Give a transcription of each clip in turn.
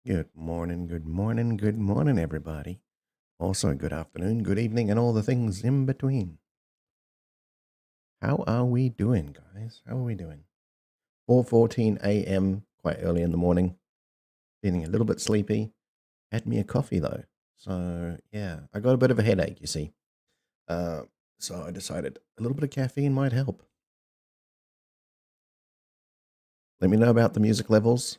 Good morning, good morning, everybody. Also, good afternoon, good evening, and all the things in between. How are we doing, guys? How are we doing? 4:14 a.m., quite early in the morning. Feeling a little bit sleepy. Had me a coffee though, so yeah, I got a bit of a headache. You see, uh, so I decided a little bit of caffeine might help. Let me know about the music levels.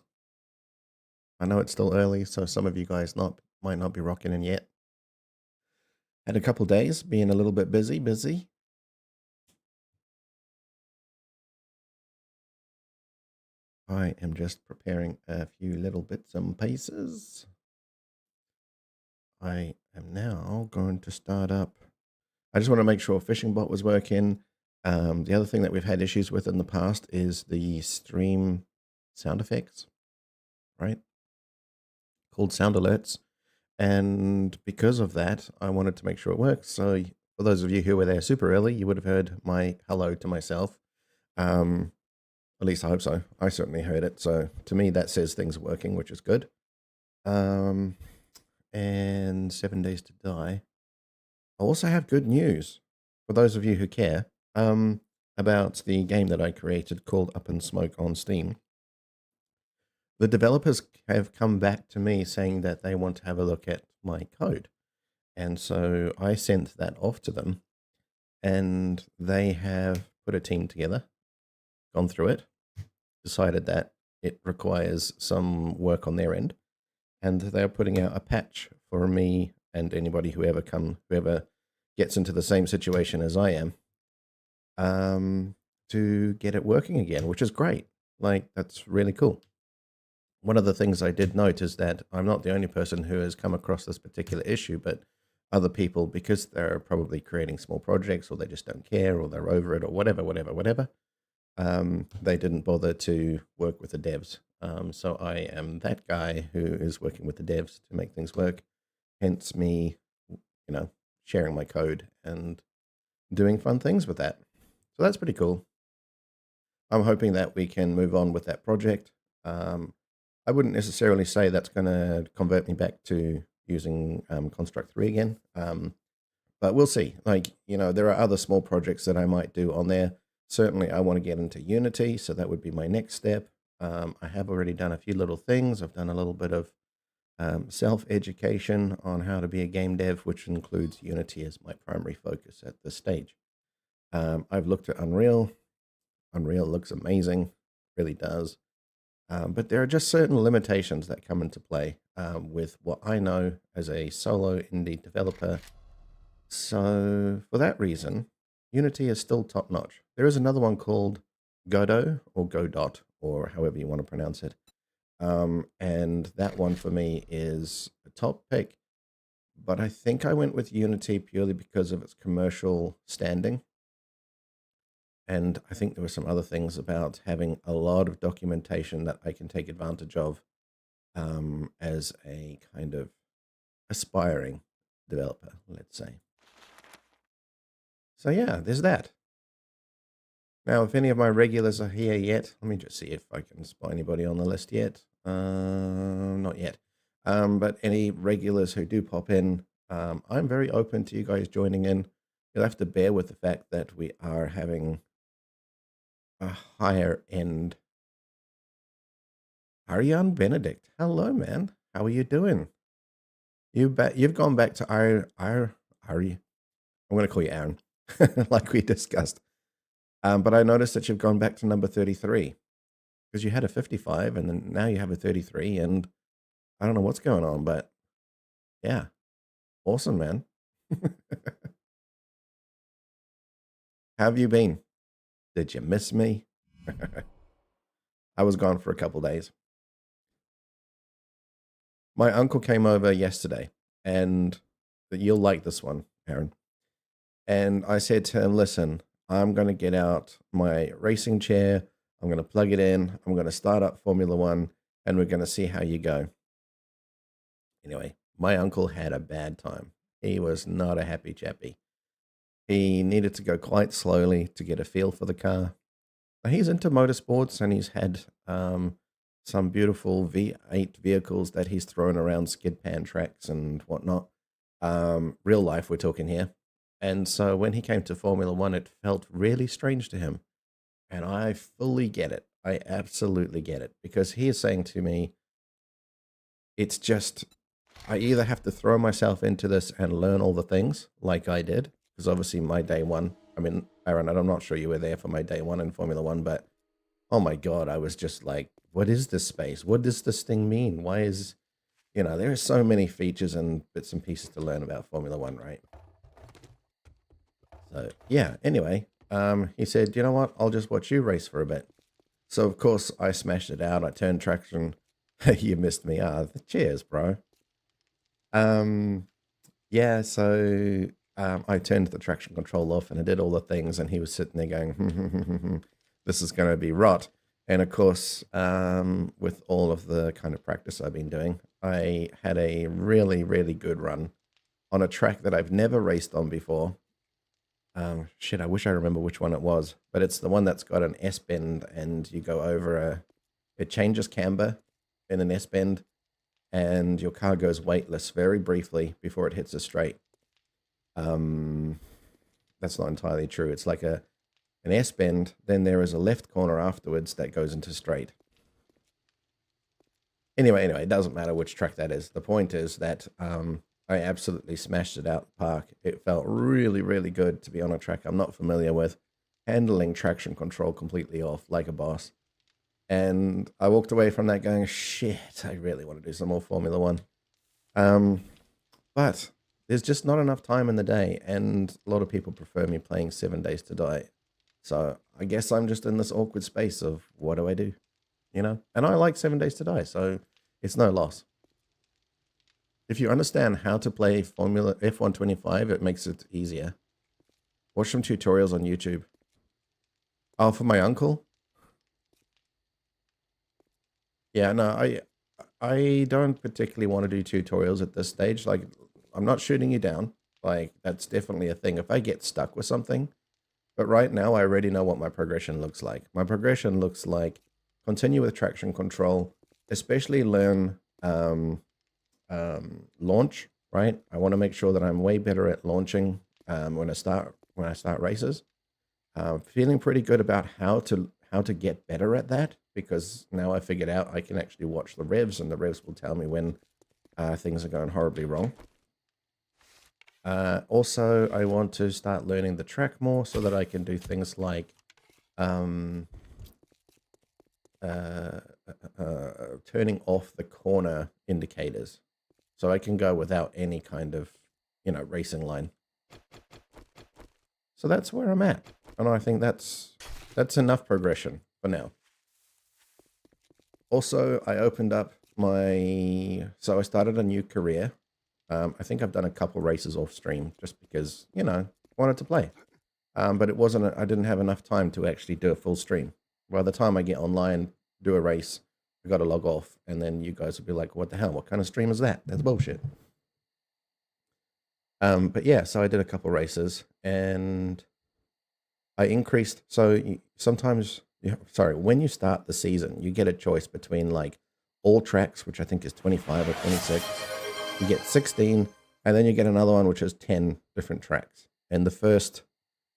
I know it's still early, so some of you guys not might not be rocking in yet. Had a couple days being a little bit busy. I am just preparing a few little bits and pieces. I am now going to start up. I just want to make sure Fishing Bot was working. The other thing that we've had issues with in the past is the stream sound effects, right? Called sound alerts. And because of that, I wanted to make sure it works. So for those of you who were there super early, you would have heard my hello to myself. Um, at least I hope so. I certainly heard it. So to me, that says things are working, which is good. Um, and 7 Days to Die. I also have good news for those of you who care about the game that I created called Up in Smoke on Steam. The developers have come back to me saying that they want to have a look at my code. And so I sent that off to them, and they have put a team together, gone through it, decided that it requires some work on their end, and they're putting out a patch for me and anybody whoever gets into the same situation as I am, to get it working again, which is great. Like, that's really cool. One of the things I did note is that I'm not the only person who has come across this particular issue, but other people, because they're probably creating small projects or they just don't care or they're over it or whatever, they didn't bother to work with the devs. So I am that guy who is working with the devs to make things work. Hence me, sharing my code and doing fun things with that. So that's pretty cool. I'm hoping that we can move on with that project. I wouldn't necessarily say that's going to convert me back to using Construct 3 again. But we'll see. Like, there are other small projects that I might do on there. Certainly, I want to get into Unity, so that would be my next step. I have already done a few little things. I've done a little bit of self-education on how to be a game dev, which includes Unity as my primary focus at this stage. I've looked at Unreal. Unreal looks amazing, really does. But there are just certain limitations that come into play with what I know as a solo indie developer. So for that reason, Unity is still top notch. There is another one called Godot or Godot or however you want to pronounce it. And that one for me is a top pick. But I think I went with Unity purely because of its commercial standing. And I think there were some other things about having a lot of documentation that I can take advantage of as a kind of aspiring developer, let's say. So yeah, there's that. Now, if any of my regulars are here yet, let me just see if I can spot anybody on the list yet. Not yet. But any regulars who do pop in, I'm very open to you guys joining in. You'll have to bear with the fact that we are having a higher end. Ariane Benedict, hello, man. How are you doing? You've gone back to Ari. I'm going to call you Aaron, like we discussed. But I noticed that you've gone back to number 33 because you had a 55 and then now you have a 33, and I don't know what's going on, but yeah, awesome, man. How have you been? Did you miss me? I was gone for a couple days. My uncle came over yesterday, and you'll like this one, Aaron. And I said to him, listen, I'm going to get out my racing chair. I'm going to plug it in. I'm going to start up Formula One, and we're going to see how you go. Anyway, my uncle had a bad time. He was not a happy chappy. He needed to go quite slowly to get a feel for the car. He's into motorsports, and he's had some beautiful V8 vehicles that he's thrown around skid pan tracks and whatnot. Real life, we're talking here. And so when he came to Formula One, it felt really strange to him. And I fully get it. I absolutely get it. Because he is saying to me, it's just, I either have to throw myself into this and learn all the things like I did. Because obviously my day one, I mean, Aaron, I'm not sure you were there for my day one in Formula One, but oh my God, I was just like, what is this space? What does this thing mean? Why is, there are so many features and bits and pieces to learn about Formula One, right? So yeah, anyway, he said, you know what? I'll just watch you race for a bit. So of course I smashed it out. I turned traction. You missed me. Cheers, bro. Yeah, so I turned the traction control off and I did all the things, and he was sitting there going, this is going to be rot. And of course, with all of the kind of practice I've been doing, I had a really, really good run on a track that I've never raced on before. Shit, I wish I remember which one it was, but it's the one that's got an S-bend and you go over it changes camber in an S-bend and your car goes weightless very briefly before it hits a straight. That's not entirely true. It's like an S-bend, then there is a left corner afterwards that goes into straight. Anyway, it doesn't matter which track that is. The point is that I absolutely smashed it out the park. It felt really, really good to be on a track I'm not familiar with, handling traction control completely off like a boss. And I walked away from that going, shit, I really want to do some more Formula One. But there's just not enough time in the day, and a lot of people prefer me playing 7 Days to Die. So I guess I'm just in this awkward space of what do I do? And I like 7 Days to Die, so it's no loss. If you understand how to play Formula F125, it makes it easier. Watch some tutorials on YouTube. Oh, for my uncle? Yeah, no, I don't particularly want to do tutorials at this stage. Like, I'm not shooting you down. Like, that's definitely a thing if I get stuck with something. But right now, I already know what my progression looks like. My progression looks like continue with traction control, especially learn launch, right? I want to make sure that I'm way better at launching when I start races. Feeling pretty good about how to get better at that, because now I figured out I can actually watch the revs, and the revs will tell me when things are going horribly wrong. Also, I want to start learning the track more so that I can do things like turning off the corner indicators, so I can go without any kind of, racing line. So that's where I'm at, and I think that's enough progression for now. Also, I opened up so I started a new career. I think I've done a couple races off stream just because, wanted to play. But it wasn't, I didn't have enough time to actually do a full stream. By the time I get online, do a race, I got to log off, and then you guys will be like, what the hell? What kind of stream is that? That's bullshit. But yeah, so I did a couple races, and I increased. So sometimes, when you start the season, you get a choice between like all tracks, which I think is 25 or 26. You get 16, and then you get another one, which is 10 different tracks. And the first,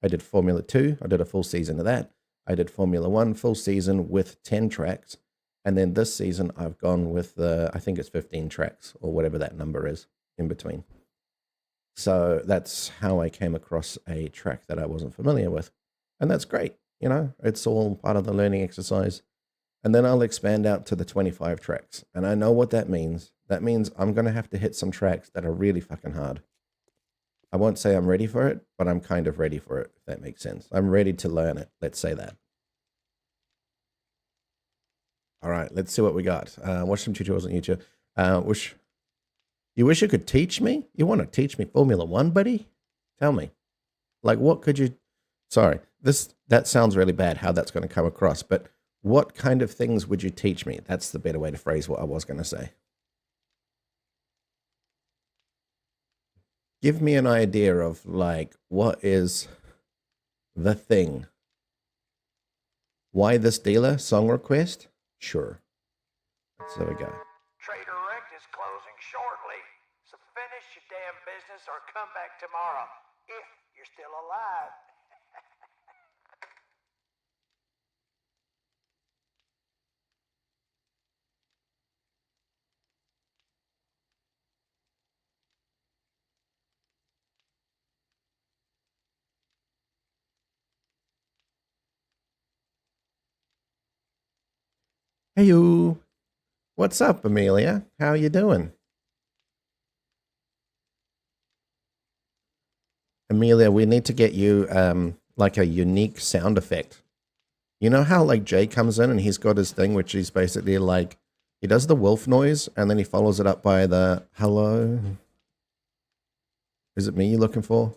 I did Formula 2. I did a full season of that. I did Formula 1 full season with 10 tracks. And then this season, I've gone with I think it's 15 tracks or whatever that number is in between. So that's how I came across a track that I wasn't familiar with. And that's great. It's all part of the learning exercise. And then I'll expand out to the 25 tracks. And I know what that means. That means I'm going to have to hit some tracks that are really fucking hard. I won't say I'm ready for it, but I'm kind of ready for it, if that makes sense. I'm ready to learn it. Let's say that. All right, let's see what we got. Watch some tutorials on YouTube. You wish you could teach me? You want to teach me Formula One, buddy? Tell me. Like, what could you... Sorry, that sounds really bad how that's going to come across, but what kind of things would you teach me? That's the better way to phrase what I was going to say. Give me an idea of, like, what is the thing? Why this dealer? Song request? Sure. So there we go. Trader Rect is closing shortly, so finish your damn business or come back tomorrow, if you're still alive. Hey you. What's up, Amelia? How you doing? Amelia, we need to get you like a unique sound effect. You know how like Jay comes in and he's got his thing which he's basically like he does the wolf noise and then he follows it up by the hello. Is it me you're looking for?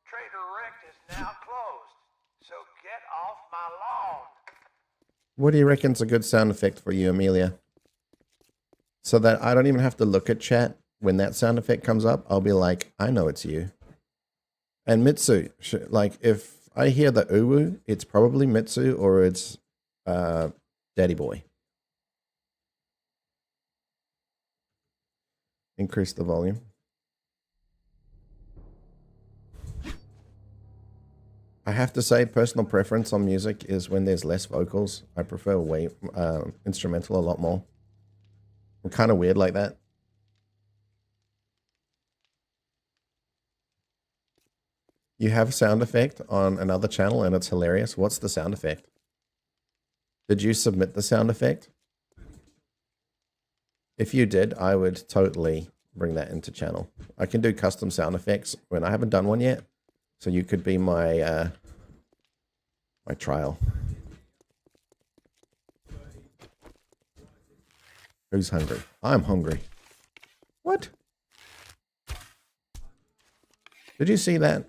Trader Rect is now closed, so get off my lawn. What do you reckon's a good sound effect for you, Amelia? So that I don't even have to look at chat when that sound effect comes up. I'll be like, I know it's you. And Mitsu, like if I hear the uwu, it's probably Mitsu or it's Daddy Boy. Increase the volume. I have to say, personal preference on music is when there's less vocals. I prefer instrumental a lot more. I'm kind of weird like that. You have a sound effect on another channel and it's hilarious. What's the sound effect? Did you submit the sound effect? If you did, I would totally bring that into channel. I can do custom sound effects when I haven't done one yet. So you could be my my trial. Who's hungry? I'm hungry. What? Did you see that?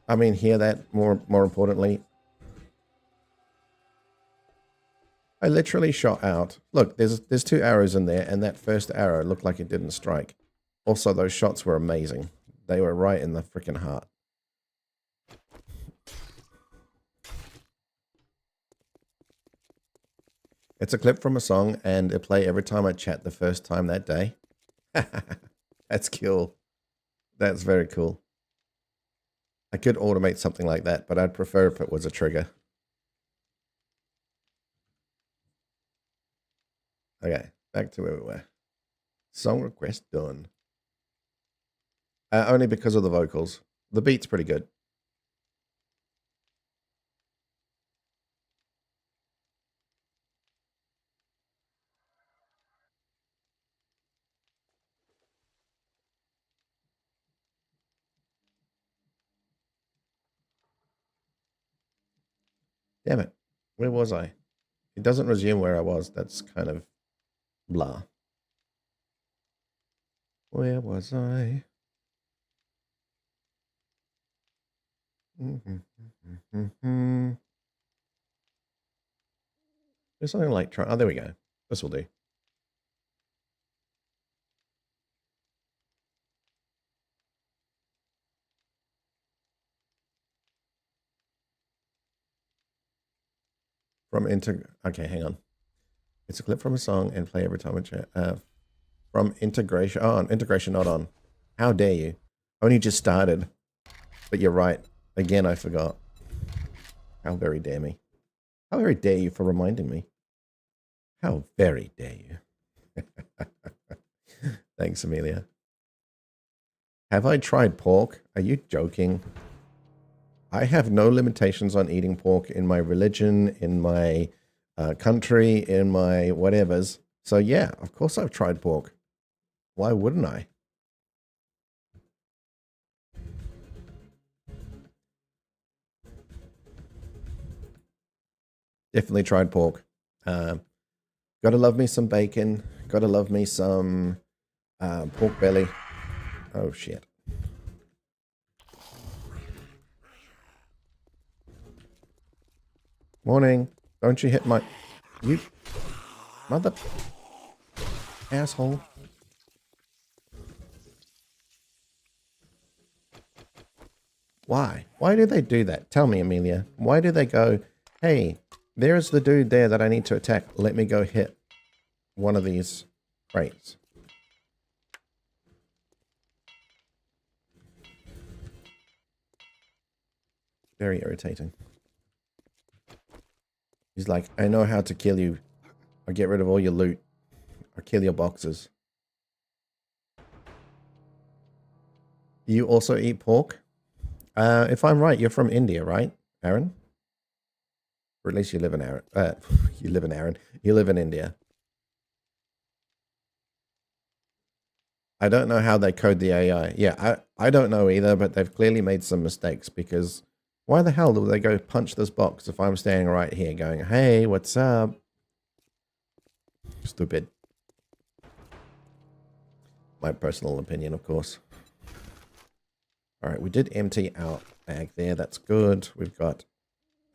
I mean, hear that more importantly. I literally shot out. Look, there's 2 arrows in there, and that first arrow looked like it didn't strike. Also, those shots were amazing. They were right in the freaking heart. It's a clip from a song, and it play every time I chat the first time that day. That's cool. That's very cool. I could automate something like that, but I'd prefer if it was a trigger. Okay, back to where we were. Song request done. Only because of the vocals. The beat's pretty good. Damn it. Where was I? It doesn't resume where I was. That's kind of blah. Where was I? There's something like try. Oh, there we go. This will do. Okay, hang on. It's a clip from a song and play every time I chat. From integration. Oh, integration not on. How dare you? Only just started. But you're right. Again, I forgot. How very dare me. How very dare you for reminding me. How very dare you. Thanks, Amelia. Have I tried pork? Are you joking? I have no limitations on eating pork in my religion, in my country, in my whatevers. So yeah, of course I've tried pork. Why wouldn't I? Definitely tried pork. Gotta love me some bacon. Gotta love me some pork belly. Oh shit. Morning. Don't you hit my... You... Mother... Asshole. Why? Why do they do that? Tell me, Amelia. Why do they go, hey, There's the dude there that I need to attack. Let me go hit one of these crates. Very irritating. He's like, I know how to kill you. I'll get rid of all your loot. I'll kill your boxes. You also eat pork? If I'm right, you're from India, right, Aaron? Or at least you live in Aaron. You live in Aaron. You live in India. I don't know how they code the AI. Yeah, I don't know either, but they've clearly made some mistakes because why the hell do they go punch this box if I'm standing right here going, hey, what's up? Stupid. My personal opinion, of course. All right, we did empty our bag there. That's good. We've got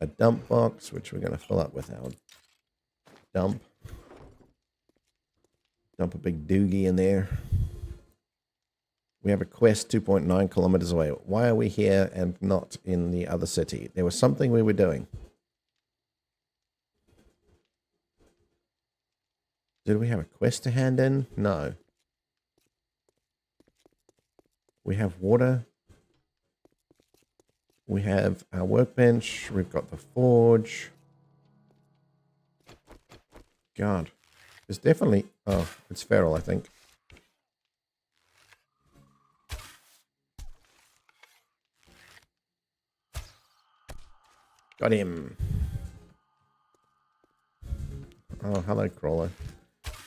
a dump box, which we're going to fill up with our dump. Dump a big doogie in there. We have a quest 2.9 kilometers away. Why are we here and not in the other city? There was something we were doing. Did we have a quest to hand in? No. We have water. We have our workbench. We've got the forge. God. It's definitely... Oh, it's feral, I think. Got him. Oh, hello, crawler.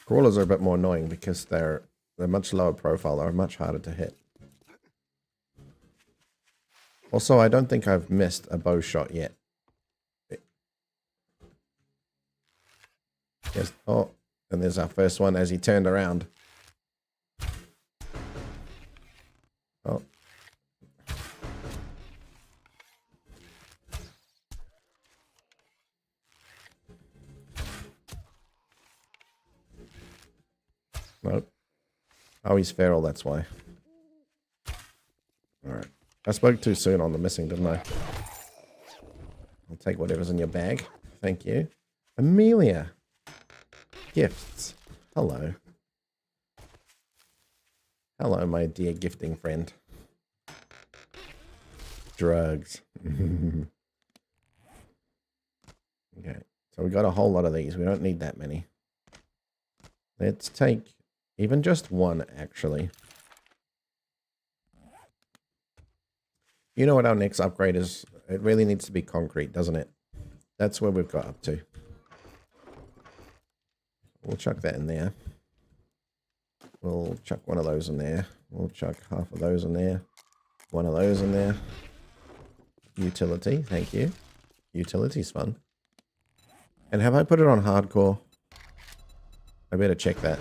Crawlers are a bit more annoying because they're much lower profile. They're much harder to hit. Also, I don't think I've missed a bow shot yet. Yes. Oh, and there's our first one as he turned around. Oh. Nope. Oh, he's feral, that's why. Alright. I spoke too soon on the missing, didn't I? I'll take whatever's in your bag. Thank you. Amelia. Gifts. Hello. Hello, my dear gifting friend. Drugs. Okay. So we got a whole lot of these. We don't need that many. Let's take even just one, actually. You know what our next upgrade is? It really needs to be concrete, doesn't it? That's where we've got up to. We'll chuck that in there. We'll chuck one of those in there. We'll chuck half of those in there. One of those in there. Utility, thank you. Utility's fun. And have I put it on hardcore? I better check that.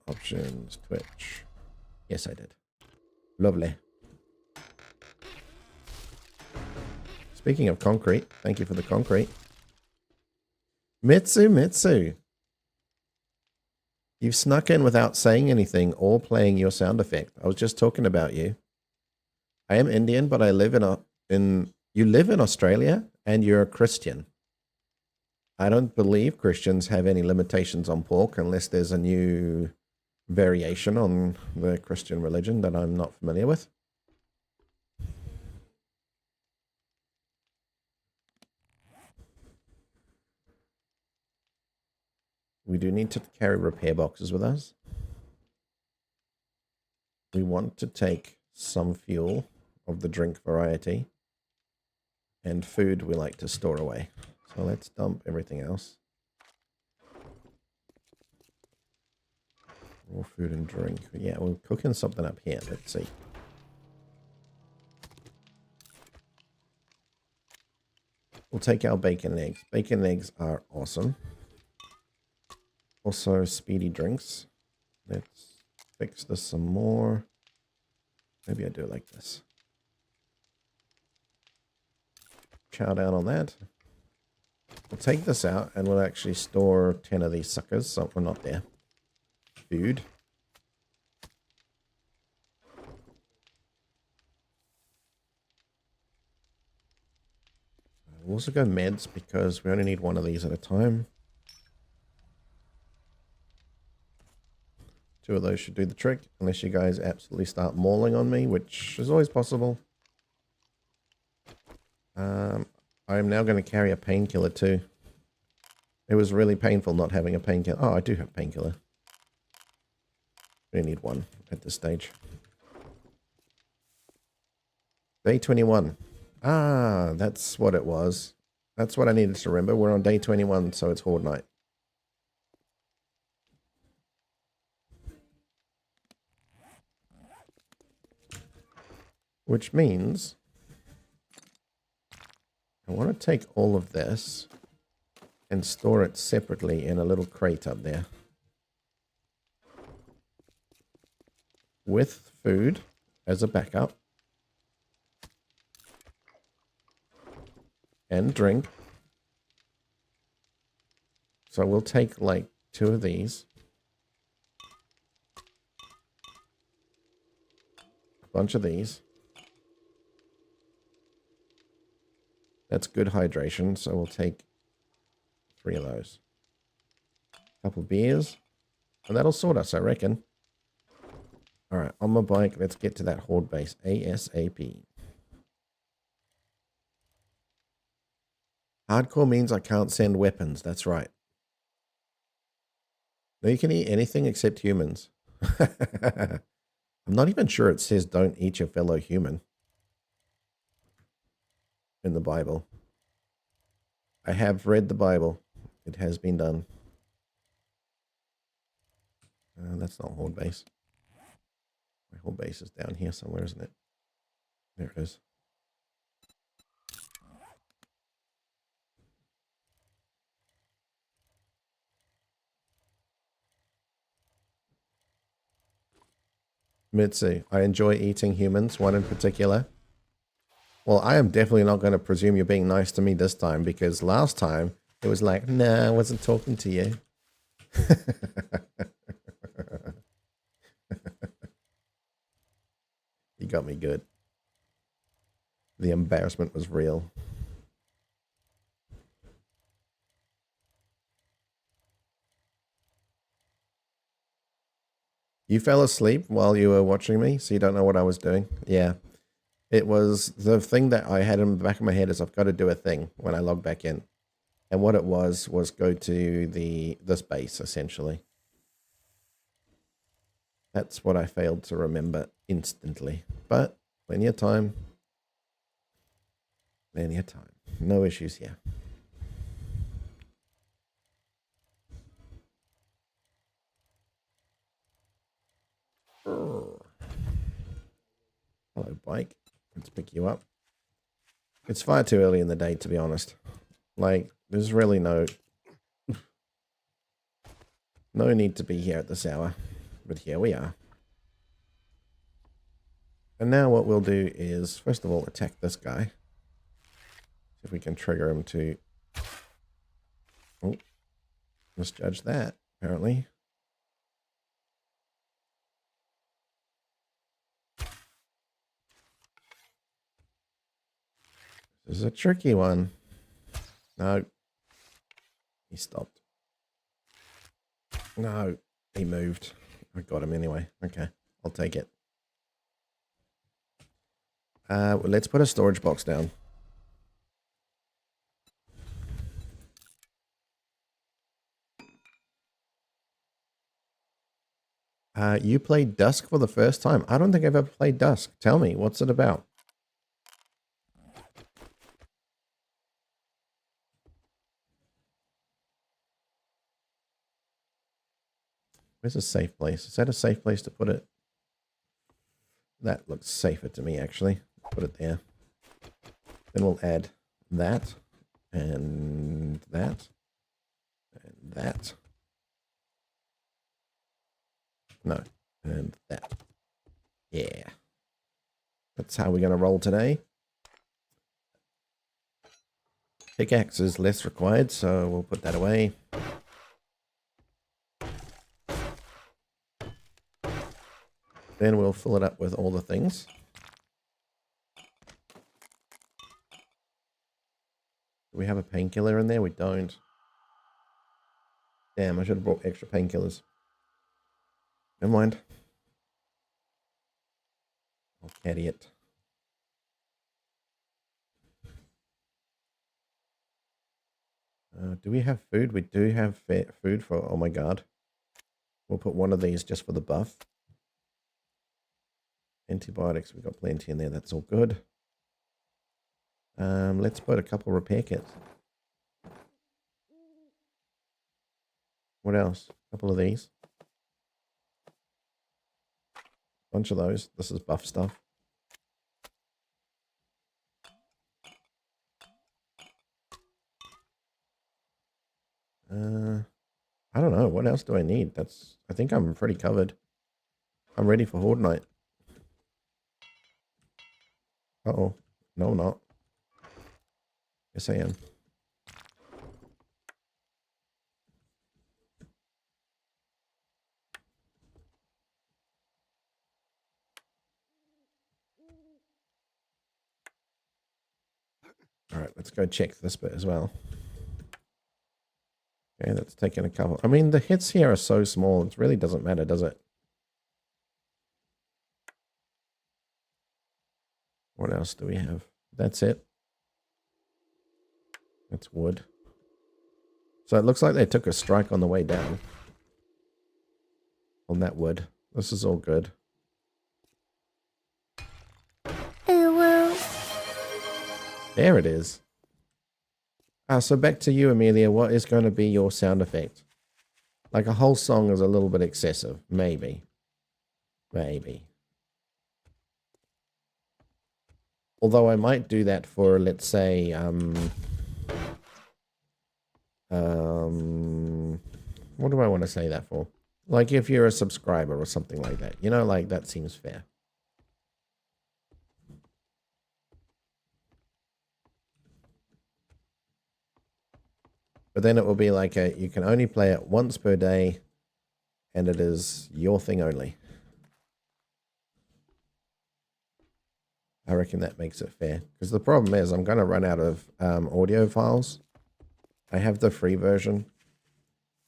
Options, Twitch. Yes, I did. Lovely. Speaking of concrete, thank you for the concrete. Mitsu. You've snuck in without saying anything or playing your sound effect. I was just talking about you. I am Indian, but I live you live in Australia and you're a Christian. I don't believe Christians have any limitations on pork unless there's a new variation on the Christian religion that I'm not familiar with. We do need to carry repair boxes with us. We want to take some fuel of the drink variety. And food we like to store away. So let's dump everything else. Raw food and drink. Yeah, we're cooking something up here. Let's see. We'll take our bacon and eggs. Bacon and eggs are awesome. Also, speedy drinks. Let's fix this some more. Maybe I do it like this. Chow down on that. We'll take this out and we'll actually store 10 of these suckers. So we're not there. Food. We'll also go meds because we only need one of these at a time. 2 of those should do the trick, unless you guys absolutely start mauling on me, which is always possible. I'm now going to carry a painkiller too. It was really painful not having a painkiller. Oh, I do have painkiller. We need one at this stage. Day 21. Ah, that's what it was. That's what I needed to remember. We're on day 21, so it's Horde Night. Which means I want to take all of this and store it separately in a little crate up there. With food as a backup. And drink. So we'll take like 2 of these. A bunch of these. That's good hydration, so we'll take 3 of those. A couple of beers. And that'll sort us, I reckon. Alright, on my bike, let's get to that Horde base ASAP. Hardcore means I can't send weapons, that's right. No, you can eat anything except humans. I'm not even sure it says don't eat your fellow human in the Bible. I have read the Bible. It has been done. That's not Horde base. My Horde base is down here somewhere, isn't it? There it is. Mitsu, I enjoy eating humans, one in particular. Well, I am definitely not going to presume you're being nice to me this time, because last time it was like, nah, I wasn't talking to you. You got me good. The embarrassment was real. You fell asleep while you were watching me, so you don't know what I was doing? Yeah. It was the thing that I had in the back of my head is I've got to do a thing when I log back in. And what it was go to this base, essentially. That's what I failed to remember instantly. But plenty of time. Plenty of time. No issues here. Hello, bike. Let's pick you up. It's far too early in the day, to be honest. Like, there's really no need to be here at this hour. But here we are. And now what we'll do is, first of all, attack this guy. See if we can trigger him to... Oh, misjudge that, apparently. This is a tricky one. No. He stopped. No, he moved. I got him anyway. Okay, I'll take it. Well, let's put a storage box down. You played Dusk for the first time. I don't think I've ever played Dusk. Tell me, what's it about? Where's a safe place? Is that a safe place to put it? That looks safer to me, actually. Put it there. Then we'll add that, and that, and that. No, and that. Yeah. That's how we're going to roll today. Pickaxe is less required, so we'll put that away. Then we'll fill it up with all the things. Do we have a painkiller in there? We don't. Damn, I should have brought extra painkillers. Never mind. I'll carry it. Do we have food? We do have food for... Oh my god. We'll put one of these just for the buff. Antibiotics, we got plenty in there. That's all good. Let's put a couple repair kits. What else? A couple of these. Bunch of those. This is buff stuff. I don't know. What else do I need? I think I'm pretty covered. I'm ready for Horde Night. Uh-oh. No, I'm not. Yes, I am. All right, let's go check this bit as well. Okay, that's taking a couple. I mean, the hits here are so small, it really doesn't matter, does it? What else do we have? That's it. That's wood. So it looks like they took a strike on the way down. On that wood. This is all good. There it is. So back to you, Amelia. What is going to be your sound effect? Like a whole song is a little bit excessive. Maybe. Maybe. Although I might do that for, let's say, what do I want to say that for? Like if you're a subscriber or something like that. You know, like that seems fair. But then it will be like you can only play it once per day and it is your thing only. I reckon that makes it fair. Because the problem is I'm going to run out of audio files. I have the free version.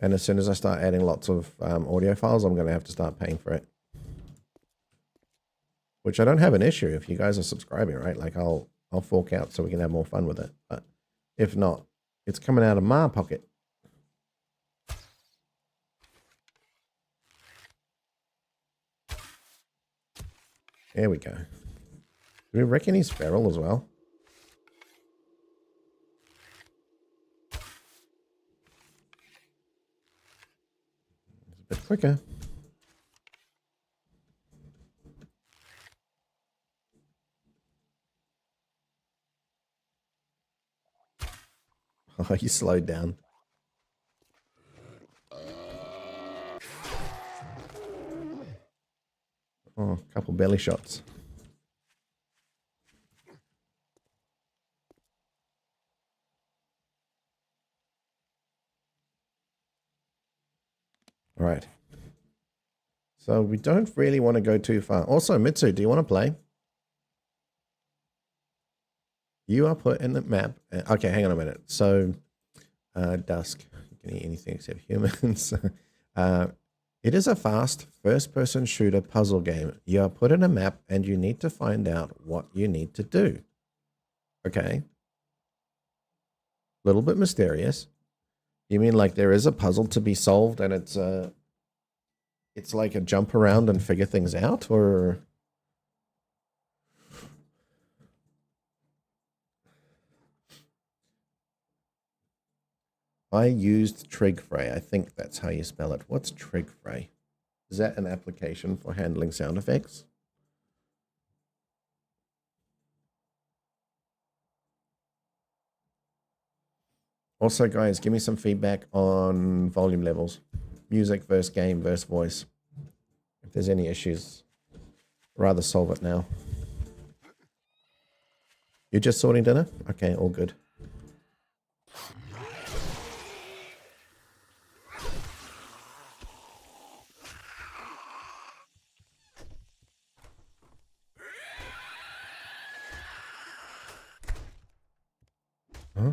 And as soon as I start adding lots of audio files, I'm going to have to start paying for it. Which I don't have an issue if you guys are subscribing, right? Like I'll fork out so we can have more fun with it. But if not, it's coming out of my pocket. There we go. Do we reckon he's feral as well? It's a bit quicker. Oh, you slowed down. Oh, a couple belly shots. All right. So we don't really want to go too far. Also, Mitsu, do you want to play? You are put in the map. Okay, hang on a minute. So, Dusk. You can eat anything except humans. It is a fast first-person shooter puzzle game. You are put in a map and you need to find out what you need to do. Okay. Little bit mysterious. You mean like there is a puzzle to be solved and it's like a jump around and figure things out, or... I used Trigfray. I think that's how you spell it. What's Trigfray? Is that an application for handling sound effects? Also, guys, give me some feedback on volume levels. Music versus game versus voice. If there's any issues, rather solve it now. You're just sorting dinner? Okay, all good. Huh?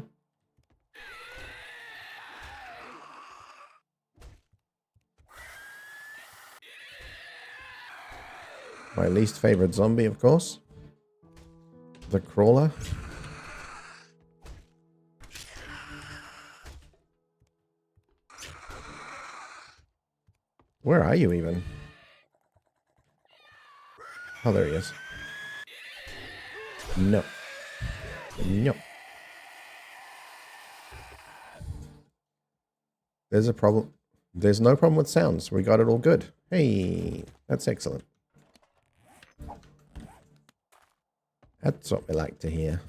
My least favorite zombie, of course. The crawler. Where are you even? Oh, there he is. No. No. There's a problem. There's no problem with sounds. We got it all good. Hey, that's excellent. That's what we like to hear.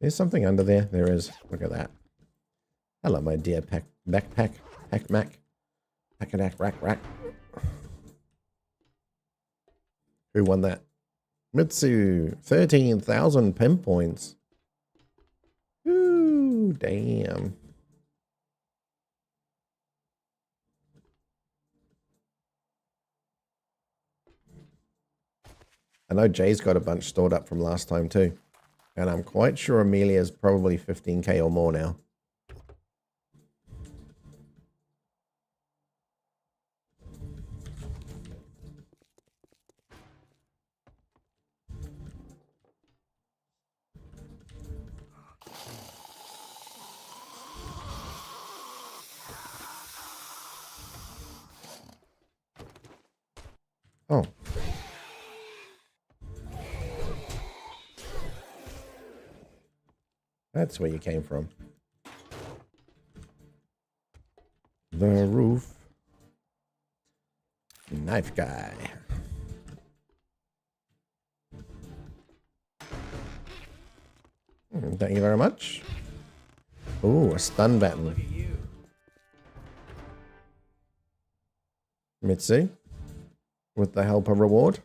There's something under there. There is. Look at that. Hello, my dear backpack. Pack-mac. Pack-a-dack, rack. Who won that? Mitsu. 13,000 pin points. Ooh, damn. I know Jay's got a bunch stored up from last time too. And I'm quite sure Amelia's probably 15k or more now. Oh. That's where you came from. The roof. Knife guy. Thank you very much. Ooh, a stun baton. Mitsu. With the helper reward.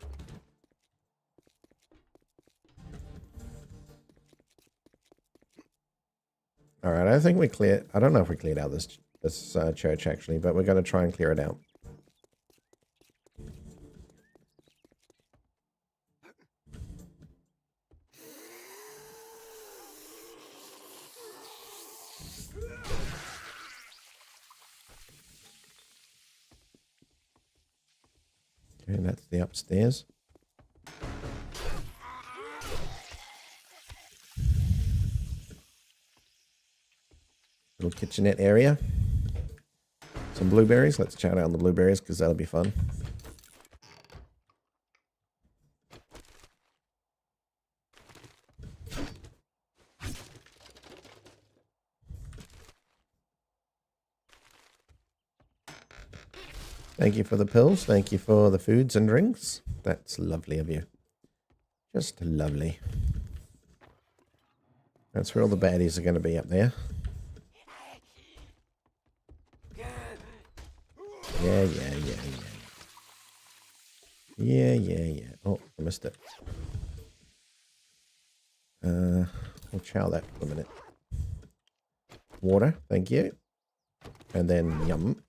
Alright, I think we cleared... I don't know if we cleared out this church, actually, but we're going to try and clear it out. Okay, that's the upstairs. Little kitchenette area. Some blueberries. Let's chow down the blueberries because that'll be fun. Thank you for the pills. Thank you for the foods and drinks. That's lovely of you. Just lovely. That's where all the baddies are going to be up there. Yeah. Oh, I missed it. We'll chow that for a minute. Water, thank you. And then, yum.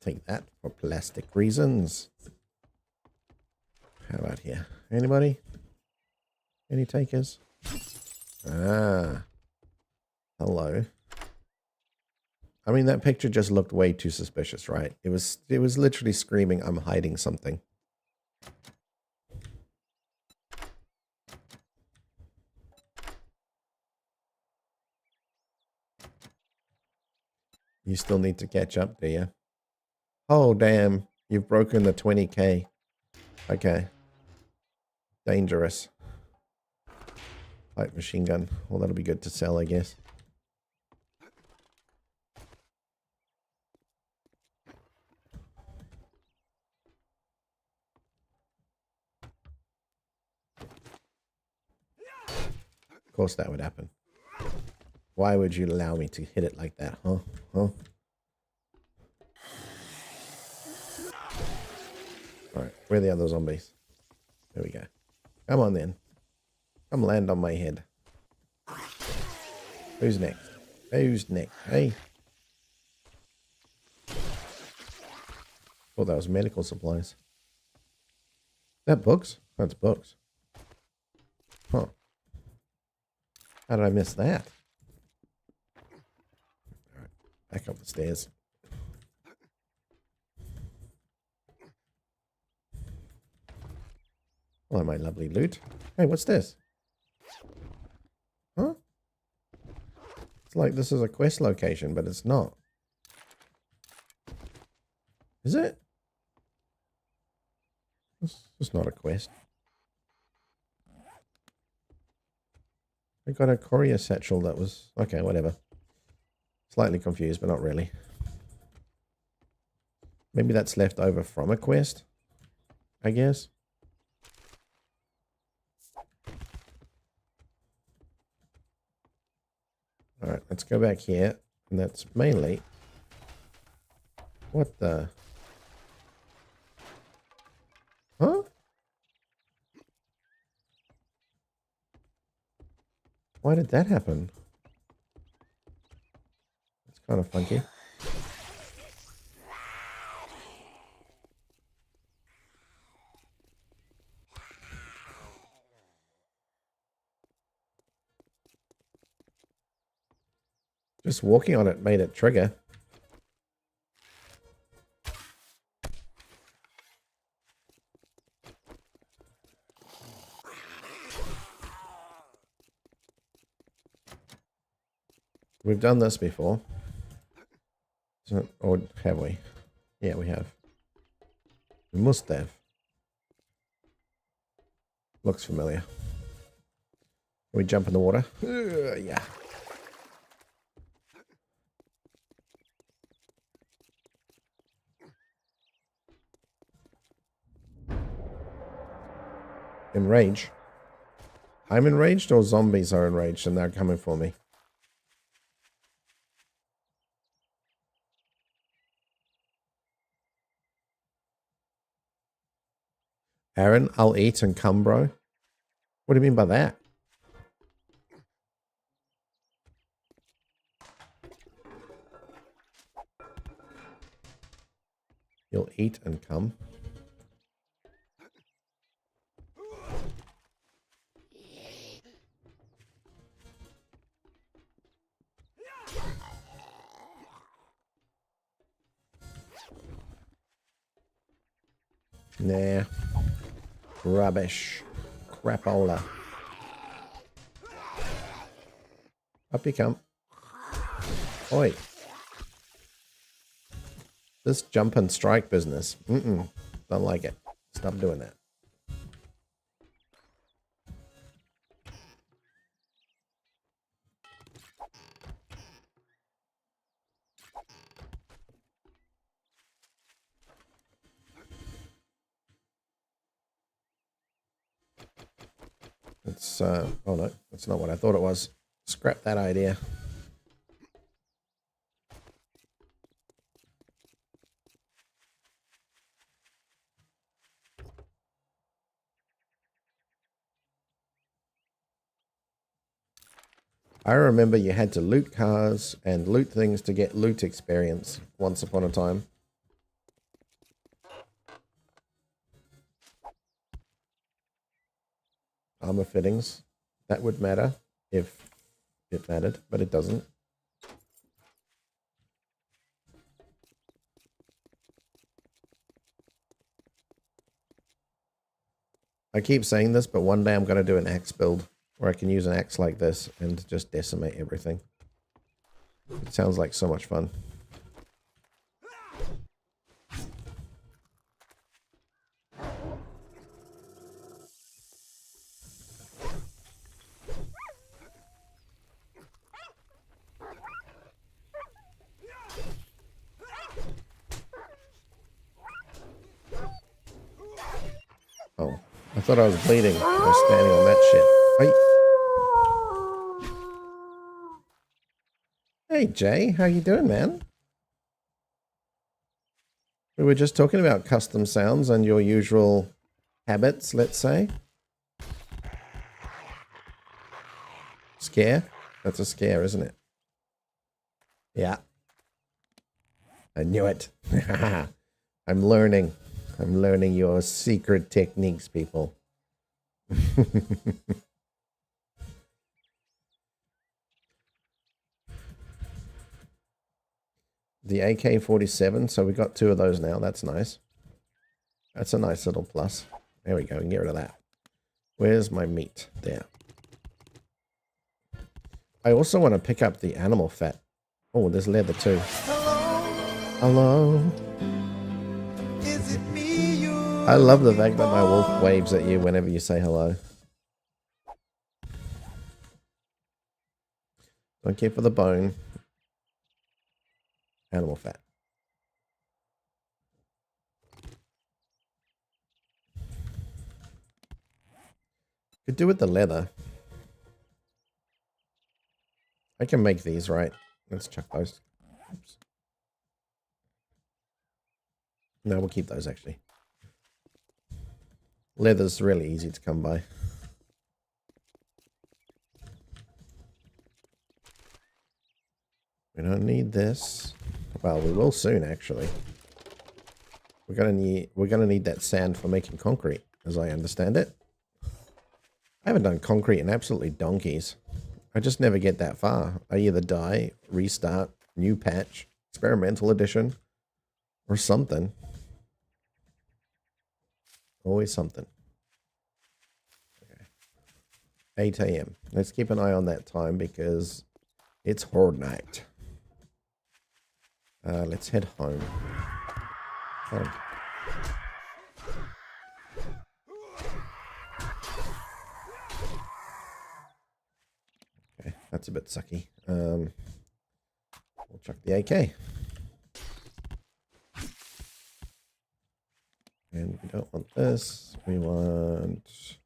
Take that for plastic reasons. How about here? Anybody? Any takers? Ah. Hello. I mean, that picture just looked way too suspicious, right? It was literally screaming, I'm hiding something. You still need to catch up, do you? Oh, damn. You've broken the 20k. Okay. Dangerous. Light machine gun. Well, that'll be good to sell, I guess. Of course that would happen. Why would you allow me to hit it like that, huh? Alright, where are the other zombies? There we go. Come on then. Come land on my head. Who's next? Who's next? Hey. Oh, that was medical supplies. Is that books? That's books. Huh. How did I miss that? All right, back up the stairs. Hello, my lovely loot. Hey, what's this? Huh? It's like this is a quest location, but it's not. Is it? It's not a quest. I got a courier satchel that was... Okay, whatever. Slightly confused, but not really. Maybe that's left over from a quest, I guess. Alright, let's go back here. And that's mainly... What the... Huh? Why did that happen? It's kind of funky. Just walking on it made it trigger. We've done this before. So, or have we? Yeah, we have. We must have. Looks familiar. Can we jump in the water? Yeah. Enrage? I'm enraged or zombies are enraged and they're coming for me? Aaron, I'll eat and come, bro. What do you mean by that? You'll eat and come. Nah. Rubbish. Crapola. Up you come. Oi. This jump and strike business. Don't like it. Stop doing that. It's, oh no, that's not what I thought it was. Scrap that idea. I remember you had to loot cars and loot things to get loot experience once upon a time. Armor fittings. That would matter if it mattered, but it doesn't. I keep saying this, but one day I'm going to do an axe build where I can use an axe like this and just decimate everything. It sounds like so much fun. Oh, I thought I was bleeding. I was standing on that shit. Hey, Jay, how you doing, man? We were just talking about custom sounds and your usual habits, let's say. Scare? That's a scare, isn't it? Yeah. I knew it. I'm learning. I'm learning your secret techniques, people. the AK-47. So we got 2 of those now. That's nice. That's a nice little plus. There we go. We can get rid of that. Where's my meat? There. I also want to pick up the animal fat. Oh, there's leather too. Hello. Is it me you I love the fact that my wolf waves at you whenever you say hello. Don't care for the bone. Animal fat. Could do with the leather. I can make these, right? Let's chuck those. Oops. No, we'll keep those actually. Leather's really easy to come by. We don't need this. Well, we will soon actually. We're gonna need that sand for making concrete, as I understand it. I haven't done concrete in absolutely donkeys. I just never get that far. I either die, restart, new patch, experimental edition, or something. Always something. Okay. 8 a.m. Let's keep an eye on that time because it's horde night. Let's head home. Home. Okay, that's a bit sucky. We'll chuck the AK. And we don't want this. We want...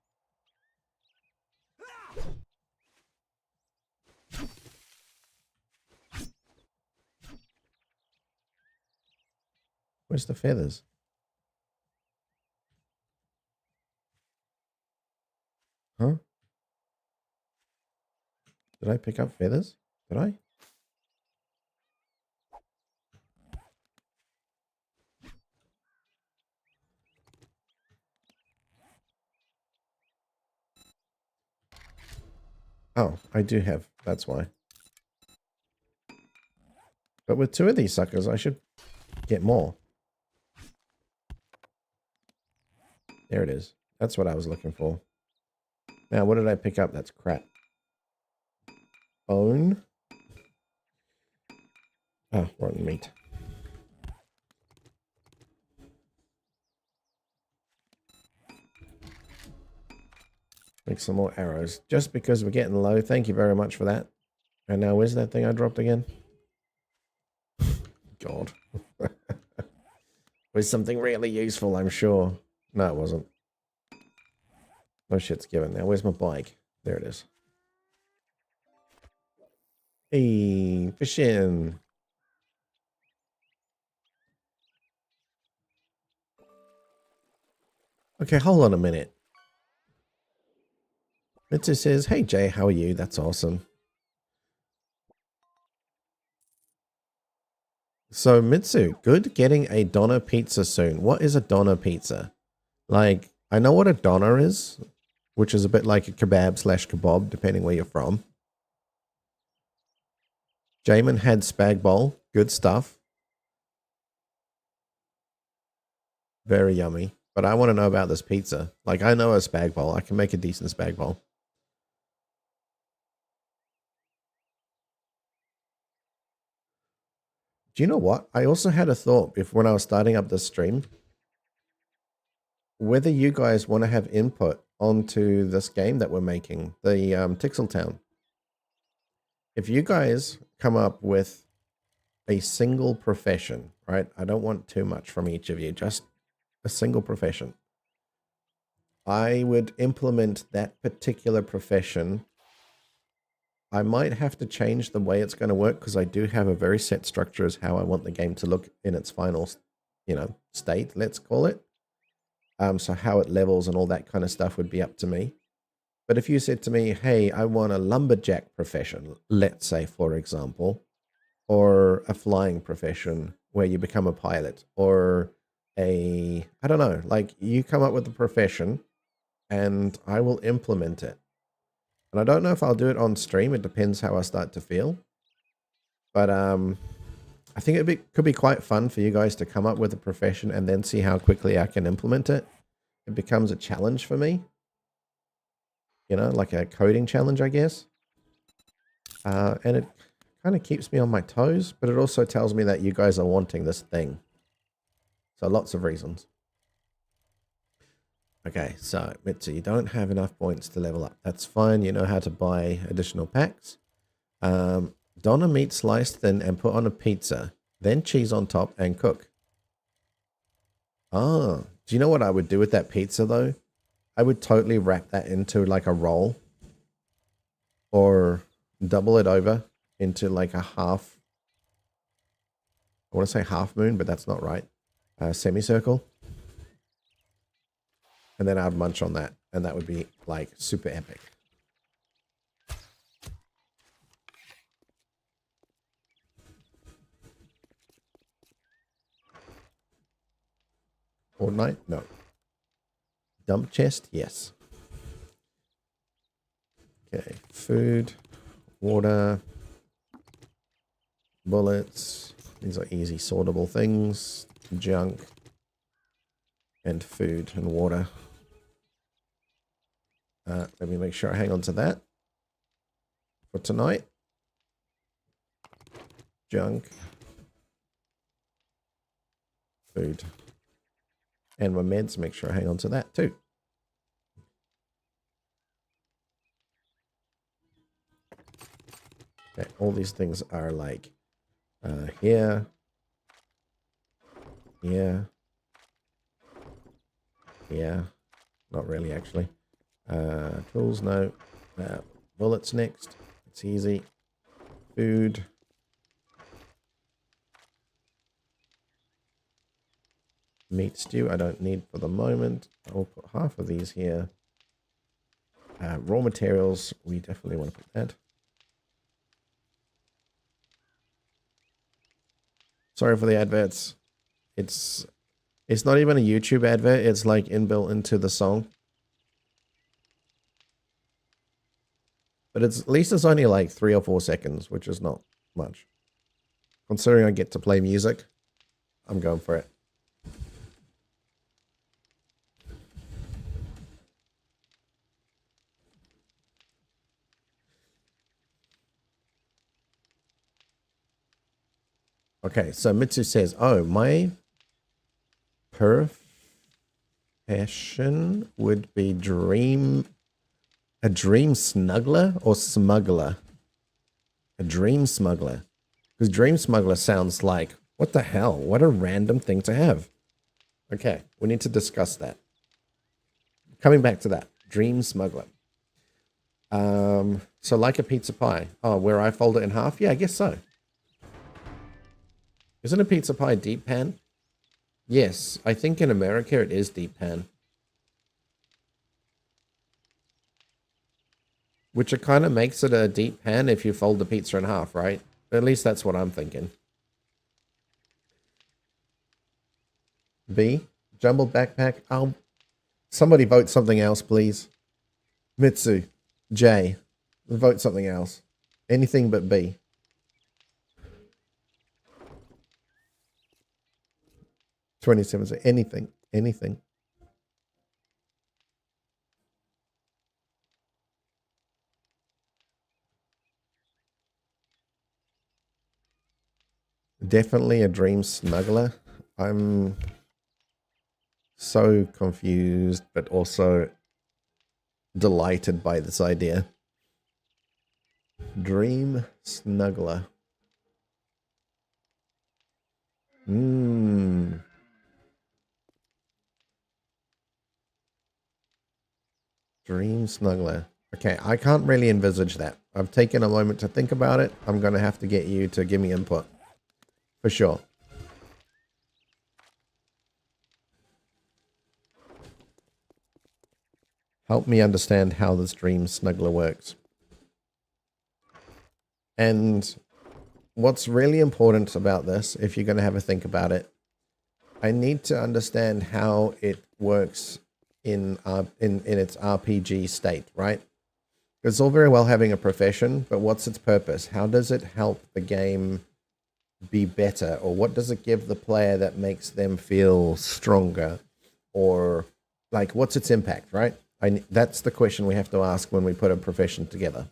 Where's the feathers? Huh? Did I pick up feathers? Did I? Oh, I do have. That's why. But with 2 of these suckers, I should get more. There it is. That's what I was looking for. Now, what did I pick up? That's crap. Bone. Oh, rotten meat. Make some more arrows. Just because we're getting low. Thank you very much for that. And now, where's that thing I dropped again? God. Was something really useful, I'm sure. No, it wasn't. No shit's given. Now, where's my bike? There it is. Hey, fishing. Okay, hold on a minute. Mitsu says, hey Jay, how are you? That's awesome. So Mitsu, good getting a doner pizza soon. What is a doner pizza? Like, I know what a doner is, which is a bit like a kebab slash kebab, depending where you're from. Jamin had spag bowl. Good stuff. Very yummy. But I want to know about this pizza. Like, I know a spag bowl. I can make a decent spag bowl. Do you know what? I also had a thought when I was starting up this stream, whether you guys want to have input onto this game that we're making, the TixelTown. If you guys come up with a single profession, right? I don't want too much from each of you, just a single profession. I would implement that particular profession. I might have to change the way it's going to work because I do have a very set structure as how I want the game to look in its final, state, let's call it. So how it levels and all that kind of stuff would be up to me. But if you said to me, hey, I want a lumberjack profession, let's say, for example, or a flying profession where you become a pilot, or I don't know, like you come up with a profession and I will implement it. And I don't know if I'll do it on stream. It depends how I start to feel. But I I think could be quite fun for you guys to come up with a profession and then see how quickly I can implement it. It becomes a challenge for me. You know, like a coding challenge, I guess. And it kind of keeps me on my toes, but it also tells me that you guys are wanting this thing. So lots of reasons. Okay, so Mitsu, you don't have enough points to level up. That's fine. You know how to buy additional packs. Donna meat sliced thin and put on a pizza, then cheese on top and cook. Ah, do you know what I would do with that pizza though? I would totally wrap that into like a roll or double it over into like a half. I want to say half moon, but that's not right. Semicircle. And then I'd munch on that. And that would be like super epic. Fortnite? No. Dump chest? Yes. Okay. Food, water, bullets. These are easy sortable things. Junk. And food and water. Let me make sure I hang on to that for tonight. Junk. Food. And my meds, make sure I hang on to that too. Okay, all these things are like here. Yeah. Yeah. Not really, actually. Tools, no. Bullets next. It's easy. Food. Meat stew, I don't need for the moment. I'll put half of these here. Raw materials, we definitely want to put that. Sorry for the adverts. It's not even a YouTube advert. It's like inbuilt into the song. But at least it's only like 3 or 4 seconds, which is not much. Considering I get to play music, I'm going for it. Okay, so Mitsu says, oh, my profession would be a dream snuggler or smuggler? A dream smuggler. Because dream smuggler sounds like, what the hell? What a random thing to have. Okay, we need to discuss that. Coming back to that, dream smuggler. So like a pizza pie. Oh, where I fold it in half? Yeah, I guess so. Isn't a pizza pie deep pan? Yes, I think in America it is deep pan. Which it kind of makes it a deep pan if you fold the pizza in half, right? At least that's what I'm thinking. B, jumbled backpack. Somebody vote something else, please. Mitsu, J, vote something else. Anything but B. $27, anything. Definitely a dream snuggler. I'm so confused, but also delighted by this idea. Dream snuggler. Dream snuggler. Okay, I can't really envisage that. I've taken a moment to think about it. I'm going to have to get you to give me input. For sure. Help me understand how this dream snuggler works. And what's really important about this, if you're going to have a think about it, I need to understand how it works in its RPG state, right? It's all very well having a profession, but what's its purpose? How does it help the game be better, or what does it give the player that makes them feel stronger, or like what's its impact, right? That's the question we have to ask when we put a profession together.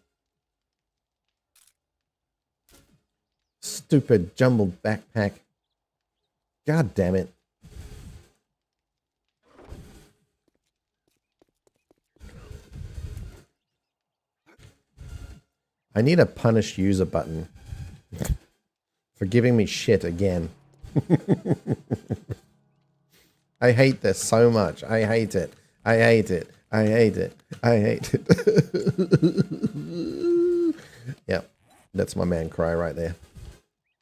Stupid jumbled backpack. God damn it. I need a punish user button for giving me shit again. I hate this so much. I hate it. I hate it. I hate it. I hate it. Yep. That's my man cry right there.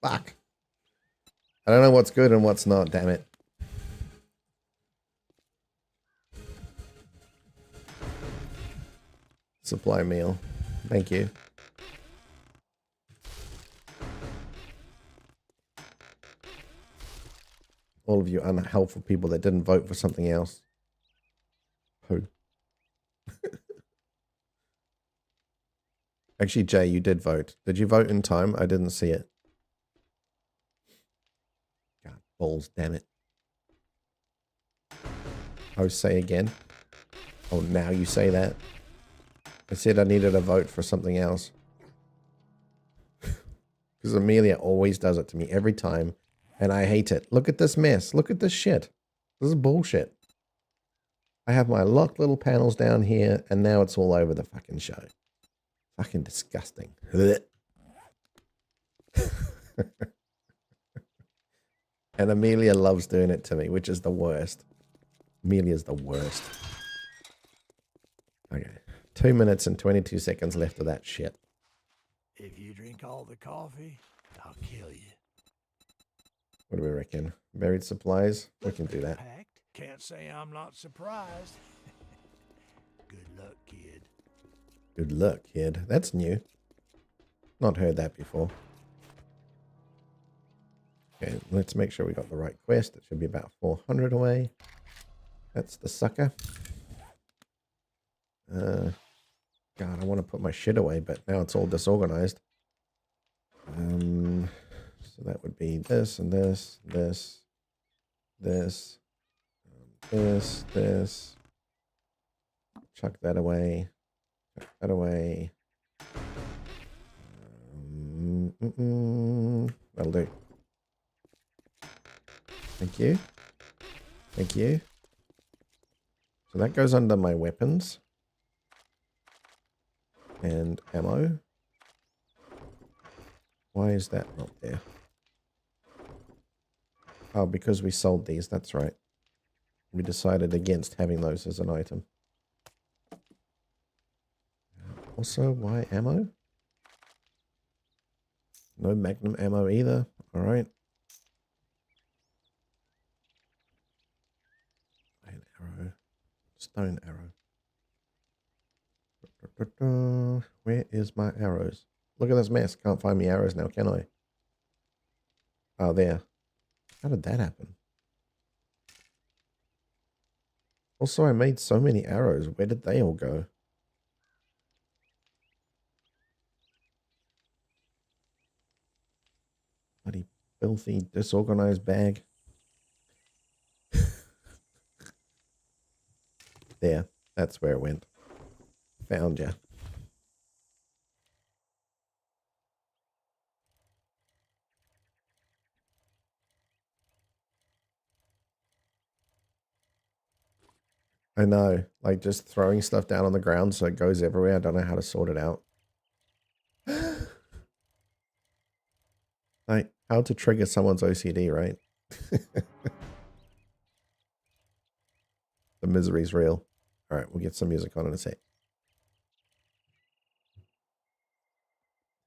Fuck. I don't know what's good and what's not, damn it. Supply meal. Thank you. All of you unhelpful people that didn't vote for something else. Who? Actually, Jay, you did vote. Did you vote in time? I didn't see it. God, balls, damn it. Oh, say again. Oh, now you say that. I said I needed a vote for something else. Because Amelia always does it to me every time. And I hate it. Look at this mess. Look at this shit. This is bullshit. I have my locked little panels down here, and now it's all over the fucking show. Fucking disgusting. And Amelia loves doing it to me, which is the worst. Amelia's the worst. Okay. 2 minutes and 22 seconds left of that shit. If you drink all the coffee, I'll kill you. What do we reckon? Buried supplies? We can do that. Packed? Can't say I'm not surprised. Good luck, kid. Good luck, kid. That's new. Not heard that before. Okay, let's make sure we got the right quest. It should be about 400 away. That's the sucker. God, I want to put my shit away, but now it's all disorganized. So that would be this and this, this, this, this. Chuck that away. Chuck that away. That'll do. Thank you. Thank you. So that goes under my weapons. And ammo. Why is that not there? Oh, because we sold these, that's right. We decided against having those as an item. Also, why ammo? No magnum ammo either. Alright. An arrow. Stone arrow. Where is my arrows? Look at this mess. Can't find me arrows now, can I? Oh, there. How did that happen? Also, I made so many arrows. Where did they all go? Bloody filthy, disorganized bag. There. That's where it went. Found ya. I know. Like just throwing stuff down on the ground so it goes everywhere. I don't know how to sort it out. Like how to trigger someone's OCD, right? The misery's real. All right, we'll get some music on in a sec.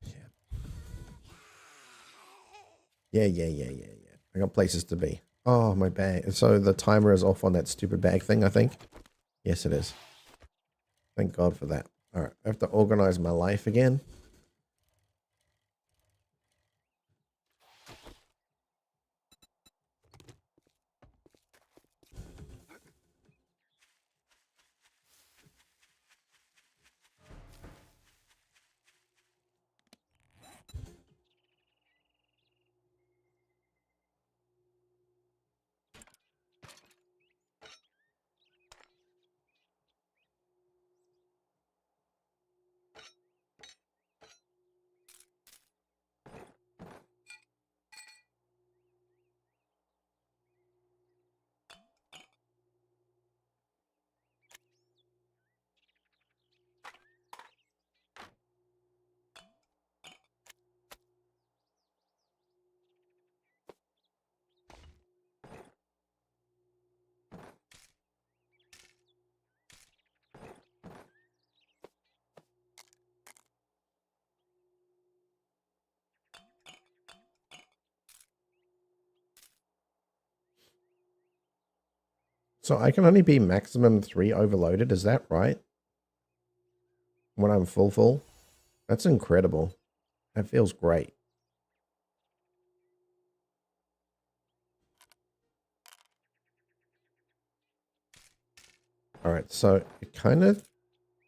Yeah. I got places to be. Oh, my bag. So the timer is off on that stupid bag thing, I think. Yes, it is. Thank God for that. All right, I have to organize my life again. So I can only be maximum 3 overloaded, is that right? When I'm full? That's incredible. That feels great. All right, so it kind of,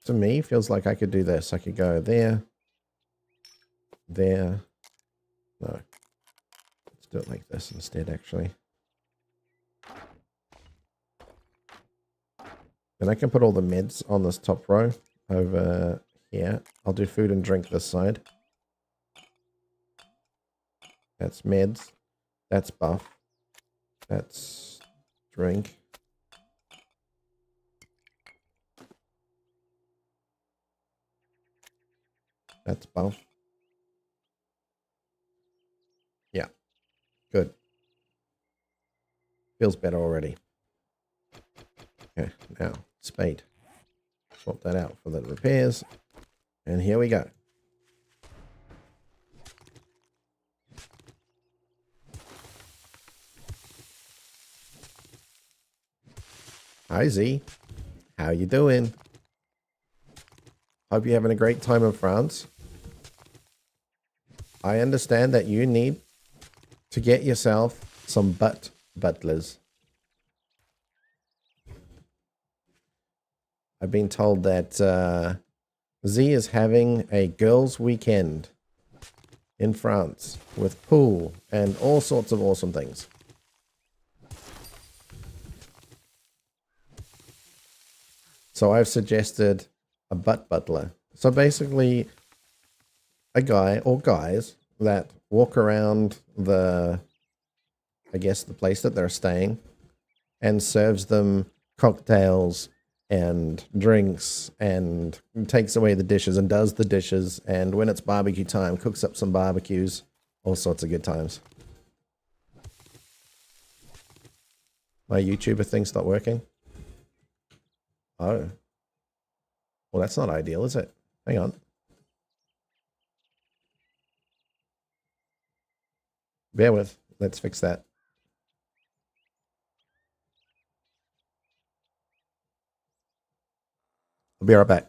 to me, feels like I could do this. I could go there, there. No, let's do it like this instead, actually. Then I can put all the meds on this top row over here. I'll do food and drink this side. That's meds. That's buff. That's drink. That's buff. Yeah, good. Feels better already. Okay, now spade. Swap that out for the repairs. And here we go. Hi Z, how you doing? Hope you're having a great time in France. I understand that you need to get yourself some butlers. I've been told that Z is having a girls' weekend in France with pool and all sorts of awesome things. So I've suggested a butler. So basically a guy or guys that walk around the, I guess, the place that they're staying and serves them cocktails and drinks and takes away the dishes and does the dishes. And when it's barbecue time, cooks up some barbecues, all sorts of good times. My YouTuber thing's not working. Oh. Well, that's not ideal, is it? Hang on. Bear with. Let's fix that. I'll be right back.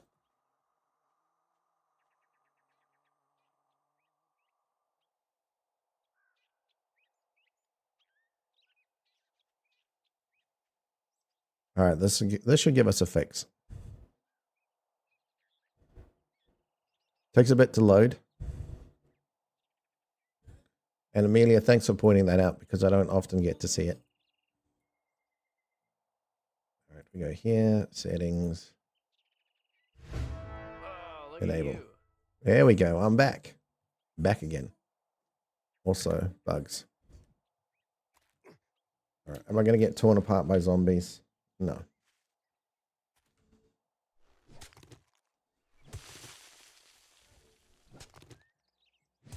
All right, this should give us a fix. Takes a bit to load. And Amelia, thanks for pointing that out because I don't often get to see it. All right, we go here, settings. Enable. There we go. I'm back. Back again. Also, bugs. All right, am I going to get torn apart by zombies? No.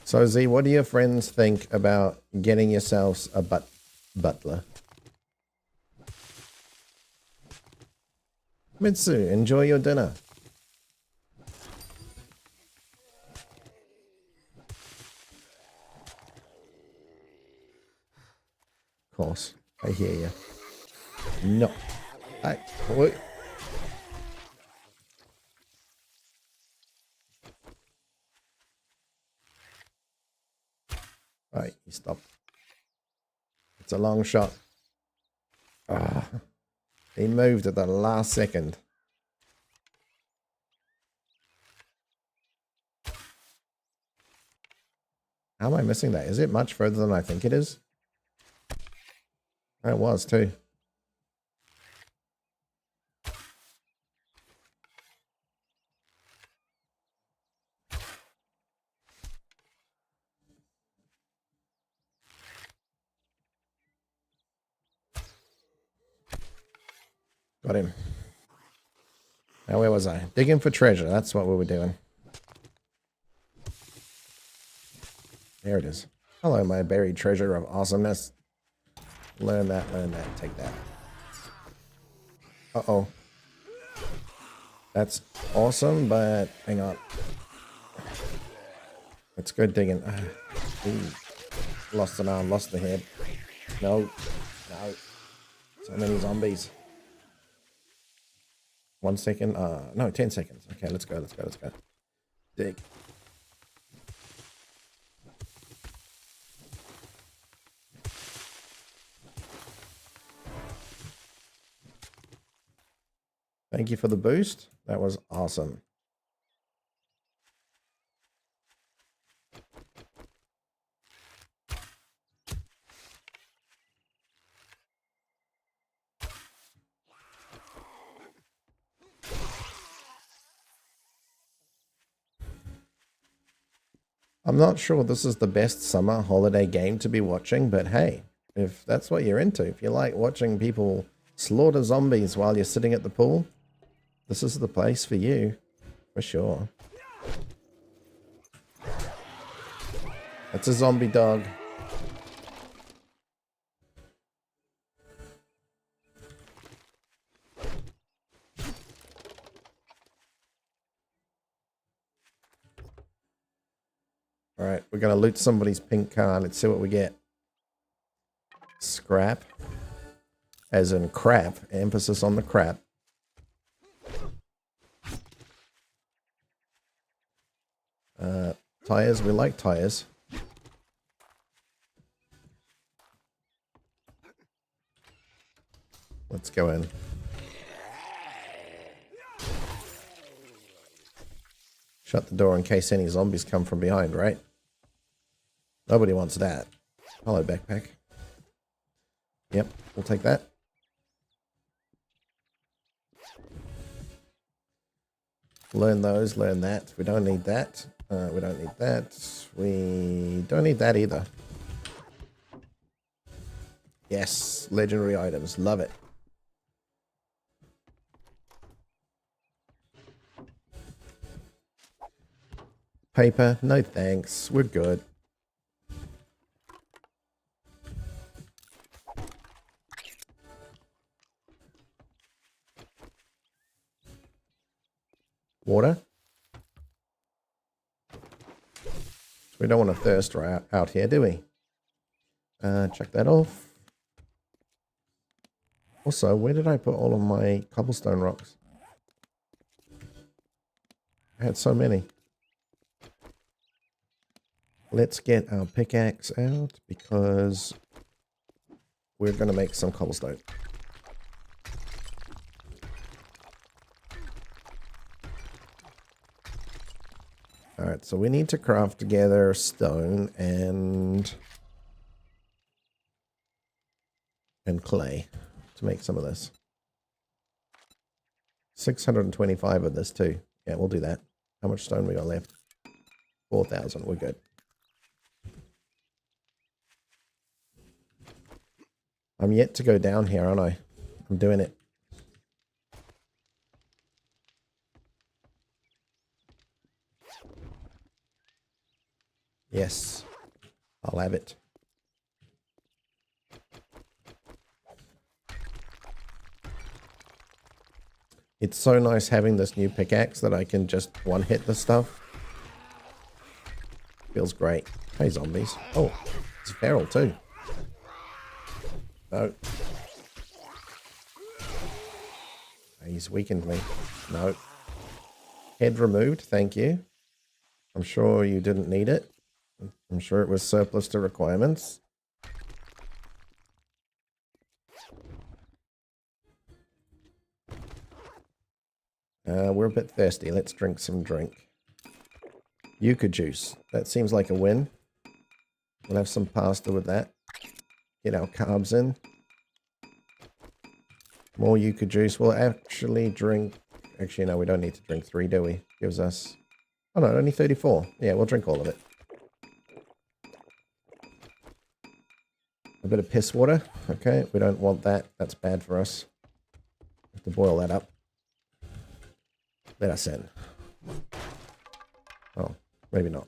So Z, what do your friends think about getting yourselves a butler? Mitsu, enjoy your dinner. Of course, I hear you. No. What? Alright, you stop. It's a long shot. Ah, he moved at the last second. How am I missing that? Is it much further than I think it is? It was too. Got him. Now where was I? Digging for treasure. That's what we were doing. There it is. Hello, my buried treasure of awesomeness. Learn that, take that. Uh-oh. That's awesome, but hang on. It's good digging. Lost an arm, lost the head. No. So many zombies. 1 second. No, 10 seconds. Okay, let's go. Let's go. Let's go. Dig. Thank you for the boost. That was awesome. I'm not sure this is the best summer holiday game to be watching, but hey, if that's what you're into, if you like watching people slaughter zombies while you're sitting at the pool, this is the place for you, for sure. That's a zombie dog. All right, we're going to loot somebody's pink car. Let's see what we get. Scrap. As in crap. Emphasis on the crap. Tires. We like tires. Let's go in. Shut the door in case any zombies come from behind, right? Nobody wants that. Hello, backpack. Yep, we'll take that. Learn those, learn that. We don't need that. We don't need that. We don't need that either. Yes, legendary items. Love it. Paper, no thanks. We're good. Water. We don't want to thirst right out here, do we? Check that off. Also, where did I put all of my cobblestone rocks? I had so many. Let's get our pickaxe out because we're going to make some cobblestone. Alright, so we need to craft together stone and clay to make some of this. 625 of this too. Yeah, we'll do that. How much stone we got left? 4,000. We're good. I'm yet to go down here, aren't I? I'm doing it. Yes, I'll have it. It's so nice having this new pickaxe that I can just one-hit the stuff. Feels great. Hey, zombies. Oh, it's feral too. No. He's weakened me. No. Head removed, thank you. I'm sure you didn't need it. I'm sure it was surplus to requirements. We're a bit thirsty. Let's drink some drink. Yucca juice. That seems like a win. We'll have some pasta with that. Get our carbs in. More yucca juice. We'll actually drink... Actually, no, we don't need to drink 3, do we? Gives us... Oh no, only 34. Yeah, we'll drink all of it. A bit of piss water. Okay, we don't want that. That's bad for us. Have to boil that up. Let us in. Oh, maybe not.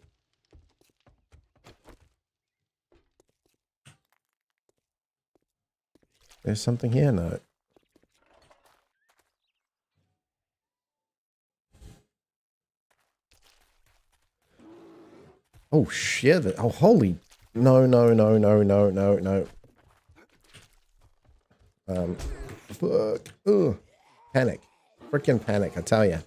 There's something here? No. Oh, shit. Oh, holy... No, no, no, no, no, no, no. Fuck. Ugh. Panic. Freaking panic, I tell you.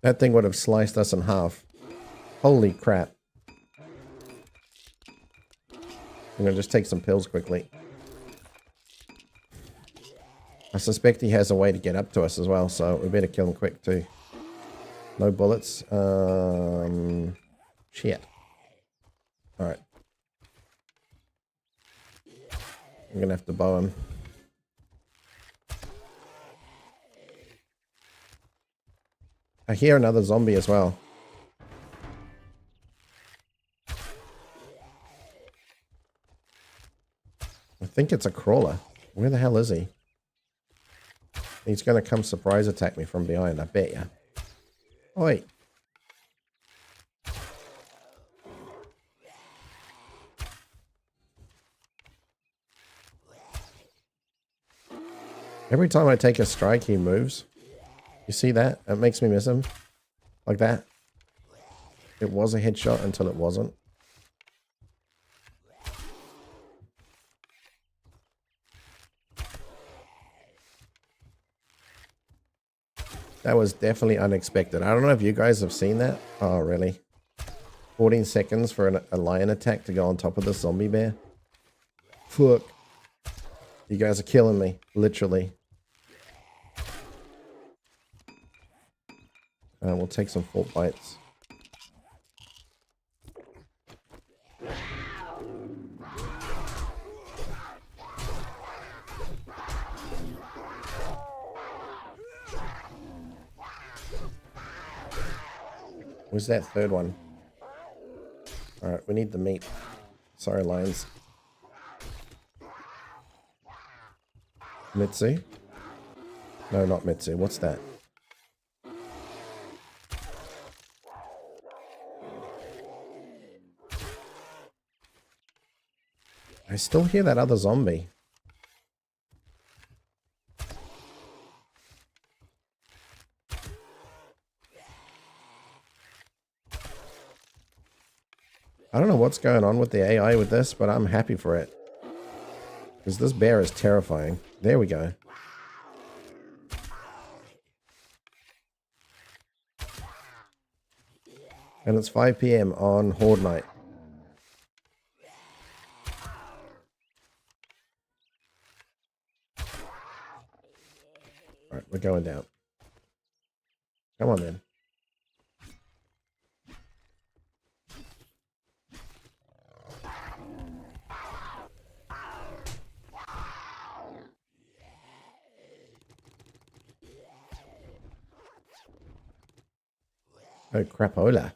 That thing would have sliced us in half. Holy crap. I'm going to just take some pills quickly. I suspect he has a way to get up to us as well, so we better kill him quick too. No bullets. Shit. Alright. I'm going to have to bow him. I hear another zombie as well. I think it's a crawler. Where the hell is he? He's going to come surprise attack me from behind, I bet ya. Oi. Every time I take a strike, he moves. You see that? It makes me miss him. Like that. It was a headshot until it wasn't. That was definitely unexpected. I don't know if you guys have seen that. Oh, really? 14 seconds for a lion attack to go on top of the zombie bear. Fuck. You guys are killing me. Literally. We'll take some full bites. Where's that third one? Alright, we need the meat. Sorry, lions. Mitsu? No, not Mitsu. What's that? I still hear that other zombie. I don't know what's going on with the AI with this, but I'm happy for it. Because this bear is terrifying. There we go. And it's 5 PM on Horde Night. Alright, we're going down. Come on then. Oh, crapola.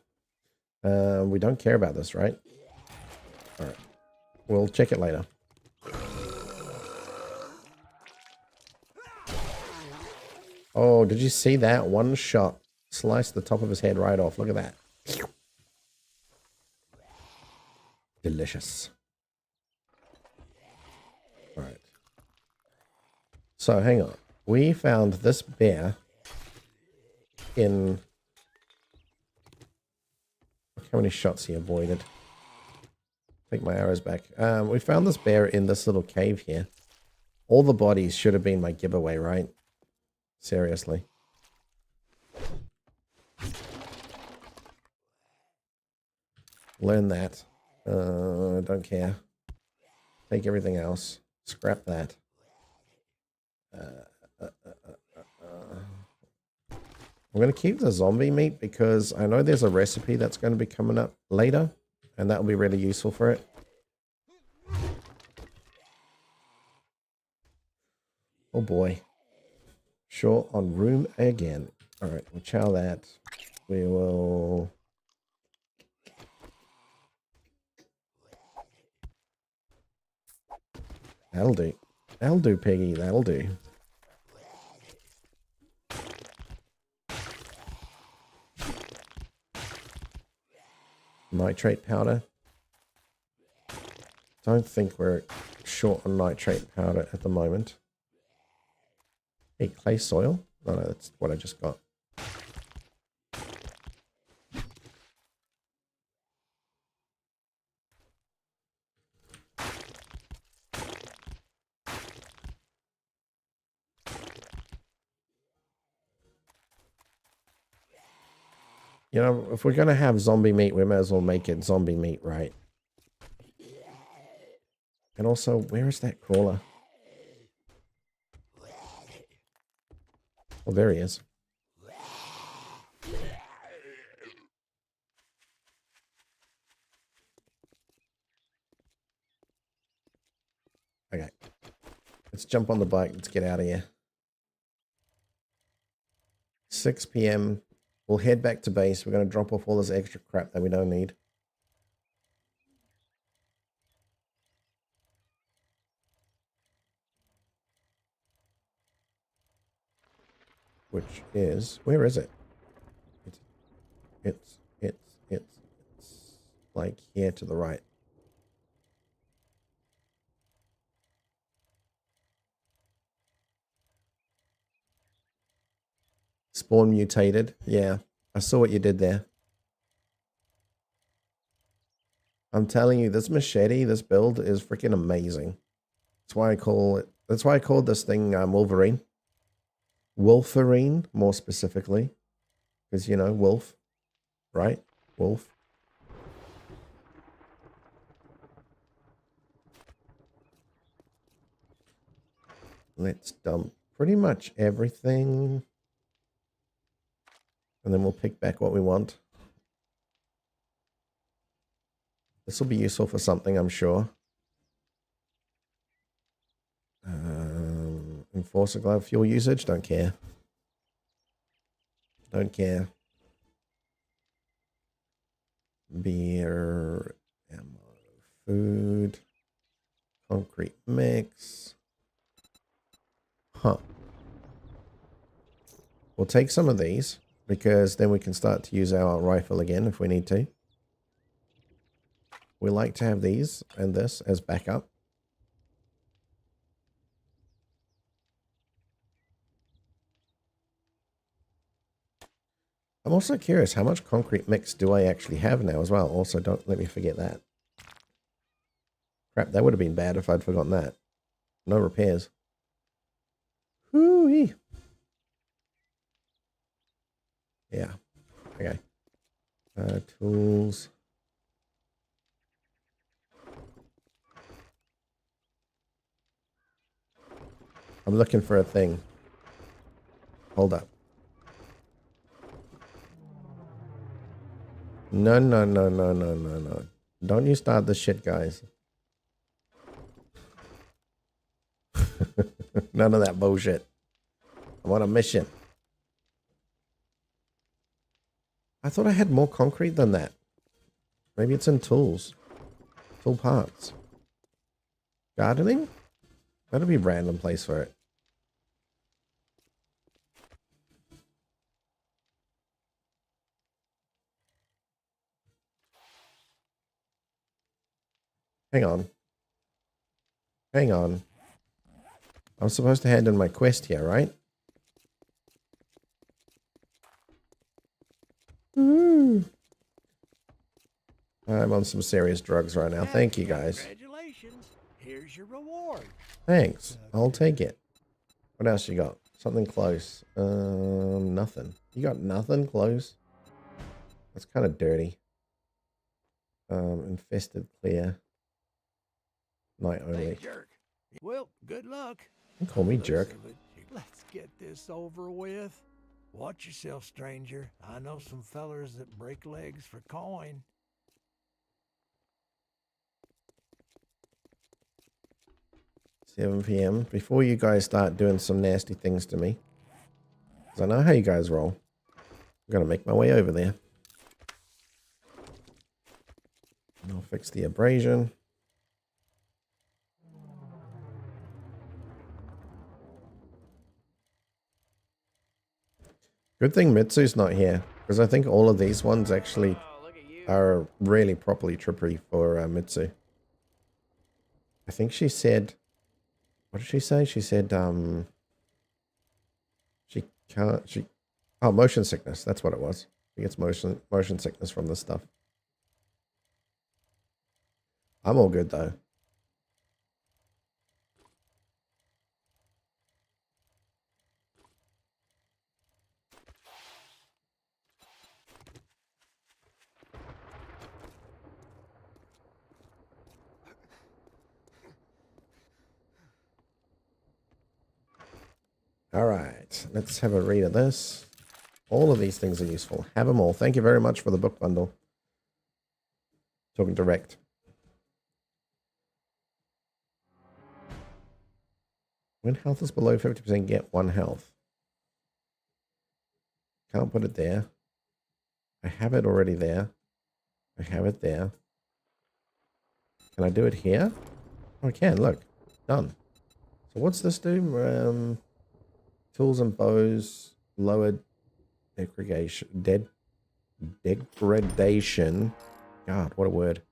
We don't care about this, right? Alright. We'll check it later. Oh, did you see that? One shot. Sliced the top of his head right off. Look at that. Delicious. Alright. So, hang on. We found this bear in... Look how many shots he avoided. Take my arrows back. We found this bear in this little cave here. All the bodies should have been my giveaway, right? Seriously. Learn that. Don't care. Take everything else. Scrap that. I'm going to keep the zombie meat because I know there's a recipe that's going to be coming up later, and that will be really useful for it. Oh boy. Short on room again. Alright, we'll chow that. We will... That'll do. That'll do, Peggy. That'll do. Nitrate powder. Don't think we're short on nitrate powder at the moment. Hey, clay soil? Oh, no, that's what I just got. You know, if we're going to have zombie meat, we might as well make it zombie meat, right? And also, where is that crawler? Oh, there he is. Okay. Let's jump on the bike. Let's get out of here. 6 p.m. We'll head back to base. We're going to drop off all this extra crap that we don't need. Which is, where is it? It's like here to the right. Spawn mutated. Yeah, I saw what you did there. I'm telling you, this machete, this build is freaking amazing. That's why I call it. That's why I called this thing Wolverine. Wolverine, more specifically, because you know, wolf, right? Wolf. Let's dump pretty much everything, and then we'll pick back what we want. This will be useful for something, I'm sure. Enforcer glove, fuel usage, don't care. Don't care. Beer, ammo, food, concrete mix. Huh. We'll take some of these because then we can start to use our rifle again if we need to. We like to have these and this as backup. I'm also curious, how much concrete mix do I actually have now as well? Also, don't let me forget that. Crap, that would have been bad if I'd forgotten that. No repairs. Hoo-wee. Yeah. Okay. Tools. I'm looking for a thing. Hold up. No. Don't you start this shit, guys. None of that bullshit. I'm on a mission. I thought I had more concrete than that. Maybe it's in tools. Tool parts. Gardening? That'll be a random place for it. Hang on. Hang on. I'm supposed to hand in my quest here, right? I'm on some serious drugs right now. Thank you, guys. Congratulations. Here's your reward. Thanks. I'll take it. What else you got? Something close. Nothing. You got nothing close? That's kind of dirty. Infested clear. Night only. Hey, jerk. Well, good luck. Don't call me jerk. Let's get this over with. Watch yourself, stranger. I know some fellers that break legs for coin. 7 p.m. Before you guys start doing some nasty things to me, because I know how you guys roll, I'm going to make my way over there. And I'll fix the abrasion. Good thing Mitsu's not here, because I think all of these ones actually are really properly trippery for Mitsu. I think she said, what did she say? She said, she can't, oh, motion sickness. That's what it was. She gets motion sickness from this stuff. I'm all good though. All right, let's have a read of this. All of these things are useful. Have them all. Thank you very much for the book bundle. Talking direct. When health is below 50%, get 1 health. Can't put it there. I have it already there. I have it there. Can I do it here? Oh, I can. Look. Done. So what's this do? Tools and bows. Lowered degradation. Degradation. God, what a word.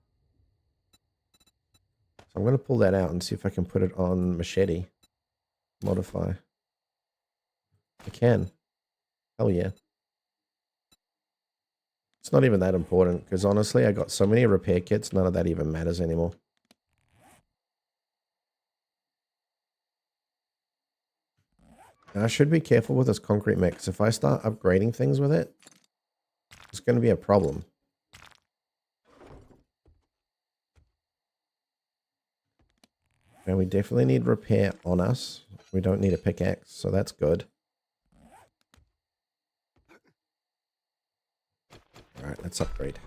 So I'm going to pull that out and see if I can put it on machete. Modify. I can. Hell yeah. It's not even that important because honestly, I got so many repair kits, none of that even matters anymore. Now, I should be careful with this concrete mix. If I start upgrading things with it, it's going to be a problem. And we definitely need repair on us. We don't need a pickaxe, so that's good. All right, let's upgrade.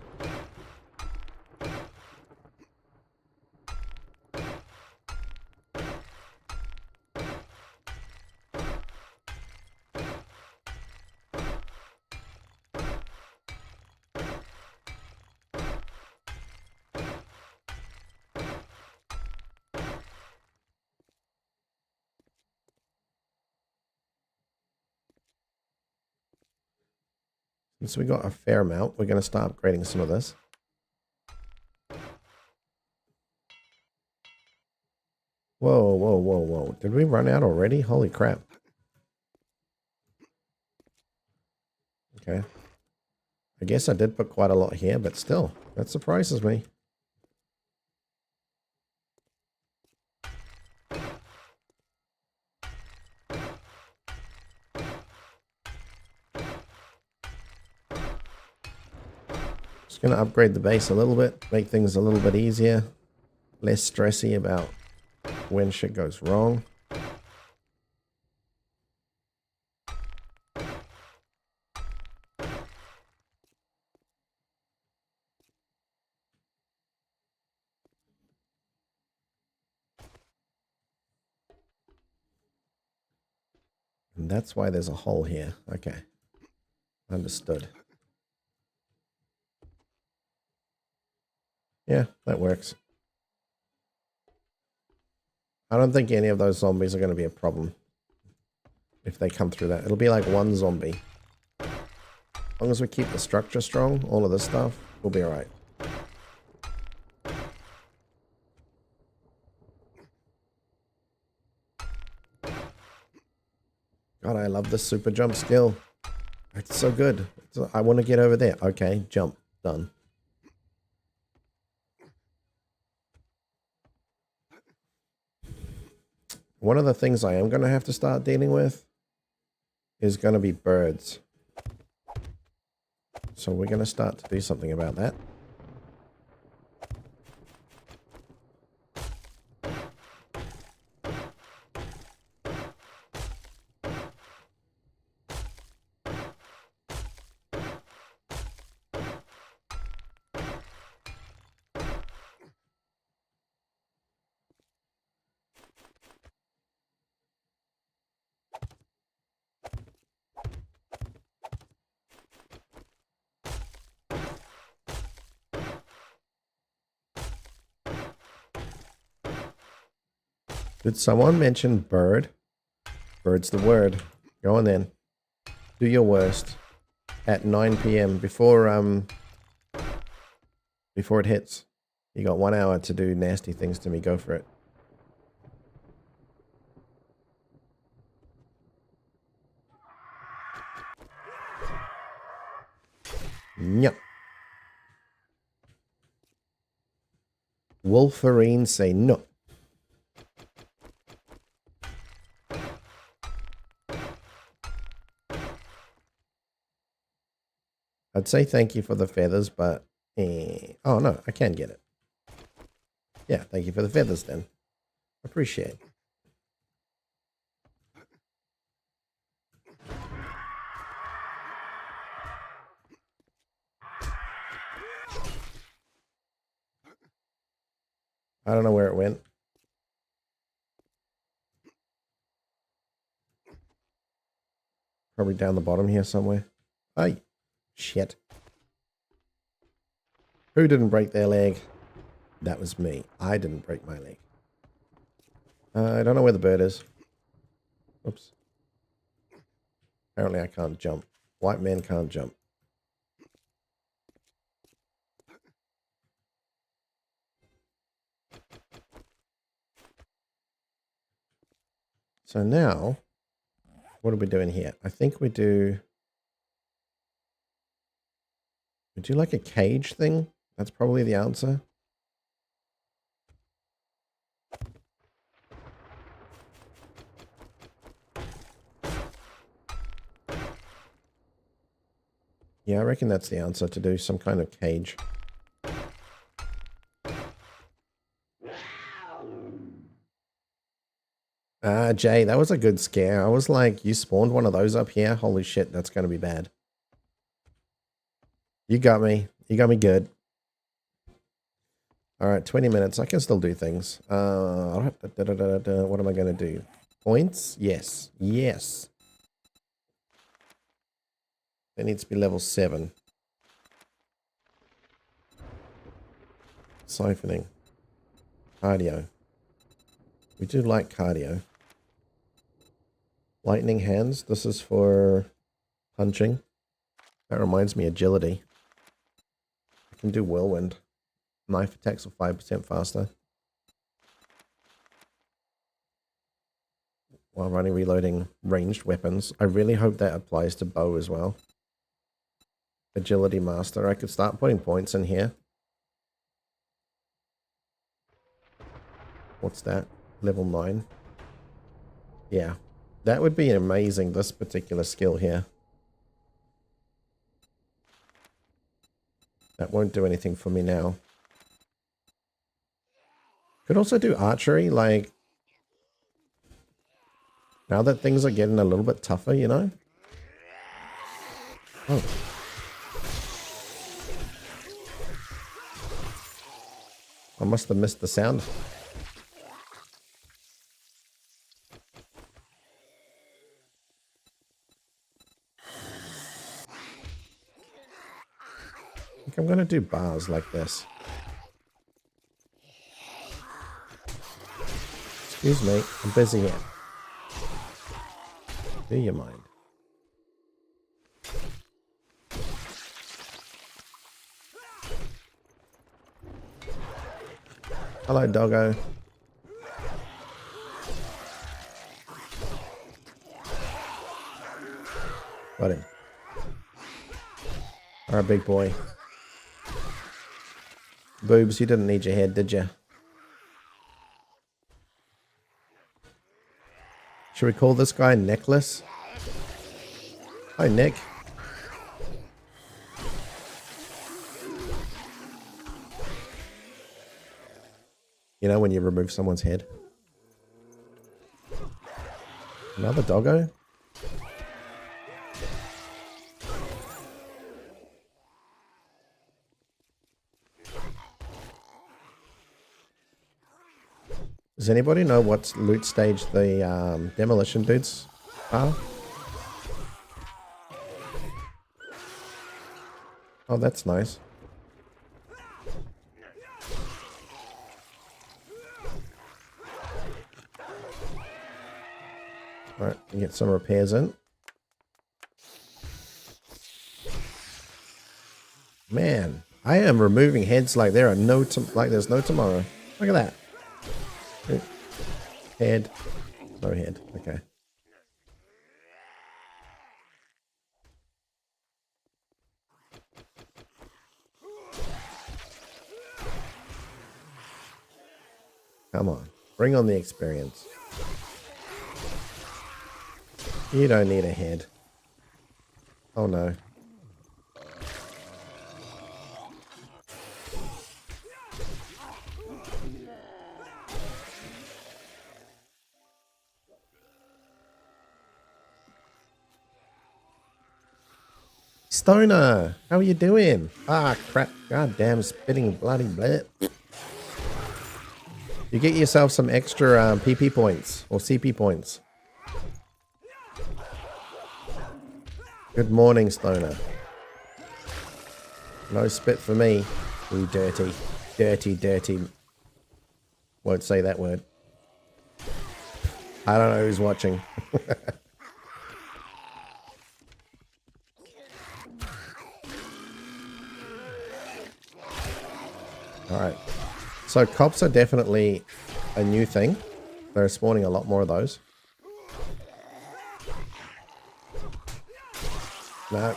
Since we got a fair amount, we're going to start upgrading some of this. Whoa, whoa, whoa, whoa. Did we run out already? Holy crap. Okay. I guess I did put quite a lot here, but still, that surprises me. Just going to upgrade the base a little bit, make things a little bit easier, less stressy about when shit goes wrong. And that's why there's a hole here. Okay. Understood. Yeah, that works. I don't think any of those zombies are going to be a problem if they come through that. It'll be like one zombie. As long as we keep the structure strong, all of this stuff, we'll be alright. God, I love this super jump skill. It's so good. I want to get over there. Okay, jump. Done. One of the things I am going to have to start dealing with is going to be birds. So we're going to start to do something about that. Did someone mention bird? Bird's the word. Go on then. Do your worst at 9 p.m. before it hits. You got 1 hour to do nasty things to me. Go for it. Yep. Wolverine say no. I'd say thank you for the feathers, but... oh, no, I can get it. Yeah, thank you for the feathers, then. Appreciate it. I don't know where it went. Probably down the bottom here somewhere. Hey, shit. Who didn't break their leg? That was me. I didn't break my leg. I don't know where the bird is. Oops. Apparently I can't jump. White man can't jump. So now, what are we doing here? I think we do like a cage thing. That's probably the answer. Yeah, I reckon that's the answer, to do some kind of cage. Ah, Jay, that was a good scare. I was like, you spawned one of those up here? Holy shit, that's going to be bad. You got me. You got me good. All right, 20 minutes. I can still do things. What am I going to do? Points? Yes. Yes. It needs to be level 7. Siphoning. Cardio. We do like cardio. Lightning hands. This is for punching. That reminds me, agility. I can do whirlwind. Knife attacks are 5% faster. While running, reloading ranged weapons. I really hope that applies to bow as well. Agility master. I could start putting points in here. What's that? Level 9. Yeah. That would be amazing, this particular skill here. That won't do anything for me now. Could also do archery, like... Now that things are getting a little bit tougher, you know? Oh. I must have missed the sound. I think I'm going to do bars like this. Excuse me, I'm busy here. Do you mind? Hello, doggo. Got him. Alright, big boy. Boobs, you didn't need your head, did you? Should we call this guy Necklace? Hi, Nick. You know when you remove someone's head? Another doggo? Does anybody know what loot stage the demolition dudes are? Oh, that's nice. Alright, get some repairs in. Man, I am removing heads like there are there's no tomorrow. Look at that. Head. No head. Okay. Come on. Bring on the experience. You don't need a head. Oh no. Stoner, how are you doing? Ah, crap. God damn, spitting bloody blood. You get yourself some extra PP points or CP points. Good morning, Stoner. No spit for me, you dirty, dirty, dirty. Won't say that word. I don't know who's watching. Alright. So cops are definitely a new thing. They're spawning a lot more of those. No,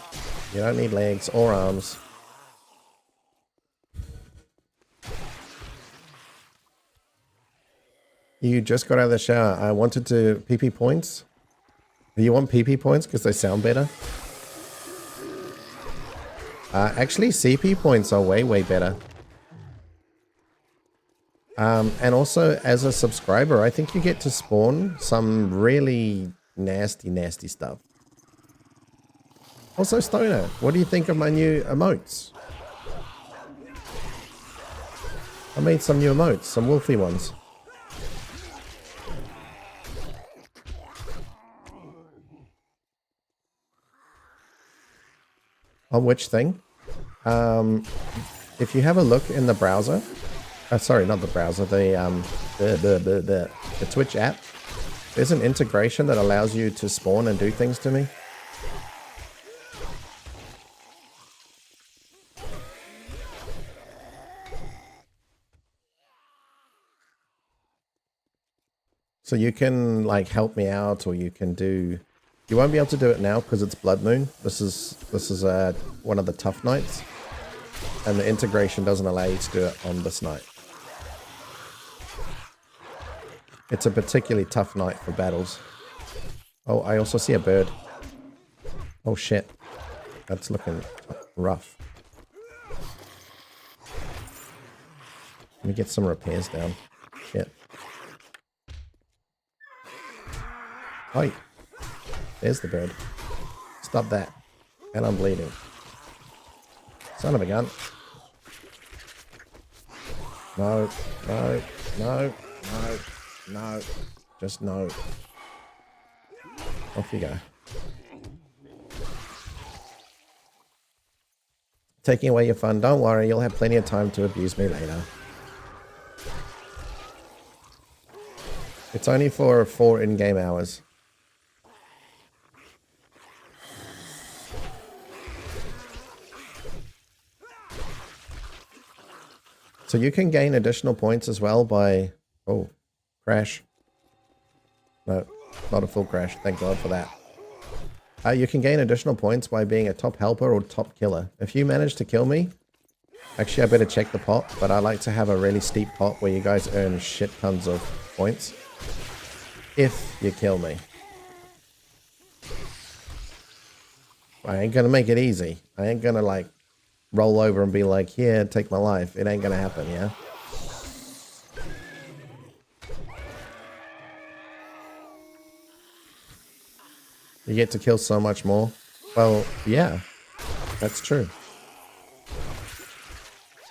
you don't need legs or arms. You just got out of the shower. I wanted to PP points. Do you want PP points because they sound better? Actually, CP points are way, way better. And also, as a subscriber, I think you get to spawn some really nasty, nasty stuff. Also, Stoner, what do you think of my new emotes? I made some new emotes, some wolfy ones. On which thing? If you have a look in the browser, sorry, not the browser, the Twitch app, there's an integration that allows you to spawn and do things to me. So you can like help me out, or you can do. You won't be able to do it now because it's Blood Moon. This is one of the tough nights, and the integration doesn't allow you to do it on this night. It's a particularly tough night for battles. Oh, I also see a bird. Oh shit, that's looking rough. Let me get some repairs down. Shit. Oh, there's the bird. Stop that. And I'm bleeding. Son of a gun. No, no, no, no, no. Just no. Off you go. Taking away your fun. Don't worry, you'll have plenty of time to abuse me later. It's only for 4 in-game hours. So you can gain additional points as well by... Oh, crash. No, not a full crash. Thank God for that. You can gain additional points by being a top helper or top killer. If you manage to kill me... Actually, I better check the pot, but I like to have a really steep pot where you guys earn shit tons of points. If you kill me. I ain't gonna make it easy. I ain't gonna like... roll over and be like, here, take my life. It ain't gonna happen, yeah? You get to kill so much more. Well, yeah, that's true.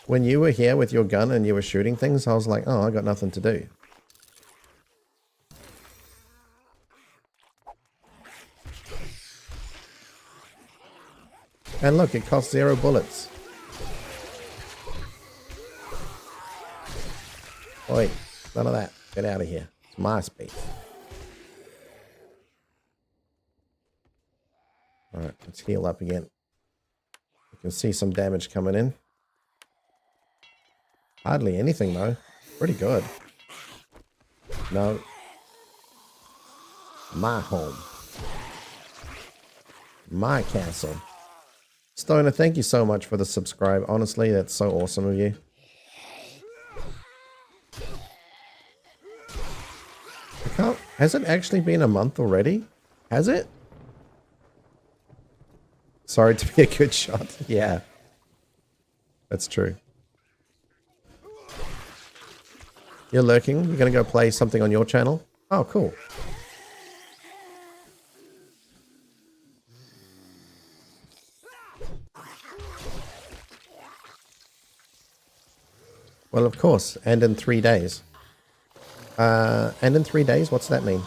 When you were here with your gun and you were shooting things, I was like, oh, I got nothing to do. And look, it costs 0 bullets. Oi, none of that. Get out of here. It's my space. Alright, let's heal up again. You can see some damage coming in. Hardly anything though. Pretty good. No. My home. My castle. Stoner, thank you so much for the subscribe. Honestly, that's so awesome of you. I can't... Has it actually been a month already? Has it? Sorry to be a good shot. Yeah. That's true. You're lurking? You're going to go play something on your channel? Oh, cool. Well, of course, and in 3 days. And in 3 days, what's that mean?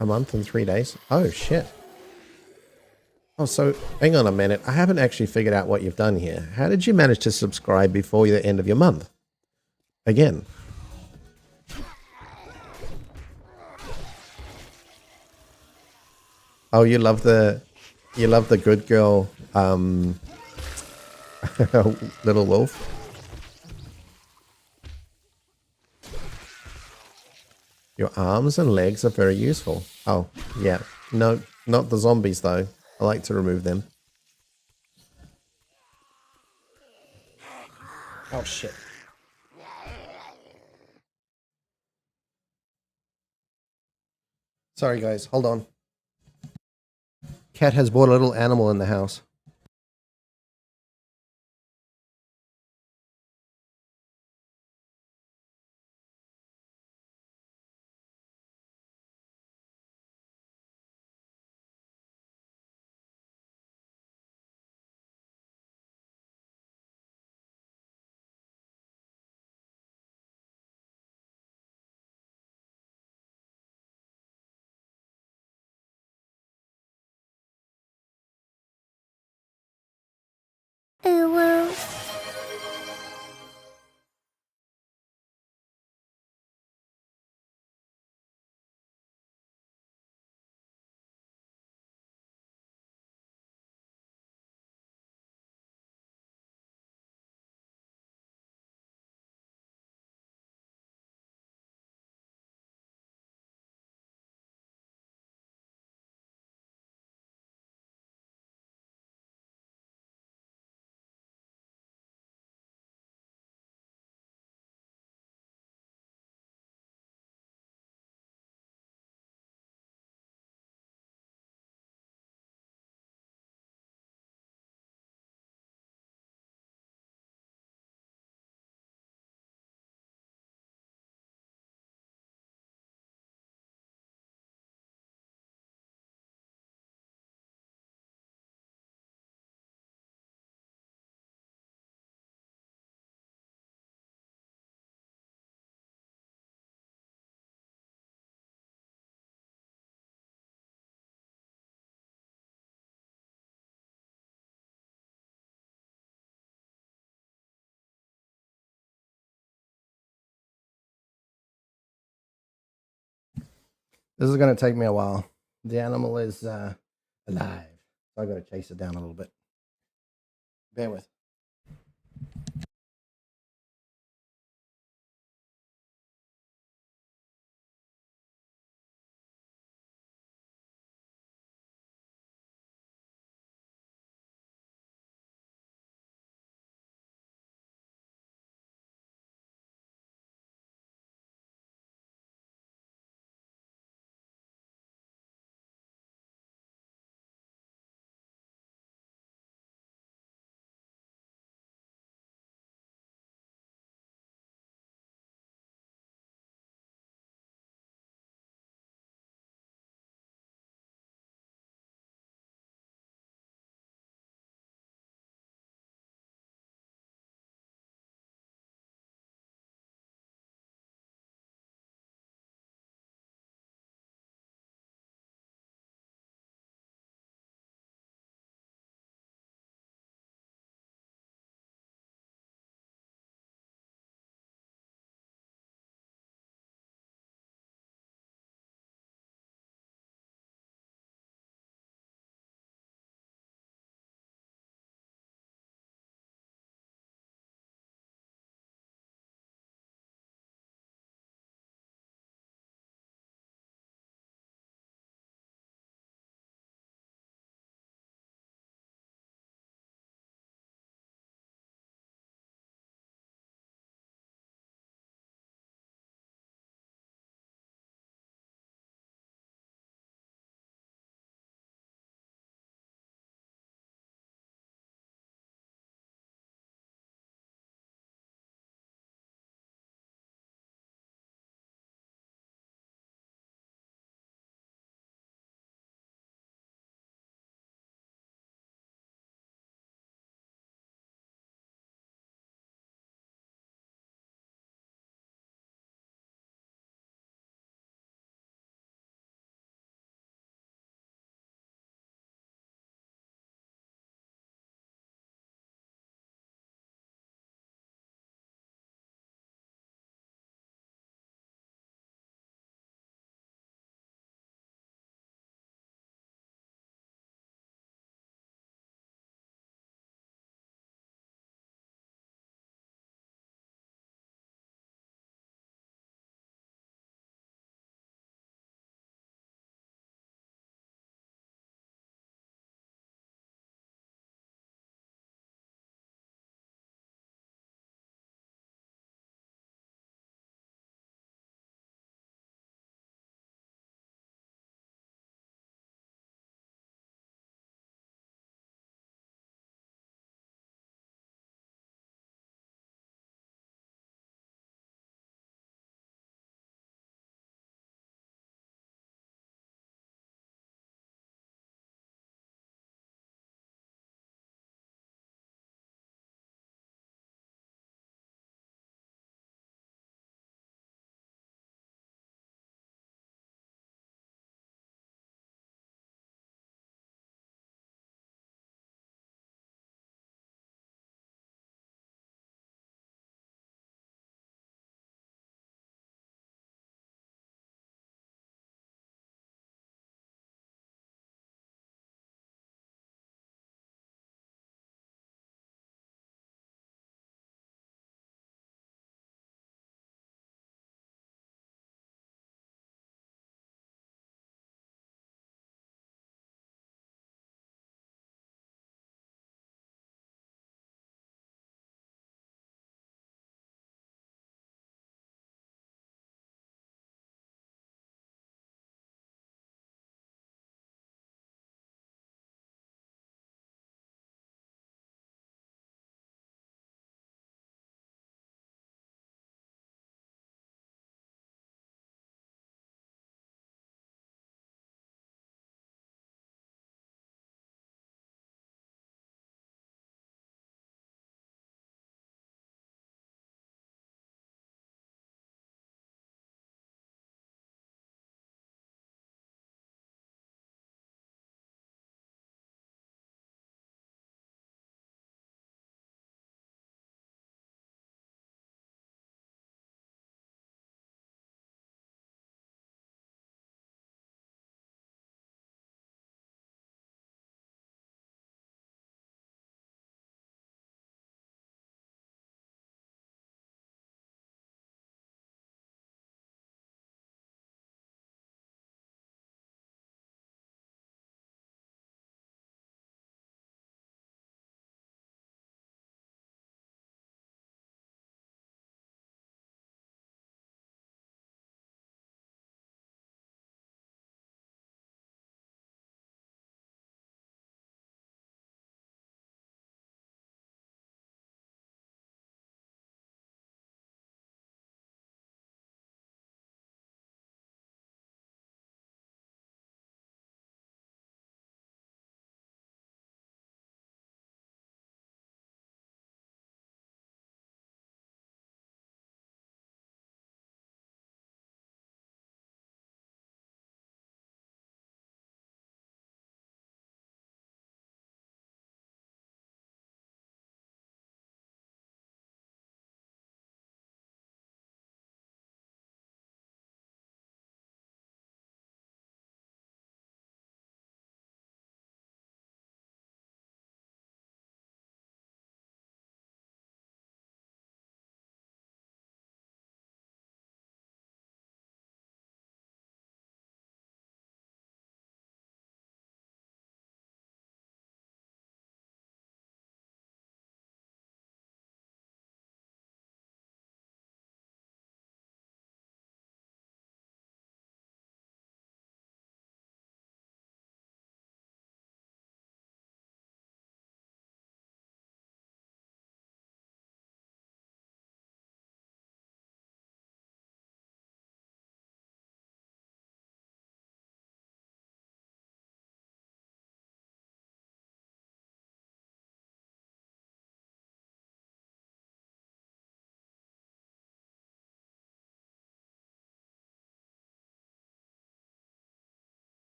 A month and 3 days? Oh, shit. Oh, so hang on a minute. I haven't actually figured out what you've done here. How did you manage to subscribe before the end of your month? Again. Oh, you love the good girl, little wolf. Your arms and legs are very useful. Oh, yeah. No, not the zombies though. I like to remove them. Oh shit. Sorry guys, hold on. Cat has brought a little animal in the house. This is going to take me a while. The animal is alive. So I got to chase it down a little bit. Bear with.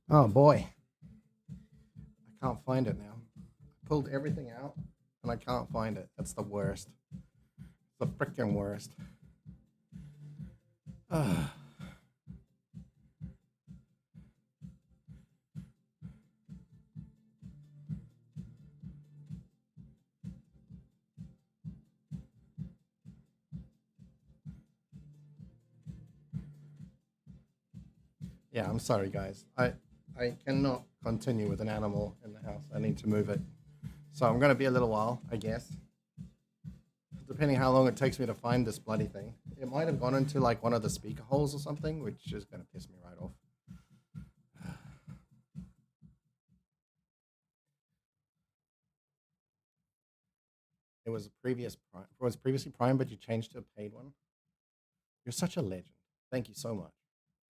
Oh boy, I can't find it now. I pulled everything out and I can't find it. That's the worst. The freaking worst. Ah. Yeah, I'm sorry, guys. I cannot continue with an animal in the house. I need to move it. So I'm gonna be a little while, I guess. Depending how long it takes me to find this bloody thing. It might have gone into like one of the speaker holes or something, which is gonna piss me right off. It was a previous prime. It was previously prime, but you changed to a paid one. You're such a legend. Thank you so much.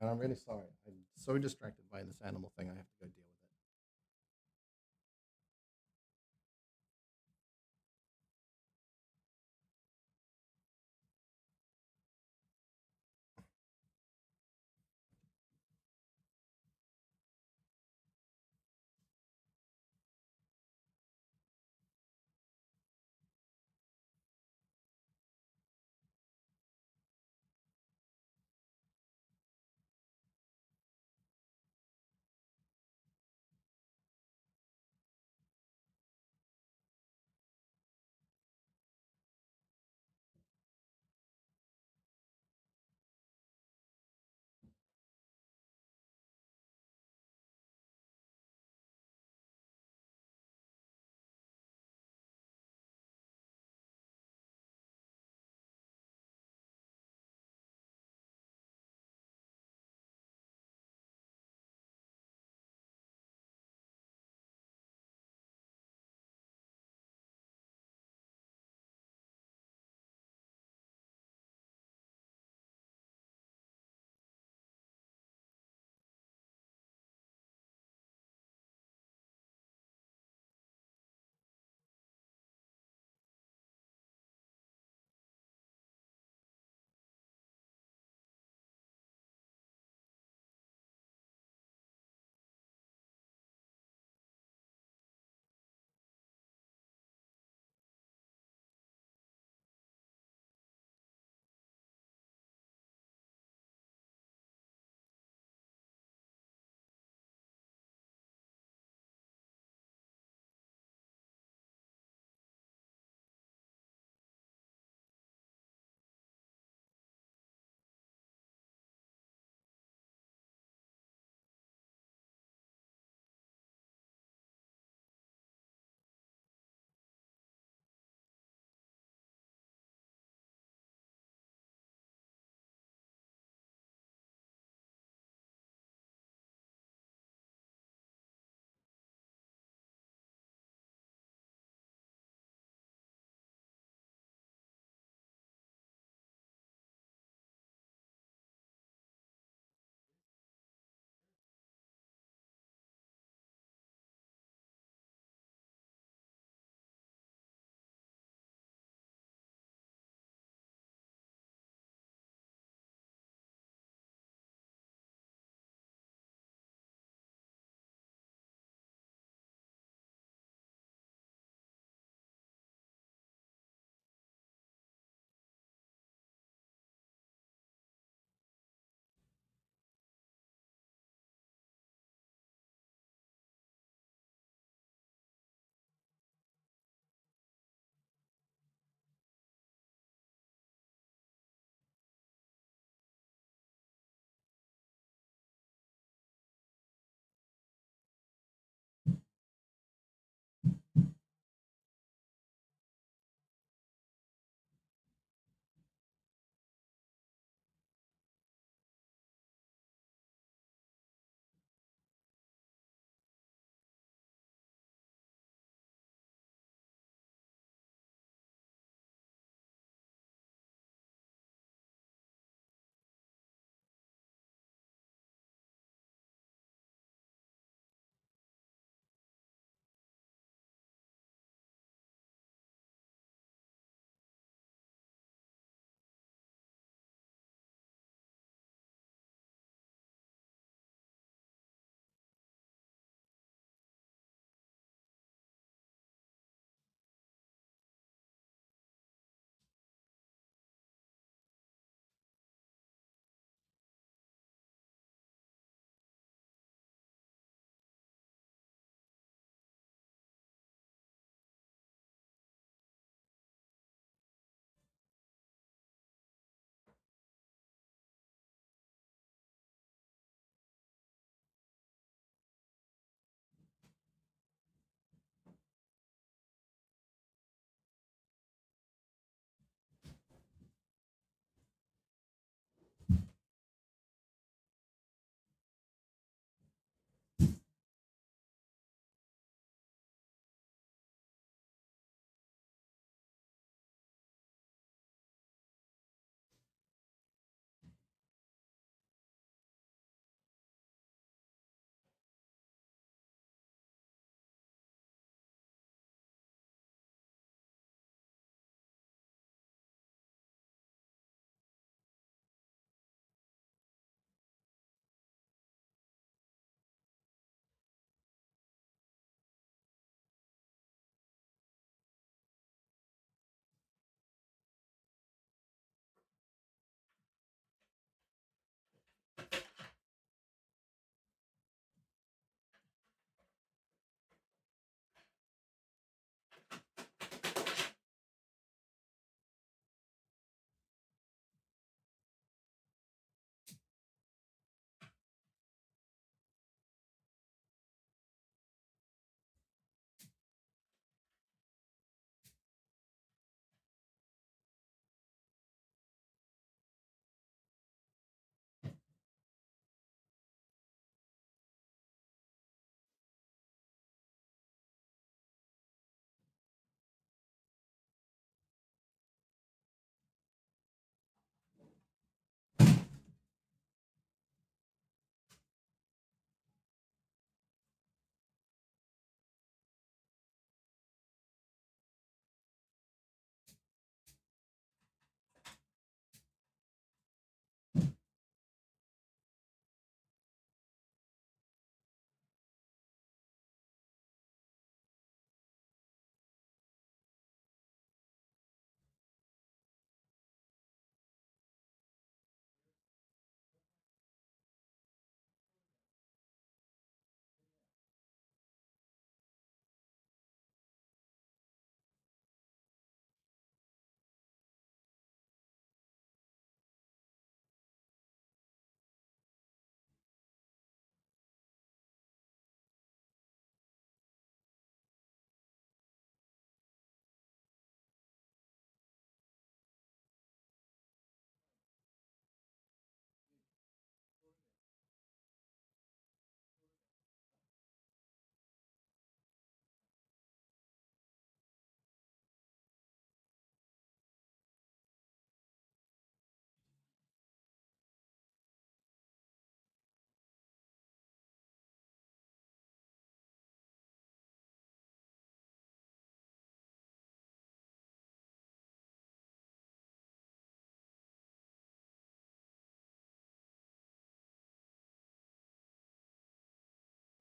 And I'm really sorry. I'm so distracted by this animal thing. I have to go deal with it.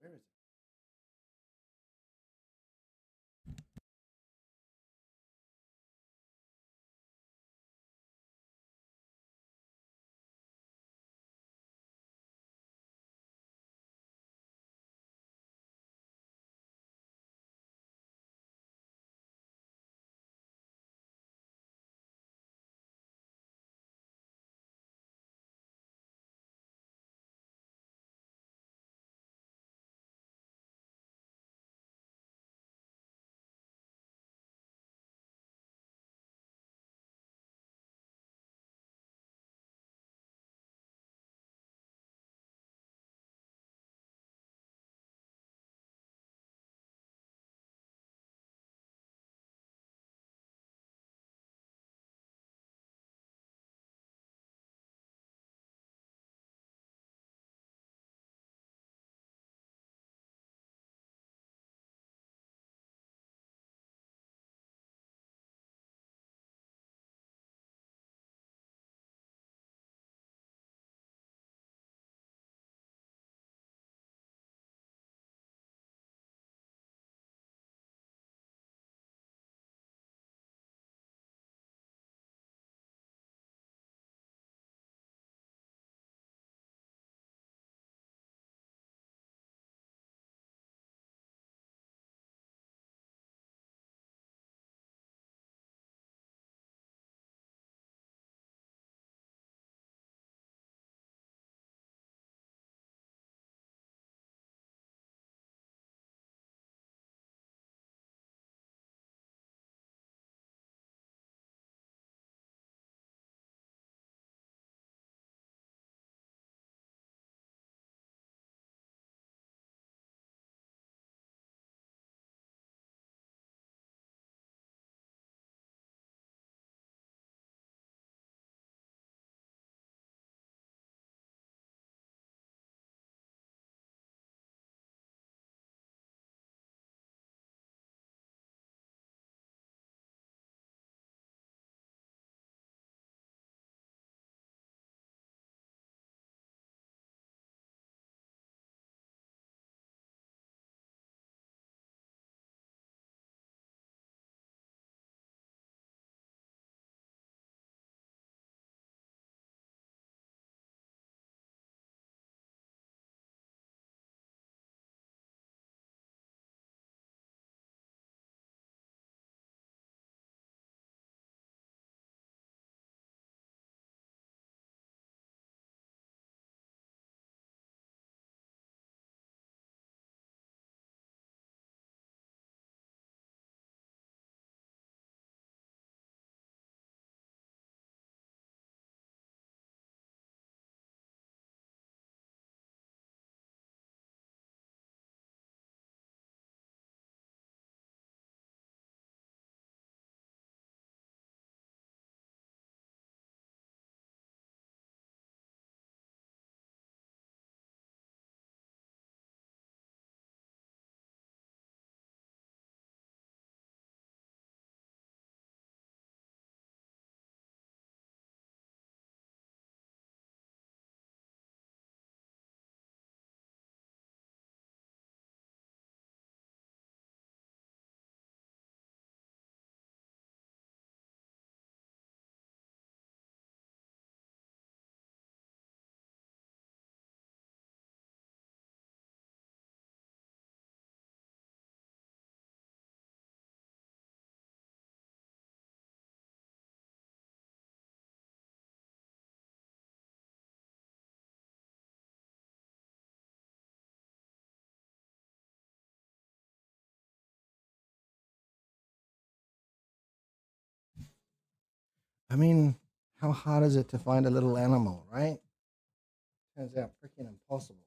Where is it? I mean, how hard is it to find a little animal, right? Turns out freaking impossible.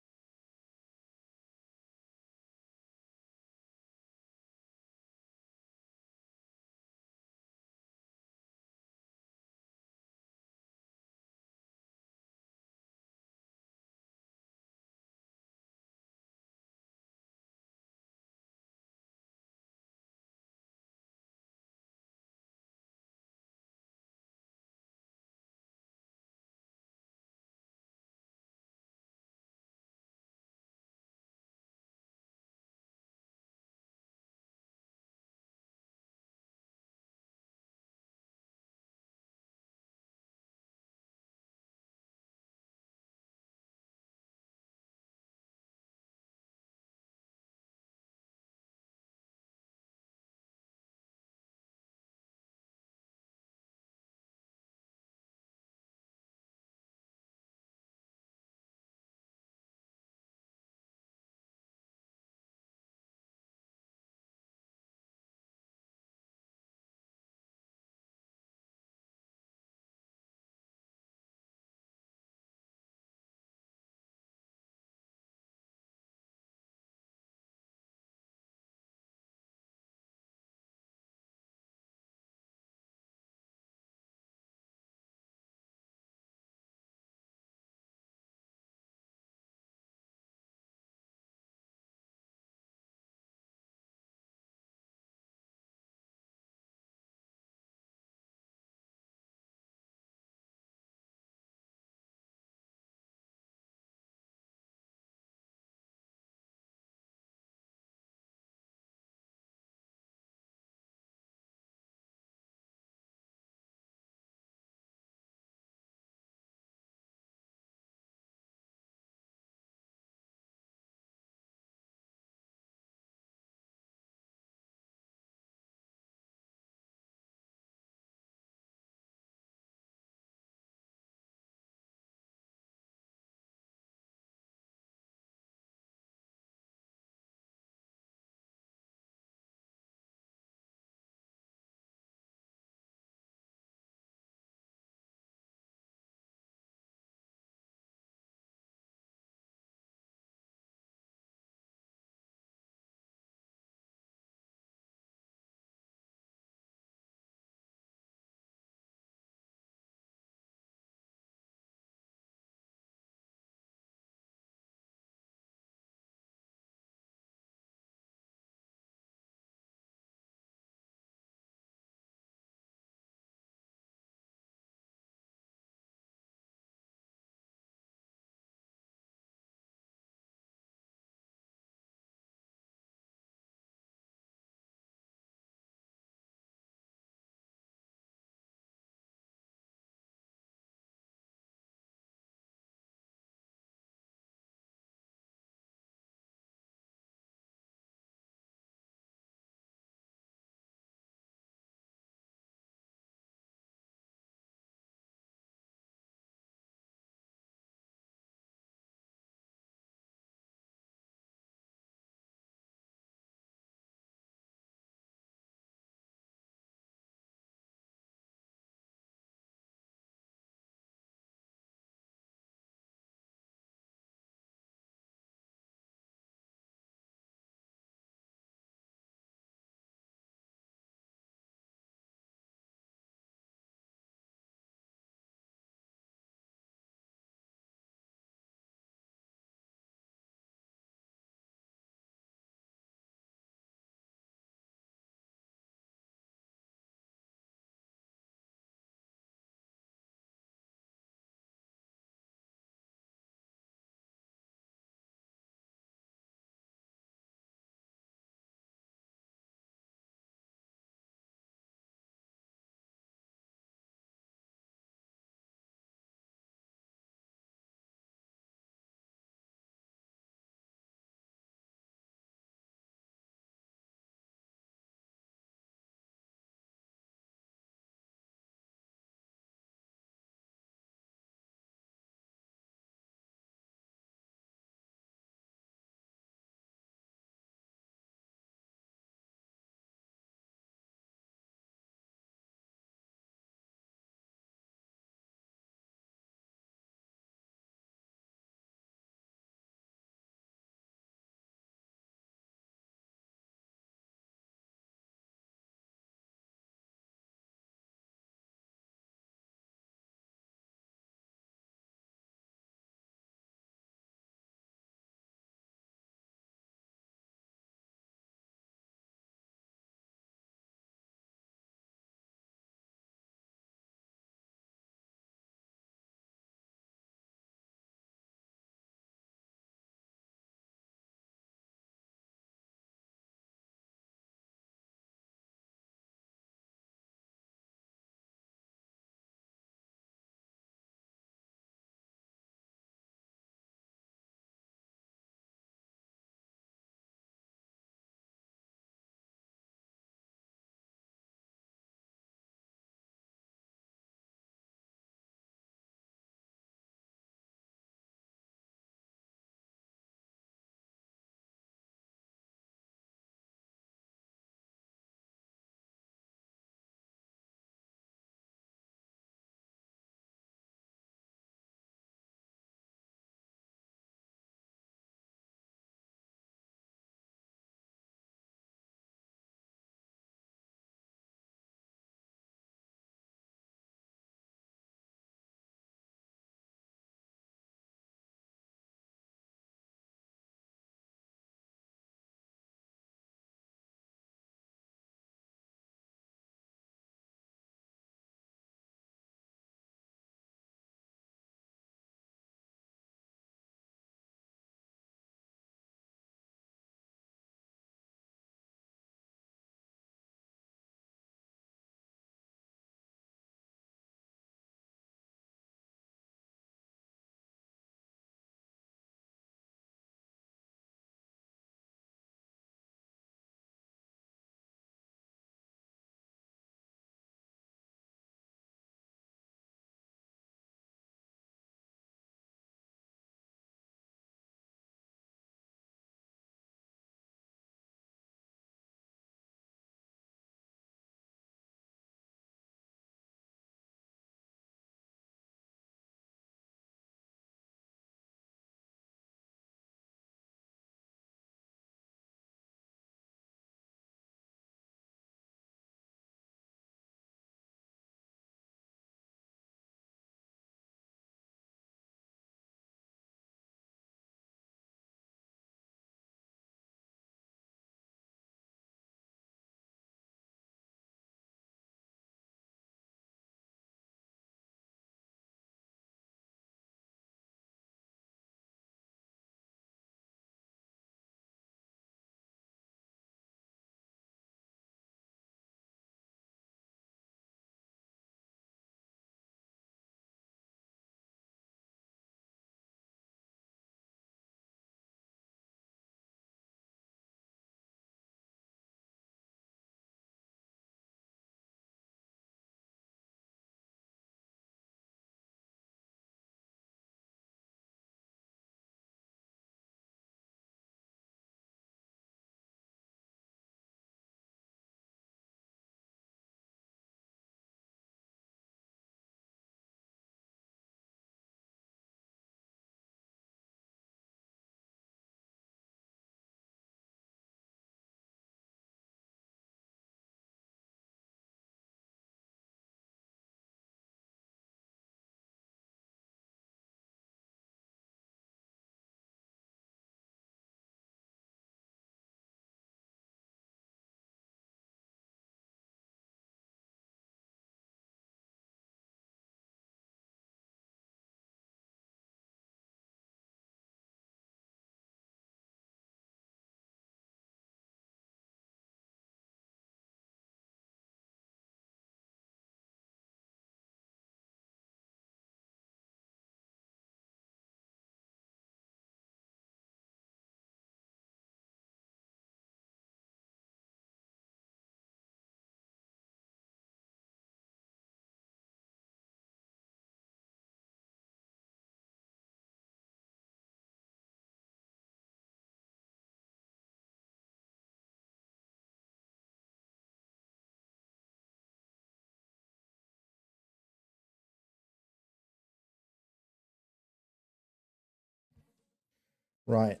Right.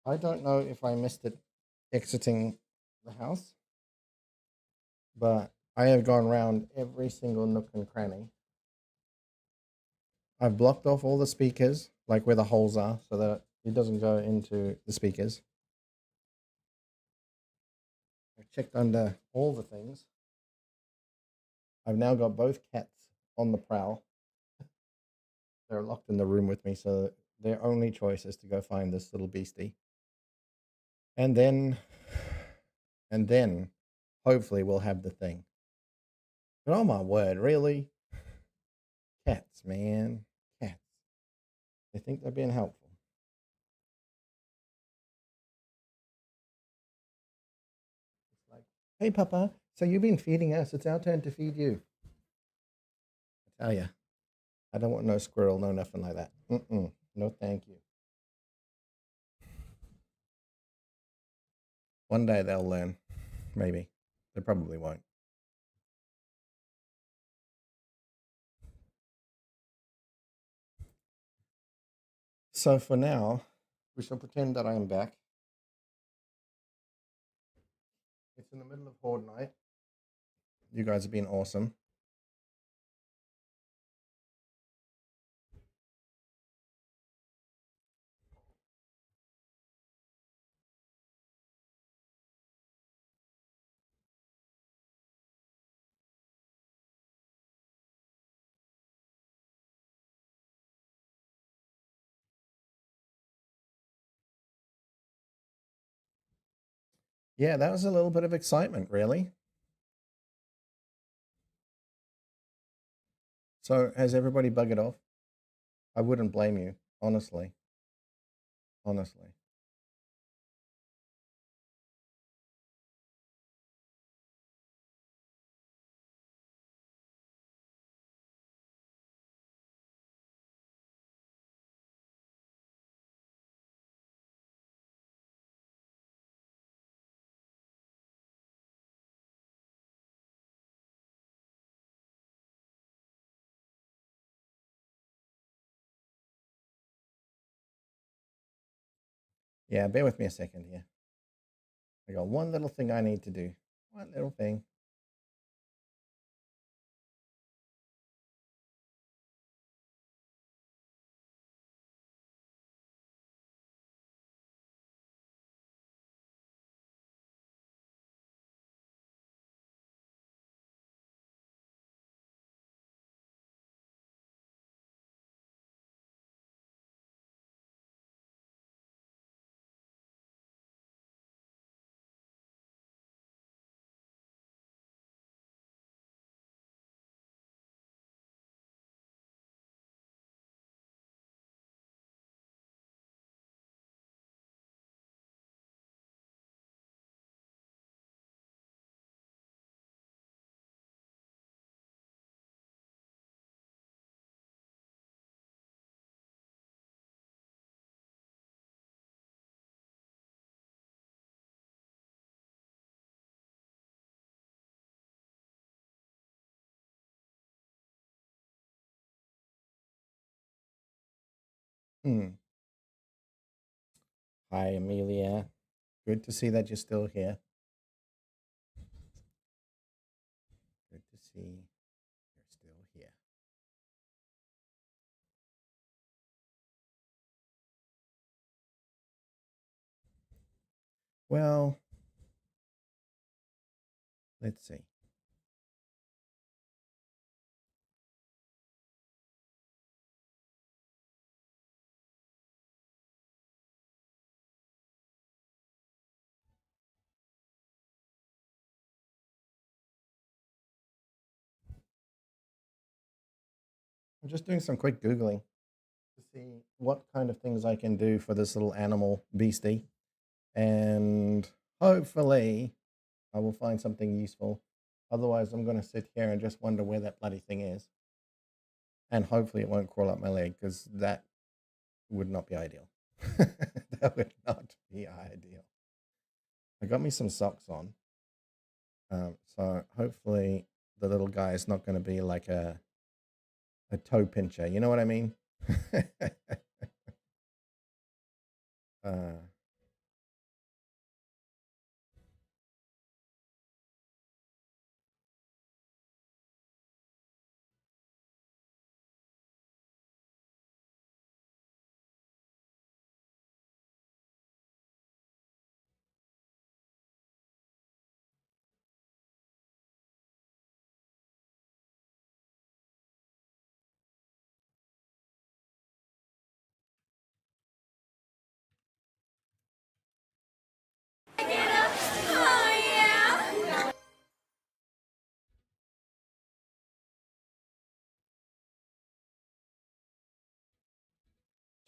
I don't know if I missed it exiting the house, but I have gone around every single nook and cranny. I've blocked off all the speakers, like where the holes are, so that it doesn't go into the speakers. I've checked under all the things. I've now got both cats on the prowl. They're locked in the room with me, so their only choice is to go find this little beastie. And then, and then, hopefully we'll have the thing. But oh my word, really? Cats, man. Cats. They think they're being helpful. It's like, hey, Papa, so you've been feeding us. It's our turn to feed you. I tell ya, I don't want no squirrel, no nothing like that. No, thank you. One day they'll learn. Maybe. They probably won't. So for now, we shall pretend that I am back. It's in the middle of Horde Night. You guys have been awesome. Yeah, that was a little bit of excitement, really. So has everybody buggered off? I wouldn't blame you, honestly. Honestly. Yeah, bear with me a second here. I got one little thing I need to do. One little thing. Hi, Amelia. Good to see that you're still here. Good to see you're still here. Well, let's see. I'm just doing some quick Googling to see what kind of things I can do for this little animal beastie. And hopefully I will find something useful. Otherwise, I'm going to sit here and just wonder where that bloody thing is. And hopefully it won't crawl up my leg, because that would not be ideal. That would not be ideal. I got me some socks on. So hopefully the little guy is not going to be like a toe pincher. You know what I mean? Uh,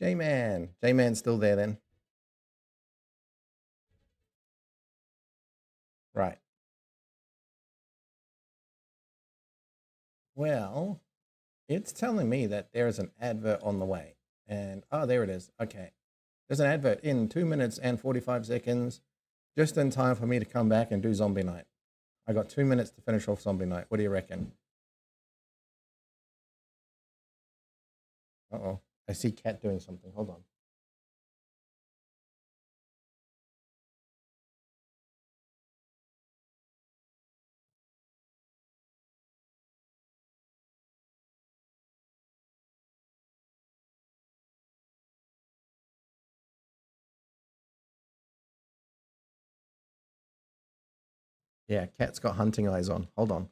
J-Man. J-Man's still there then. Right. Well, it's telling me that there is an advert on the way. And, oh, there it is. Okay. There's an advert in 2 minutes and 45 seconds, just in time for me to come back and do Zombie Night. I got 2 minutes to finish off Zombie Night. What do you reckon? Uh-oh. I see Cat doing something. Hold on. Yeah, Cat's got hunting eyes on. Hold on.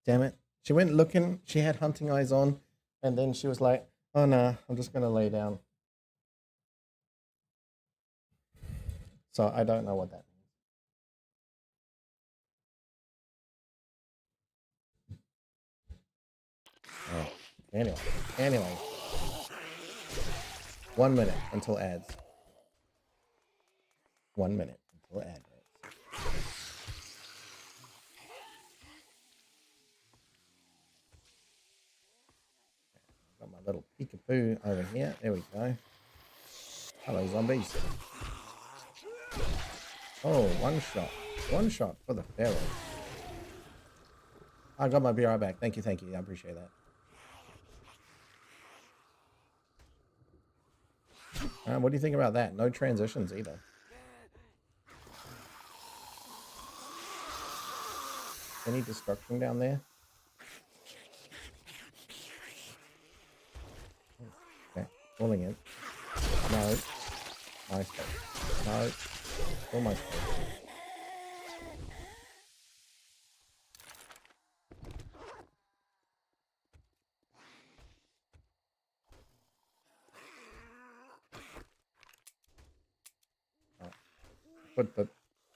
Damn it. She went looking. She had hunting eyes on. And then she was like, oh, no, I'm just going to lay down. So I don't know what that means. Oh. Anyway. 1 minute until ads. 1 minute until ad breaks. Got my little peekaboo over here. There we go. Hello, zombies. Oh, one shot. One shot for the pharaoh. I got my BR back. Thank you. I appreciate that. What do you think about that? No transitions either. Any destruction down there? Okay, falling in. No. My space. No. Still my space.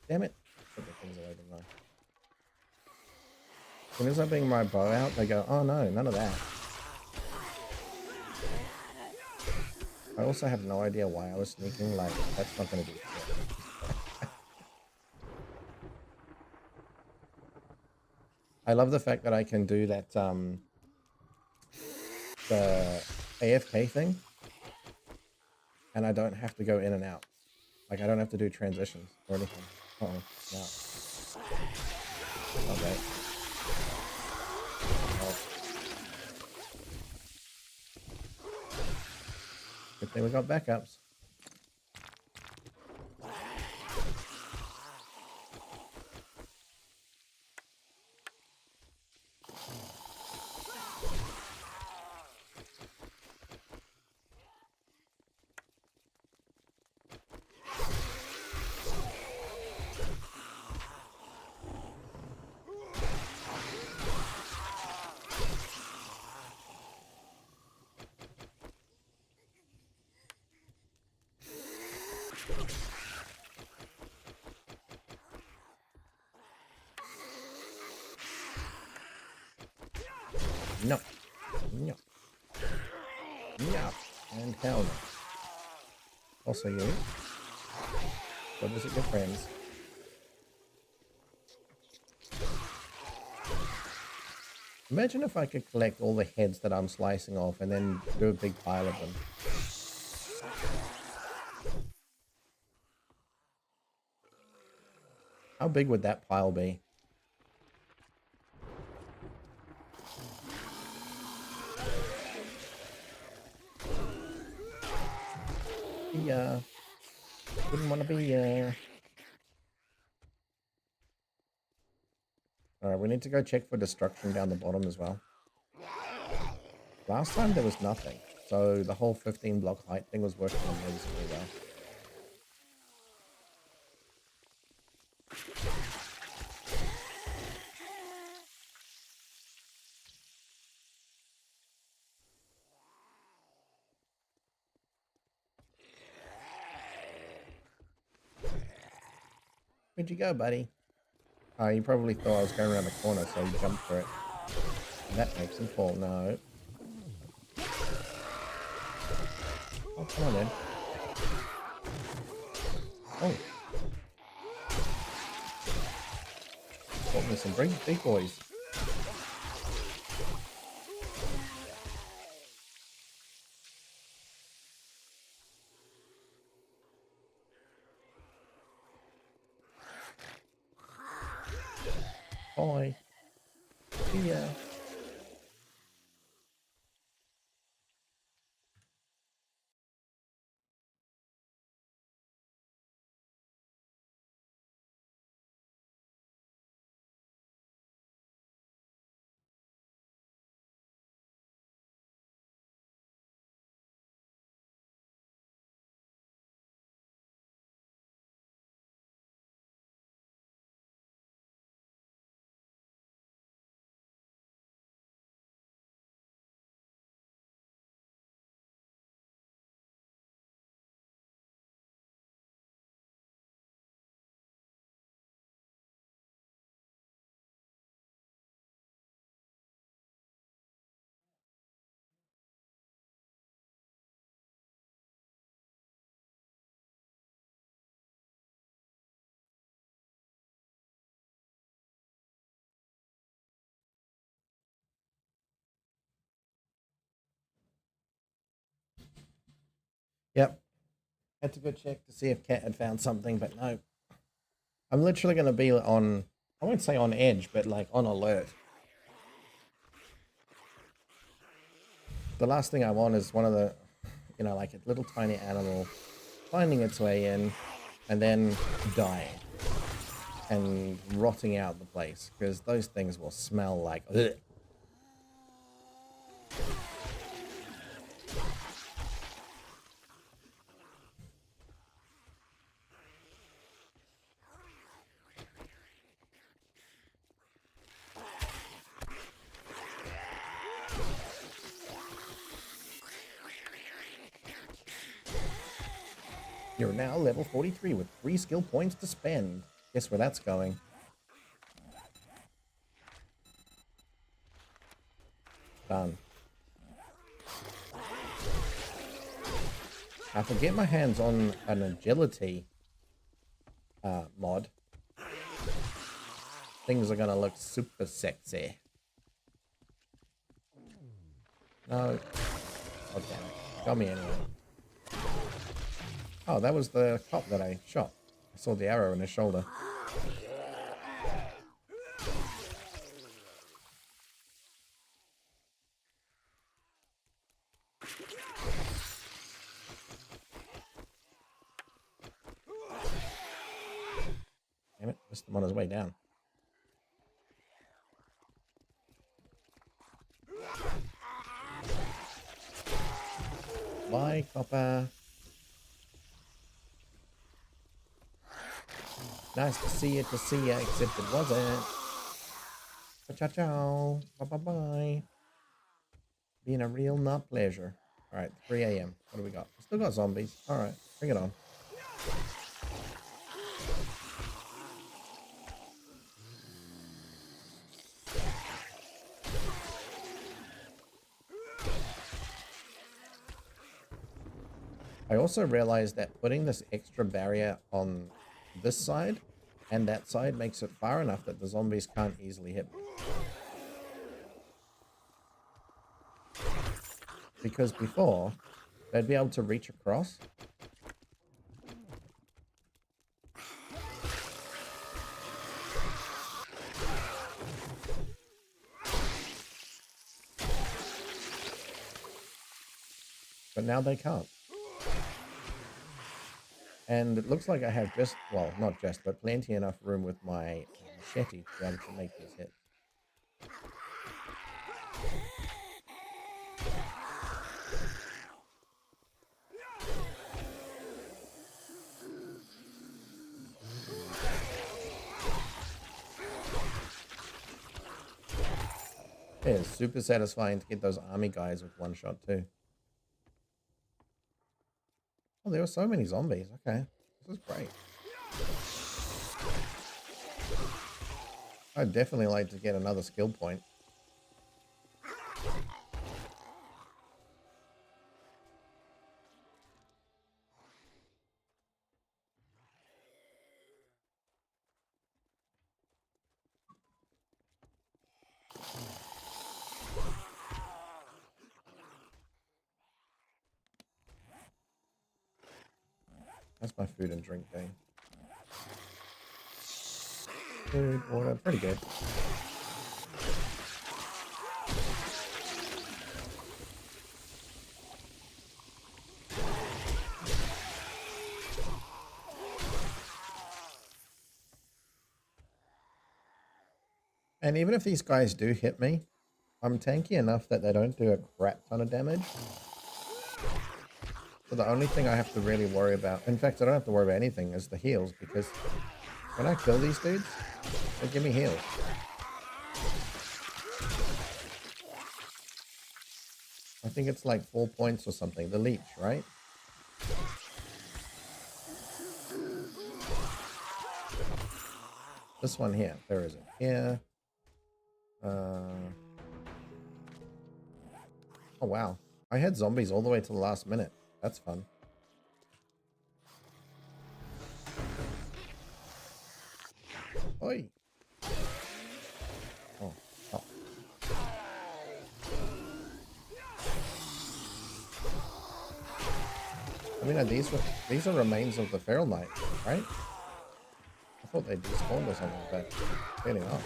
Damn it. Put the things away, didn't I? As soon as I bring my bow out, they go, oh no, none of that. I also have no idea why I was sneaking, like, that's not going to do shit. I love the fact that I can do that, the AFK thing, and I don't have to go in and out. Like, I don't have to do transitions or anything. Uh-oh, no. Okay. Oh. Good thing we got backups. No. No. No. And hell no. Also you. Go visit your friends. Imagine if I could collect all the heads that I'm slicing off and then do a big pile of them. How big would that pile be? Yeah. Wouldn't want to be, Alright, we need to go check for destruction down the bottom as well. Last time there was nothing, so the whole 15 block height thing was working amazingly well. Where'd you go, buddy? Oh, you probably thought I was going around the corner, so you jumped for it. And that makes him fall. No. Oh, come on then. Oh. Got me some big boys. Bye. See ya. Yep. Had to go check to see if Cat had found something, but no. I'm literally going to be on, I won't say on edge, but like on alert. The last thing I want is one of the, you know, like a little tiny animal finding its way in and then dying and rotting out the place, because those things will smell like ugh. You're now level 43 with 3 skill points to spend. Guess where that's going? Done. If I get my hands on an agility mod, things are gonna look super sexy. No. Oh, damn it. Got me anyway. Oh, that was the cop that I shot. I saw the arrow in his shoulder. Damn it, missed him on his way down. Bye, copper. Nice to see you, except it wasn't. Ciao, bye. Being a real nut pleasure. Alright, 3 a.m. What do we got? Still got zombies. Alright, bring it on. I also realized that putting this extra barrier on this side and that side makes it far enough that the zombies can't easily hit me. Because before, they'd be able to reach across. But now they can't. And it looks like I have just, well, not just, but plenty enough room with my machete to be able to make these hits. Yeah, it's super satisfying to get those army guys with one shot too. Oh, there were so many zombies. Okay, this is great. I'd definitely like to get another skill point. That's my food and drink thing. Food, water, pretty good. And even if these guys do hit me, I'm tanky enough that they don't do a crap ton of damage. So the only thing I have to really worry about, in fact, I don't have to worry about anything, is the heals, because when I kill these dudes, they give me heals. I think it's like 4 points or something, the leech, right? This one here, there is it. Here. Oh, wow. I had zombies all the way to the last minute. That's fun. Oi. Oh, oh. I mean, these are remains of the feral knight, right? I thought they despawned or something, but clearly not.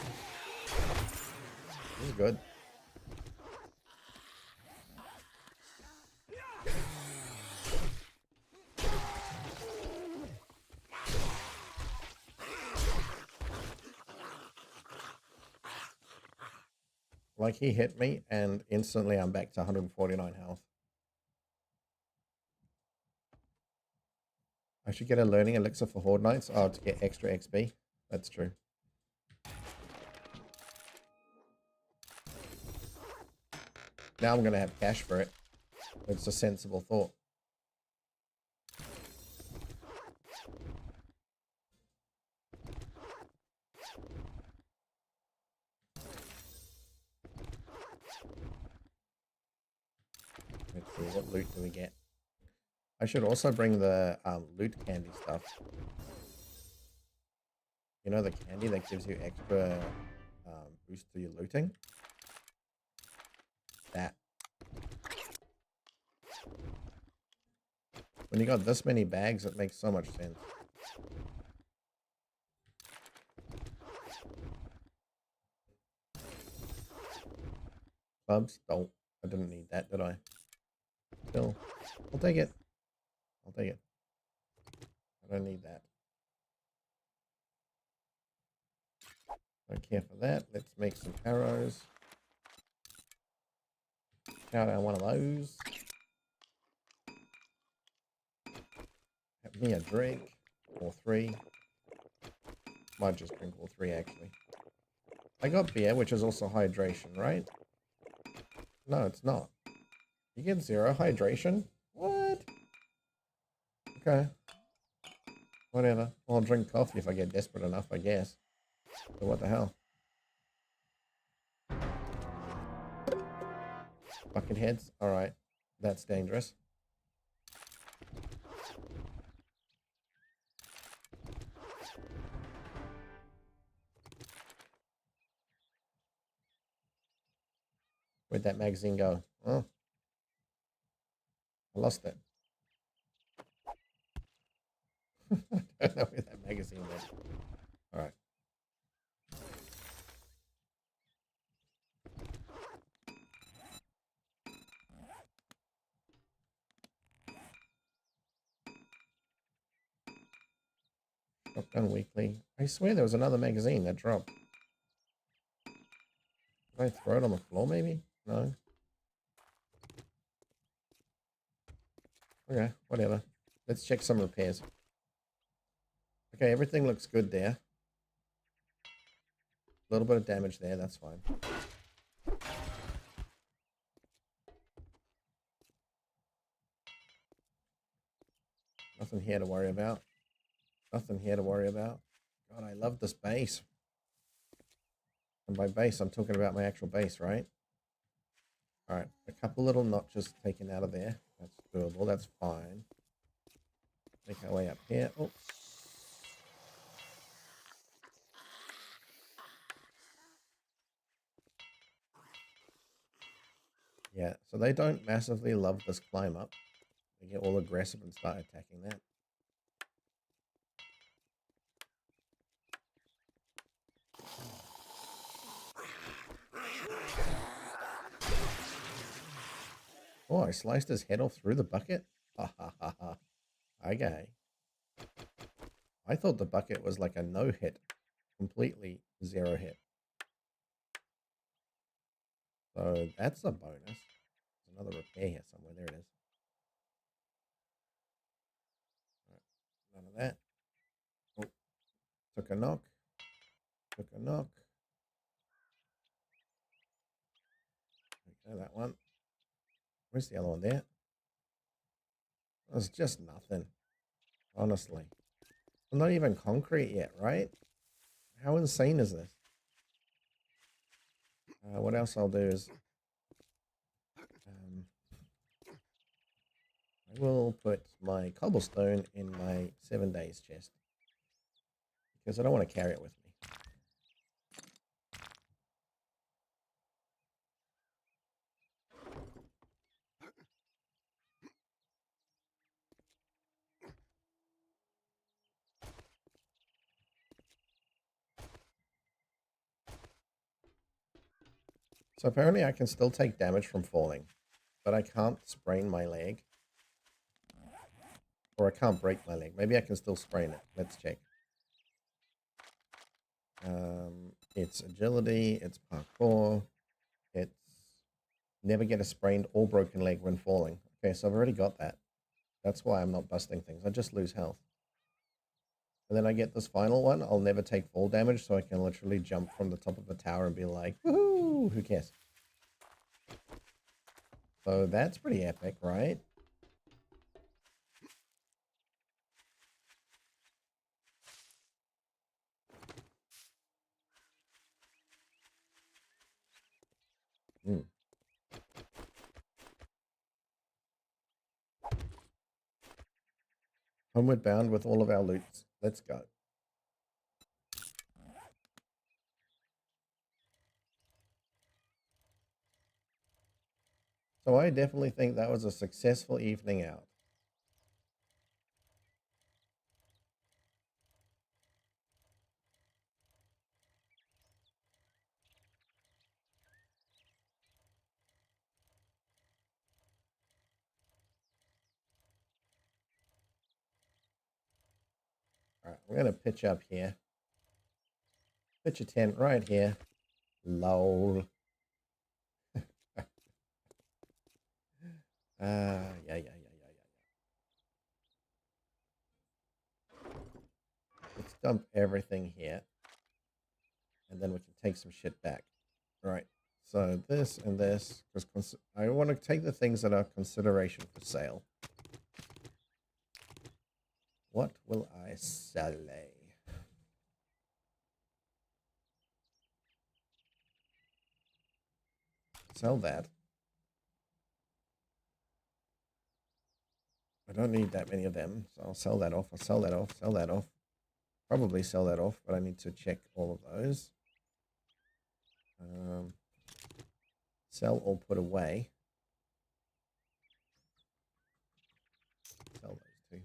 This is good. Like, he hit me and instantly I'm back to 149 health. I should get a learning elixir for Horde Knights. Oh, to get extra XP. That's true. Now I'm going to have cash for it. It's a sensible thought. Let's see, what loot do we get? I should also bring the loot candy stuff. You know, the candy that gives you extra boost to your looting? That. When you got this many bags, it makes so much sense. Clubs? Oh, I didn't need that, did I? Still, I'll take it. I'll take it. I don't need that. Don't care for that. Let's make some arrows. Shout out one of those. Have me a drink. Or 3. Might just drink all 3 actually. I got beer, which is also hydration, right? No, it's not. You get 0 hydration? What? Okay. Whatever. I'll drink coffee if I get desperate enough, I guess. But what the hell? Bucket heads? Alright. That's dangerous. Where'd that magazine go? Oh, I lost it. I don't know where that magazine went. All right. Shotgun Weekly. I swear there was another magazine that dropped. Did I throw it on the floor maybe? No. Okay, whatever. Let's check some repairs. Okay, everything looks good there. A little bit of damage there, that's fine. Nothing here to worry about. Nothing here to worry about. God, I love this base. And by base, I'm talking about my actual base, right? All right, a couple little notches taken out of there. That's doable, that's fine. Make our way up here. Oh. Yeah, so they don't massively love this climb up. They get all aggressive and start attacking that. Oh, I sliced his head off through the bucket? Ha ha ha ha. Okay. I thought the bucket was like a no hit. Completely zero hit. So that's a bonus. There's another repair here somewhere. There it is. Right. None of that. Oh, took a knock. Took a knock. Okay, that one. Where's the other one there? It's just nothing. Honestly. Well, not even concrete yet, right? How insane is this? What else I'll do is I will put my cobblestone in my 7 days chest because I don't want to carry it with me. So apparently I can still take damage from falling, but I can't sprain my leg. Or I can't break my leg. Maybe I can still sprain it. Let's check. It's agility, it's parkour, it's never get a sprained or broken leg when falling. Okay, so I've already got that. That's why I'm not busting things. I just lose health. And then I get this final one. I'll never take fall damage, so I can literally jump from the top of a tower and be like, woohoo, who cares? So that's pretty epic, right? Hmm. Homeward bound with all of our loots. Let's go. So I definitely think that was a successful evening out. All right, I'm going to pitch up here. Pitch a tent right here. Lol. Yeah. Let's dump everything here. And then we can take some shit back. All right. So this and this, because I want to take the things that are consideration for sale. What will I sell? Sell that. I don't need that many of them, so I'll sell that off. I'll sell that off. Sell that off. Probably sell that off, but I need to check all of those. sell or put away. Sell those two.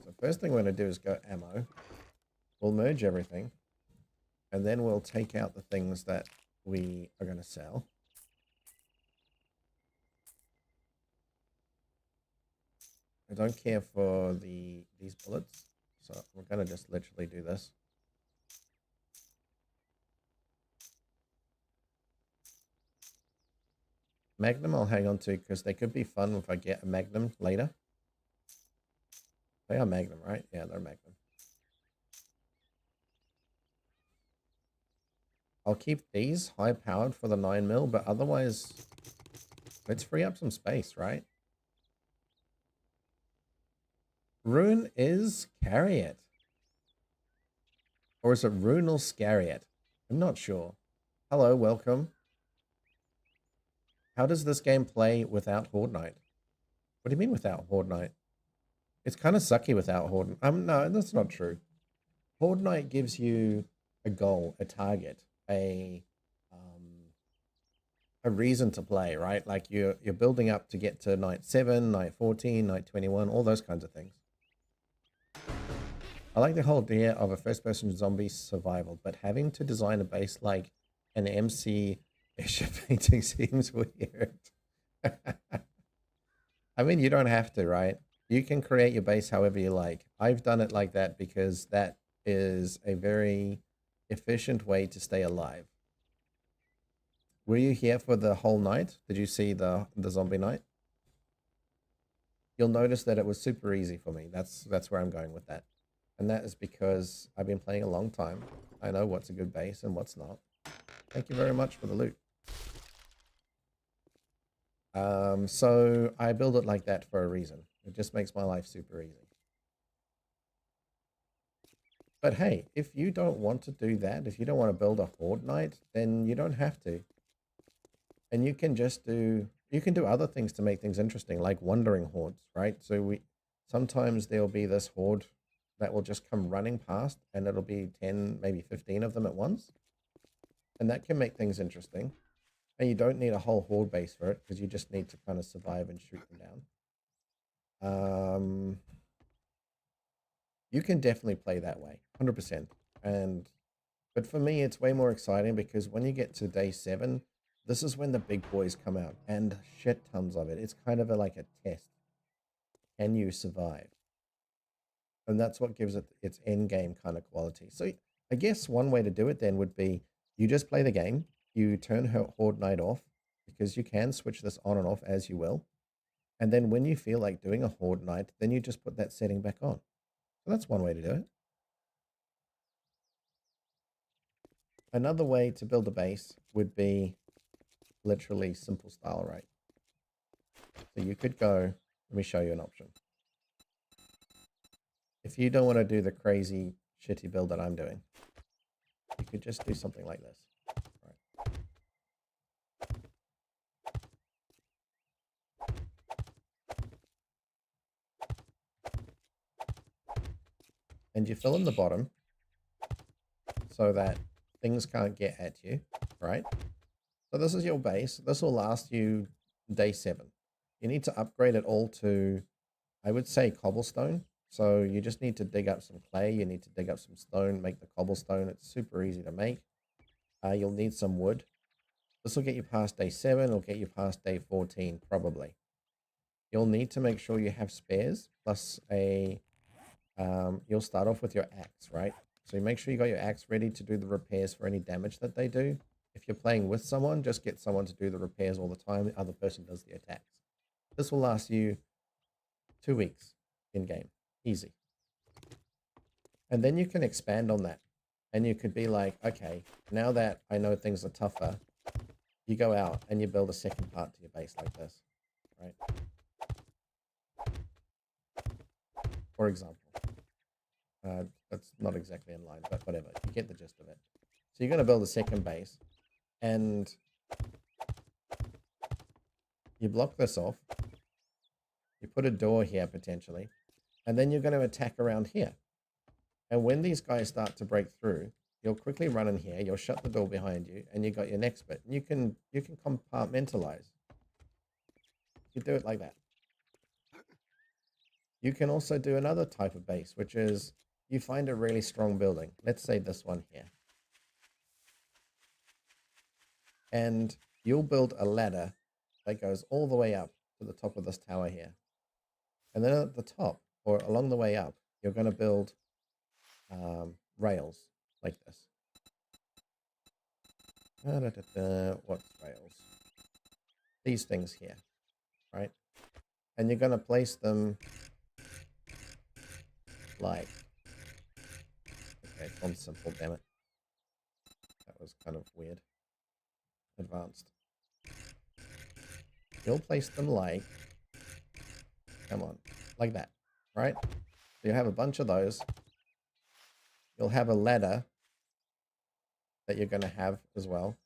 So first thing we're going to do is go ammo. We'll merge everything. And then we'll take out the things that we are going to sell. I don't care for these bullets. So we're going to just literally do this. Magnum I'll hang on to because they could be fun if I get a Magnum later. They are Magnum, right? Yeah, they're Magnum. I'll keep these high-powered for the 9mm, but otherwise, let's free up some space, right? Rune is carry it. Or is it Rune or scary it? I'm not sure. Hello, welcome. How does this game play without Horde Night? What do you mean without Horde Night? It's kind of sucky without Horde. No, that's not true. Horde Night gives you a goal, a target, a reason to play, right? Like you're building up to get to night 7, night 14, night 21, all those kinds of things. I like the whole idea of a first-person zombie survival, but having to design a base like an MC Bishop painting seems weird. I mean, you don't have to, right? You can create your base however you like. I've done it like that because that is a very efficient way to stay alive. Were you here for the whole night? Did you see the zombie night? You'll notice that it was super easy for me. That's where I'm going with that. And that is because I've been playing a long time. I know what's a good base and what's not. Thank you very much for the loot. So I build it like that for a reason. It just makes my life super easy. But hey, if you don't want to do that, if you don't want to build a horde night, then you don't have to. And you can just do other things to make things interesting, like wandering hordes, right? So sometimes there'll be this horde that will just come running past, and it'll be 10, maybe 15 of them at once. And that can make things interesting. And you don't need a whole horde base for it, because you just need to kind of survive and shoot them down. You can definitely play that way, 100%. But for me, it's way more exciting because when you get to day 7, this is when the big boys come out, and shit tons of it. It's kind of like a test. Can you survive? And that's what gives it its end game kind of quality. So I guess one way to do it then would be you just play the game, you turn Horde Night off, because you can switch this on and off as you will. And then when you feel like doing a Horde Night, then you just put that setting back on. So that's one way to do it. Another way to build a base would be literally simple style, right? So you could go, let me show you an option. If you don't want to do the crazy shitty build that I'm doing, you could just do something like this. Right. And you fill in the bottom so that things can't get at you, right? So this is your base. This will last you day 7. You need to upgrade it all to, I would say, cobblestone. So you just need to dig up some clay. You need to dig up some stone, make the cobblestone. It's super easy to make. You'll need some wood. This will get you past day 7. It'll get you past day 14, probably. You'll need to make sure you have spares, plus you'll start off with your axe, right? So you make sure you got your axe ready to do the repairs for any damage that they do. If you're playing with someone, just get someone to do the repairs all the time. The other person does the attacks. This will last you 2 weeks in game. Easy. And then you can expand on that. And you could be like, okay, now that I know things are tougher, you go out and you build a second part to your base like this, right? For example. That's not exactly in line, but whatever. You get the gist of it. So you're going to build a second base. And you block this off. You put a door here, potentially. And then you're going to attack around here. And when these guys start to break through, you'll quickly run in here, you'll shut the door behind you, and you got your next bit. And you can compartmentalize. You do it like that. You can also do another type of base, which is you find a really strong building. Let's say this one here. And you'll build a ladder that goes all the way up to the top of this tower here. And then at the top, or along the way up, you're going to build rails like this. What's rails? These things here, right? And you're going to place them like, okay, it's on simple, damn it. That was kind of weird. Advanced. You'll place them like, come on, like that, right? So you have a bunch of those. You'll have a ladder that you're going to have as well.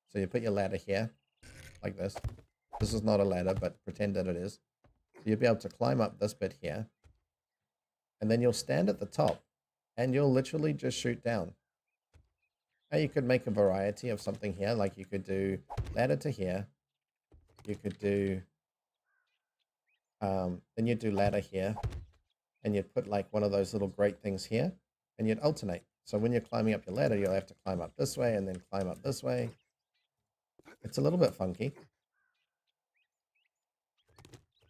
So you put your ladder here, like this. This is not a ladder, but pretend that it is. So you'll be able to climb up this bit here. And then you'll stand at the top, and you'll literally just shoot down. Now you could make a variety of something here, like you could do ladder to here. You could do, then you'd do ladder here, and you'd put like one of those little grate things here, and you'd alternate. So when you're climbing up your ladder, you'll have to climb up this way and then climb up this way. It's a little bit funky.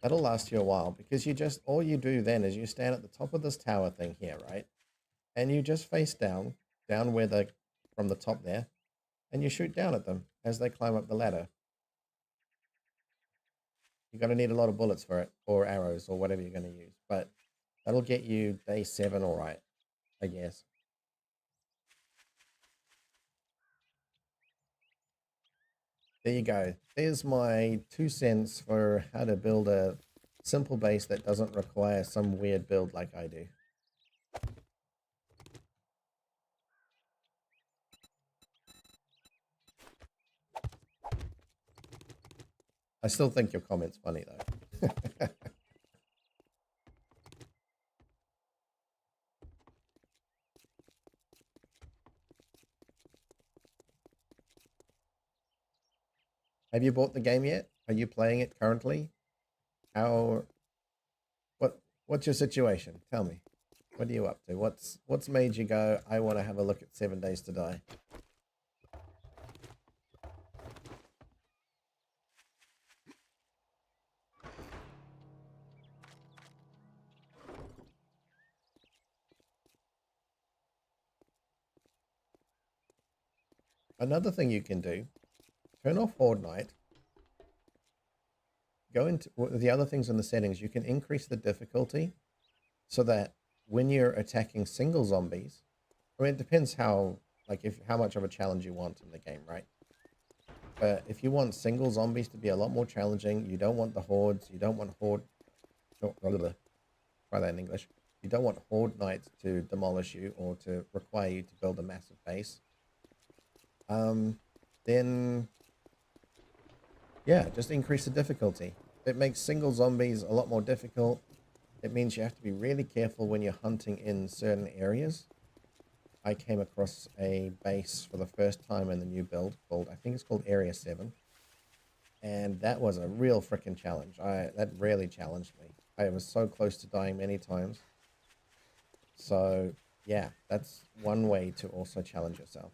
That'll last you a while because all you do then is you stand at the top of this tower thing here, right? And you just face down where from the top there, and you shoot down at them as they climb up the ladder. You're going to need a lot of bullets for it, or arrows, or whatever you're going to use. But that'll get you day 7 all right, I guess. There you go. There's my 2 cents for how to build a simple base that doesn't require some weird build like I do. I still think your comment's funny, though. Have you bought the game yet? Are you playing it currently? What's your situation? Tell me. What are you up to? What's made you go, I want to have a look at 7 Days to Die? Another thing you can do, turn off Horde Night. Go into the other things in the settings. You can increase the difficulty so that when you're attacking single zombies, I mean, it depends how much of a challenge you want in the game, right? But if you want single zombies to be a lot more challenging, you don't want the hordes, you don't want try that in English. You don't want Horde Knights to demolish you or to require you to build a massive base. Then yeah, just increase the difficulty. It makes single zombies a lot more difficult. It means you have to be really careful when you're hunting in certain areas. I came across a base for the first time in the new build called, I think it's called Area 7. And that was a real freaking challenge. That really challenged me. I was so close to dying many times. So yeah, that's one way to also challenge yourself.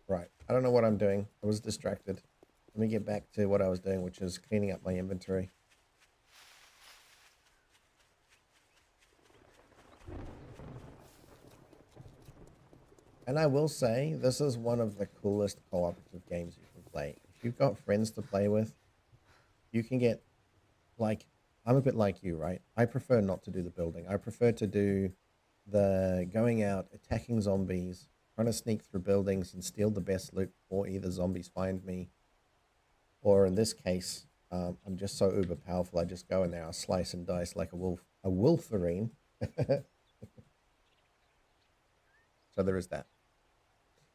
Right, I don't know what I'm doing. I was distracted. Let me get back to what I was doing, which is cleaning up my inventory. And I will say, this is one of the coolest cooperative games you can play. If you've got friends to play with, you can get, like, I'm a bit like you, right? I prefer not to do the building. I prefer to do the going out, attacking zombies, trying to sneak through buildings and steal the best loot before either zombies find me, or in this case, I'm just so uber powerful. I just go in there, I slice and dice like a wolverine. So there is that.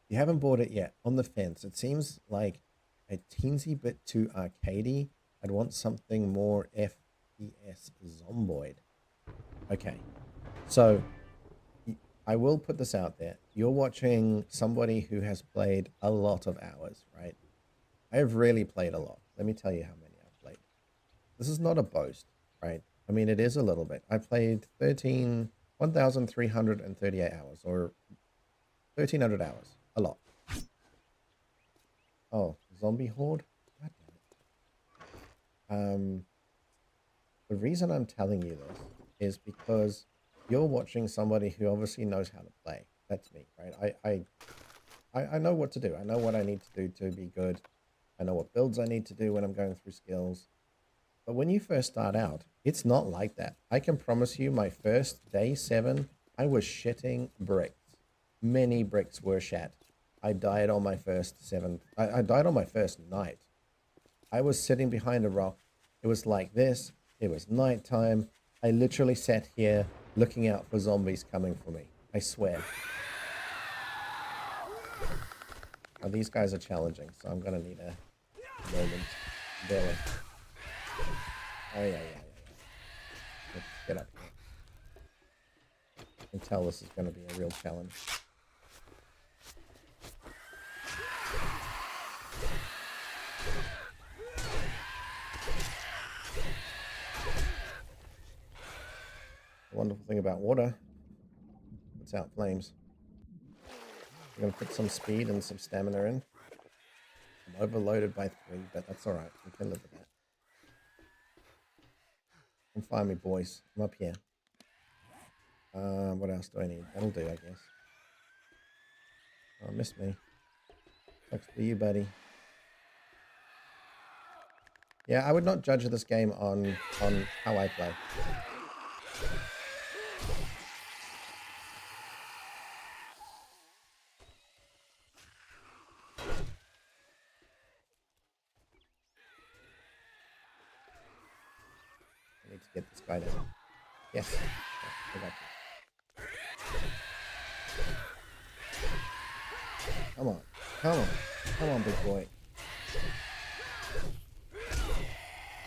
You haven't bought it yet. On the fence. It seems like a teensy bit too arcadey. I'd want something more FPS zomboid. Okay. So I will put this out there. You're watching somebody who has played a lot of hours, right? I have really played a lot. Let me tell you how many I've played. This is not a boast, right? I mean, it is a little bit. I played 1,338 hours, or 1,300 hours. A lot. Oh, zombie horde? God damn it. The reason I'm telling you this is because you're watching somebody who obviously knows how to play. That's me, right? I know what to do. I know what I need to do to be good. I know what builds I need to do when I'm going through skills. But when you first start out, it's not like that. I can promise you my first day 7, I was shitting bricks. Many bricks were shat. I died on my first 7. I died on my first night. I was sitting behind a rock. It was like this. It was nighttime. I literally sat here looking out for zombies coming for me. I swear. Now, these guys are challenging, so I'm going to need a moment. Barely. Oh, yeah. Let's get up here. I can tell this is going to be a real challenge. The wonderful thing about water, puts out flames. I'm going to put some speed and some stamina in. I'm overloaded by 3, but that's all right. We can live with that. Come find me, boys. I'm up here. What else do I need? That'll do, I guess. Oh, missed me. Sucks for you, buddy. Yeah, I would not judge this game on how I play. I need to get this guy down. Yes. I got you. Come on. Come on. Come on, big boy.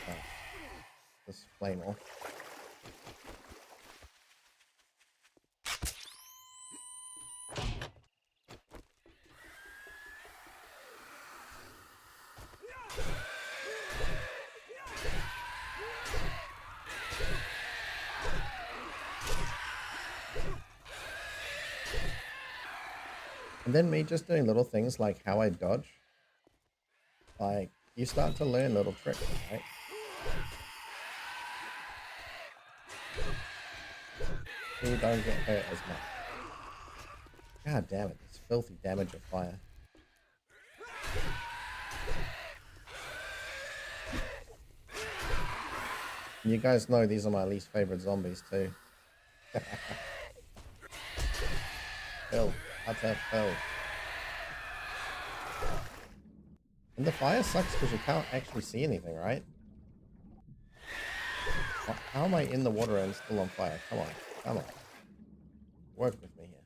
Oh. This flame off. And then me just doing little things like how I dodge. Like, you start to learn little tricks, right? So you don't get hurt as much. God damn it, this filthy damage of fire. And you guys know these are my least favorite zombies too. Hell, utter hell. And the fire sucks because you can't actually see anything, right? How am I in the water and still on fire? Come on, come on. Work with me here.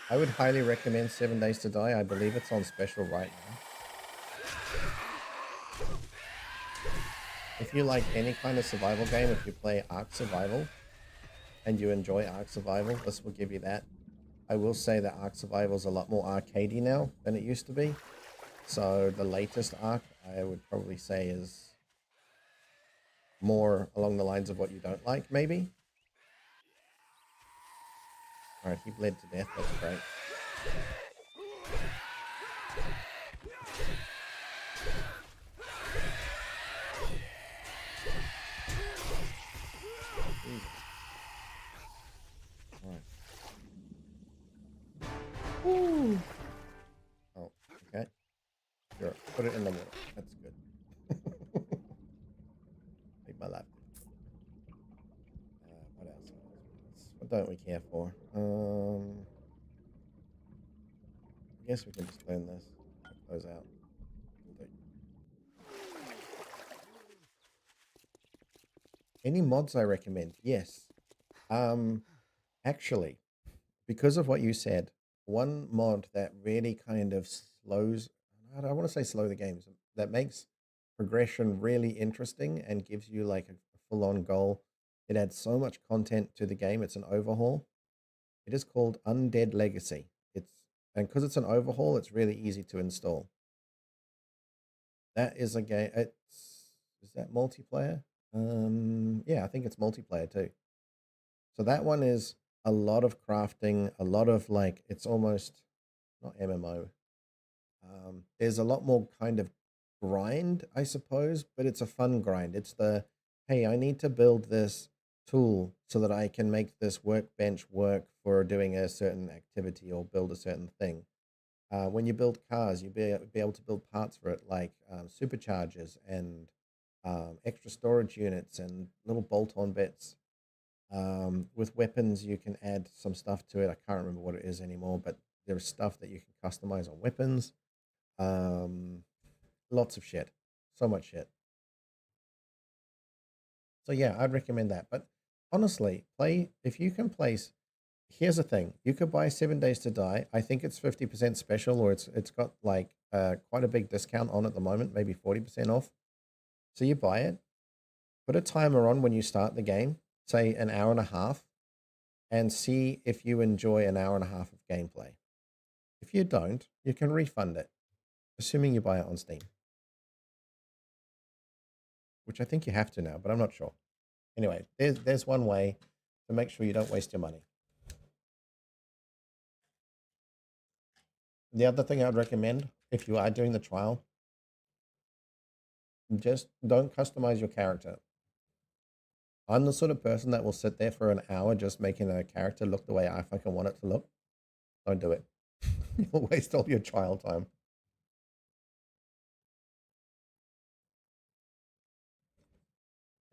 I would highly recommend 7 Days to Die. I believe it's on special right now. If you like any kind of survival game, if you play Ark Survival and you enjoy Ark Survival, this will give you that. I will say that Ark Survival is a lot more arcadey now than it used to be. So the latest Ark, I would probably say, is more along the lines of what you don't like, maybe. Alright, he bled to death. That's great. Alright. Woo! Oh, okay. Sure. Put it in the water. That's good. Make my life. What else? What don't we care for? guess we can just learn this. Close out. Any mods I recommend? Yes. Actually, because of what you said, one mod that really kind of slows, I don't want to say slow the games, that makes progression really interesting and gives you like a full-on goal. It adds so much content to the game. It's an overhaul. It is called Undead Legacy. And because it's an overhaul, it's really easy to install. That is a game. Is that multiplayer? Yeah, I think it's multiplayer too. So that one is a lot of crafting, a lot of like, it's almost not MMO. There's a lot more kind of grind, I suppose, but it's a fun grind. It's the, hey, I need to build this tool so that I can make this workbench work for doing a certain activity or build a certain thing. When you build cars, you'll be able to build parts for it, like superchargers and extra storage units and little bolt-on bits. With weapons, you can add some stuff to it. I can't remember what it is anymore, but there's stuff that you can customize on weapons. Lots of shit. So much shit. So yeah, I'd recommend that. But honestly, if you can place. Here's the thing: you could buy 7 Days to Die. I think it's 50% special, or it's got like quite a big discount on at the moment, maybe 40% off. So you buy it, put a timer on when you start the game, say an hour and a half, and see if you enjoy an hour and a half of gameplay. If you don't, you can refund it, assuming you buy it on Steam, which I think you have to now, but I'm not sure. Anyway, there's one way to make sure you don't waste your money. The other thing I'd recommend, if you are doing the trial, just don't customize your character. I'm the sort of person that will sit there for an hour just making a character look the way I fucking want it to look. Don't do it. You'll waste all your trial time.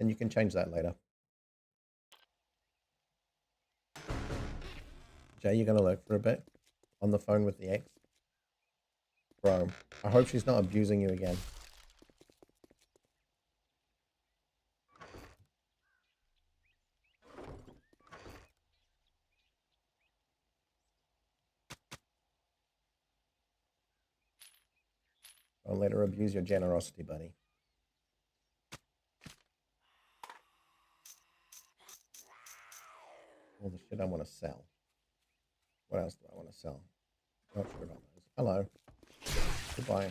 And you can change that later. Jay, you're going to lurk for a bit on the phone with the ex? Bro, I hope she's not abusing you again. Don't let her abuse your generosity, buddy. All the shit I want to sell. What else do I want to sell? Not sure about those. Hello. Goodbye.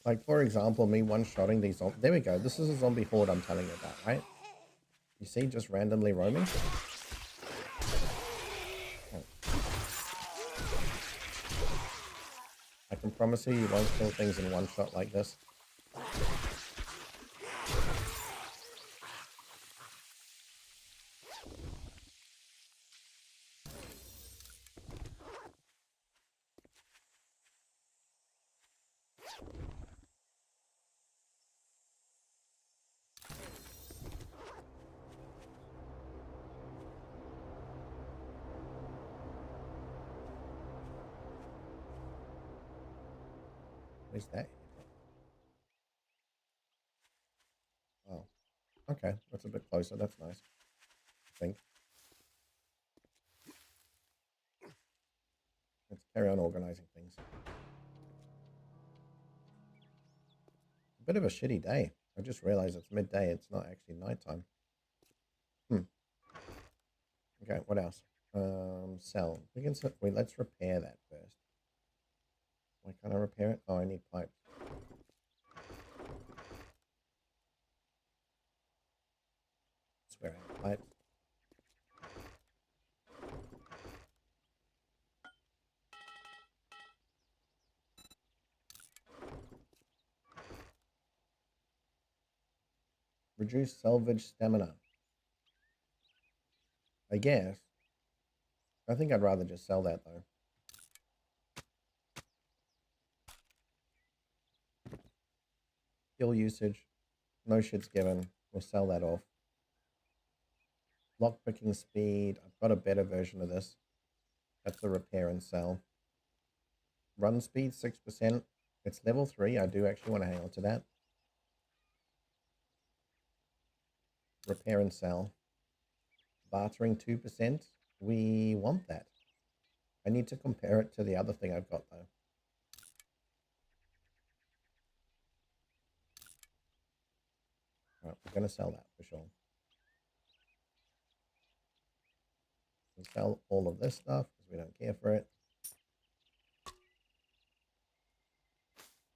Like, for example, me one-shotting these zombies. There we go. This is a zombie horde I'm telling you about, right? You see, just randomly roaming. Oh. I can promise you won't kill things in one shot like this. Where's that? Oh, okay. That's a bit closer. That's nice, I think. Let's carry on organizing things. A bit of a shitty day. I just realized it's midday. It's not actually nighttime. Okay, what else? Sell. We can. Wait, let's repair that first. Why can't I repair it? Oh, I need pipes. Swear I have pipes. Reduce salvage stamina. I guess. I think I'd rather just sell that though. Skill usage. No shit's given. We'll sell that off. Lockpicking speed. I've got a better version of this. That's the repair and sell. run speed 6%. It's level 3. I do actually want to hang on to that. Repair and sell. Bartering 2%. We want that. I need to compare it to the other thing I've got though. Alright, we're going to sell that for sure. We'll sell all of this stuff because we don't care for it. I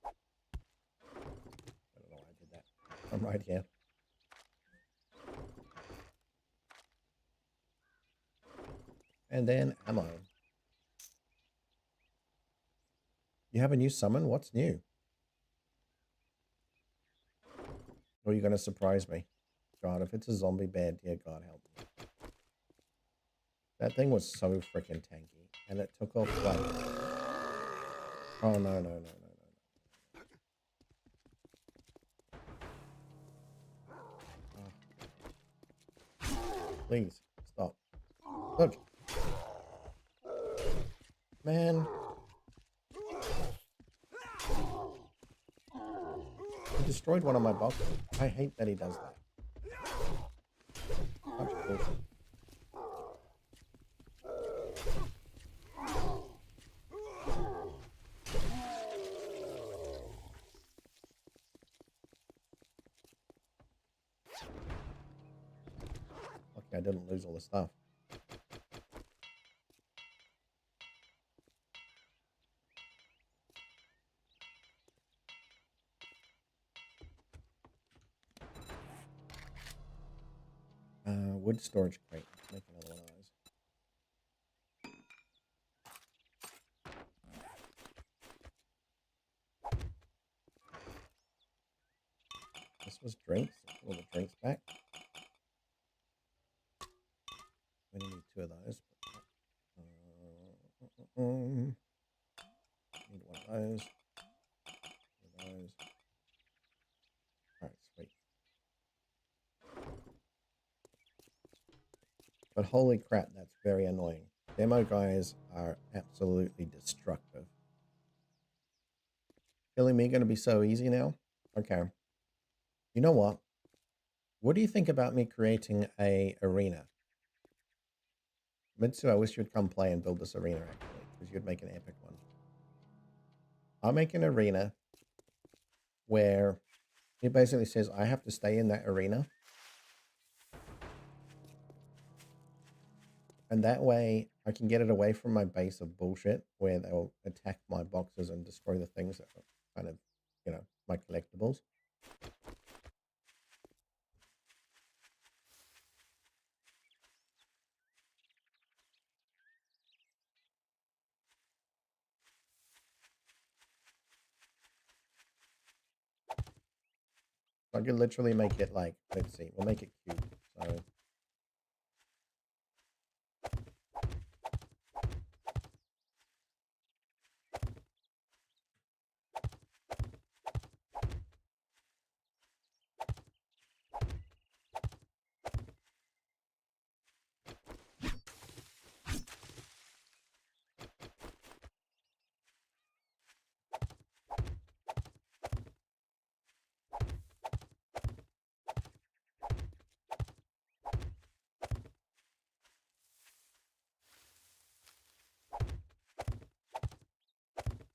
don't know why I did that. I'm right here. And then ammo. You have a new summon? What's new? Or are you going to surprise me? God, if it's a zombie bear, dear God, help me. That thing was so freaking tanky. And it took off like... Oh, no, no, no, no, no. Oh. Please, stop. Look. Man. He destroyed one of my boxes. I hate that he does that. Such bullshit. Okay, I didn't lose all the stuff. Wood storage crate. Let's make another one of those. This was drinks. Let's put all the drinks back. We only need 2 of those. Need one of those. One of those. Alright, sweet. But holy crap, that's very annoying. Demo guys are absolutely destructive. Killing me gonna be so easy now? Okay. You know what? What do you think about me creating a arena? Mitsu, I wish you'd come play and build this arena actually, because you'd make an epic one. I'll make an arena where it basically says I have to stay in that arena. And that way I can get it away from my base of bullshit where they'll attack my boxes and destroy the things that are kind of, you know, my collectibles. I could literally make it like, let's see, we'll make it cube.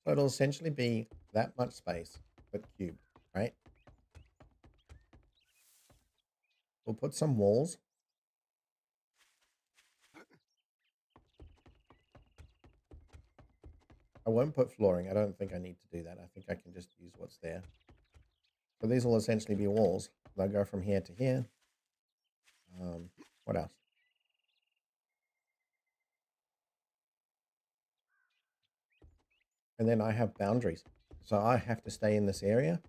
So it'll essentially be that much space, but cube, right? We'll put some walls. I won't put flooring. I don't think I need to do that. I think I can just use what's there. So these will essentially be walls. They'll go from here to here. What else? And then I have boundaries. So I have to stay in this area.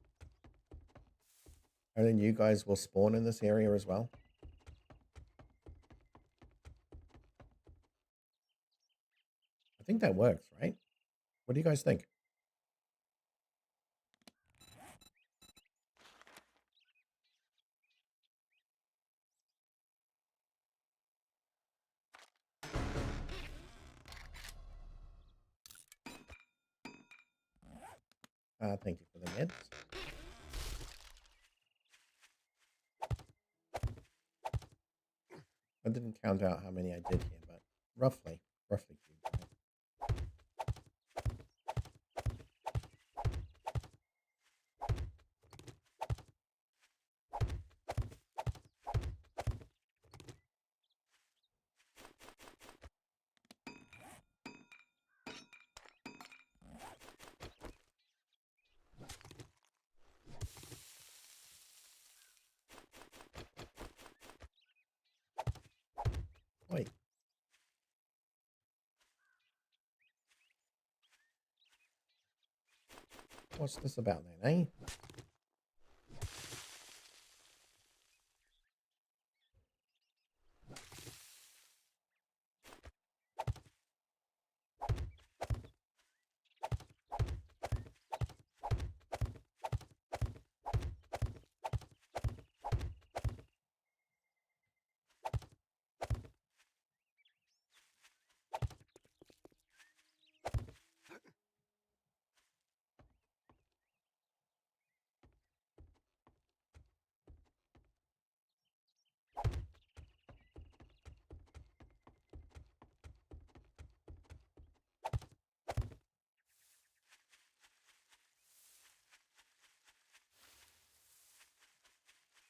And then you guys will spawn in this area as well. I think that works, right? What do you guys think? Thank you for the meds. I didn't count out how many I did here, but roughly cubed, right? Wait. What's this about then, eh?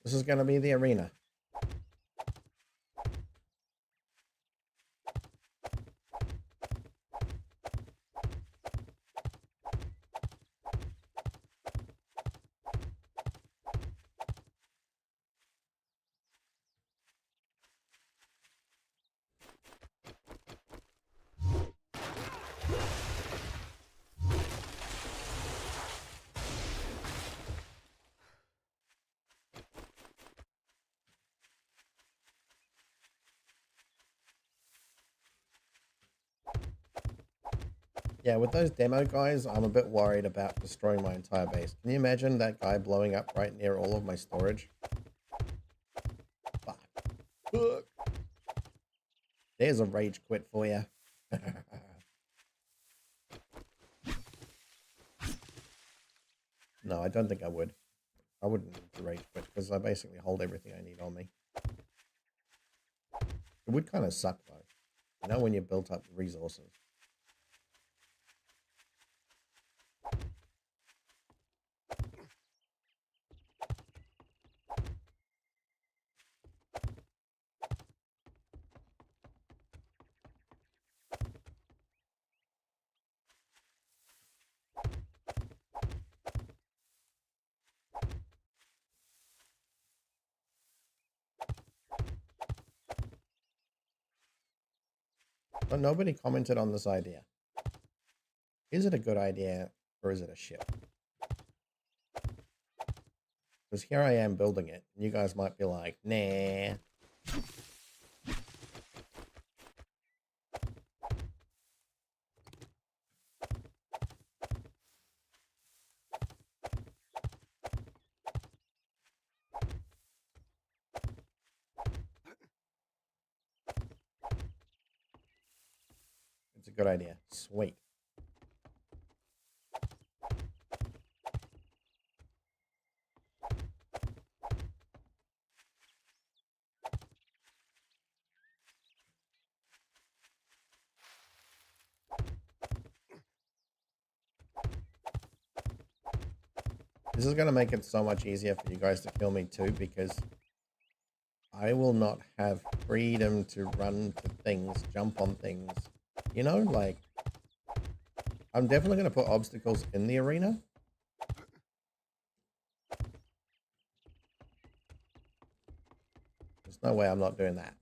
This is going to be the arena. Yeah, with those demo guys, I'm a bit worried about destroying my entire base. Can you imagine that guy blowing up right near all of my storage? Fuck. Fuck. There's a rage quit for you. No, I don't think I would. I wouldn't need to rage quit because I basically hold everything I need on me. It would kind of suck though. You know, when you built up resources. But nobody commented on this idea. Is it a good idea or is it a shit? Because here I am building it, and you guys might be like, nah. It's a good idea. Sweet. This is going to make it so much easier for you guys to kill me too, because I will not have freedom to run to things, jump on things. You know, like, I'm definitely going to put obstacles in the arena. There's no way I'm not doing that.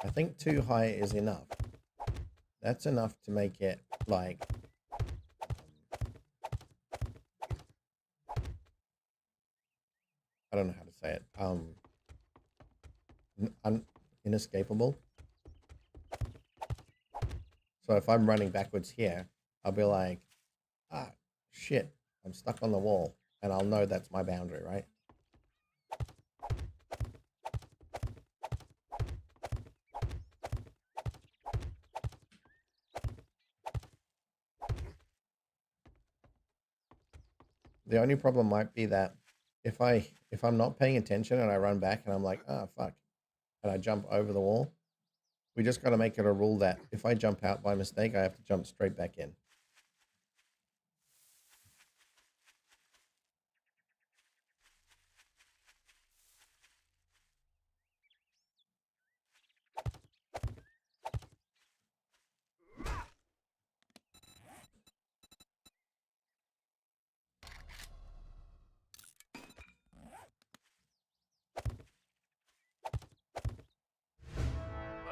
I think 2 high is enough. That's enough to make it like I don't know how to say it. Inescapable. So if I'm running backwards here, I'll be like, ah, shit, I'm stuck on the wall, and I'll know that's my boundary, right? The only problem might be that if I'm not paying attention and I run back and I'm like, ah, fuck, and I jump over the wall, we just got to make it a rule that if I jump out by mistake, I have to jump straight back in.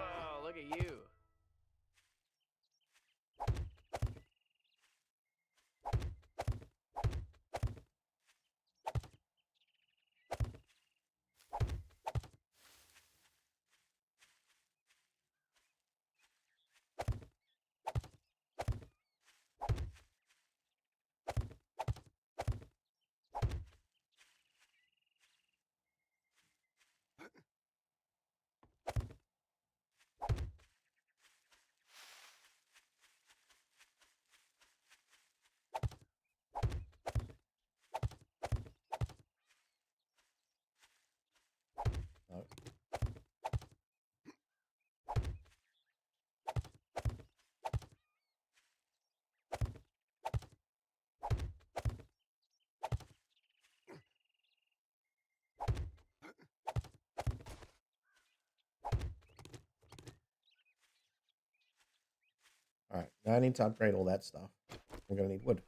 Oh, look at you. No. All right, now I need to upgrade all that stuff. I'm going to need wood.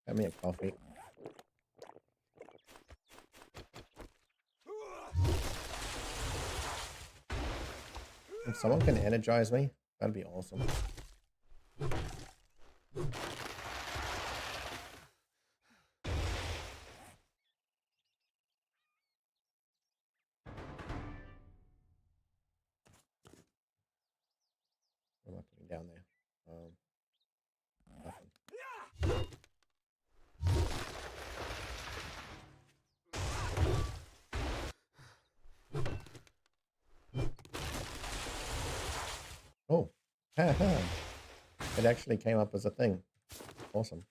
Have me a coffee. If someone can energize me, that'd be awesome. What am I putting down there? Nothing. Oh, it actually came up as a thing. Awesome.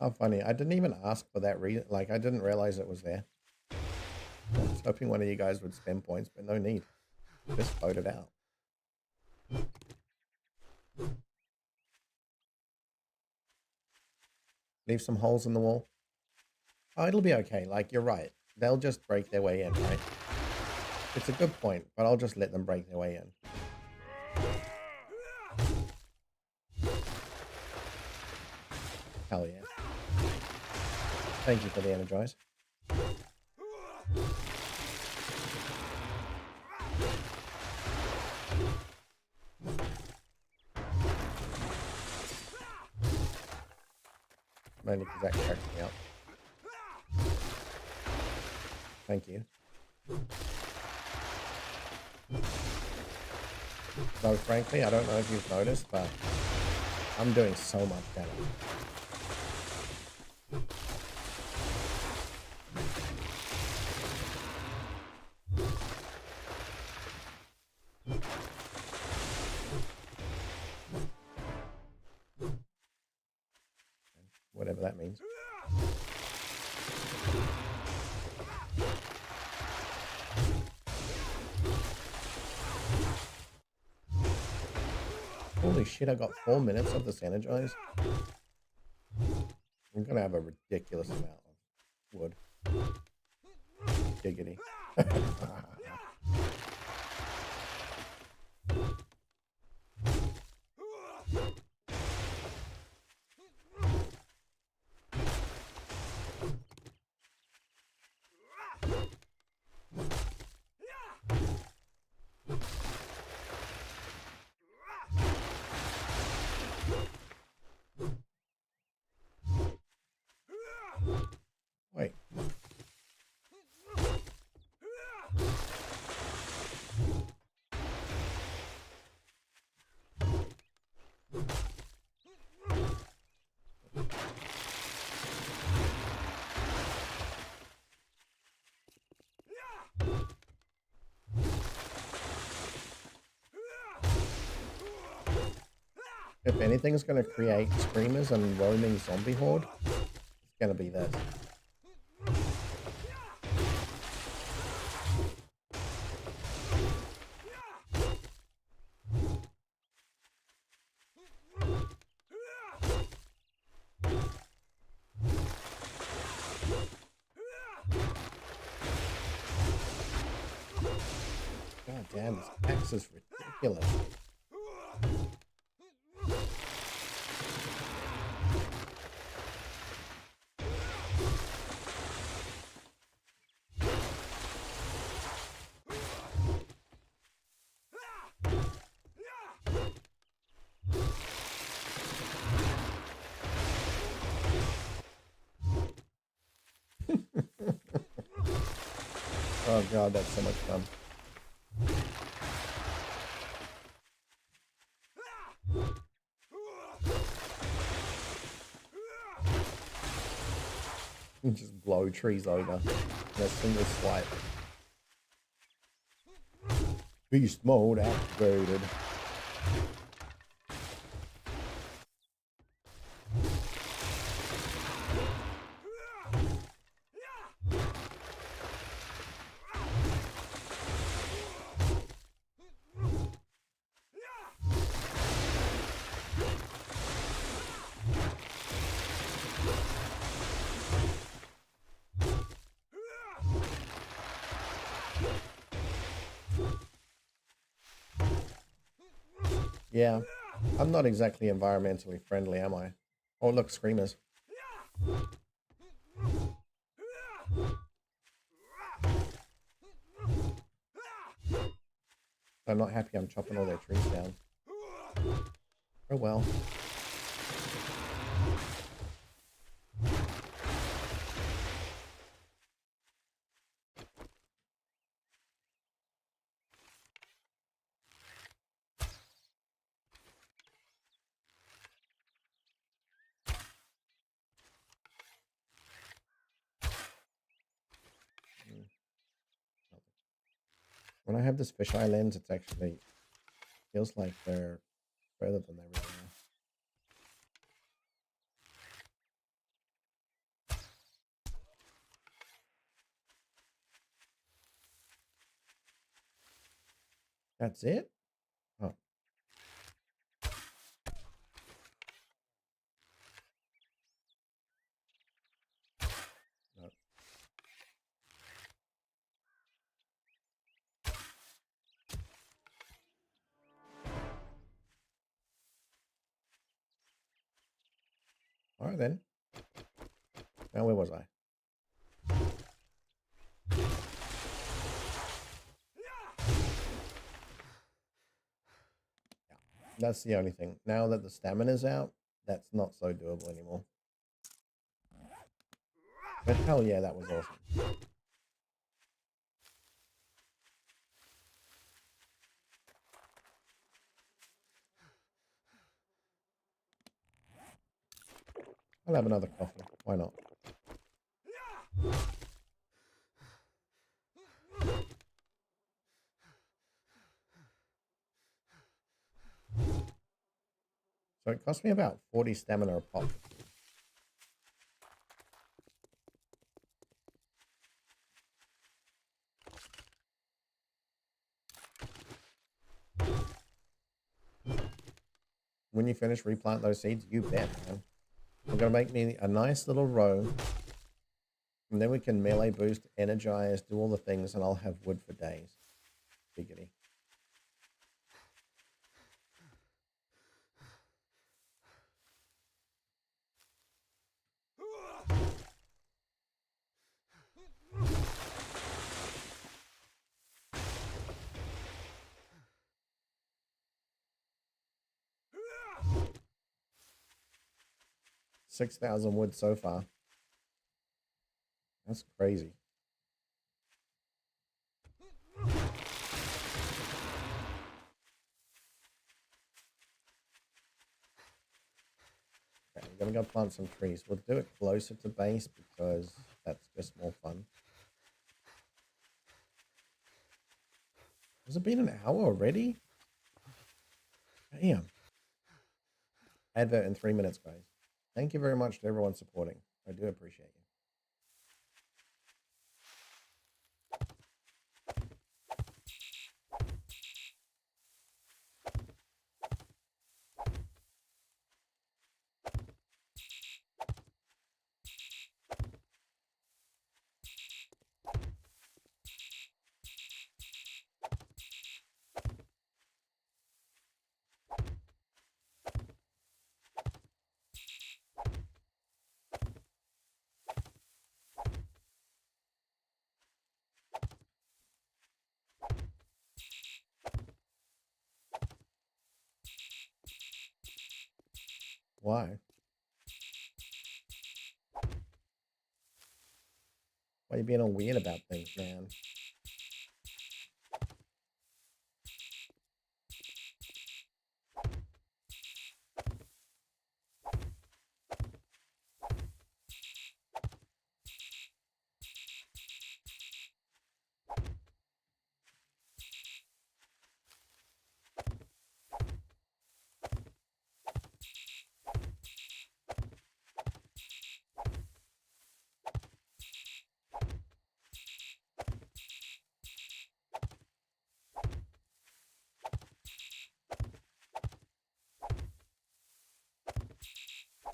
How funny. I didn't even ask for that reason. Like, I didn't realize it was there. I was hoping one of you guys would spend points, but no need. Just vote it out. Leave some holes in the wall. Oh, it'll be okay. Like, you're right. They'll just break their way in, right? It's a good point, but I'll just let them break their way in. Hell yeah. Thank you for the energize. Mainly because that cracks me up. Thank you. Though frankly, I don't know if you've noticed, but I'm doing so much better. Whatever that means. Holy shit, I got 4 minutes of this energize. I'm gonna have a ridiculous amount of wood. Giggity. Wait. If anything's going to create screamers and roaming zombie horde, it's going to be this. God damn, this axe is ridiculous. Oh god, that's so much fun. Just blow trees over in a single swipe. Beast mode activated. Yeah, I'm not exactly environmentally friendly, am I? Oh, look, screamers. I'm not happy I'm chopping all their trees down. Oh well. When I have this fisheye lens, it's actually feels like they're further than they really are. That's it? Oh. No. Alright then. Now where was I? Yeah. That's the only thing. Now that the stamina's out, that's not so doable anymore. But hell yeah, that was awesome. I'll have another coffee. Why not? So it cost me about 40 stamina a pop. When you finish, replant those seeds, you bet, man. We're going to make me a nice little row. And then we can melee boost, energize, do all the things, and I'll have wood for days. Biggity. $6,000 wood so far. That's crazy. Okay, we're gonna go plant some trees. We'll do it closer to base because that's just more fun. Has it been an hour already? Damn. advert in 3 minutes, guys. Thank you very much to everyone supporting. I do appreciate you. Why? Why are you being all weird about things, man?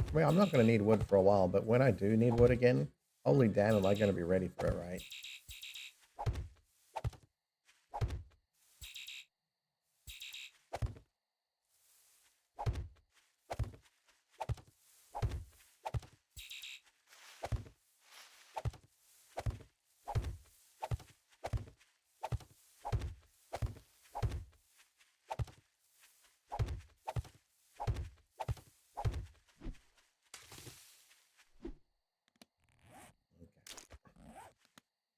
I mean, I'm not going to need wood for a while, but when I do need wood again, holy damn, am I going to be ready for it, right?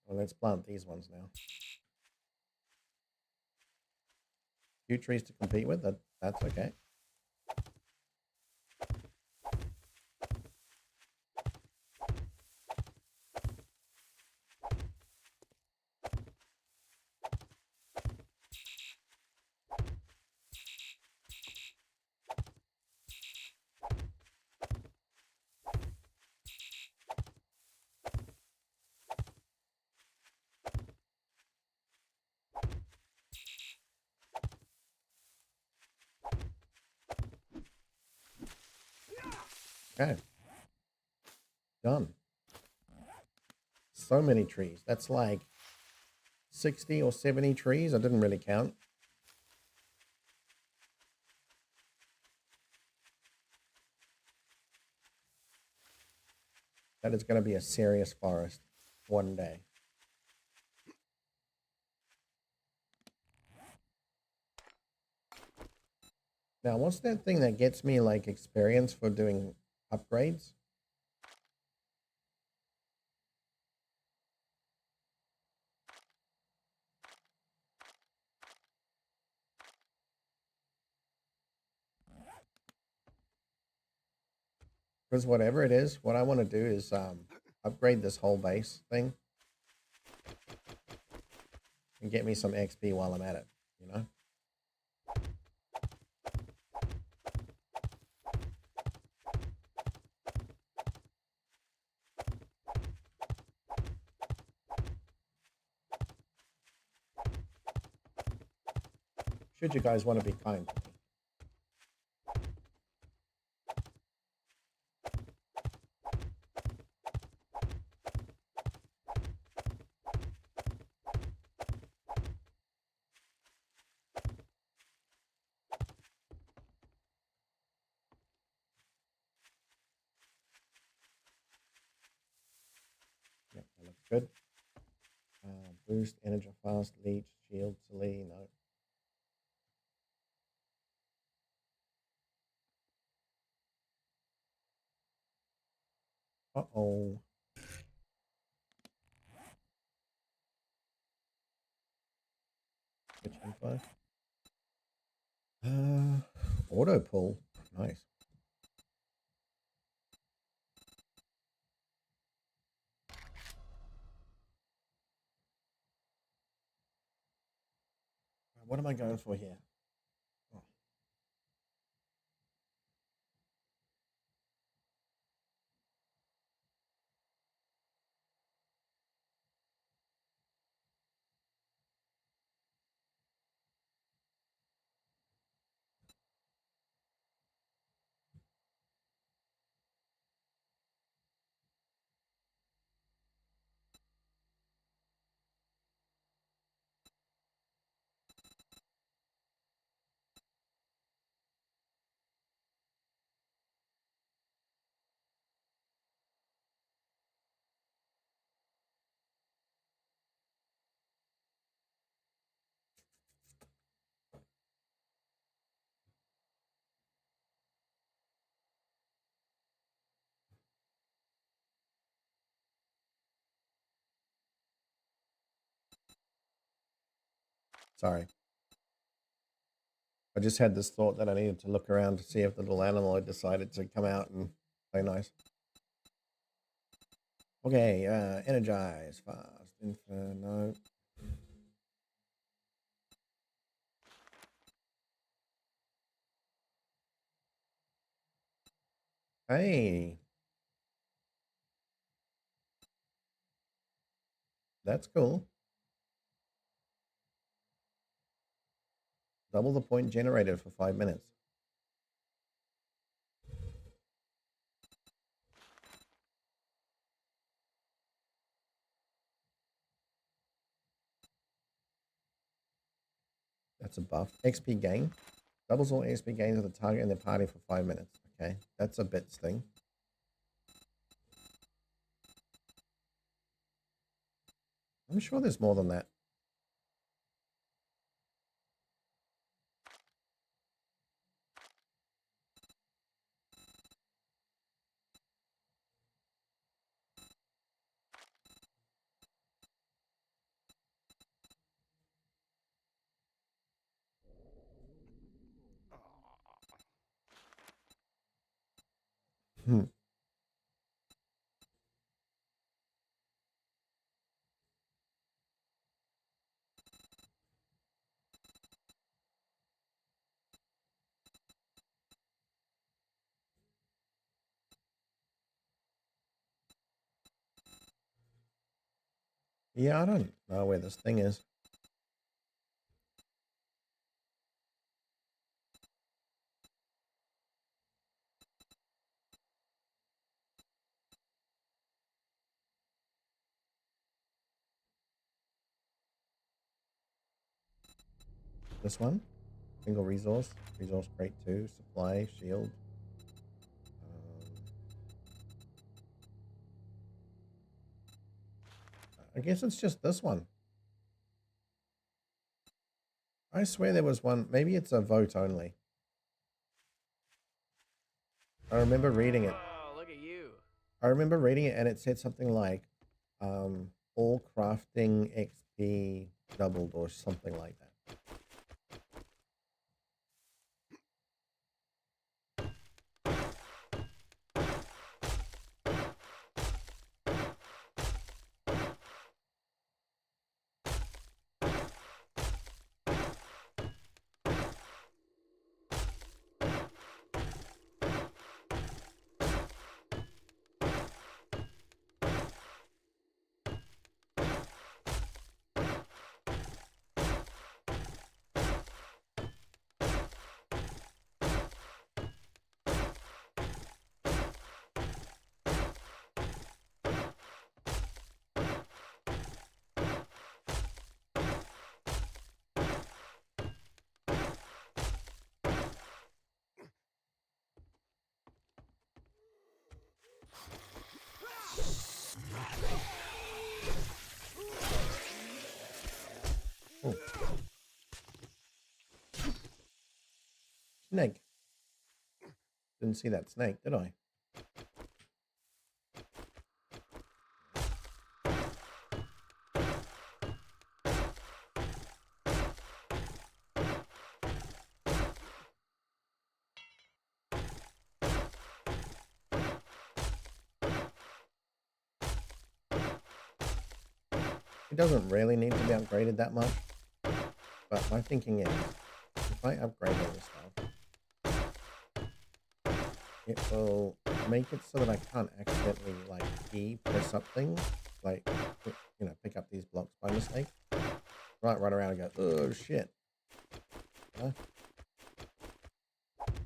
Well, let's plant these ones now. Few trees to compete with, that's okay. Okay. Done. So many trees. That's like 60 or 70 trees. I didn't really count. That is going to be a serious forest one day. Now, what's that thing that gets me like experience for doing upgrades? Because whatever it is, what I want to do is upgrade this whole base thing and get me some XP while I'm at it, you know? Should you guys want to be kind to me. Yep, that looks good. Boost, energy fast, leech, shield, Celie, no. Uh-oh. Switch info. Auto pull. Nice. What am I going for here? Oh. Sorry. I just had this thought that I needed to look around to see if the little animal had decided to come out and play nice. Okay, energize, fast, inferno. Hey, that's cool. Double the point generated for 5 minutes. That's a buff. XP gain. Doubles all XP gains of the target and their party for 5 minutes. Okay, that's a bits thing. I'm sure there's more than that. Hmm. Yeah, I don't know where this thing is. This one? Single resource. Resource crate 2. Supply. Shield. I guess it's just this one. I swear there was one. Maybe it's a vote only. I remember reading it. Oh, look at you. I remember reading it and it said something like all crafting XP doubled or something like that. Oh. Snake. Didn't see that snake, did I? It doesn't really need to be upgraded that much, but my thinking is, if I upgrade all this stuff, it will make it so that I can't accidentally, like, press up things, like, you know, pick up these blocks by mistake. Right, run around and go, oh, shit.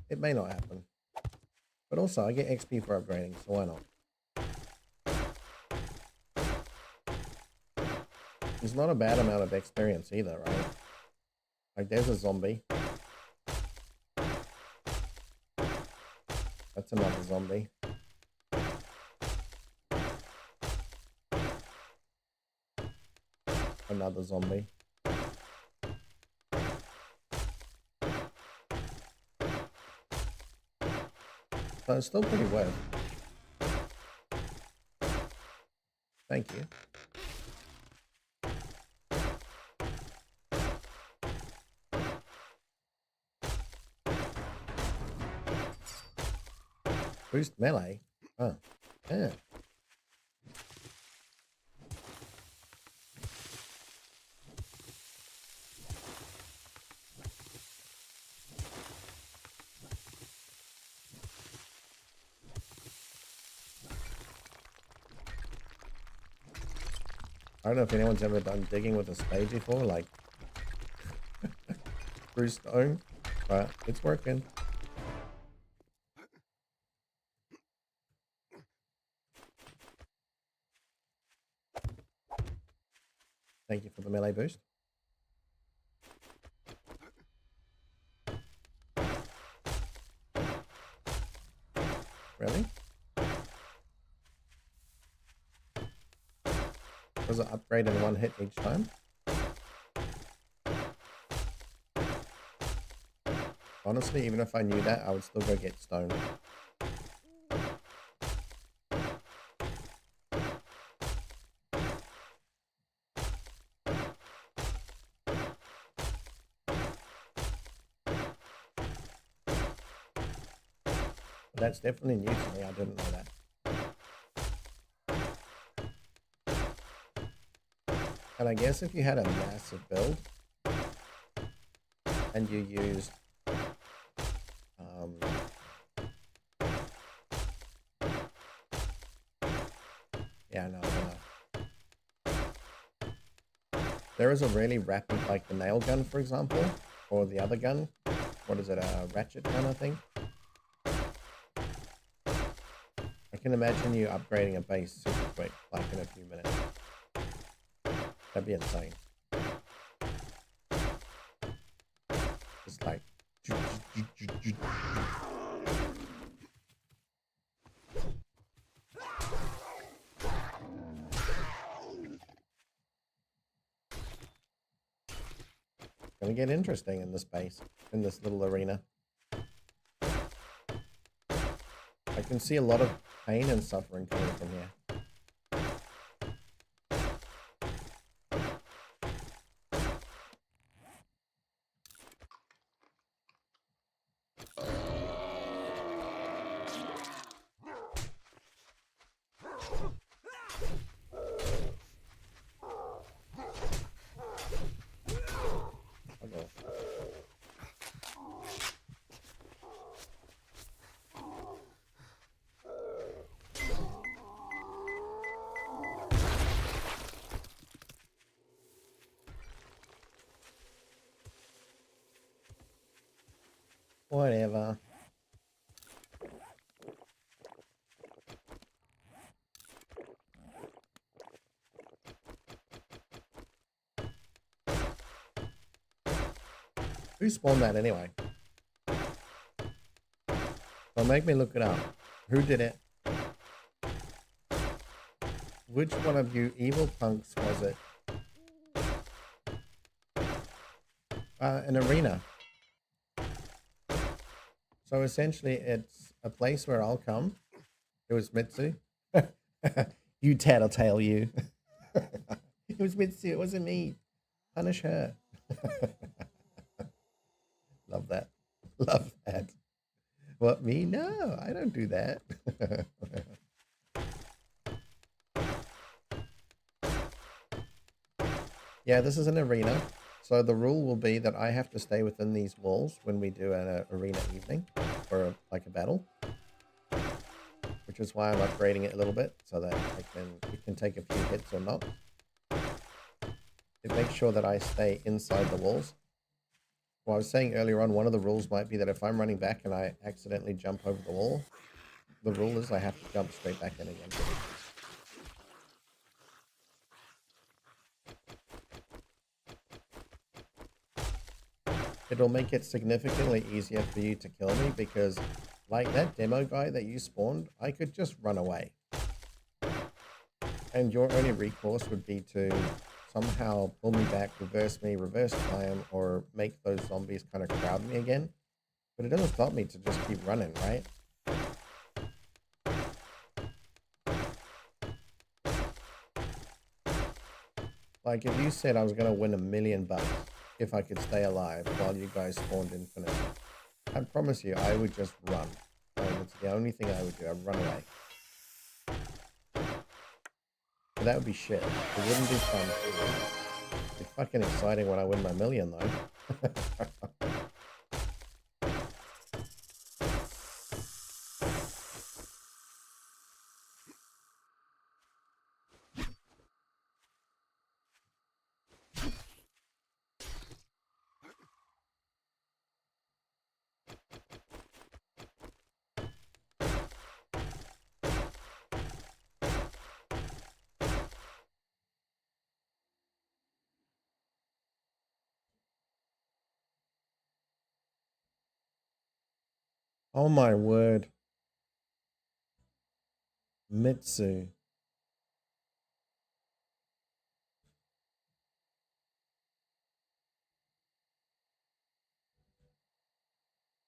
It may not happen. But also, I get XP for upgrading, so why not? It's not a bad amount of experience either, right? Like, there's a zombie. That's another zombie. Another zombie. So it's still pretty worth. Thank you. Boost melee. Oh, yeah. I don't know if anyone's ever done digging with a spade before, like through stone, but it's working. Thank you for the melee boost. Really? Does it upgrade in one hit each time? Honestly, even if I knew that, I would still go get stone. But that's definitely new to me. I didn't know that. And I guess if you had a massive build and you used yeah, no, I don't know. There is a really rapid, like the nail gun, for example, or the other gun. What is it? A ratchet gun, I think. I can imagine you upgrading a base super quick, like in a few minutes. That'd be insane. Just like. Gonna get interesting in this base, in this little arena. I can see a lot of pain and suffering coming from here. Whatever. Who spawned that anyway? Well, make me look it up. Who did it? Which one of you evil punks was it? An arena. So essentially, it's a place where I'll come. It was Mitsu. You tattletale, you. It was Mitsu. It wasn't me. Punish her. Love that. Love that. What, me? No, I don't do that. Yeah, this is an arena. So the rule will be that I have to stay within these walls when we do an arena evening or like a battle, which is why I'm upgrading it a little bit so that it can take a few hits or not. It makes sure that I stay inside the walls. Well, I was saying earlier on, one of the rules might be that if I'm running back and I accidentally jump over the wall, the rule is I have to jump straight back in again. It'll make it significantly easier for you to kill me because, like that demo guy that you spawned, I could just run away. And your only recourse would be to somehow pull me back, reverse me, reverse time, or make those zombies kind of crowd me again. But it doesn't stop me to just keep running, right? Like if you said I was going to win $1 million if I could stay alive while you guys spawned infinite, I promise you I would just run. It's the only thing I would do. I'd run away. But that would be shit. It wouldn't be fun. It'd be fucking exciting when I win my million, though. Oh my word. Mitsu.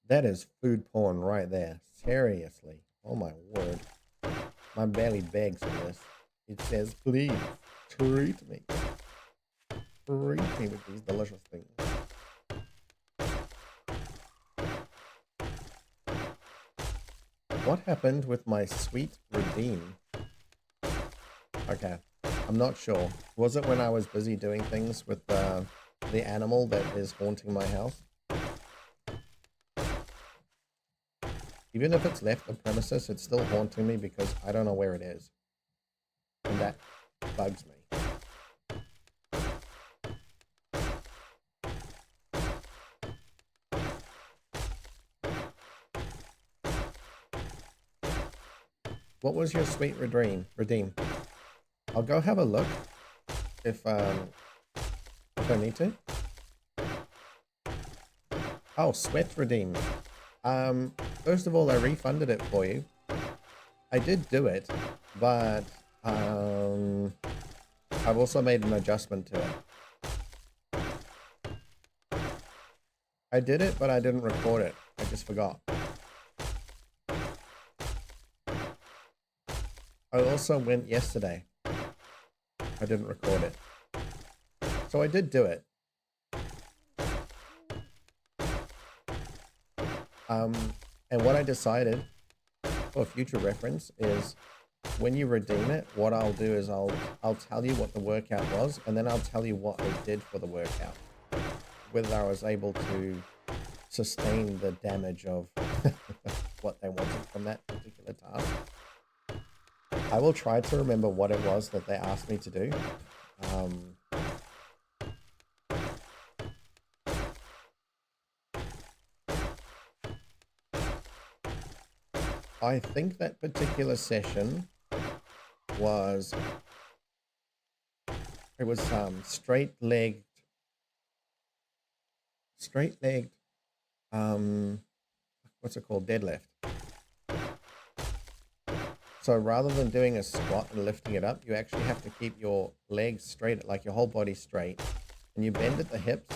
That is food porn right there. Seriously. Oh my word. My belly begs for this. It says, please, treat me. Treat me with these delicious things. What happened with my sweet redeem? Okay, I'm not sure. Was it when I was busy doing things with the animal that is haunting my house? Even if it's left the premises, it's still haunting me because I don't know where it is. And that bugs me. What was your sweet redeem? I'll go have a look if I need to. Oh, sweat redeem. First of all, I refunded it for you. I did do it, but I've also made an adjustment to it. I did it, but I didn't record it. I just forgot. I also went yesterday. I didn't record it. So I did do it. And what I decided for future reference is when you redeem it, what I'll do is I'll tell you what the workout was, and then I'll tell you what I did for the workout. Whether I was able to sustain the damage of what they wanted from that particular task. I will try to remember what it was that they asked me to do. I think that particular session was, it was straight-legged, what's it called, deadlift. So rather than doing a squat and lifting it up, you actually have to keep your legs straight, like your whole body straight, and you bend at the hips,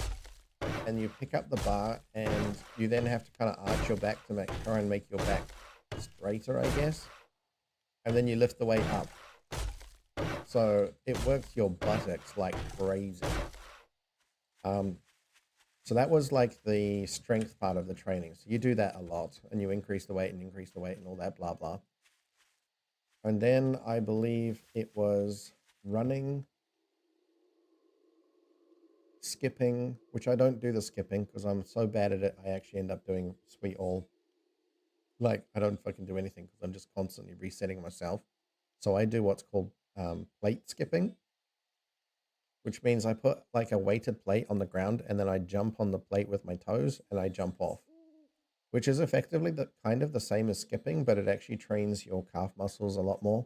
and you pick up the bar, and you then have to kind of arch your back to try and make your back straighter, I guess. And then you lift the weight up. So it works your buttocks like crazy. So that was like the strength part of the training. So you do that a lot, and you increase the weight and all that blah blah. And then I believe it was running, skipping, which I don't do the skipping because I'm so bad at it. I actually end up doing sweet all. Like I don't fucking do anything because I'm just constantly resetting myself. So I do what's called plate skipping, which means I put like a weighted plate on the ground and then I jump on the plate with my toes and I jump off, which is effectively kind of the same as skipping, but it actually trains your calf muscles a lot more.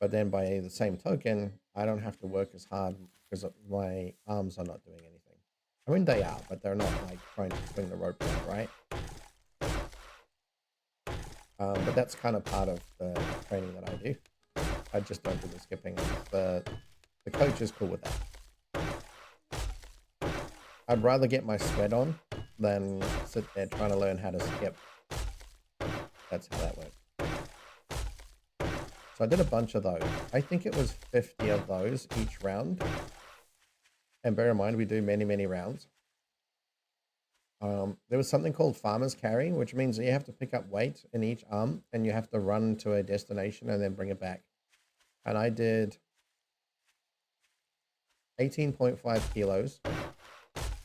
But then by the same token, I don't have to work as hard because my arms are not doing anything. I mean, they are, but they're not like trying to swing the rope around, right? But that's kind of part of the training that I do. I just don't do the skipping. The coach is cool with that. I'd rather get my sweat on than sit there trying to learn how to skip. That's how that works. So I did a bunch of those. I think it was 50 of those each round. And bear in mind, we do many, many rounds. There was something called farmer's carry, which means that you have to pick up weight in each arm and you have to run to a destination and then bring it back. And I did 18.5 kilos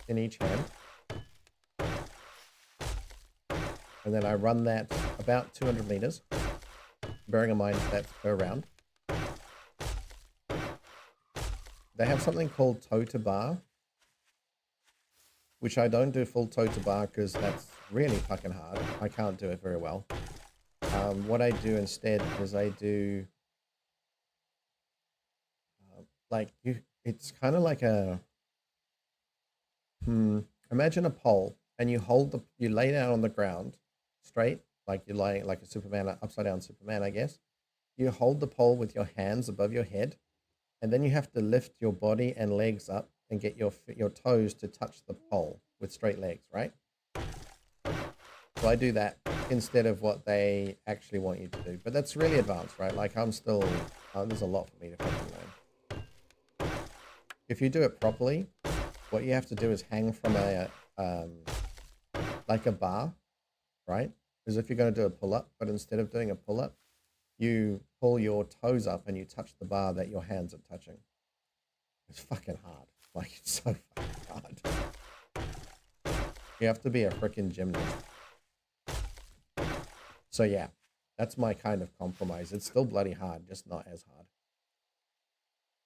in each hand. And then I run that about 200 meters, bearing in mind that's per round. They have something called toe to bar, which I don't do full toe to bar because that's really fucking hard. I can't do it very well. What I do instead is I do it's kind of like a imagine a pole, and you lay down on the ground straight, like you're lying like a Superman, upside down Superman, I guess. You hold the pole with your hands above your head, and then you have to lift your body and legs up and get your toes to touch the pole with straight legs, right? So I do that instead of what they actually want you to do. But that's really advanced, right? Like I'm still, there's a lot for me to fucking learn. If you do it properly, what you have to do is hang from a, like a bar, right? As if you're going to do a pull-up, but instead of doing a pull-up, you pull your toes up and you touch the bar that your hands are touching. It's fucking hard. Like, it's so fucking hard. You have to be a freaking gymnast. So yeah, that's my kind of compromise. It's still bloody hard, just not as hard.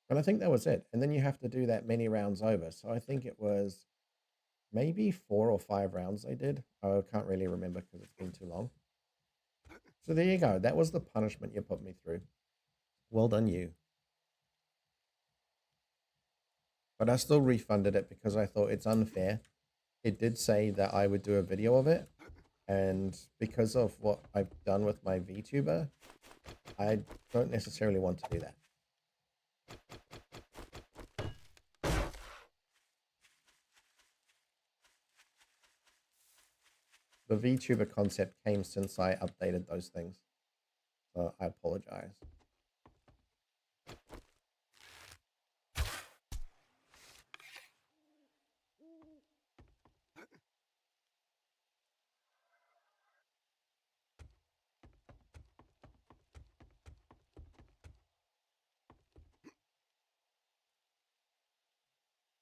And I think that was it. And then you have to do that many rounds over. So I think it was maybe 4 or 5 rounds I did. I can't really remember because it's been too long. So there you go. That was the punishment you put me through. Well done, you. But I still refunded it because I thought it's unfair. It did say that I would do a video of it. And because of what I've done with my VTuber, I don't necessarily want to do that. The VTuber concept came since I updated those things. So I apologize.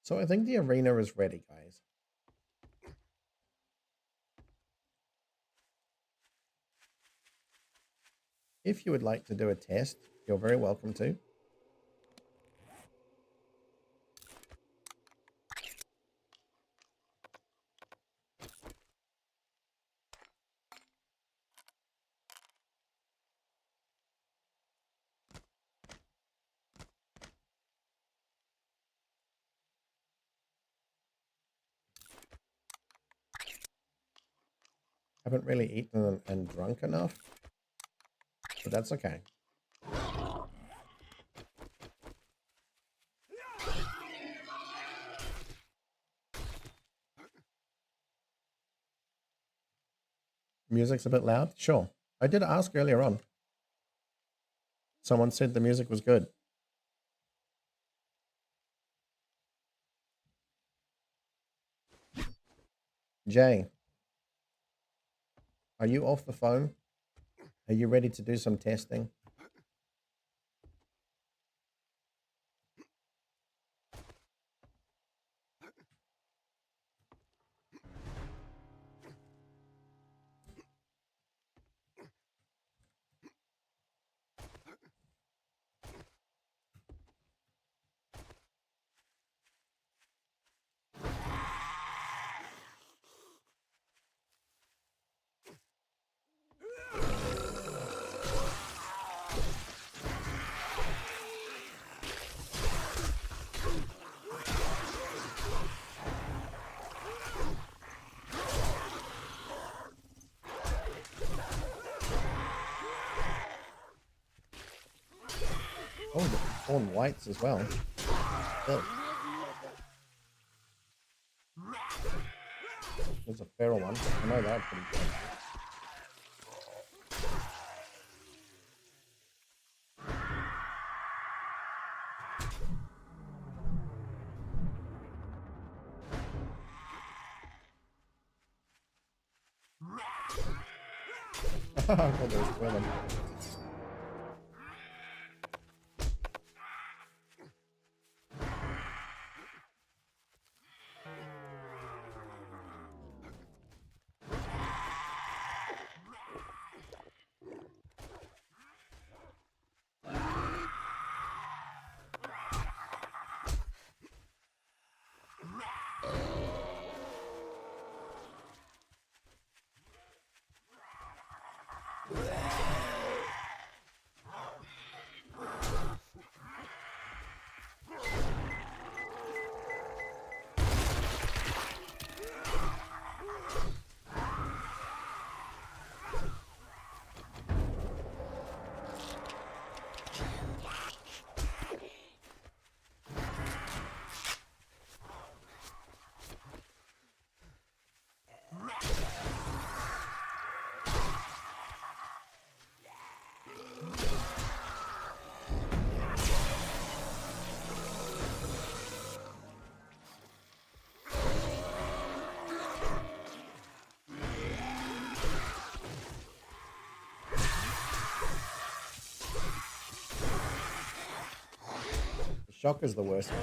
So I think the arena is ready, guys. If you would like to do a test, you're very welcome to. Haven't really eaten and drunk enough, but that's okay. Music's a bit loud? Sure. I did ask earlier on. Someone said the music was good. Jay, are you off the phone? Are you ready to do some testing? Oh, the corn whites as well. Oh. There's a feral one. I know that's pretty good. God, there's two of them. The shock is the worst one.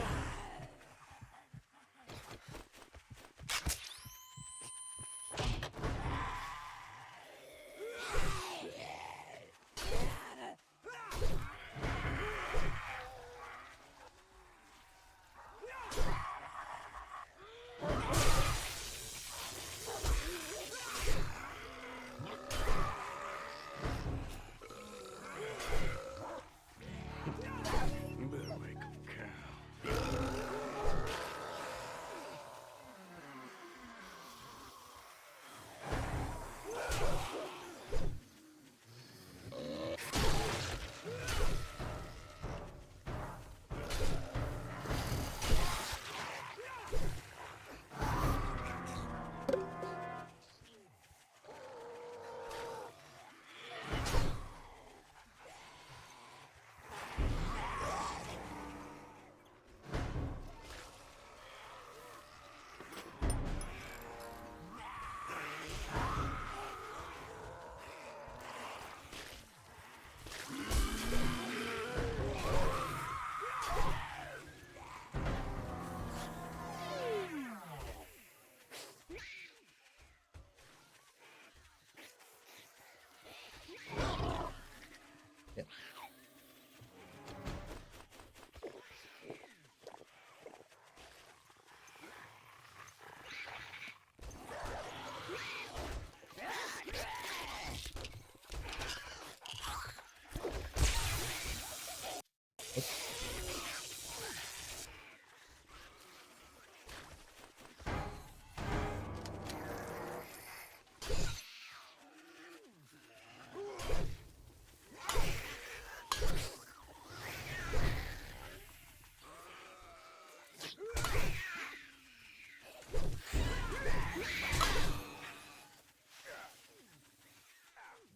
Yep.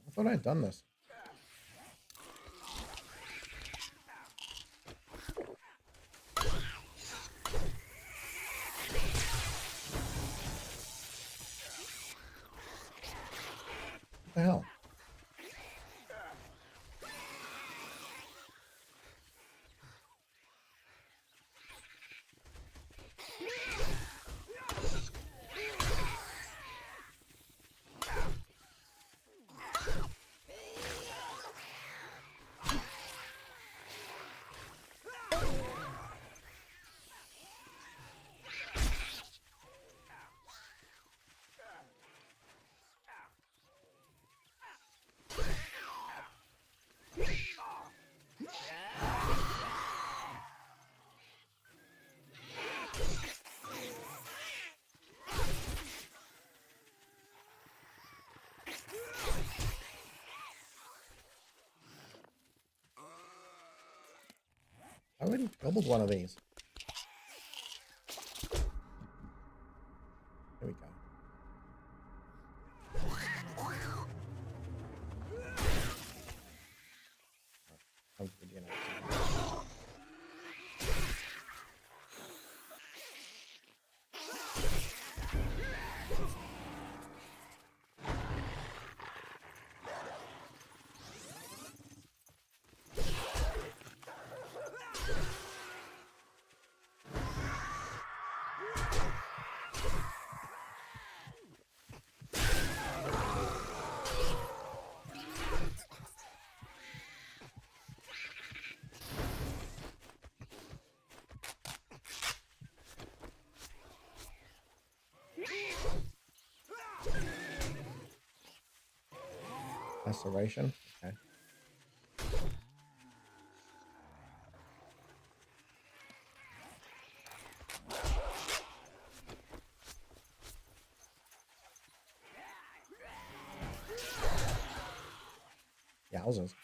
I thought I'd done this. What the hell? I already doubled one of these. There we go. Time for the DNA. Laceration. Okay. Yowzers.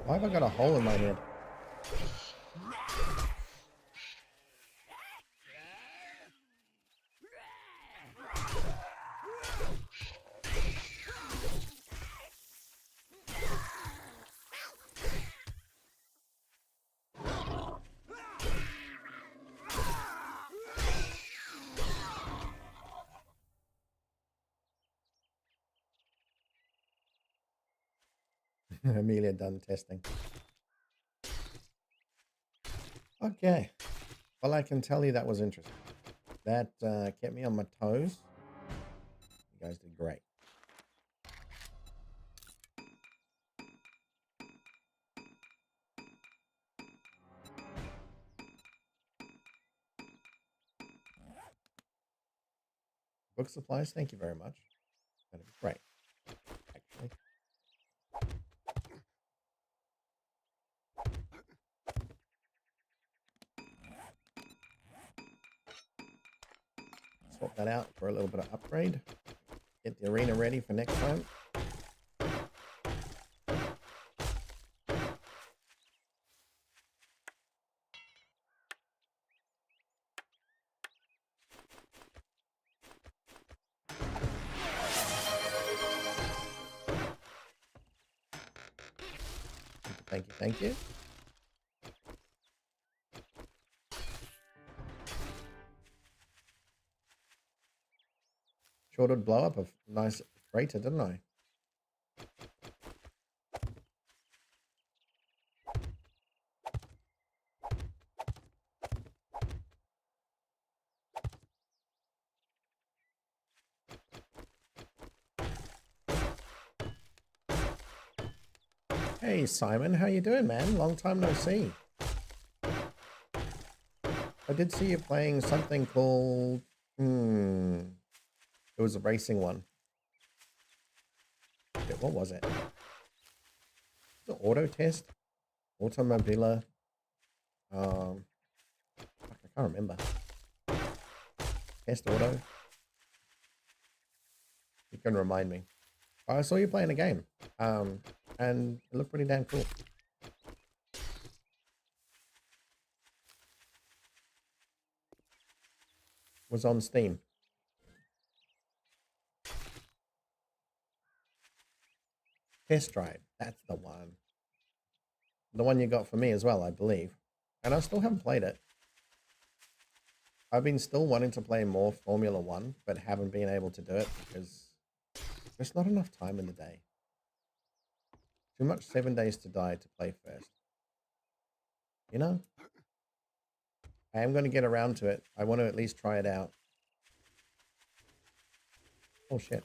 Why have I got a hole in my head? Amelia done testing. Okay. Well, I can tell you that was interesting. That kept me on my toes. You guys did great. Book supplies, thank you very much. That'd be great, actually. Swap that out for a little bit of upgrade. Get the arena ready for next time. Thank you, thank you. Sure did blow up a nice freighter, didn't I? Hey Simon, how you doing, man? Long time no see. I did see you playing something called it was a racing one. What was it? The auto test? Automobila. I can't remember. Test auto. You can remind me. I saw you playing a game. And it looked pretty damn cool. Was on Steam. Test Drive. That's the one. The one you got for me as well, I believe. And I still haven't played it. I've been still wanting to play more Formula One, but haven't been able to do it because there's not enough time in the day. Too much 7 Days to Die to play first. You know? I am going to get around to it. I want to at least try it out. Oh shit.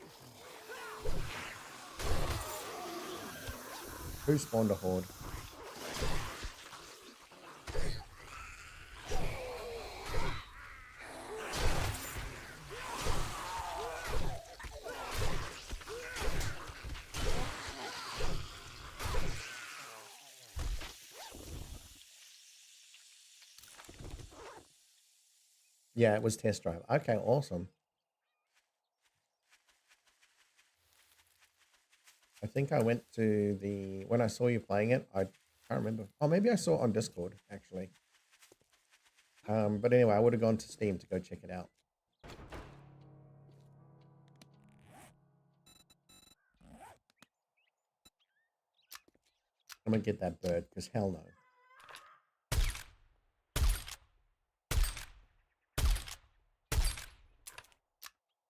Who spawned a horde? Yeah, it was Test Drive. Okay, awesome. I think I went to the when I saw you playing it. I can't remember. Oh, maybe I saw it on Discord actually. But anyway, I would have gone to Steam to go check it out. I'm gonna get that bird because hell no.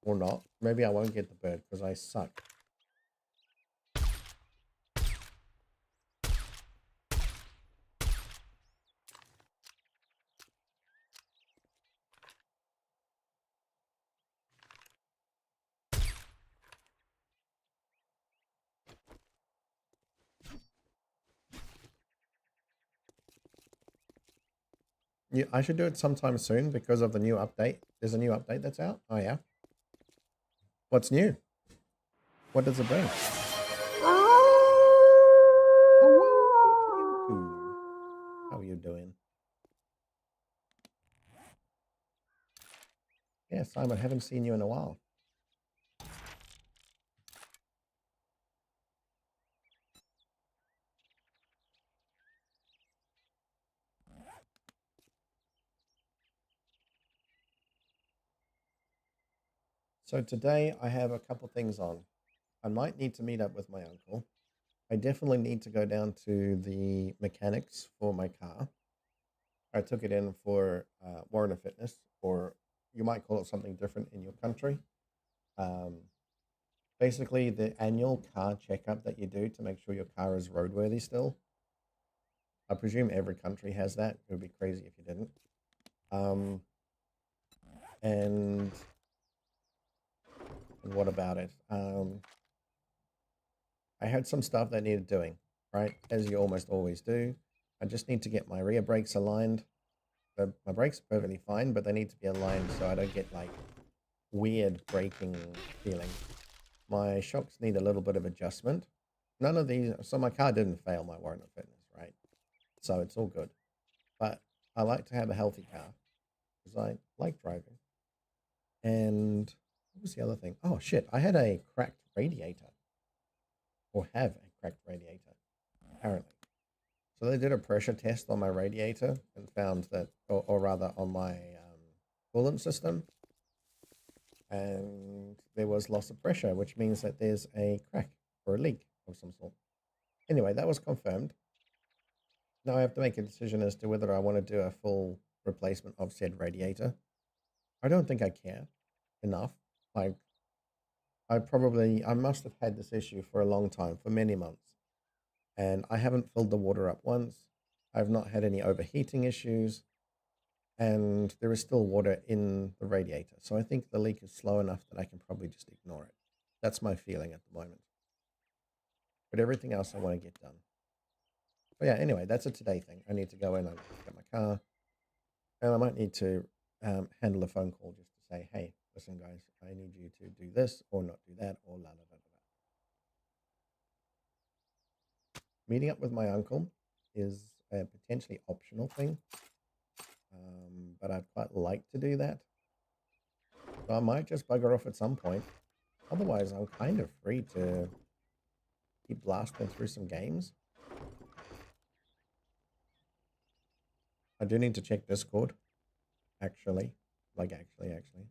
Or not. Maybe I won't get the bird because I suck. Yeah, I should do it sometime soon because of the new update. There's a new update that's out. Oh yeah. What's new? What does it bring? How are you doing? Yeah, Simon, haven't seen you in a while. So today I have a couple things on. I might need to meet up with my uncle. I definitely need to go down to the mechanics for my car. I took it in for Warrant of Fitness, or you might call it something different in your country. Um, Basically, the annual car checkup that you do to make sure your car is roadworthy still. I presume every country has that. It would be crazy if you didn't. Um, and what about it? I had some stuff that needed doing, right? As you almost always do. I just need to get my rear brakes aligned. My brakes are perfectly fine, but they need to be aligned so I don't get like weird braking feeling. My shocks need a little bit of adjustment. None of these, so my car didn't fail my warrant of fitness, right? So it's all good. But I like to have a healthy car because I like driving. And what was the other thing? Oh shit, I had a cracked radiator, or have a cracked radiator, apparently. So they did a pressure test on my radiator and found that, or rather on my coolant system, and there was loss of pressure, which means that there's a crack or a leak of some sort. Anyway, that was confirmed. Now I have to make a decision as to whether I want to do a full replacement of said radiator. I don't think I care enough. Like, I must have had this issue for a long time, for many months, and I haven't filled the water up once. I've not had any overheating issues, and there is still water in the radiator. So I think the leak is slow enough that I can probably just ignore it. That's my feeling at the moment. But everything else I want to get done. But yeah, anyway, that's a today thing. I need to go in and get my car, and I might need to handle a phone call just to say, hey, listen, guys, I need you to do this or not do that or la la la la. Meeting up with my uncle is a potentially optional thing, but I'd quite like to do that. So I might just bugger off at some point. Otherwise, I'm kind of free to keep blasting through some games. I do need to check Discord, actually. Actually.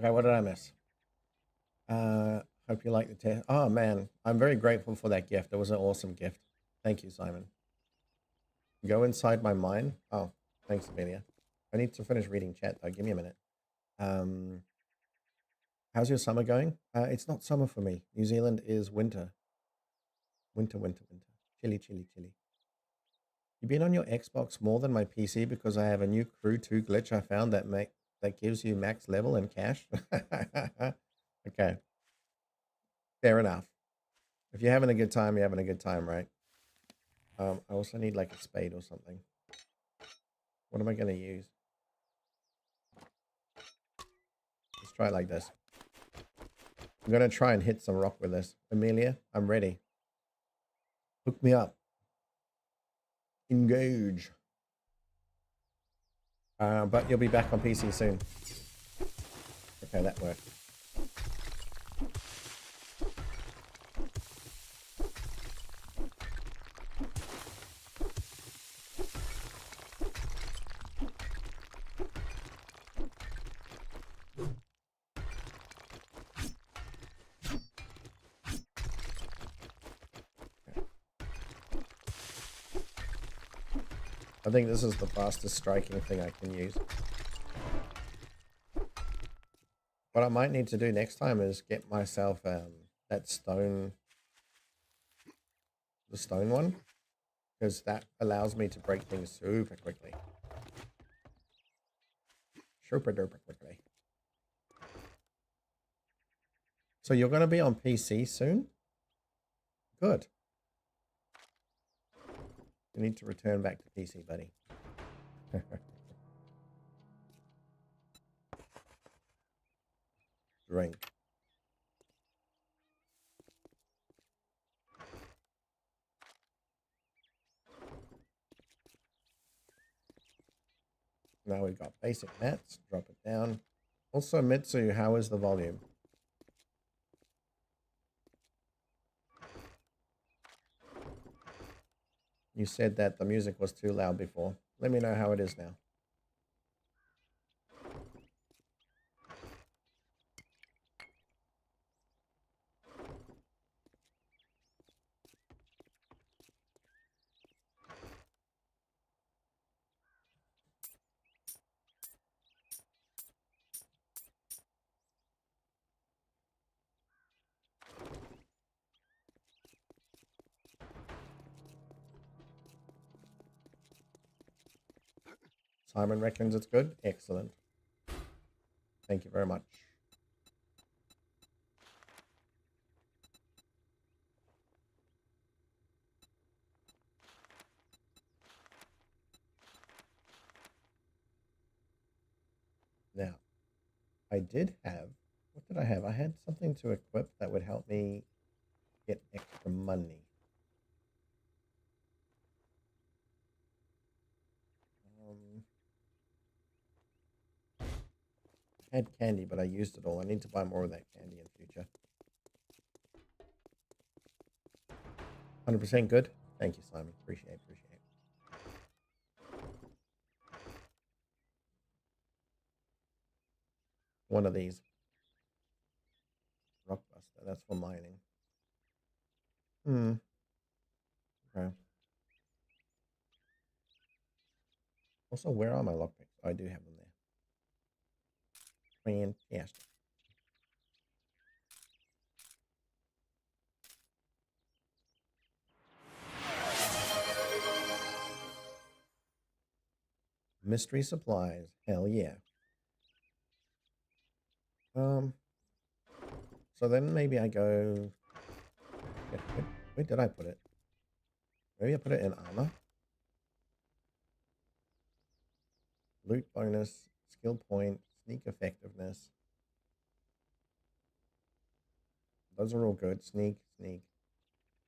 Okay, what did I miss? Hope you like the test. Oh man, I'm very grateful for that gift. It was an awesome gift. Thank you, Simon. Go inside my mind. Oh, thanks, Amelia. I need to finish reading chat though. Give me a minute. Um, how's your summer going? It's not summer for me. New Zealand is winter. Winter, winter, winter. Chilly, chilly, chilly. You've been on your Xbox more than my PC because I have a new Crew 2 glitch I found that gives you max level and cash. Okay, fair enough. If you're having a good time, you're having a good time, right? I also need like a spade or something. What am I going to use? Let's try it like this. I'm going to try and hit some rock with this. Amelia, I'm ready. Hook me up. Engage. But you'll be back on PC soon. Okay, that worked. I think this is the fastest striking thing I can use. What I might need to do next time is get myself that stone, the stone one, because that allows me to break things super quickly. Super duper quickly. So you're going to be on PC soon? Good. You need to return back to PC, buddy. Drink. Now we've got basic mats. Drop it down. Also, Mitsu, how is the volume? You said that the music was too loud before. Let me know how it is now. Simon reckons it's good. Excellent. Thank you very much. Now, I did have, what did I have? I had something to equip that would help me get extra money. I had candy, but I used it all. I need to buy more of that candy in future. 100% good. Thank you, Simon. Appreciate it. One of these. Rockbuster. That's for mining. Okay. Also, where are my lockpicks? Oh, I do have them there. Fantastic. Mystery supplies. Hell yeah. So then maybe I go. Where did I put it? Maybe I put it in armor. Loot bonus, skill point, sneak effectiveness. Those are all good. Sneak.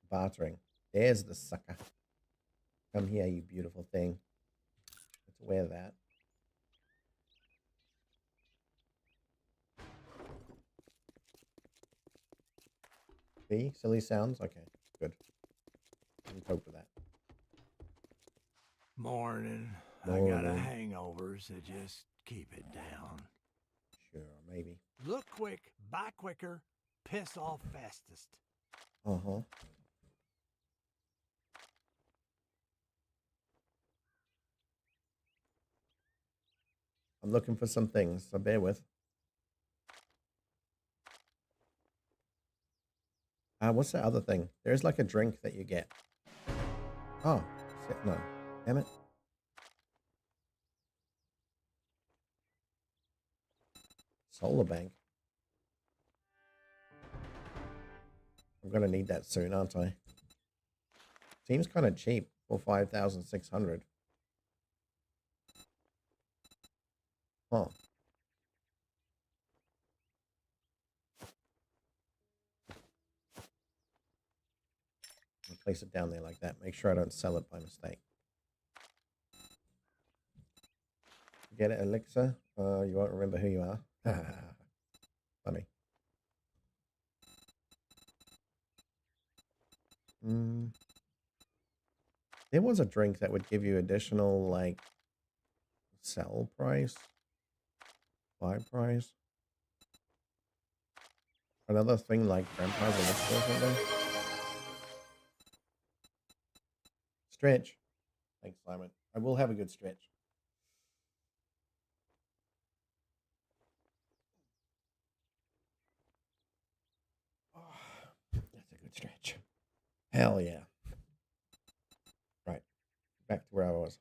Bartering. There's the sucker. Come here, you beautiful thing. Let's wear that. B, silly sounds. Okay, good. I can cope with that. Morning. I got a hangover, so just keep it down. Sure, maybe. Look quick, buy quicker, piss off fastest. Uh-huh. I'm looking for some things, so bear with. What's that other thing? There's like a drink that you get. Oh, shit, no. Damn it. Solar bank. I'm gonna need that soon, aren't I? Seems kind of cheap for 5,600. Huh. I'll place it down there like that. Make sure I don't sell it by mistake. Get it, Elixir? You won't remember who you are. Funny. There was a drink that would give you additional, like, sell price, buy price. Another thing like Vampire's Elixir or something. Stretch. Thanks, Simon. I will have a good stretch. Oh, that's a good stretch. Hell yeah. Right. Back to where I was.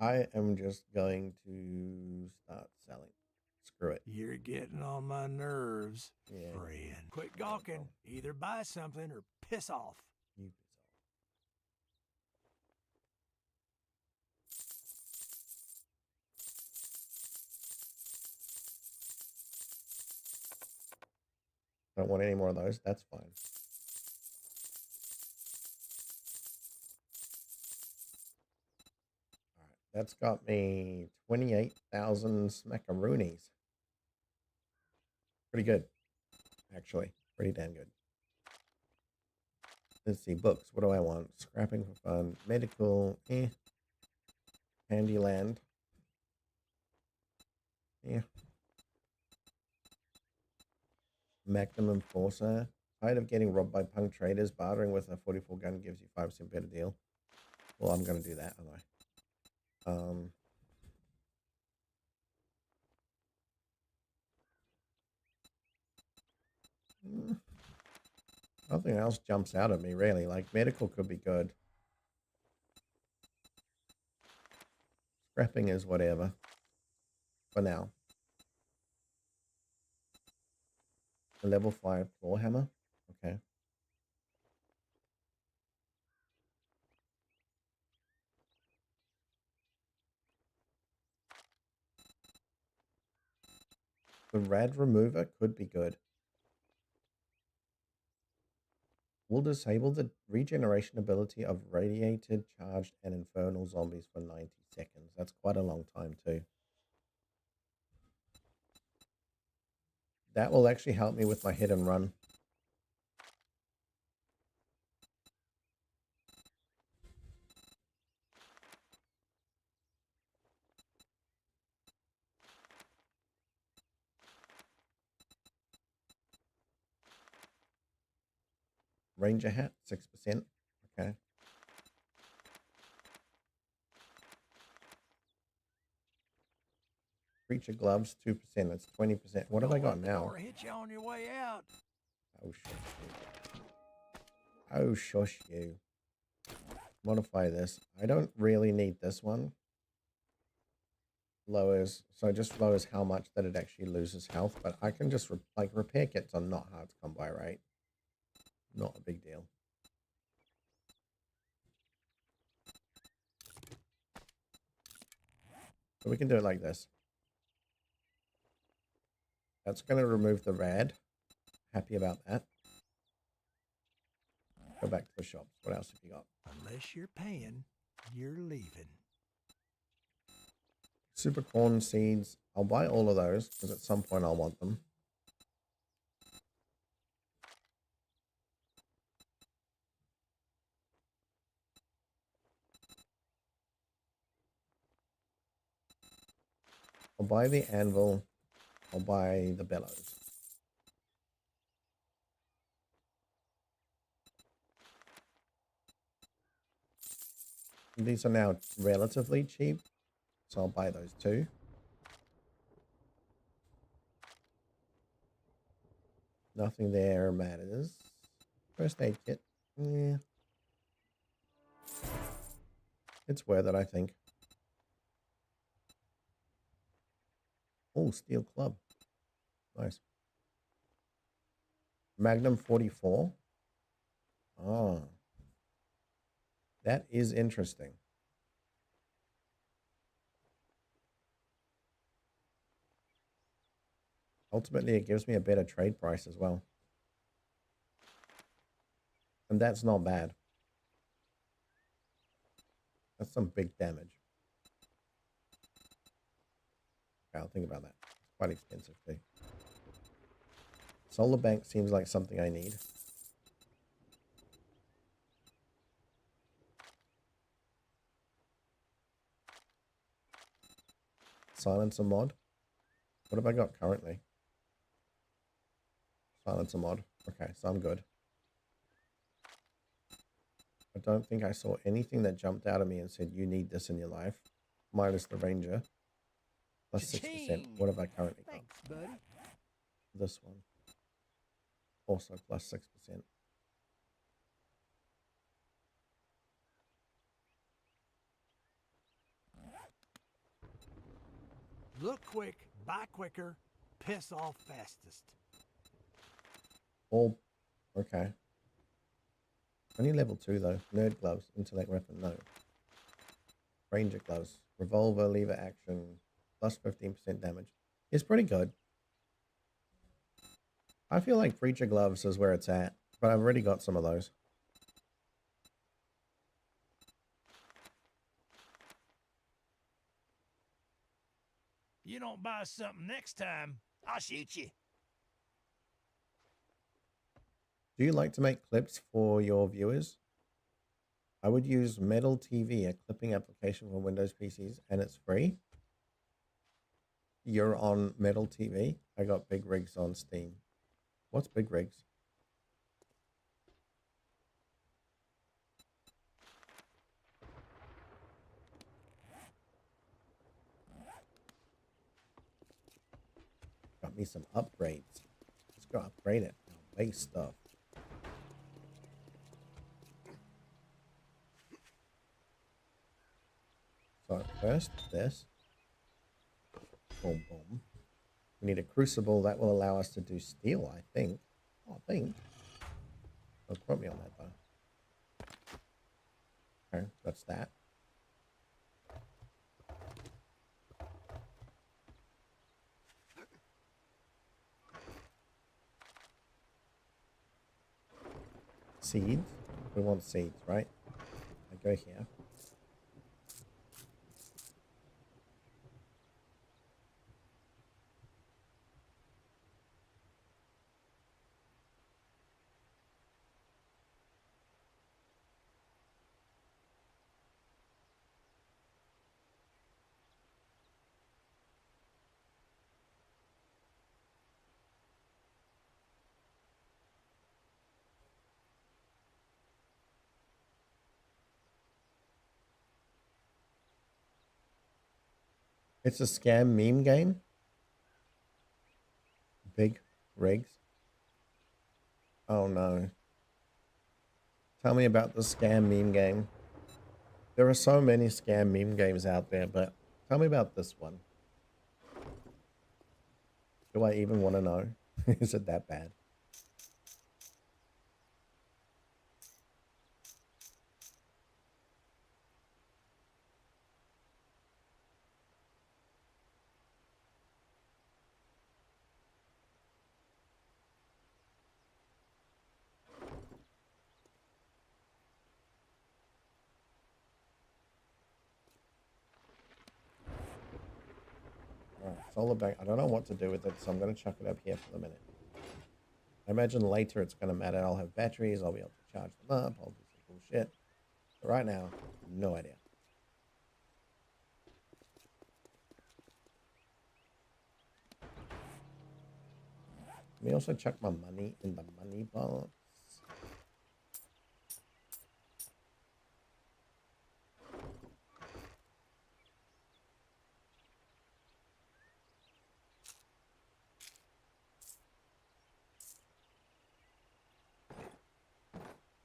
I am just going to start selling. Screw it. You're getting on my nerves, Yeah. friend. Quit gawking. Either buy something or piss off. You piss off. Don't want any more of those. That's fine. All right. That's got me 28,000 smackaroonies. Pretty good. Actually, pretty damn good. Let's see, books. What do I want? Scrapping for fun. Medical, Handyland. Yeah. Magnum Enforcer. Tired of getting robbed by punk traders. Bartering with a 44 gun gives you 5% better deal. Well, I'm going to do that, aren't I? Nothing else jumps out at me, really. Like, medical could be good. Scrapping is whatever. For now. A level 5 claw hammer. Okay. The rad remover could be good. Will disable the regeneration ability of radiated, charged, and infernal zombies for 90 seconds. That's quite a long time, too. That will actually help me with my hit and run. Ranger hat, 6%. Okay. Creature gloves, 2%. That's 20%. What have I got now? Hit you on your way out. Oh, shush you. Oh, shush you. Modify this. I don't really need this one. Lowers, so it just lowers how much that it actually loses health, but I can just, like, repair kits are not hard to come by, right? Not a big deal. So we can do it like this. That's going to remove the rad. Happy about that. Go back to the shops. What else have you got? Unless you're paying, you're leaving. Super corn seeds. I'll buy all of those because at some point I'll want them. I'll buy the anvil. I'll buy the bellows. These are now relatively cheap, so I'll buy those too. Nothing there matters. First aid kit. Yeah. It's worth it, I think. Oh, steel club. Nice. Magnum 44. Oh. That is interesting. Ultimately, it gives me a better trade price as well. And that's not bad. That's some big damage. Okay, I'll think about that. It's quite expensive too. Solar bank seems like something I need. Silencer mod. What have I got currently? Silencer mod. Okay, so I'm good. I don't think I saw anything that jumped out at me and said, you need this in your life. Minus the Ranger. Plus 6%. What have I currently got? Thanks, buddy. This one. Also plus 6%. Look quick, buy quicker, piss off fastest. All. Okay. Only level 2 though. Nerd gloves. Intellect weapon. No. Ranger gloves. Revolver. Lever action. Plus 15% damage. It's pretty good. I feel like Preacher gloves is where it's at. But I've already got some of those. You don't buy something next time, I'll shoot you. Do you like to make clips for your viewers? I would use Metal TV, a clipping application for Windows PCs, and it's free. You're on Metal TV. I got Big Rigs on Steam. What's Big Rigs? Got me some upgrades. Let's go upgrade it. Base stuff. So first, this. Boom, boom. We need a crucible that will allow us to do steel, I think. Oh, I think. Don't quote me on that, though. Okay, that's that. Seeds. We want seeds, right? I go here. It's a scam meme game. Big rigs. Oh no. Tell me about the scam meme game. There are so many scam meme games out there, but tell me about this one. Do I even want to know? Is it that bad? Alright, solar bank. I don't know what to do with it, so I'm going to chuck it up here for the minute. I imagine later it's going to matter. I'll have batteries. I'll be able to charge them up. I'll do some cool shit. But right now, no idea. Let me also chuck my money in the money box.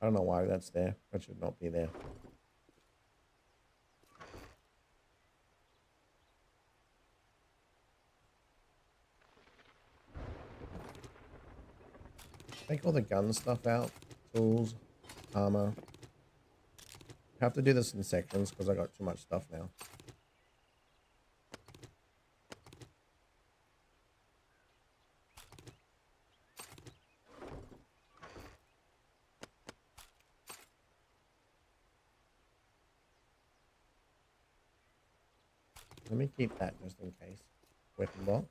I don't know why that's there. That should not be there. Take all the gun stuff out. Tools, armor. I have to do this in sections because I got too much stuff now. Let me keep that just in case. Weapon box.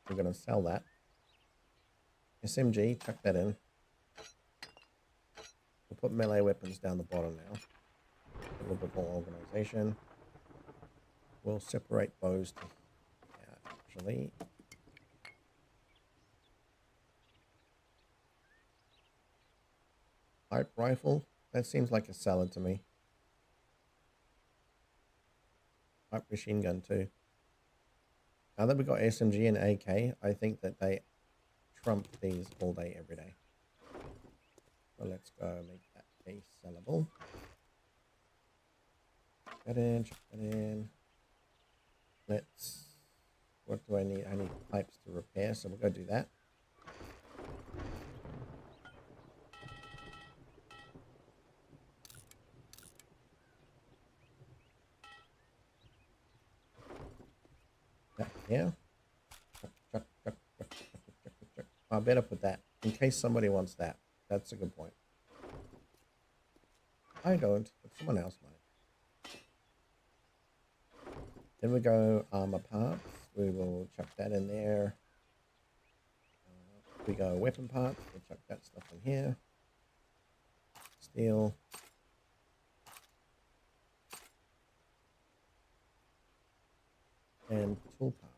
We're going to sell that. SMG, chuck that in. We'll put melee weapons down the bottom now. A little bit more organization. We'll separate bows to here, actually. Pipe rifle. That seems like a salad to me. Pipe machine gun too. Now that we've got SMG and AK, I think that they trump these all day, every day. So let's go make that a sellable. Chuck that in, chuck that in. What do I need? I need pipes to repair, so we'll go do that. That here. Chuck. I better put that in case somebody wants that. That's a good point. I don't, but someone else might. Then we go armor parts. We will chuck that in there. We go weapon parts. We'll chuck that stuff in here. Steel. And tool parts.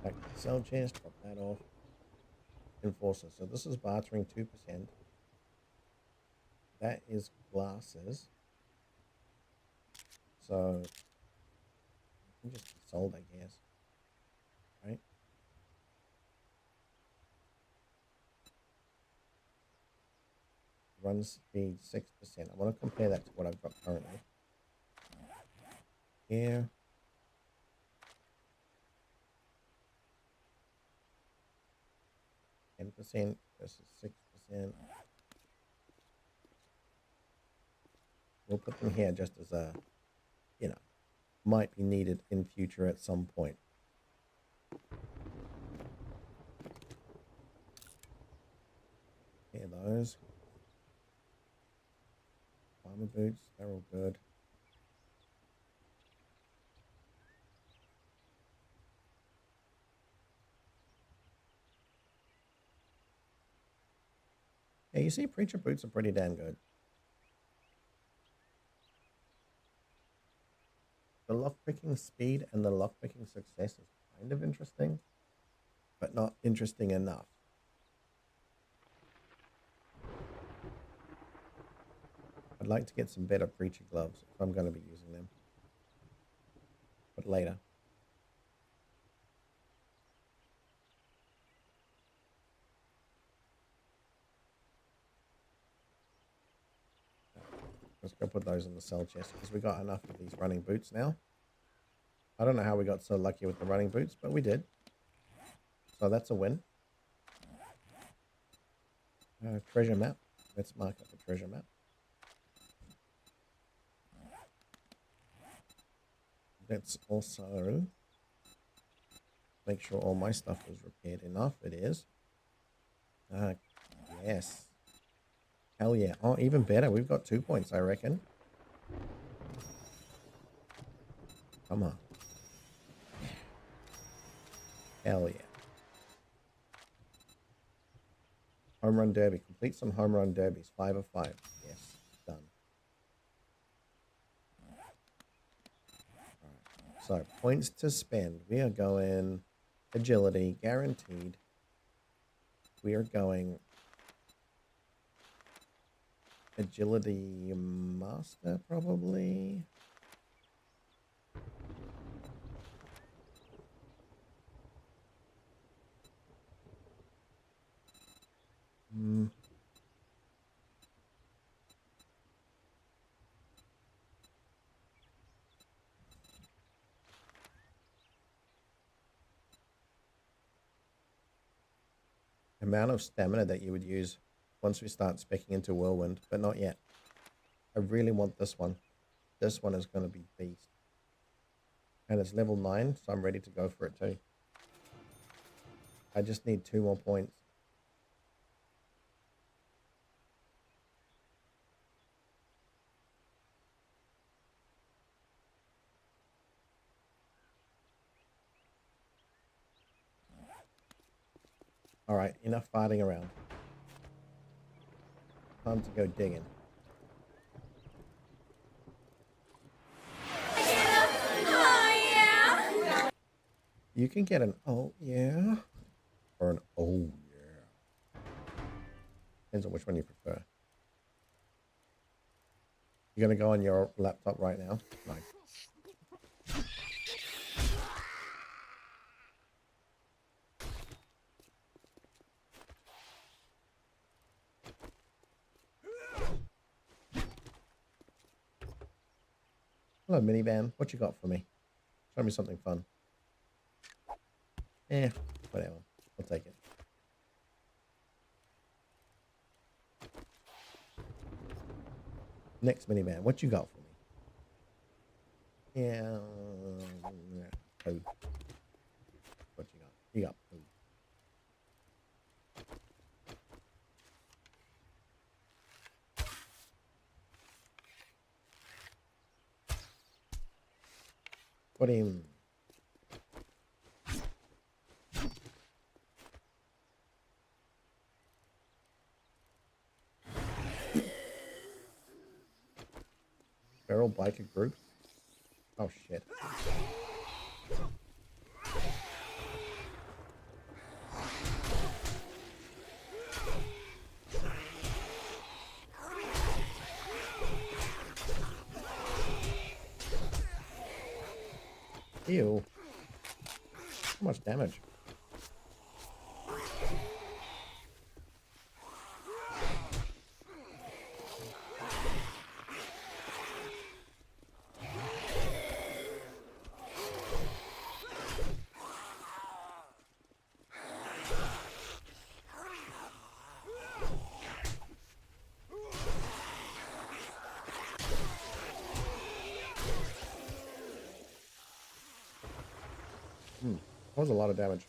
Back to the cell chest, drop that off. Enforcer. So this is bartering 2%. That is glasses. So it can just be sold, I guess. Right? Run speed 6%. I want to compare that to what I've got currently. Here. %, versus 6%. We'll put them here just as a, might be needed in future at some point. Here, those. Farmer boots, they're all good. Yeah, you see, preacher boots are pretty damn good. The lockpicking speed and the lockpicking success is kind of interesting, but not interesting enough. I'd like to get some better preacher gloves if I'm going to be using them, but later. Let's go put those in the cell chest because we got enough of these running boots now. I don't know how we got so lucky with the running boots, but we did. So that's a win. Treasure map. Let's mark up the treasure map. Let's also make sure all my stuff is repaired enough. It is. Yes. Hell yeah. Oh, even better. We've got 2 points, I reckon. Come on. Hell yeah. Home run derby. Complete some home run derbies. 5 of 5. Yes, done. Alright. So points to spend. We are going agility, guaranteed. We are going agility master, probably. Amount of stamina that you would use once we start speccing into Whirlwind, but not yet. I really want this one. This one is going to be beast. And it's level 9, so I'm ready to go for it too. I just need 2 more points. Alright, enough farting around. Time to go digging. Oh, yeah. You can get an oh yeah or an oh yeah. Depends on which one you prefer. You're going to go on your laptop right now? Nice. Hello, minivan. What you got for me? Show me something fun. Whatever. I'll take it. Next minivan. What you got for me? Yeah. Poo. What you got? You got poo. Put him. Feral biker group? Oh shit. Ew. So much damage. That was a lot of damage.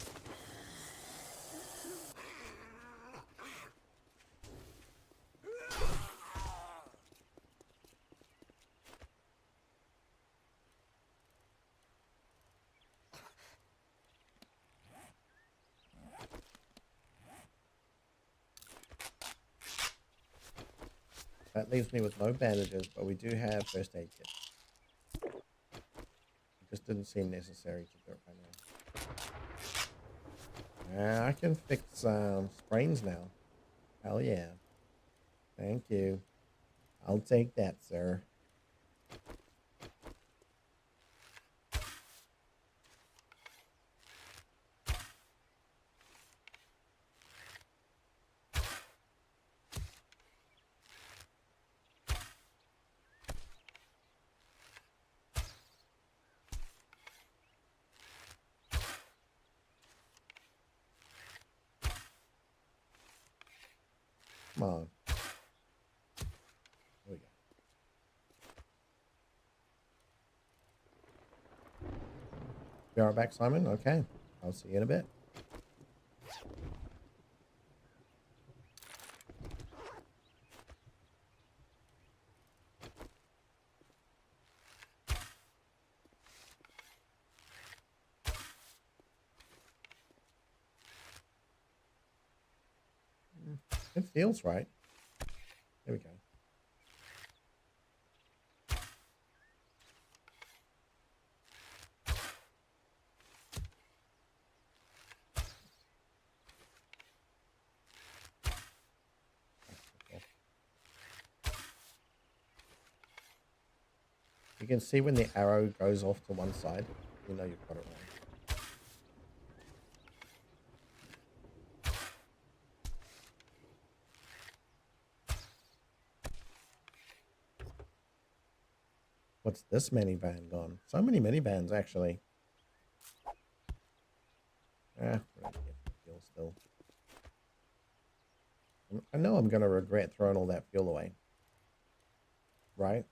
That leaves me with no bandages, but we do have first aid kits. It just didn't seem necessary to do it right now. I can fix sprains now. Hell yeah. Thank you. I'll take that, sir. Come on. There we go. Be right back, Simon? Okay. I'll see you in a bit. It feels right. There we go. You can see when the arrow goes off to one side, you know you've got it wrong. What's this minivan gone? So many minivans, actually. We're gonna get the fuel still. I know I'm going to regret throwing all that fuel away. Right?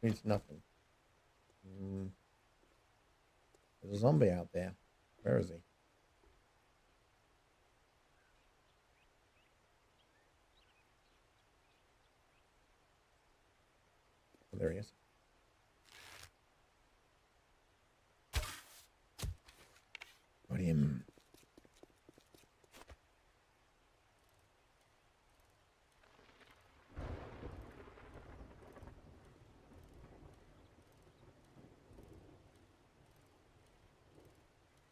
Means nothing. There's a zombie out there. Where is he? Oh, there he is. Got him.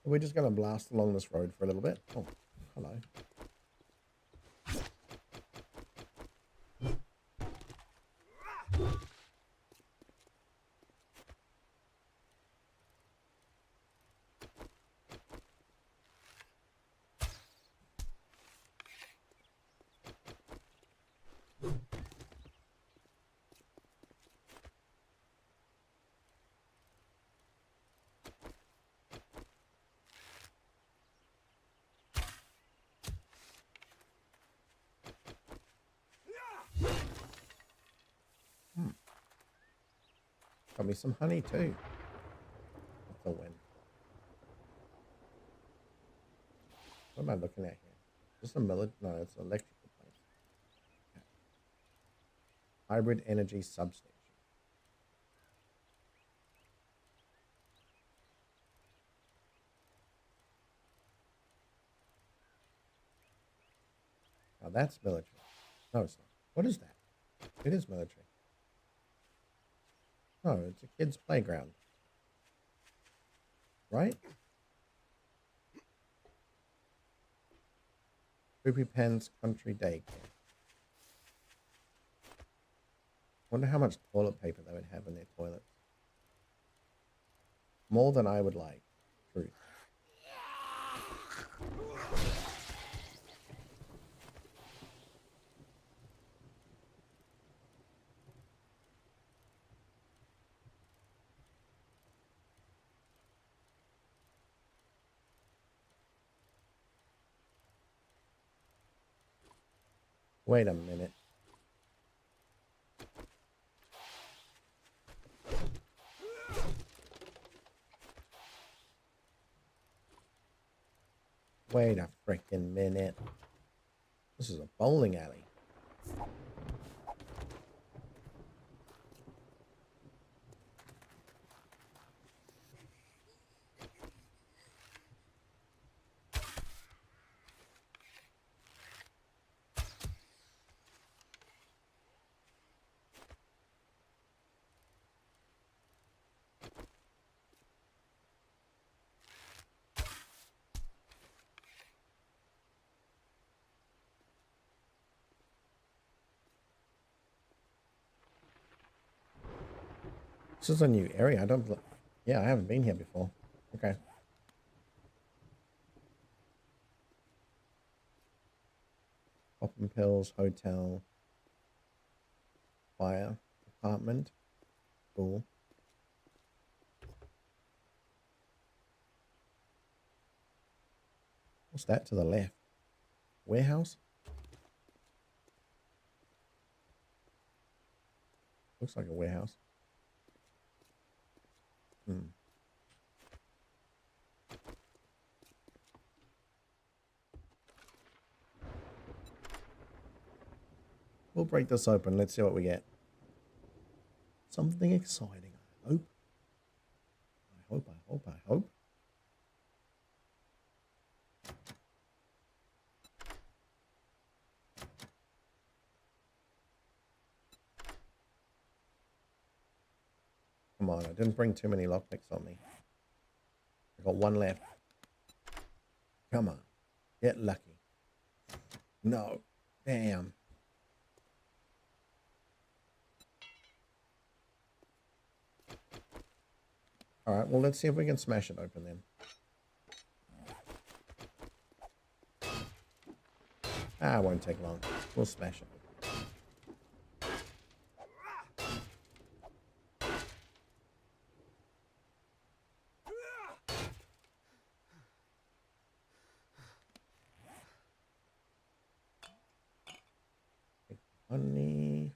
We're just going to blast along this road for a little bit. Oh, hello. Got me some honey too. That's a win. What am I looking at here? Just a millet? No, it's an electrical place. Okay. Hybrid energy substation. Now that's military. No, it's not. What is that? It is military. No, it's a kid's playground. Right? Poopy Pens Country Daycare. Wonder how much toilet paper they would have in their toilets. More than I would like. Truth. Wait a minute. Wait a freaking minute. This is a bowling alley. This is a new area. Yeah, I haven't been here before. Okay. Poppin' Pills Hotel. Fire apartment. Cool. What's that to the left? Warehouse? Looks like a warehouse. We'll break this open. Let's see what we get. Something exciting, I hope. I hope, I hope, I hope. Come on, I didn't bring too many lockpicks on me. I got one left. Come on, get lucky. No, damn. All right, well, let's see if we can smash it open then. Ah, it won't take long. We'll smash it. Honey.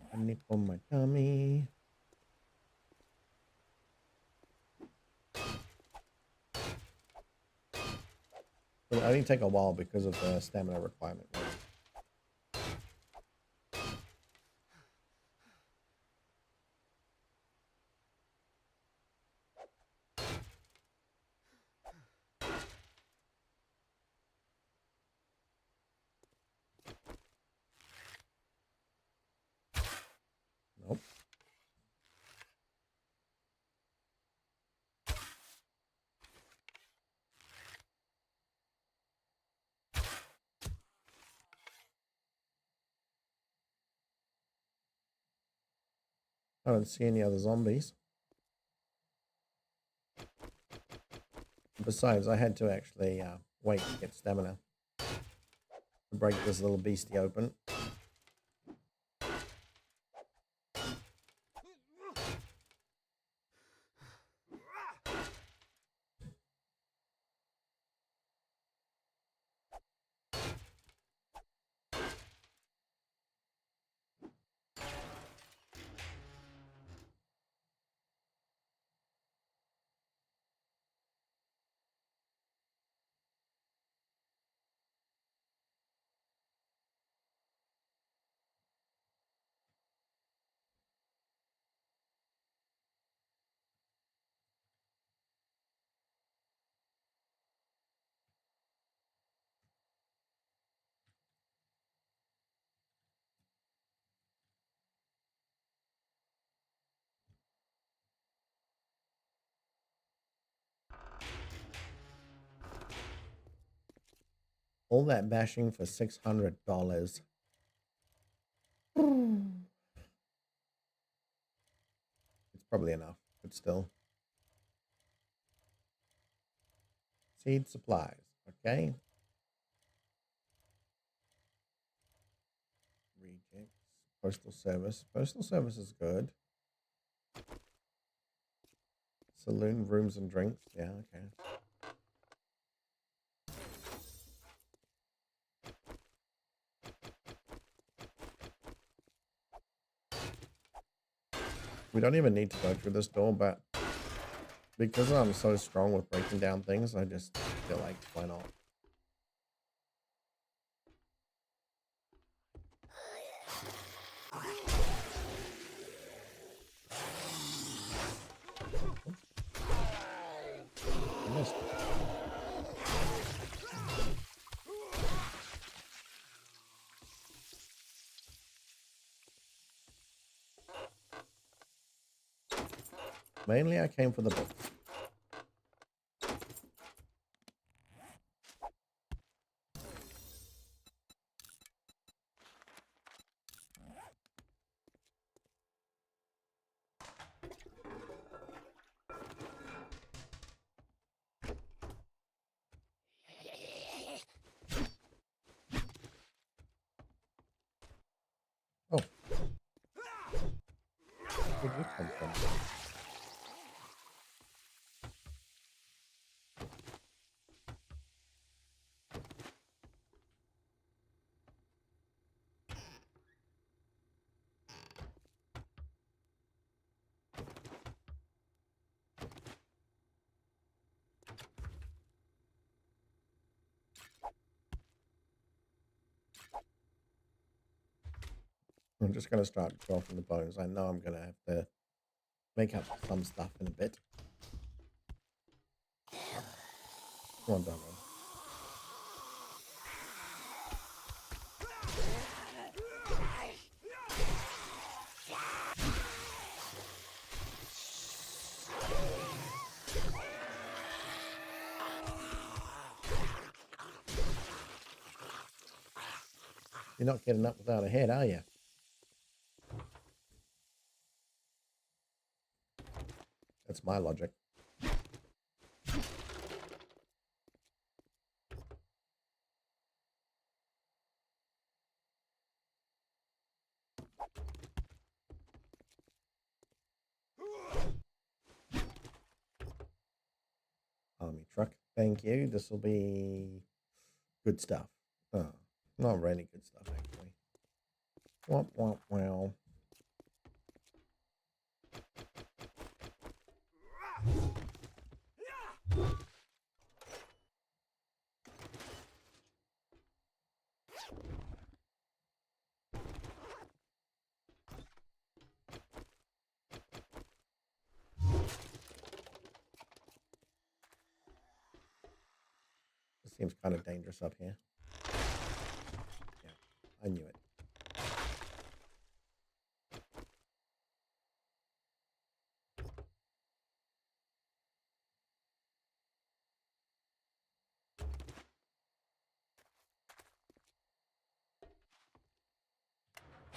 Honey for my tummy. It'll only take a while because of the stamina requirement. Nope. I don't see any other zombies. Besides, I had to actually wait to get stamina to break this little beastie open. All that bashing for $600. It's probably enough, but still. Seed supplies, okay. Rejects. Postal service. Postal service is good. Saloon, rooms and drinks. Yeah, okay. We don't even need to go through this door, but because I'm so strong with breaking down things, I just feel like, why not? I missed. Mainly I came for the book. Oh. Where'd you come from? I'm just going to start dropping the bones. I know I'm going to have to make up some stuff in a bit. Come on, doggo. You're not getting up without a head, are you? That's my logic. Army truck. Thank you. This will be good stuff. Oh, not really good stuff, actually. Womp, womp, wow. This seems kind of dangerous up here. Yeah, I knew it.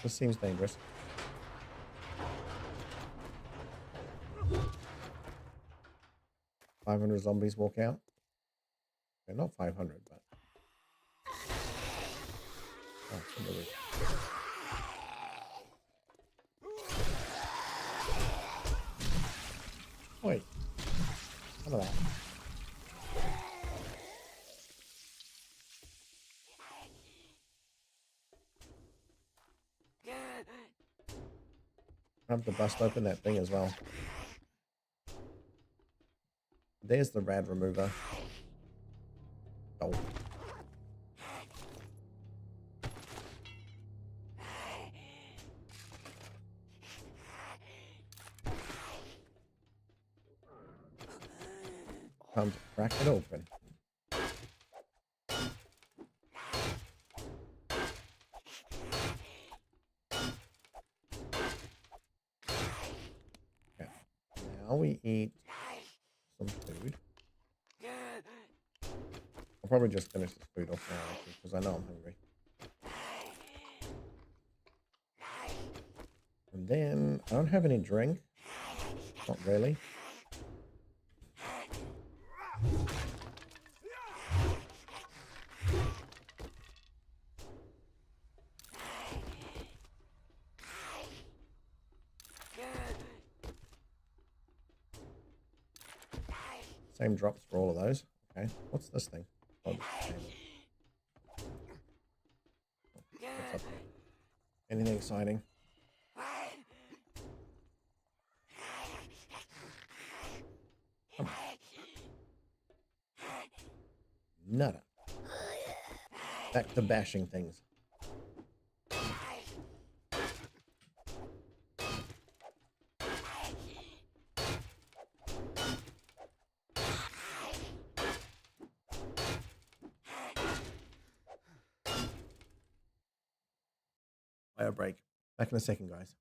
This seems dangerous. $500 zombies walk out. Okay, not 500, but... Oh, somebody. Wait. None of that. I have to bust open that thing as well. There's the rad remover. Oh. Time to crack it open. Okay. Now we eat some food. I'll probably just finish this food off now, because I know I'm hungry. And then, I don't have any drink. Not really. Same drops for all of those. Okay, what's this thing? Oh, this table. What's up here? Anything exciting? Nada. Back to bashing things. Bio break. Back in a second, guys.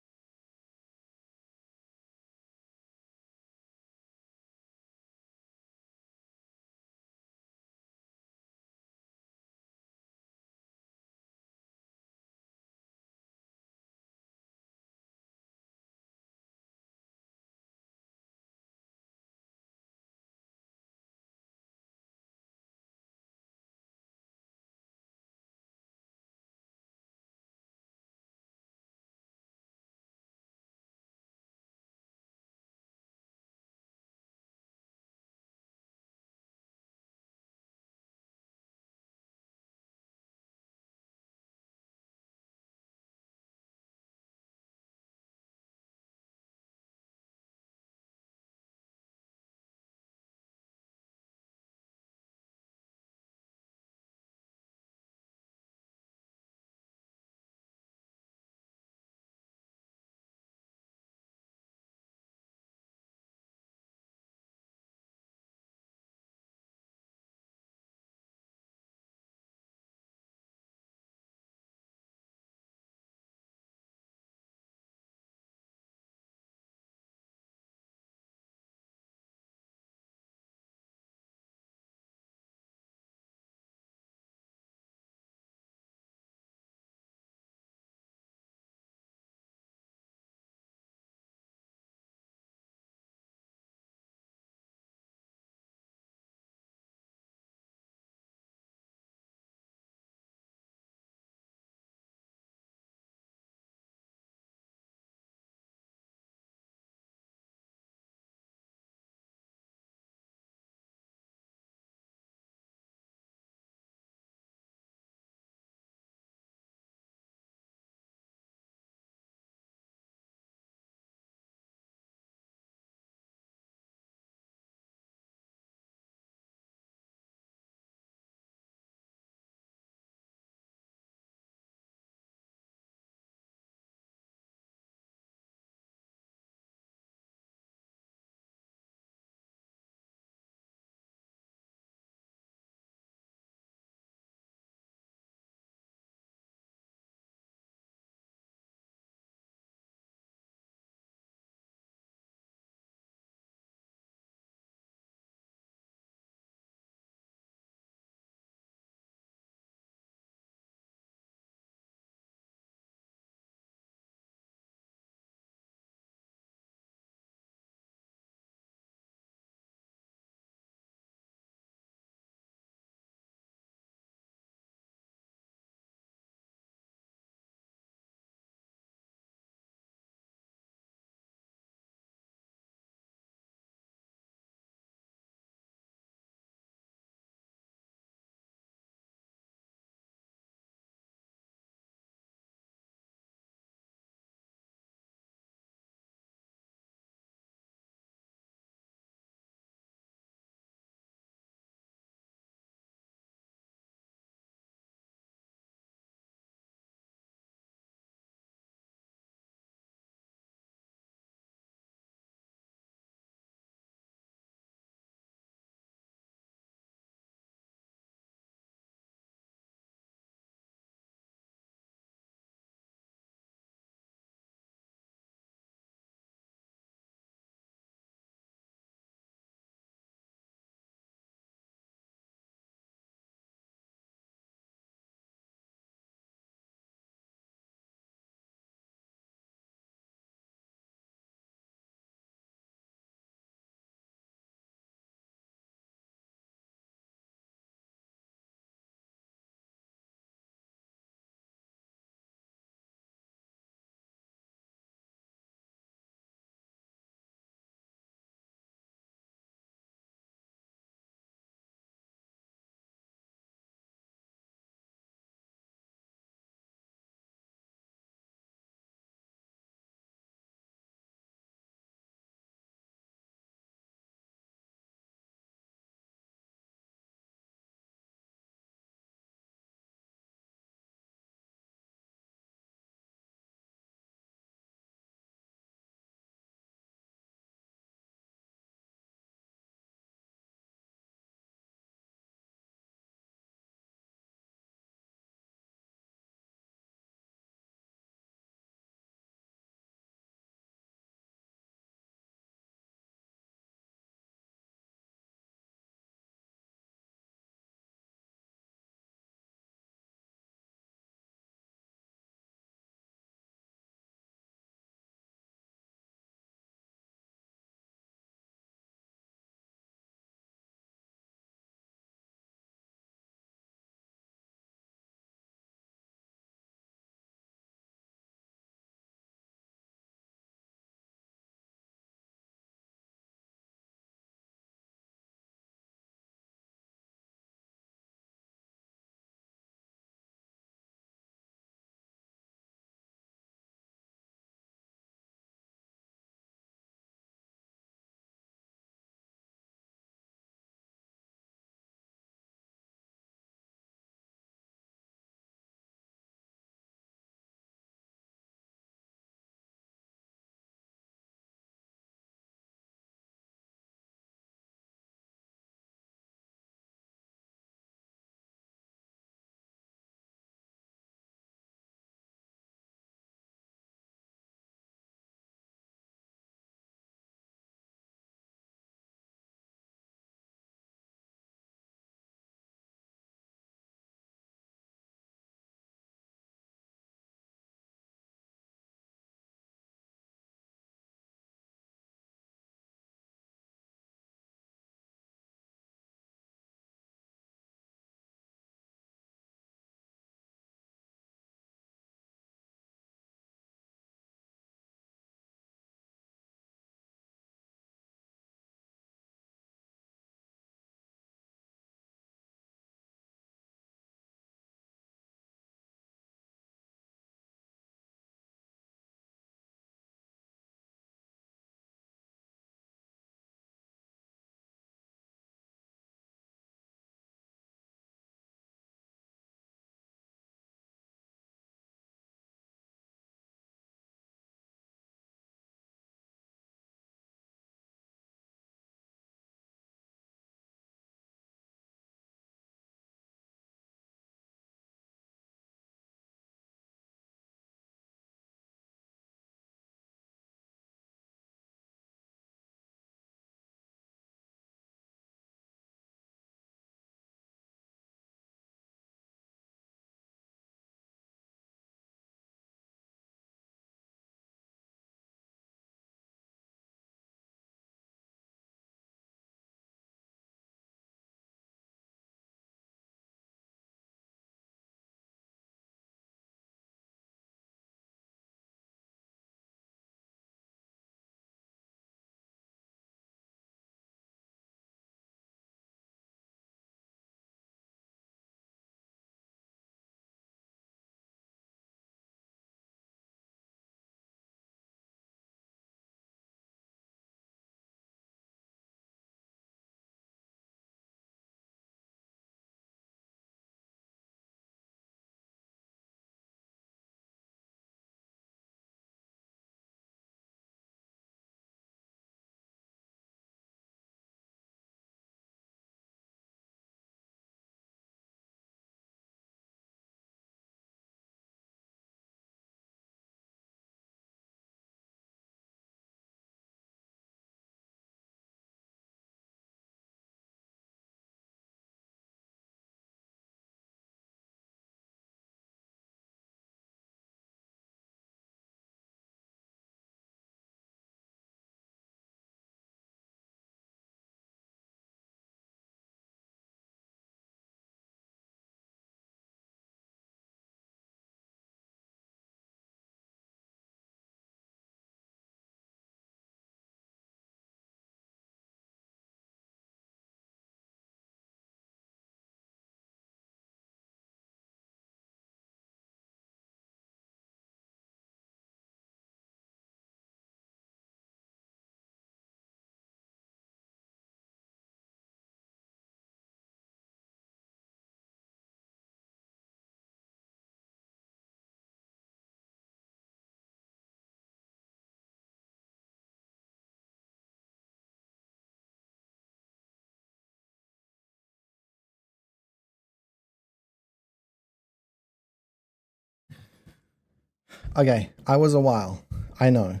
Okay, I was a while. I know.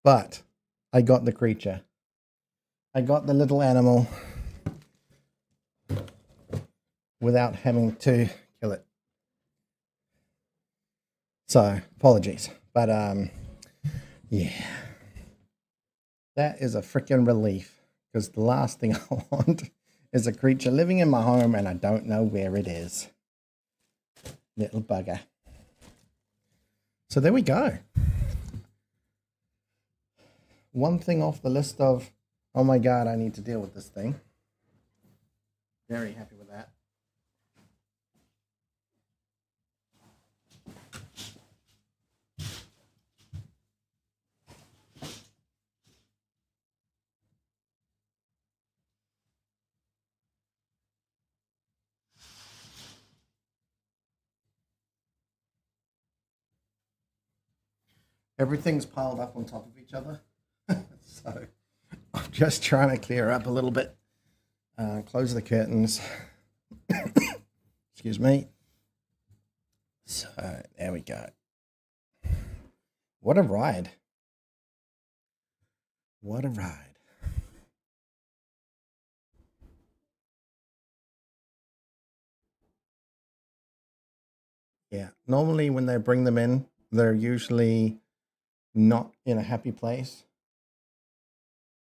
But I got the creature. I got the little animal without having to kill it. So, apologies. But, yeah. That is a freaking relief. Because the last thing I want is a creature living in my home and I don't know where it is. Little bugger. So there we go. One thing off the list of, oh my god, I need to deal with this thing. Very happy with that. Everything's piled up on top of each other. So I'm just trying to clear up a little bit. Close the curtains. Excuse me. So there we go. What a ride. What a ride. Yeah. Normally when they bring them in, they're usually not in a happy place.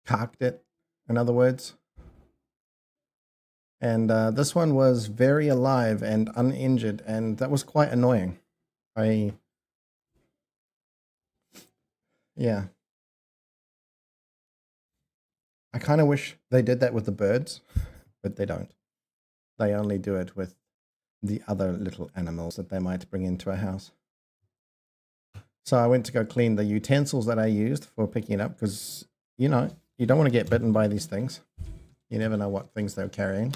Cocked it, in other words. And this one was very alive and uninjured, and that was quite annoying. Yeah. I kind of wish they did that with the birds, but they don't. They only do it with the other little animals that they might bring into a house. So I went to go clean the utensils that I used for picking it up because, you know, you don't want to get bitten by these things. You never know what things they're carrying.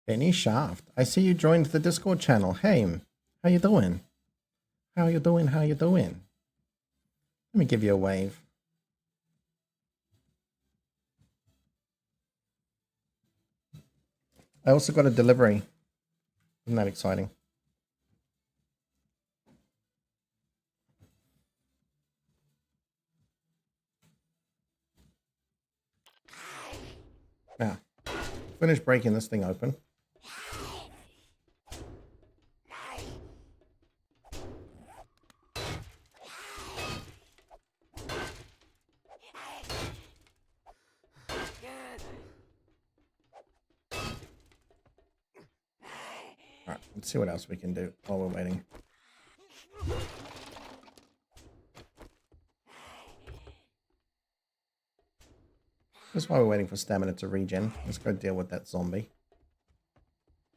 Benny Shaft, I see you joined the Discord channel. Hey, how you doing? How you doing? How you doing? Let me give you a wave. I also got a delivery. Isn't that exciting? Now, finish breaking this thing open. Alright, let's see what else we can do while we're waiting. Just while we're waiting for stamina to regen, let's go deal with that zombie.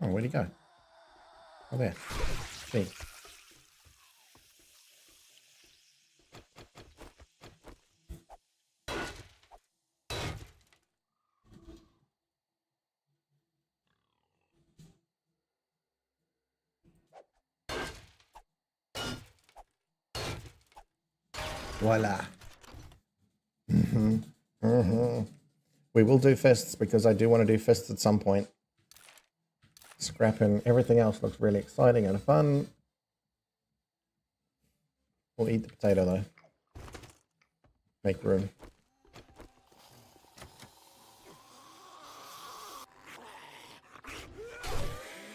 Oh, where'd he go? Oh, there. Gee. Voila. We will do fists because I do want to do fists at some point. Scrapping everything else looks really exciting and fun. We'll eat the potato though. Make room.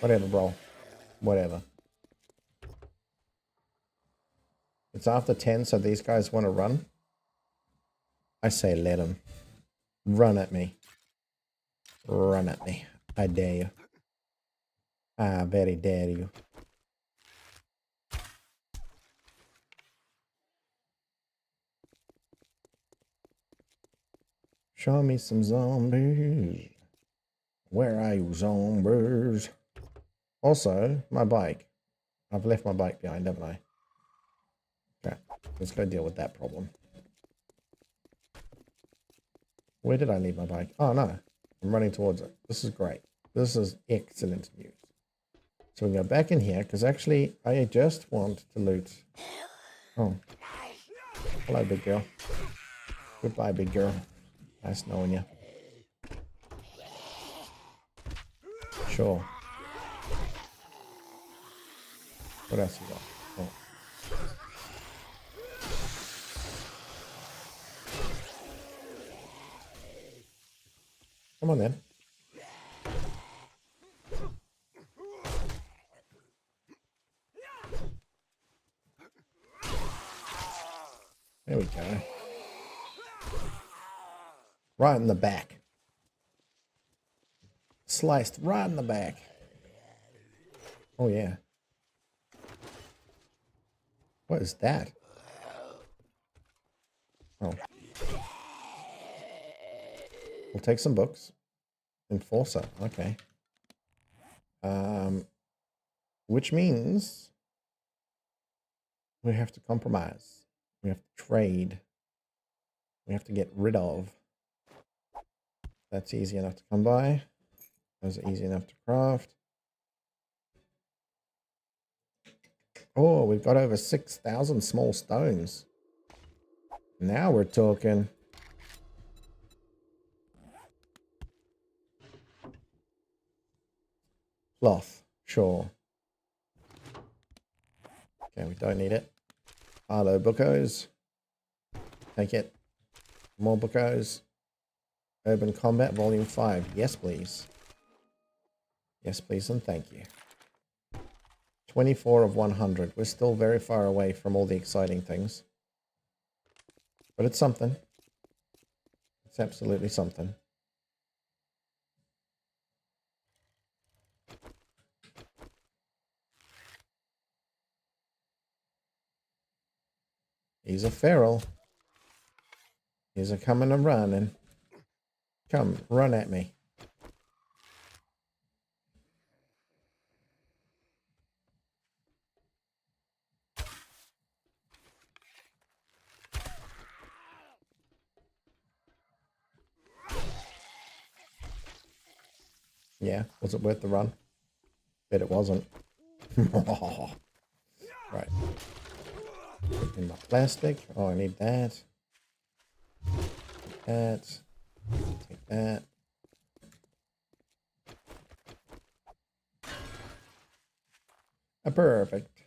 Whatever, bro. Whatever. It's after 10, so these guys want to run. I say let them. Run at me. Run at me. I dare you. I very dare you. Show me some zombies. Where are you, zombies? Also, my bike. I've left my bike behind, haven't I? Okay, let's go deal with that problem. Where did I leave my bike? Oh, no. I'm running towards it. This is great. This is excellent news. So we go back in here, because actually I just want to loot. Oh. Hello, big girl. Goodbye, big girl. Nice knowing you. Sure. What else you got? Oh. Come on then. There we go. Right in the back. Sliced right in the back. Oh, yeah. What is that? Oh. We'll take some books. Enforcer. Okay. Which means we have to compromise. We have to trade. We have to get rid of. That's easy enough to come by. Those are easy enough to craft. Oh, we've got over 6,000 small stones. Now we're talking. Cloth, sure. Okay, we don't need it. Hello, bookos. Take it. More bookos. Urban Combat Volume 5. Yes, please. Yes, please, and thank you. 24 of 100. We're still very far away from all the exciting things. But it's something. It's absolutely something. He's a feral. He's a coming and running. Come, run at me. Yeah, was it worth the run? Bet it wasn't. Right. In my plastic. Oh, I need that. Take that. Take that. Perfect.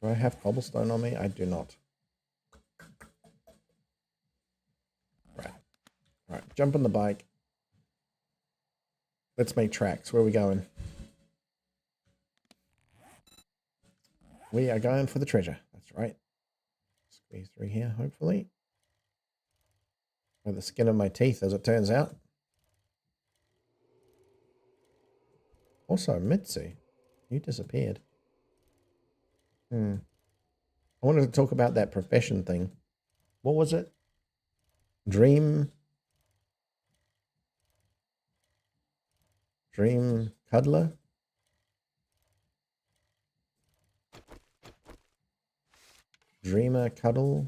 Do I have cobblestone on me? I do not. Right. All right. Jump on the bike. Let's make tracks. Where are we going? We are going for the treasure. That's right. Squeeze through here, hopefully. With the skin of my teeth, as it turns out. Also, Mitsu. You disappeared. I wanted to talk about that profession thing. What was it? Dream cuddler? Dreamer cuddle?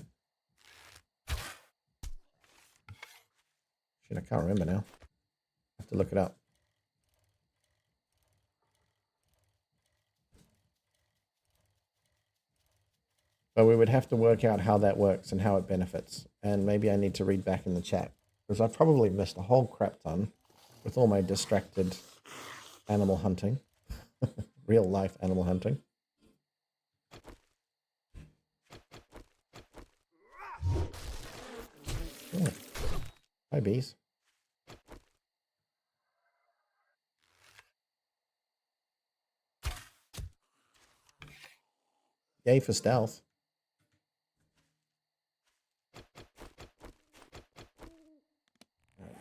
Shit, I can't remember now. I have to look it up. But we would have to work out how that works and how it benefits. And maybe I need to read back in the chat. Because I probably missed a whole crap ton with all my distracted animal hunting. Real life animal hunting. Oh. Hi, bees. Yay for stealth.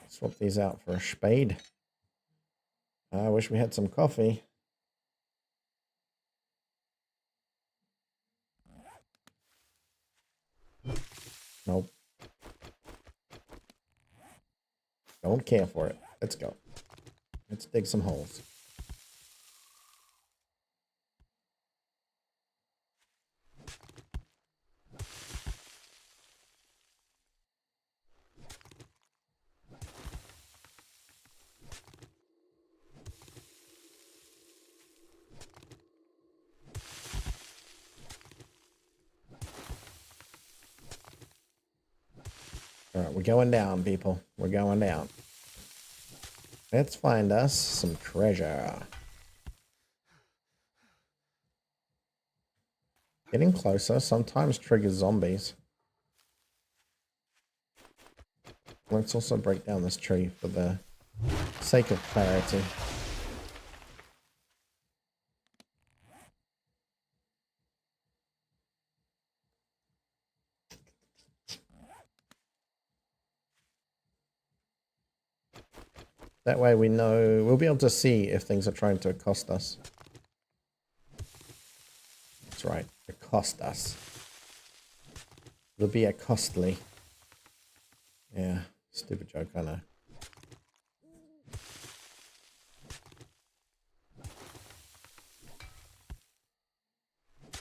Swap these out for a spade. I wish we had some coffee. Nope. Don't care for it. Let's go. Let's dig some holes. Alright, we're going down, people. We're going down. Let's find us some treasure. Getting closer sometimes triggers zombies. Let's also break down this tree for the sake of clarity. That way we know, we'll be able to see if things are trying to accost us. That's right, accost us. It'll be a costly. Yeah, stupid joke, I know.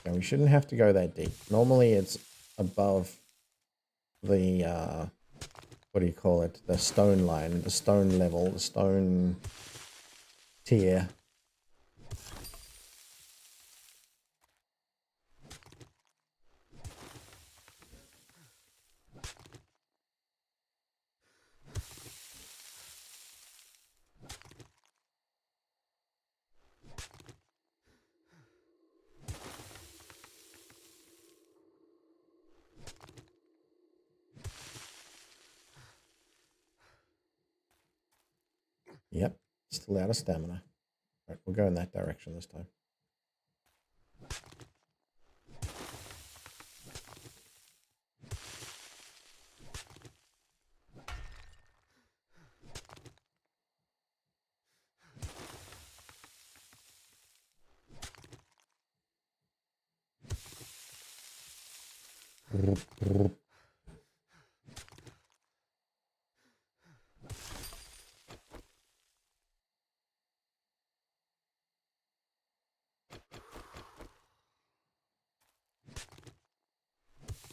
Yeah, we shouldn't have to go that deep. Normally it's above the, what do you call it? The stone line, the stone level, the stone tier. Yep, still out of stamina. Right, we'll go in that direction this time.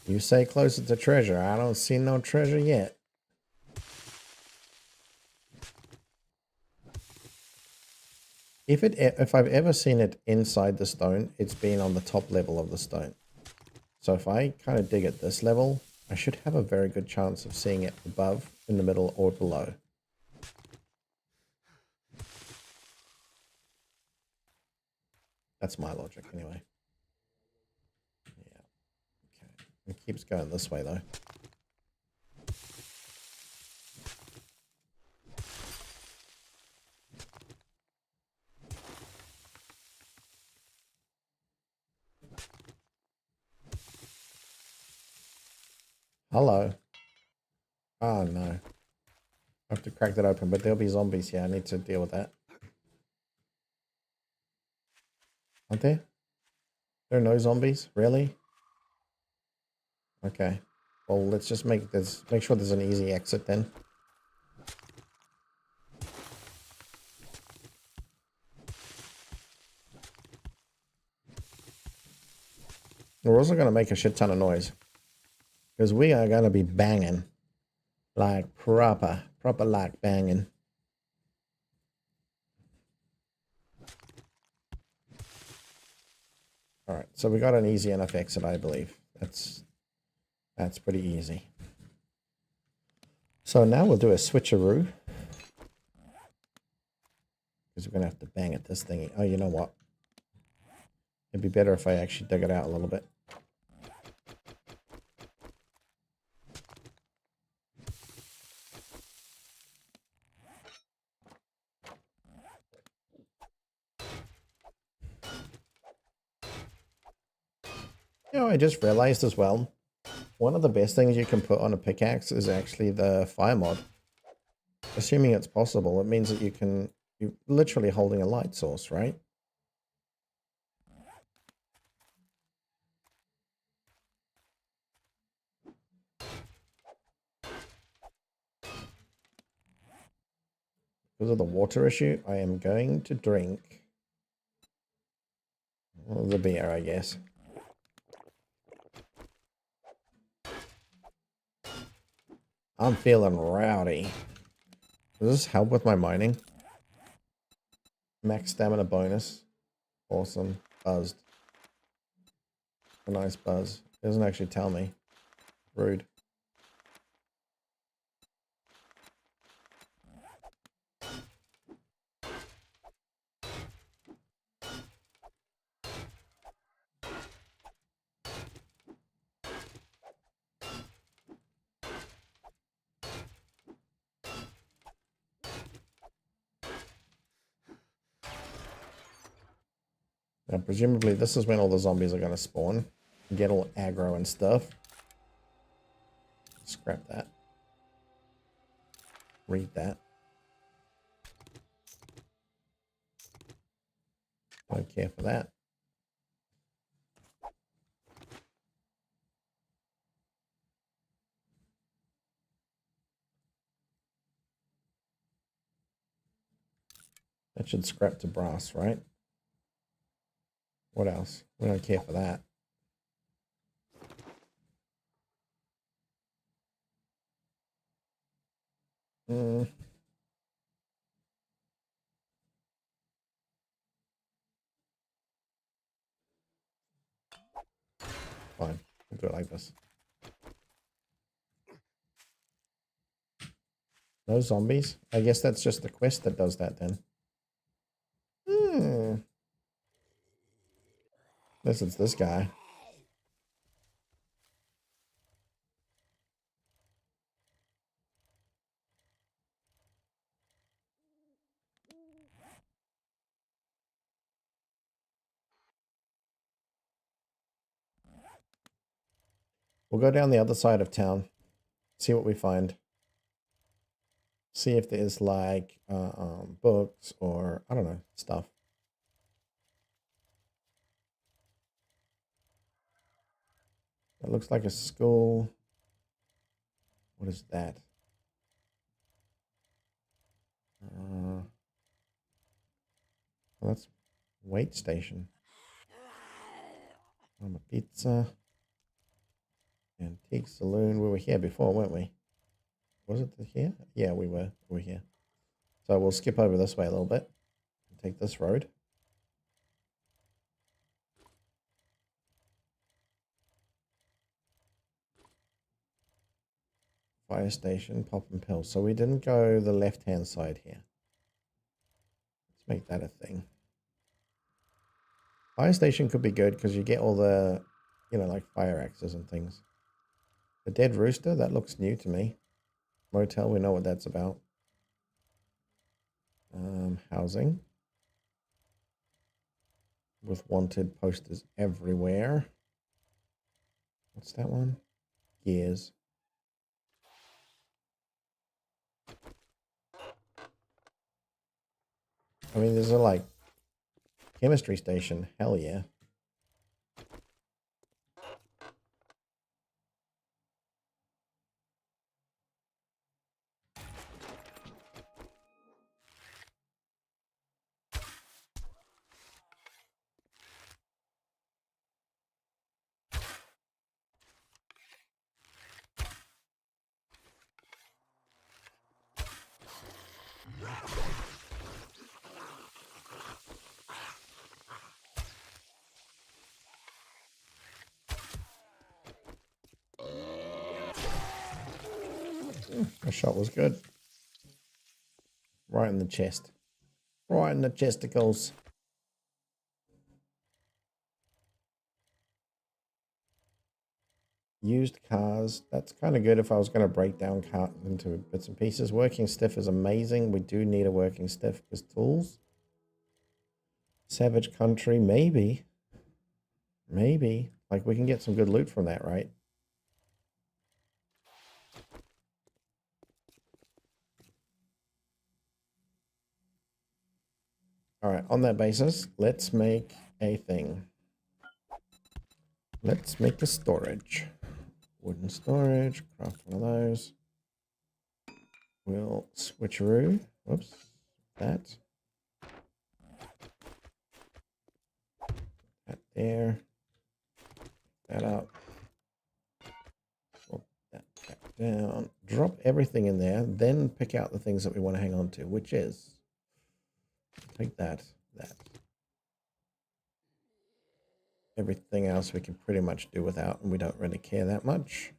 You say closer to treasure. I don't see no treasure yet. If I've ever seen it inside the stone, it's been on the top level of the stone. So if I kind of dig at this level, I should have a very good chance of seeing it above, in the middle, or below. That's my logic anyway. Yeah. Okay. It keeps going this way though. Hello. Oh no. I have to crack that open, but there'll be zombies here. I need to deal with that. Aren't there? There are no zombies? Really? Okay. Well, let's just make sure there's an easy exit then. We're also going to make a shit ton of noise. Because we are going to be banging. Like proper like banging. Alright, so we got an easy enough exit, I believe. That's pretty easy. So now we'll do a switcheroo. Because we're going to have to bang at this thingy. Oh, you know what? It'd be better if I actually dug it out a little bit. You know, I just realized as well, one of the best things you can put on a pickaxe is actually the fire mod. Assuming it's possible, it means that you're literally holding a light source, right? Because of the water issue, I am going to drink the beer, I guess. I'm feeling rowdy. Does this help with my mining? Max stamina bonus. Awesome. Buzzed. A nice buzz. It doesn't actually tell me. Rude. Now, presumably this is when all the zombies are going to spawn. Get all aggro and stuff. Scrap that. Read that. Don't care for that. That should scrap to brass, right? What else? We don't care for that. Fine. We'll do it like this. No zombies? I guess that's just the quest that does that then. Unless it's this guy. We'll go down the other side of town. See what we find. See if there's like books or, I don't know, stuff. It looks like a school. What is that? Well, that's wait station. A pizza. Antique saloon. We were here before, weren't we? Was it here? Yeah, we were. We were here. So we'll skip over this way a little bit and take this road. Fire station, pop and pill. So we didn't go the left-hand side here. Let's make that a thing. Fire station could be good because you get all the, you know, like fire axes and things. The dead rooster, that looks new to me. Motel, we know what that's about. Housing. With wanted posters everywhere. What's that one? Gears. I mean, there's a, like, chemistry station. Hell yeah. That shot was good. Right in the chest. Right in the chesticles. Used cars. That's kind of good if I was going to break down cars into bits and pieces. Working stiff is amazing. We do need a working stiff as tools. Savage country, maybe. Maybe. Like, we can get some good loot from that, right? All right, on that basis, let's make a thing. Let's make a storage. Wooden storage, craft one of those. We'll switcheroo. Whoops. That. That there. That up. Swap that back down. Drop everything in there, then pick out the things that we want to hang on to, which is take that, that. Everything else we can pretty much do without, and we don't really care that much.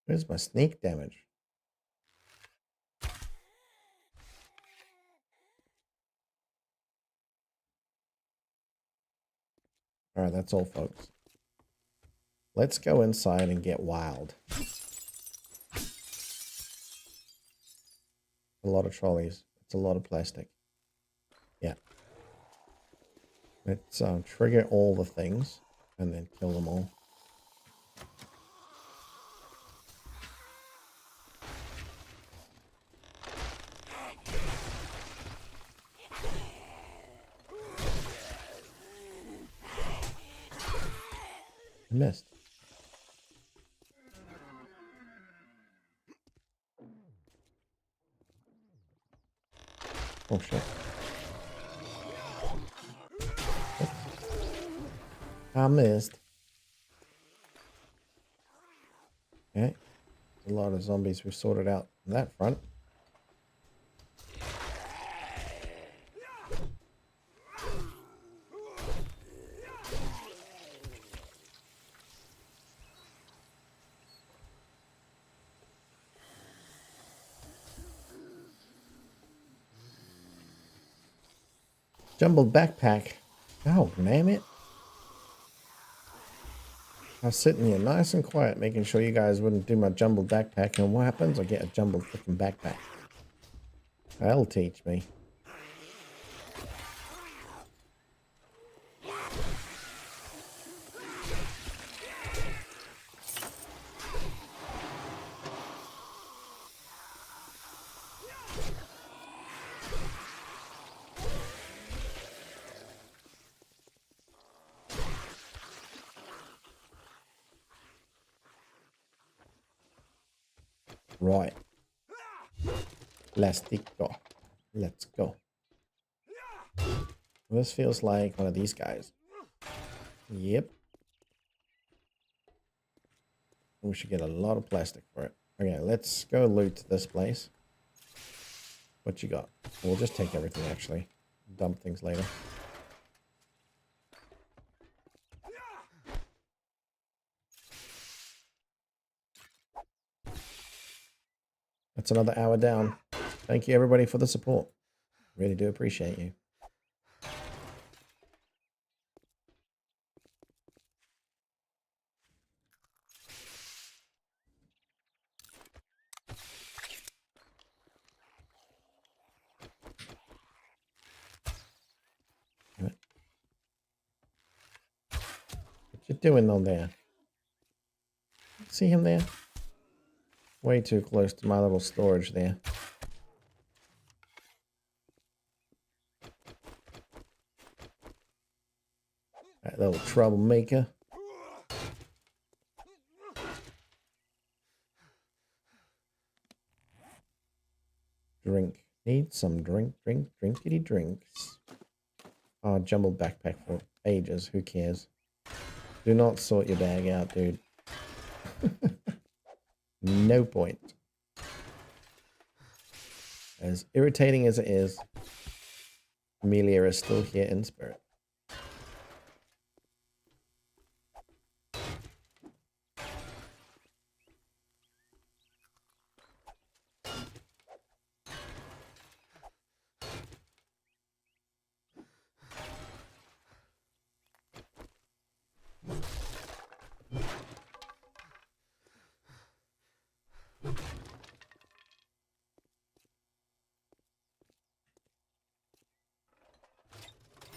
Where's my sneak damage? All right, that's all, folks. Let's go inside and get wild. A lot of trolleys. It's a lot of plastic. Yeah. Let's trigger all the things and then kill them all. I missed. Oh shit. I missed. Okay. A lot of zombies we've sorted out on that front. Jumbled backpack. Oh, damn it. I was sitting here nice and quiet, making sure you guys wouldn't do my jumbled backpack, and what happens? I get a jumbled freaking backpack. That'll teach me. Right. Let's go. Let's go. This feels like one of these guys. Yep. We should get a lot of plastic for it. Okay, let's go loot this place. What you got? We'll just take everything, actually. Dump things later. That's another hour down. Thank you, everybody, for the support. Really do appreciate you. What you doing on there? See him there? Way too close to my little storage there. That little troublemaker. Drink. Need some drinkity drinks. Oh, jumbled backpack for ages. Who cares? Do not sort your bag out, dude. No point. As irritating as it is, Amelia is still here in spirit.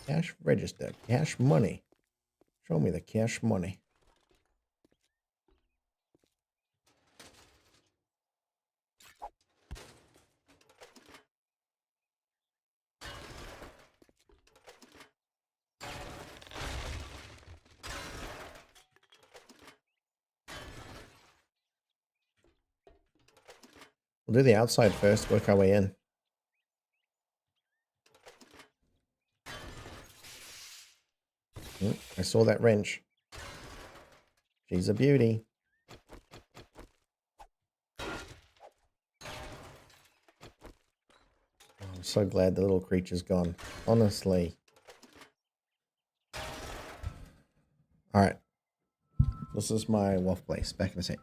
Cash register. Cash money. Show me the cash money. We'll do the outside first, work our way in. I saw that wrench. She's a beauty. I'm so glad the little creature's gone. Honestly. Alright. This is my wolf place. Back in a sec.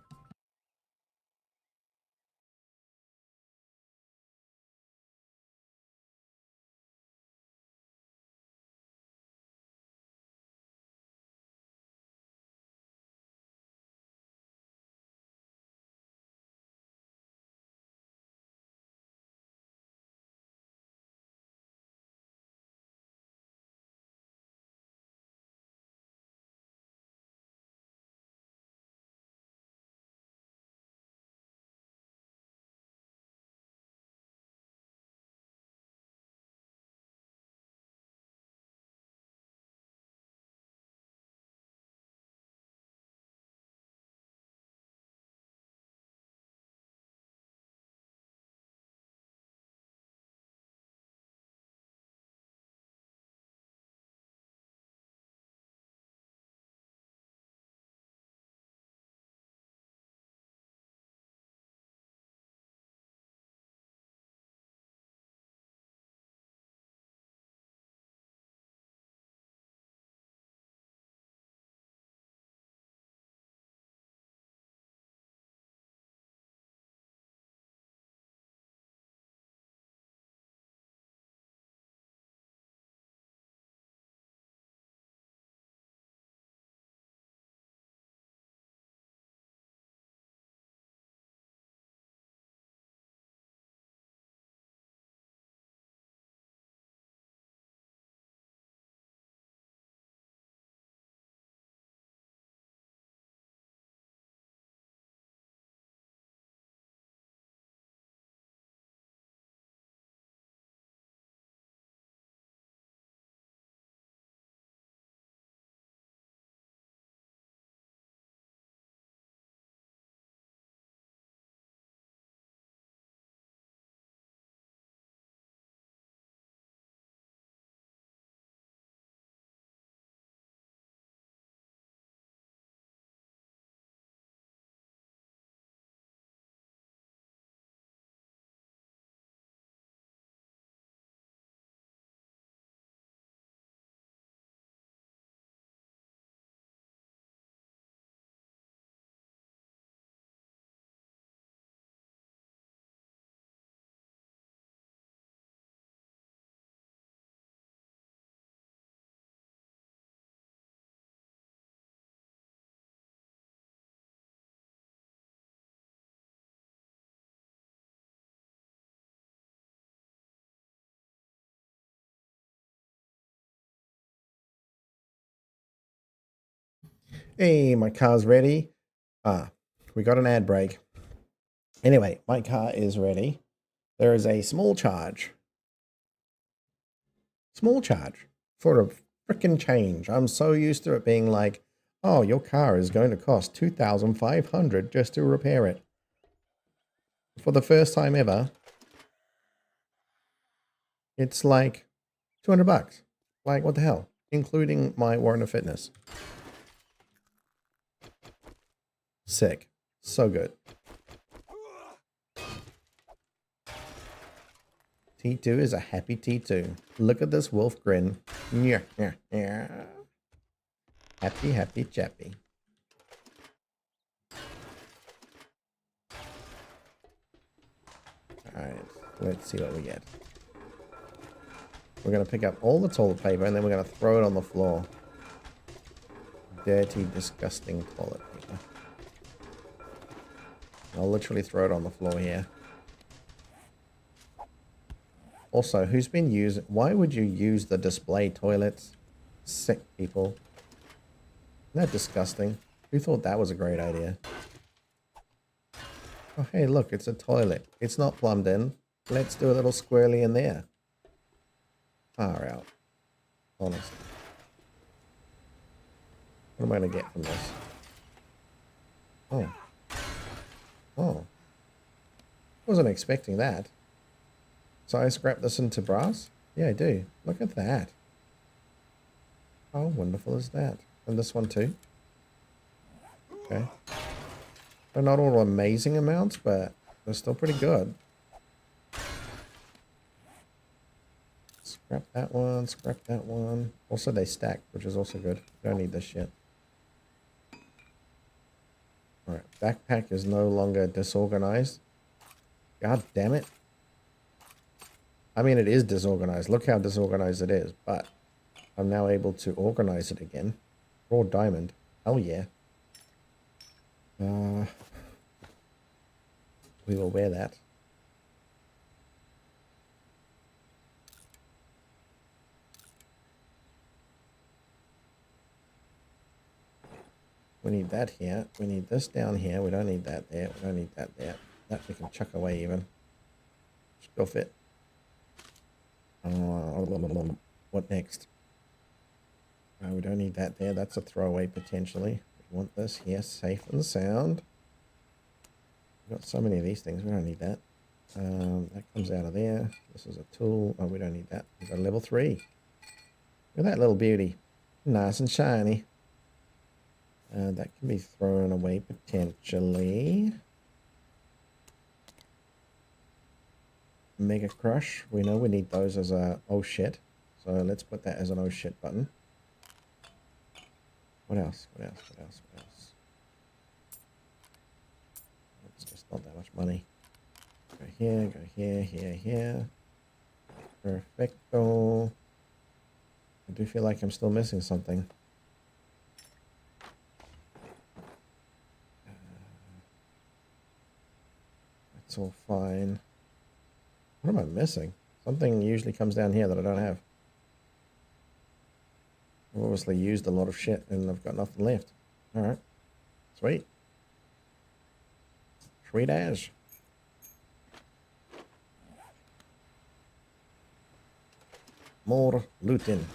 Hey, my car's ready. We got an ad break. Anyway, my car is ready. There is a small charge. Small charge for a freaking change. I'm so used to it being like, oh, your car is going to cost $2,500 just to repair it. For the first time ever, it's like $200. Like, what the hell? Including my warrant of fitness. Sick. So good. T2 is a happy T2. Look at this wolf grin. Yeah, yeah, yeah. Happy, happy, chappy. Alright, let's see what we get. We're going to pick up all the toilet paper and then we're going to throw it on the floor. Dirty, disgusting toilet paper. I'll literally throw it on the floor here. Also, who's been using... Why would you use the display toilets? Sick people. Isn't that disgusting? Who thought that was a great idea? Oh, hey, look, it's a toilet. It's not plumbed in. Let's do a little squirrely in there. Far out. Honestly. What am I going to get from this? Oh. Oh. Wasn't expecting that. So I scrap this into brass? Yeah, I do. Look at that. How wonderful is that? And this one too? Okay. They're not all amazing amounts, but they're still pretty good. Scrap that one, scrap that one. Also, they stack, which is also good. Don't need this shit. Alright, backpack is no longer disorganized. God damn it. I mean, it is disorganized. Look how disorganized it is, but I'm now able to organize it again. Raw diamond. Hell yeah. We will wear that. We need that here. We need this down here. We don't need that there. We don't need that there. That we can chuck away even. Still fit. What next? We don't need that there. That's a throwaway potentially. We want this here, safe and sound. We've got so many of these things. We don't need that. That comes out of there. This is a tool. Oh, we don't need that. We've got a level 3. Look at that little beauty. Nice and shiny. That can be thrown away potentially. Mega Crush. We know we need those as a oh shit. So let's put that as an oh shit button. What else? What else? What else? What else? It's just not that much money. Go here, go here, here, here. Perfecto. I do feel like I'm still missing something. That's all fine. What am I missing? Something usually comes down here that I don't have. I've obviously used a lot of shit and I've got nothing left. Alright. Sweet. Sweet as. More looting.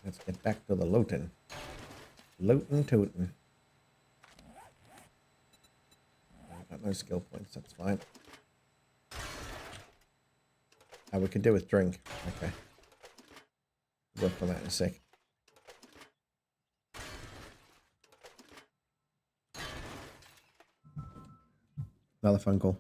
Let's get back to the looting. Lootin' tootin'. I've got no skill points, that's fine. We could do with drink. Okay. Work on that in a sec. Another phone call.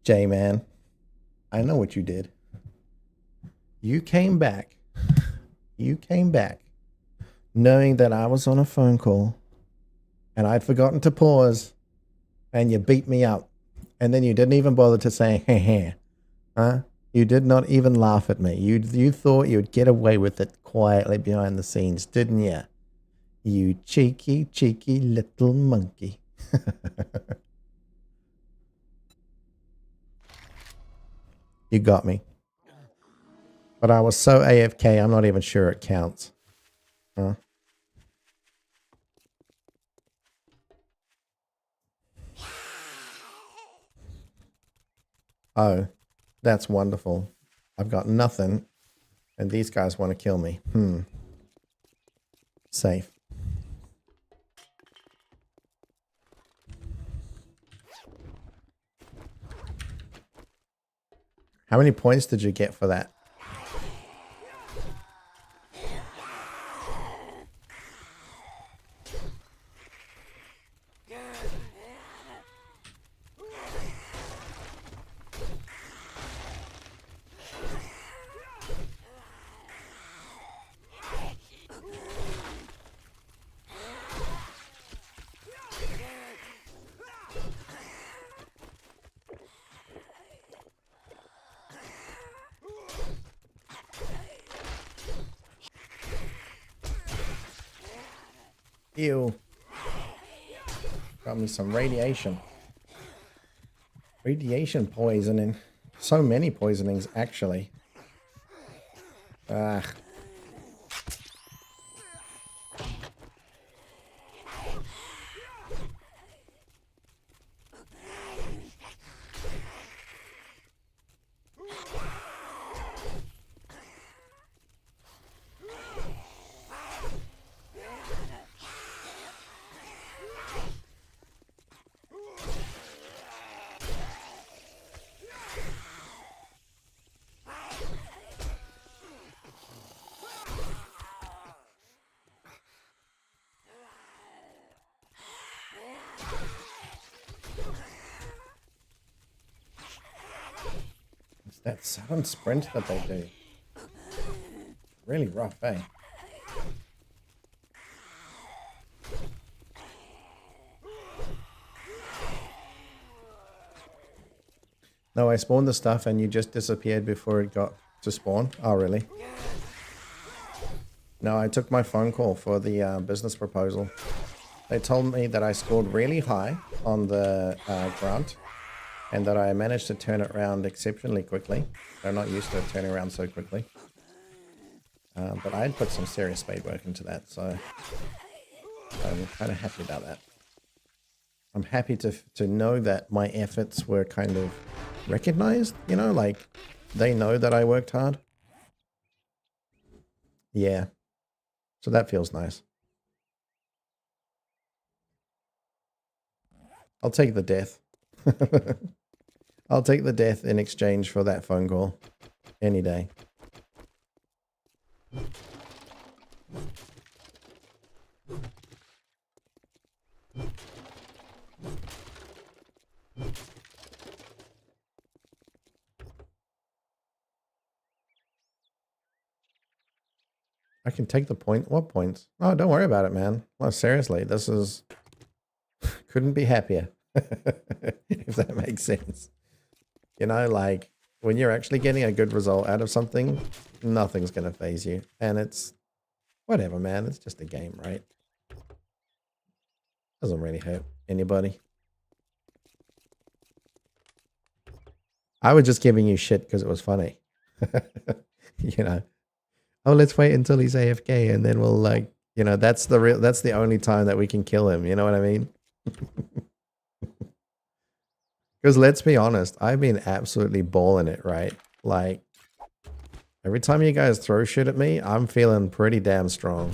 J-Man, I know what you did. You came back. You came back knowing that I was on a phone call and I'd forgotten to pause and you beat me up. And then you didn't even bother to say, hey, huh? You did not even laugh at me. You thought you'd get away with it quietly behind the scenes, didn't you? You cheeky, cheeky little monkey. You got me. But I was so AFK, I'm not even sure it counts. Huh? Oh, that's wonderful. I've got nothing, and these guys want to kill me. Safe. How many points did you get for that? Ew. Got me some radiation. Radiation poisoning. So many poisonings, actually. Ah. It's that sudden sprint that they do. Really rough, eh? No, I spawned the stuff and you just disappeared before it got to spawn. Oh, really? No, I took my phone call for the business proposal. They told me that I scored really high on the grant and that I managed to turn it around exceptionally quickly. They're not used to turning around so quickly. But I had put some serious spade work into that, so I'm kind of happy about that. I'm happy to know that my efforts were kind of recognized, you know, like they know that I worked hard. Yeah. So that feels nice. I'll take the death. I'll take the death in exchange for that phone call any day. I can take the point. What points? Oh, don't worry about it, man. Well, seriously, this is... Couldn't be happier. If that makes sense. You know, like, when you're actually getting a good result out of something, nothing's going to faze you. And it's... Whatever, man. It's just a game, right? Doesn't really hurt anybody. I was just giving you shit because it was funny. You know. Oh, let's wait until he's AFK and then we'll like, you know, that's the only time that we can kill him. You know what I mean? Because let's be honest, I've been absolutely balling it, right? Like, every time you guys throw shit at me, I'm feeling pretty damn strong.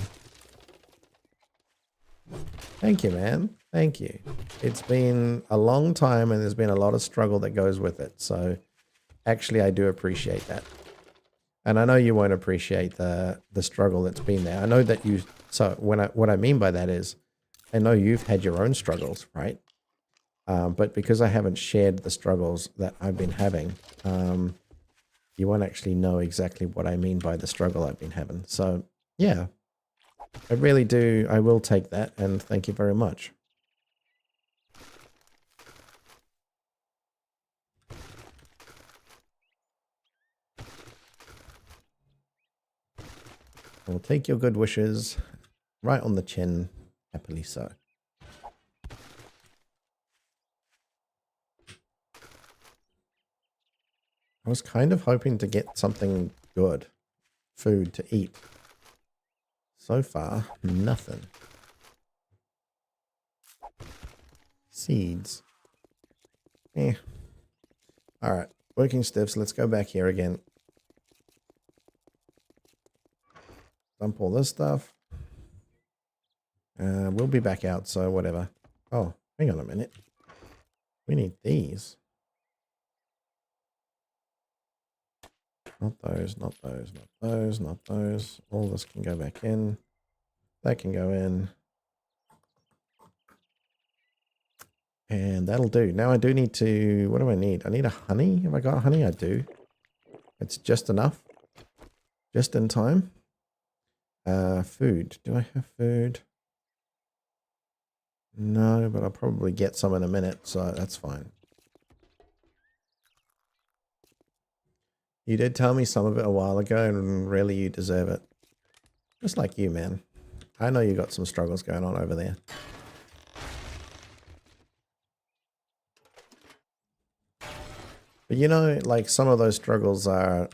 Thank you, man. Thank you. It's been a long time and there's been a lot of struggle that goes with it. So actually, I do appreciate that. And I know you won't appreciate the struggle that's been there. I know that you... So what I mean by that is, I know you've had your own struggles, right? But because I haven't shared the struggles that I've been having, you won't actually know exactly what I mean by the struggle I've been having. So, yeah, I really do. I will take that, and thank you very much. I'll take your good wishes right on the chin, happily so. I was kind of hoping to get something good, food to eat. So far, nothing. Seeds. Eh. Alright, working stiffs. Let's go back here again. Dump all this stuff. We'll be back out, so whatever. Oh, hang on a minute. We need these. Not those, not those, not those, not those. All this can go back in. That can go in. And that'll do. Now I do need to... What do I need? I need a honey. Have I got honey? I do. It's just enough. Just in time. Food. Do I have food? No, but I'll probably get some in a minute, so that's fine. You did tell me some of it a while ago, and really you deserve it. Just like you, man. I know you got some struggles going on over there. But you know, like some of those struggles are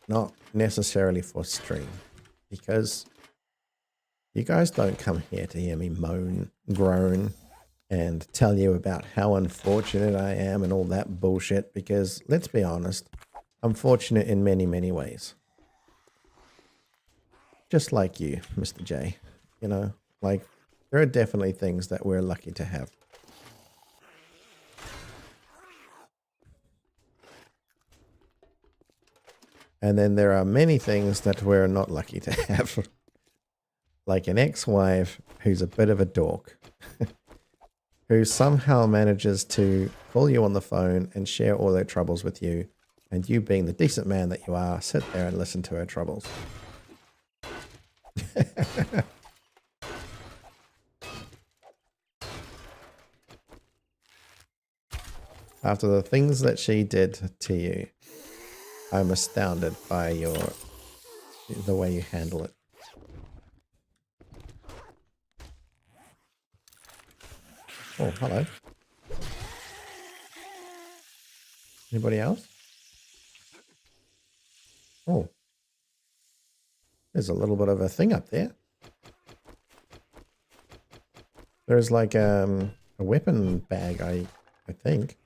not necessarily for stream. Because you guys don't come here to hear me moan, groan, and tell you about how unfortunate I am and all that bullshit. Because let's be honest, I'm fortunate in many, many ways. Just like you, Mr. J. You know, like there are definitely things that we're lucky to have. And then there are many things that we're not lucky to have. Like an ex-wife who's a bit of a dork. Who somehow manages to call you on the phone and share all their troubles with you. And you, being the decent man that you are, sit there and listen to her troubles. After the things that she did to you, I'm astounded by the way you handle it. Oh, hello. Anybody else? Oh. There's a little bit of a thing up there. There's like a weapon bag, I think.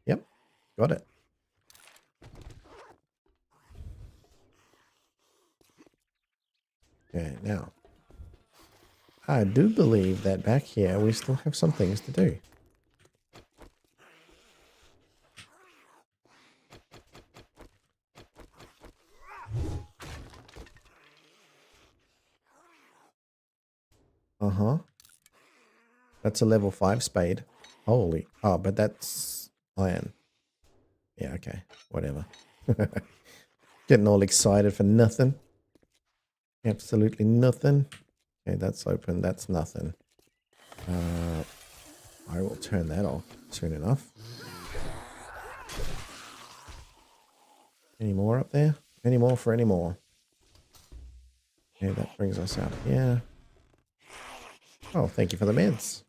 Yep, got it. Okay, now. I do believe that back here we still have some things to do. Uh-huh. That's a level 5 spade. Holy. Oh, but that's iron. Yeah, okay. Whatever. Getting all excited for nothing. Absolutely nothing. Okay, that's open. That's nothing. I will turn that off soon enough. Any more up there? Any more for any more? Okay, that brings us out here. Oh, thank you for the meds.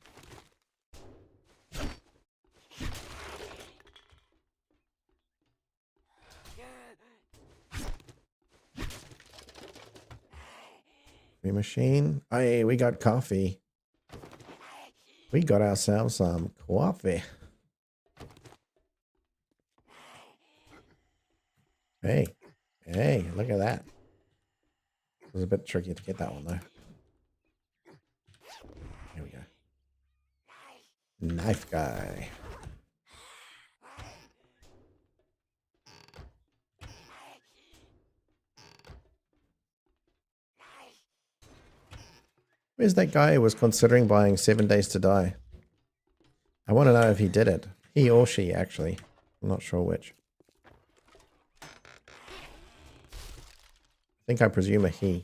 Coffee machine. Hey, we got coffee. We got ourselves some coffee. Hey, hey, look at that. It was a bit tricky to get that one though. Here we go. Knife guy. Where's that guy who was considering buying 7 Days to Die? I want to know if he did it. He or she, actually. I'm not sure which. I think I presume a he.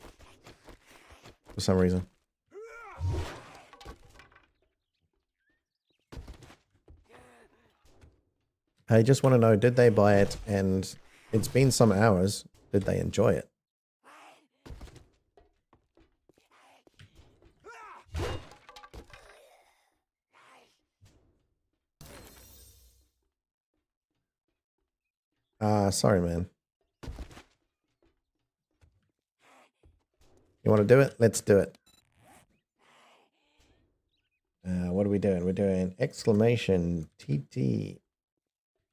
For some reason. I just want to know, did they buy it? And it's been some hours. Did they enjoy it? Sorry, man. You want to do it? Let's do it. What are we doing? We're doing exclamation TT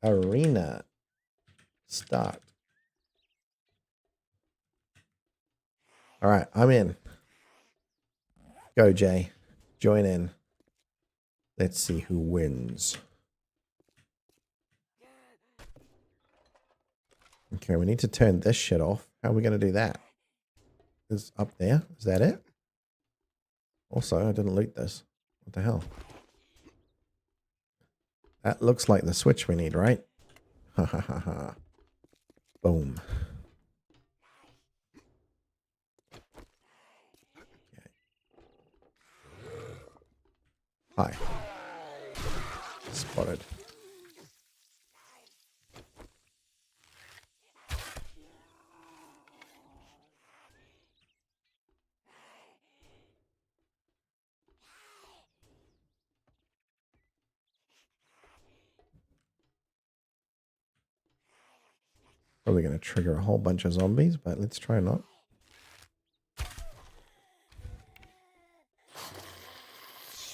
arena start. All right, I'm in. Go, Jay. Join in. Let's see who wins. Okay, we need to turn this shit off. How are we going to do that? Is up there? Is that it? Also, I didn't loot this. What the hell? That looks like the switch we need, right? Ha ha ha ha. Boom. Okay. Hi. Spotted. Probably going to trigger a whole bunch of zombies, but let's try not.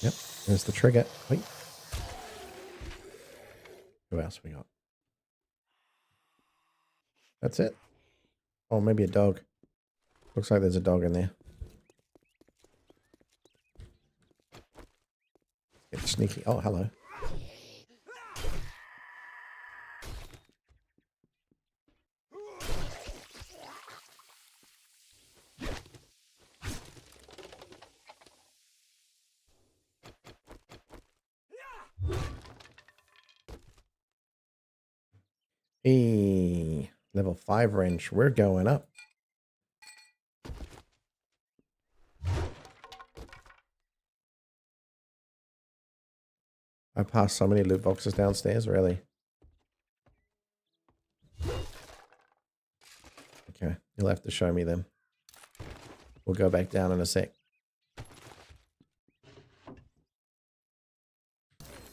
Yep, there's the trigger. Wait. Who else we got? That's it. Oh, maybe a dog. Looks like there's a dog in there. Get sneaky. Oh, hello. Hey, level 5 wrench. We're going up. I passed so many loot boxes downstairs, really. Okay, you'll have to show me them. We'll go back down in a sec.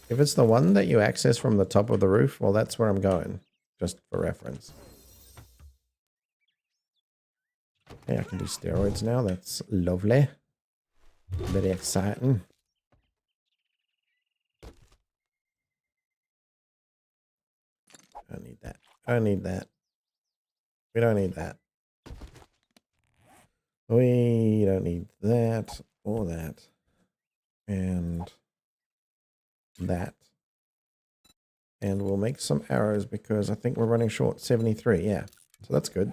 If it's the one that you access from the top of the roof, well, that's where I'm going. Just for reference. Okay, I can do steroids now. That's lovely. Very exciting. I don't need that. I don't need that. We don't need that. We don't need that or that. And that. And we'll make some arrows because I think we're running short 73. Yeah. So that's good.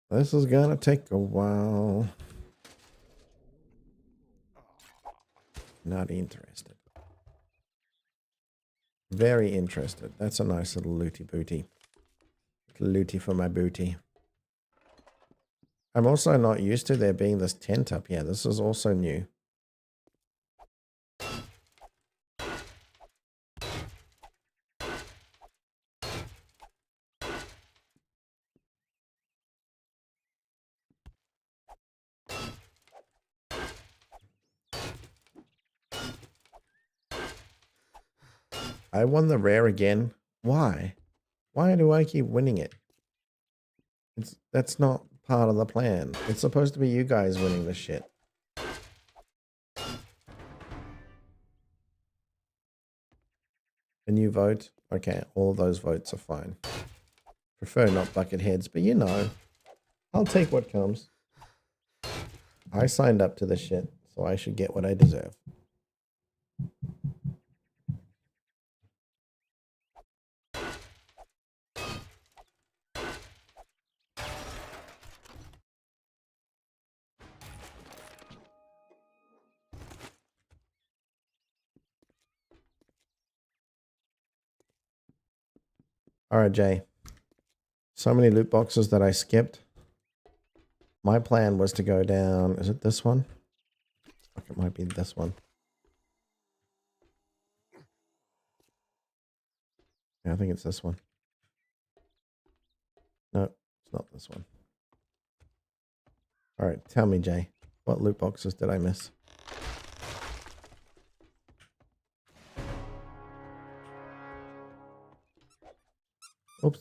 This is gonna take a while. Not interested. Very interested. That's a nice little looty booty. Looty for my booty. I'm also not used to there being this tent up here. This is also new. I won the rare again. Why? Why do I keep winning it? That's not part of the plan. It's supposed to be you guys winning this shit. A new vote? Okay, all those votes are fine. Prefer not bucket heads, but you know. I'll take what comes. I signed up to this shit, so I should get what I deserve. All right, Jay. So many loot boxes that I skipped. My plan was to go down. Is it this one? Fuck, it might be this one. Yeah, I think it's this one. No, it's not this one. All right, tell me, Jay. What loot boxes did I miss? Oops.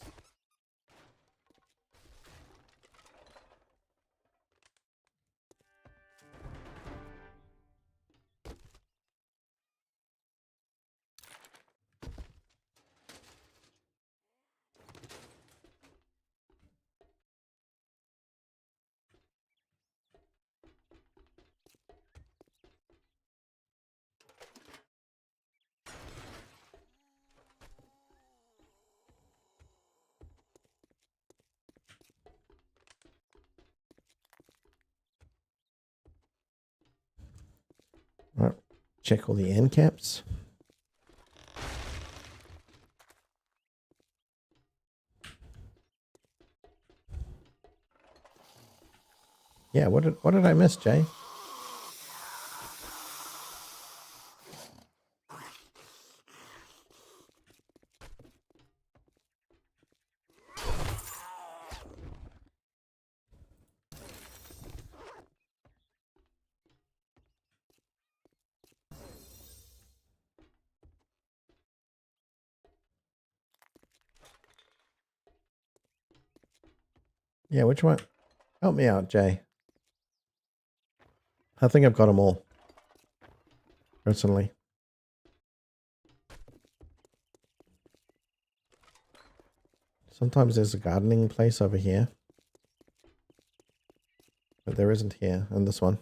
All right, check all the end caps. Yeah, what did I miss, Jay? Yeah, which one? Help me out, Jay. I think I've got them all. Personally. Sometimes there's a gardening place over here. But there isn't here in this one.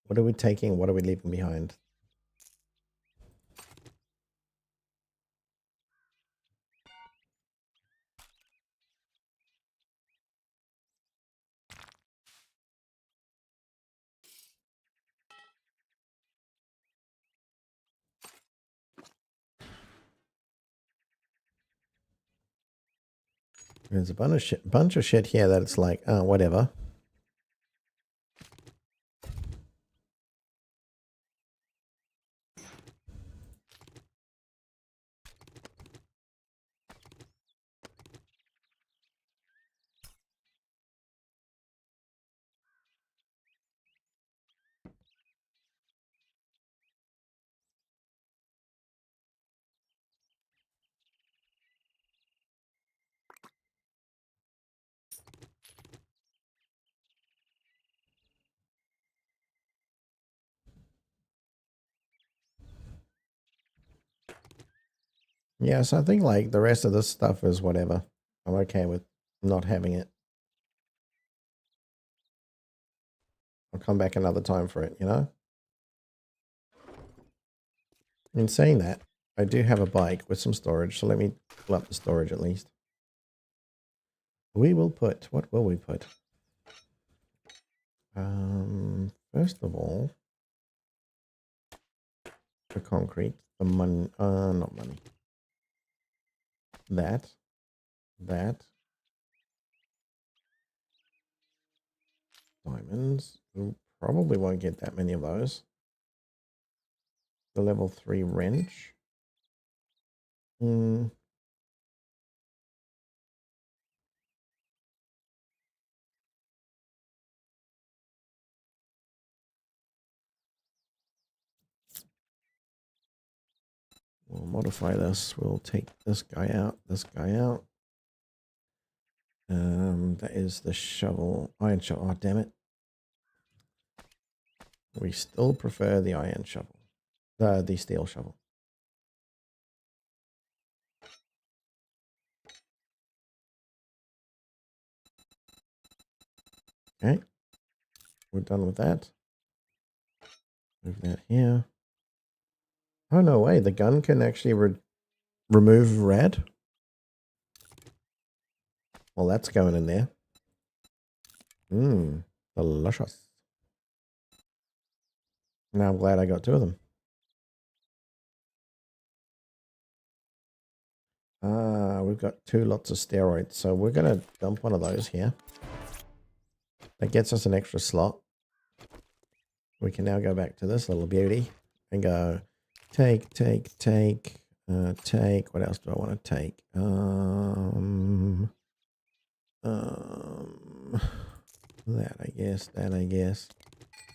What are we taking? What are we leaving behind? There's a bunch of shit here that it's like, oh, whatever. Yeah, so I think like the rest of this stuff is whatever. I'm okay with not having it. I'll come back another time for it, you know? In saying that, I do have a bike with some storage, so let me fill up the storage at least. We will put, what will we put? First of all, the concrete, the money, not money. That. Diamonds. We probably won't get that many of those. The level 3 wrench. Well, modify this. We'll take this guy out, this guy out. That is the shovel, iron shovel. Oh, damn it. We still prefer the iron shovel, the steel shovel. Okay, we're done with that. Move that here. Oh, no way. The gun can actually remove red. Well, that's going in there. Mmm, delicious. Now I'm glad I got 2 of them. We've got 2 lots of steroids, so we're going to dump one of those here. That gets us an extra slot. We can now go back to this little beauty and go take. What else do I want to take? That I guess.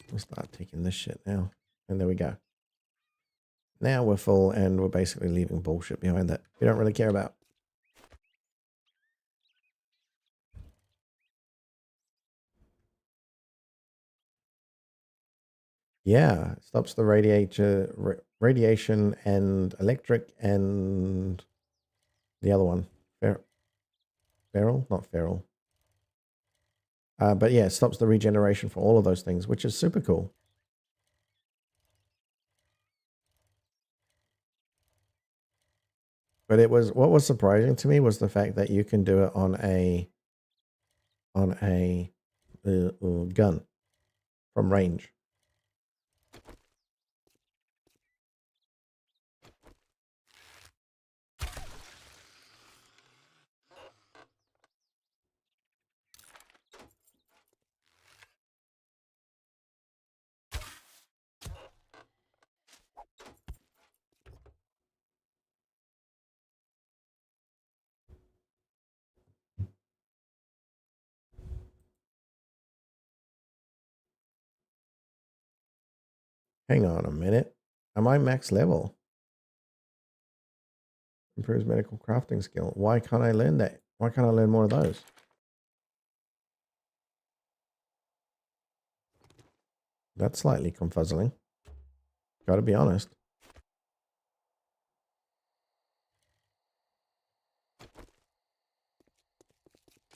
We'll start taking this shit now. And there we go. Now we're full and we're basically leaving bullshit behind that we don't really care about. Yeah, it stops the radiation and electric and the other one. Feral? Not feral. But yeah, it stops the regeneration for all of those things, which is super cool. But what was surprising to me was the fact that you can do it on a gun from range. Hang on a minute. Am I max level? Improves medical crafting skill. Why can't I learn that? Why can't I learn more of those? That's slightly confuzzling. Gotta be honest.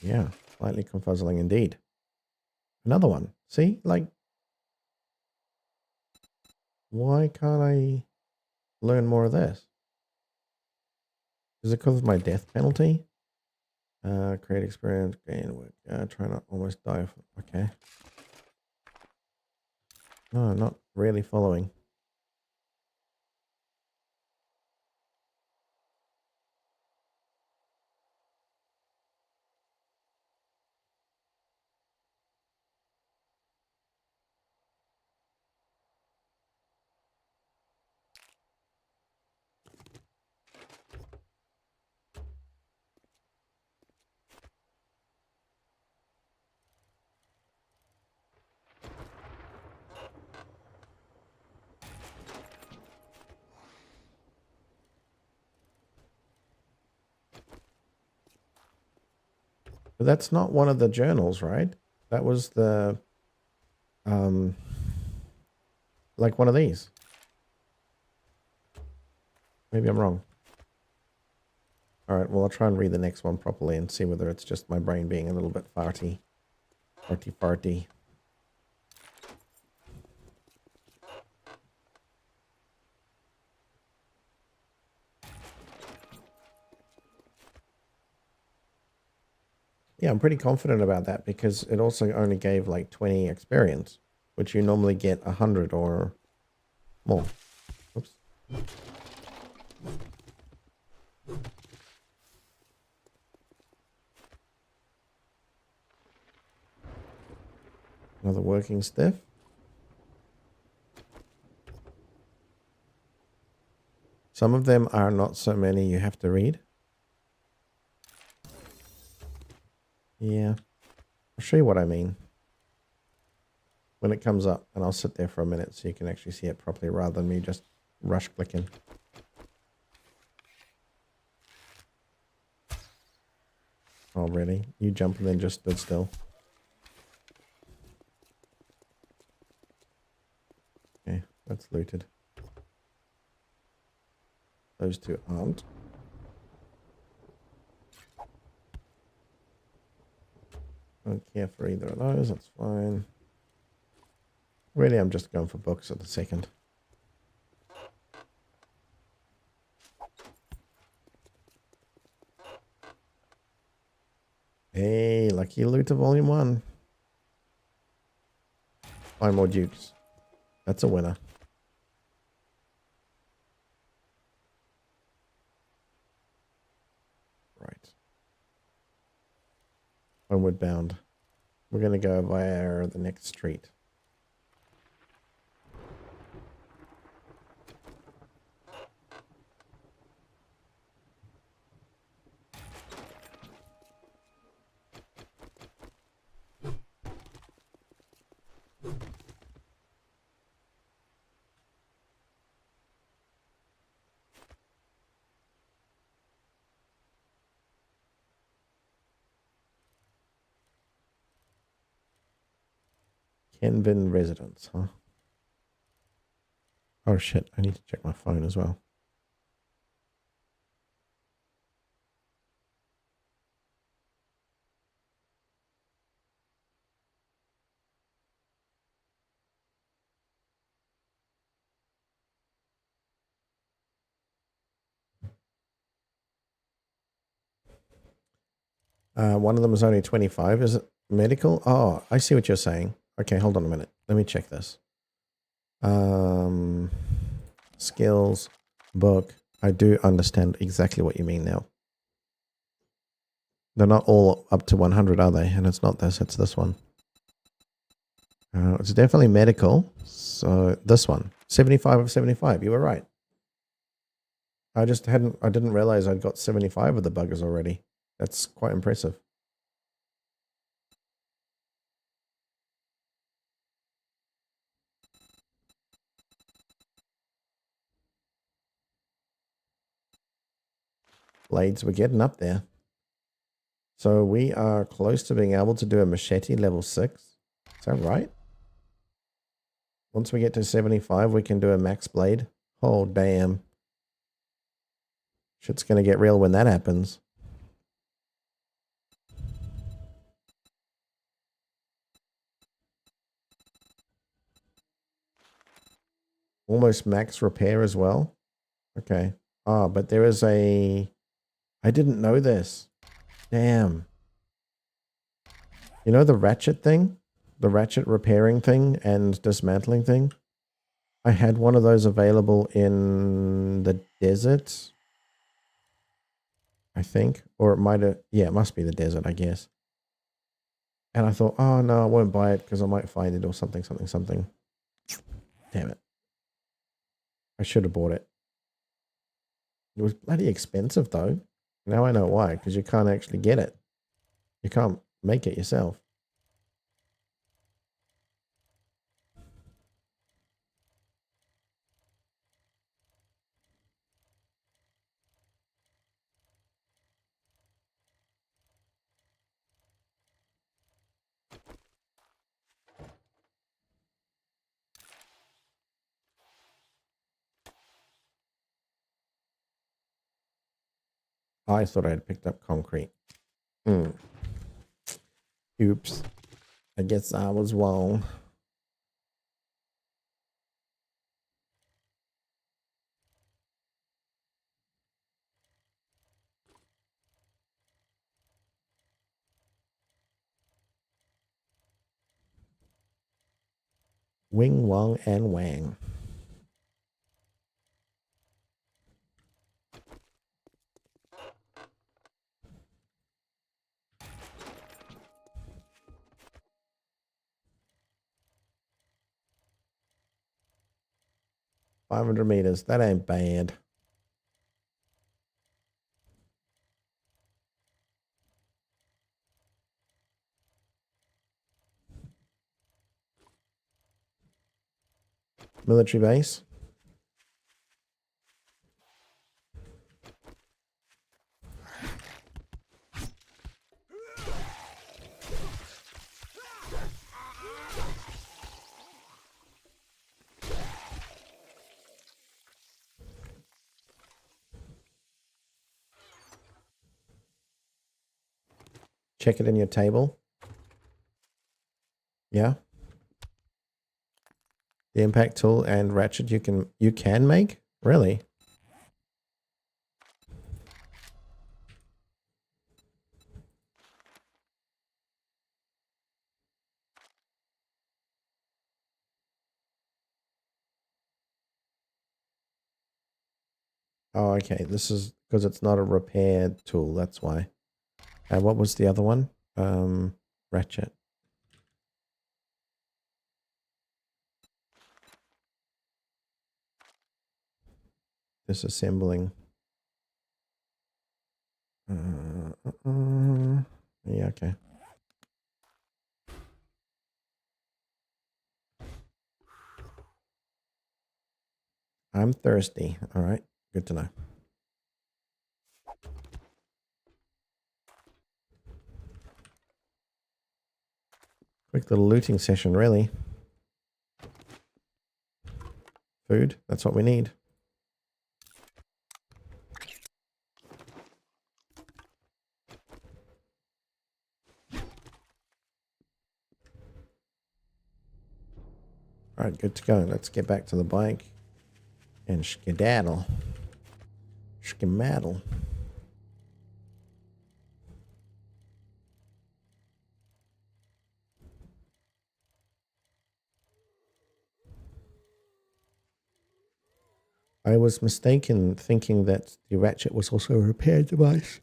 Yeah, slightly confuzzling indeed. Another one. See? Like, why can't I learn more of this? Is it because of my death penalty? Create experience, gain work. Try not almost die. Okay. No, not really following. But that's not one of the journals, right? That was the, like one of these. Maybe I'm wrong. All right, well, I'll try and read the next one properly and see whether it's just my brain being a little bit farty. Farty. Yeah, I'm pretty confident about that because it also only gave like 20 experience, which you normally get 100 or more. Oops. Another working stiff. Some of them are not so many you have to read. Yeah, I'll show you what I mean when it comes up, and I'll sit there for a minute so you can actually see it properly rather than me just rush clicking. Oh, really? You jump and then just stood still. Okay, that's looted. Those two aren't. Don't care for either of those, that's fine. Really, I'm just going for books at the second. Hey, lucky looter volume 1. 5 more dukes. That's a winner. Right. Homeward bound. We're going to go via the next street. Kenvin residence, huh? Oh shit, I need to check my phone as well. One of them is only 25. Is it medical? Oh, I see what you're saying. Okay, hold on a minute. Let me check this. Skills, book. I do understand exactly what you mean now. They're not all up to 100, are they? And it's not this, it's this one. It's definitely medical. So this one, 75 of 75. You were right. I didn't realize I'd got 75 of the buggers already. That's quite impressive. Blades, we're getting up there. So we are close to being able to do a machete level 6. Is that right? Once we get to 75, we can do a max blade. Oh, damn. Shit's going to get real when that happens. Almost max repair as well. Okay. Ah, but there is a... I didn't know this. Damn. You know the ratchet thing? The ratchet repairing thing and dismantling thing? I had one of those available in the desert. I think. Or it might have... Yeah, it must be the desert, I guess. And I thought, oh no, I won't buy it because I might find it or something. Damn it. I should have bought it. It was bloody expensive though. Now I know why, because you can't actually get it. You can't make it yourself. I thought I had picked up concrete. Oops. I guess I was wrong. Wing, Wang, and Wang. $500 meters. That ain't bad. Military base. check it in your table. Yeah. The impact tool and ratchet you can make? Really? Oh, okay. This is because it's not a repair tool. That's why. What was the other one? Ratchet. Disassembling. Yeah, okay. I'm thirsty. All right. Good to know. Quick little looting session, really. Food. That's what we need. All right, good to go. Let's get back to the bike and skedaddle. Schemaddle. I was mistaken thinking that the ratchet was also a repair device.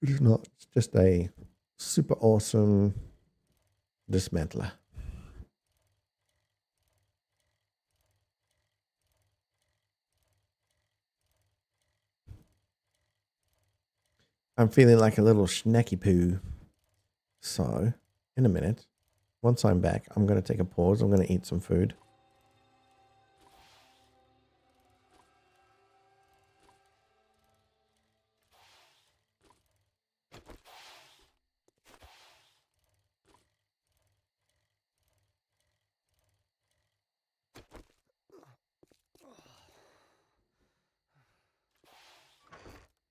It is not. It's just a super awesome dismantler. I'm feeling like a little snacky poo. So, in a minute, once I'm back, I'm going to take a pause. I'm going to eat some food.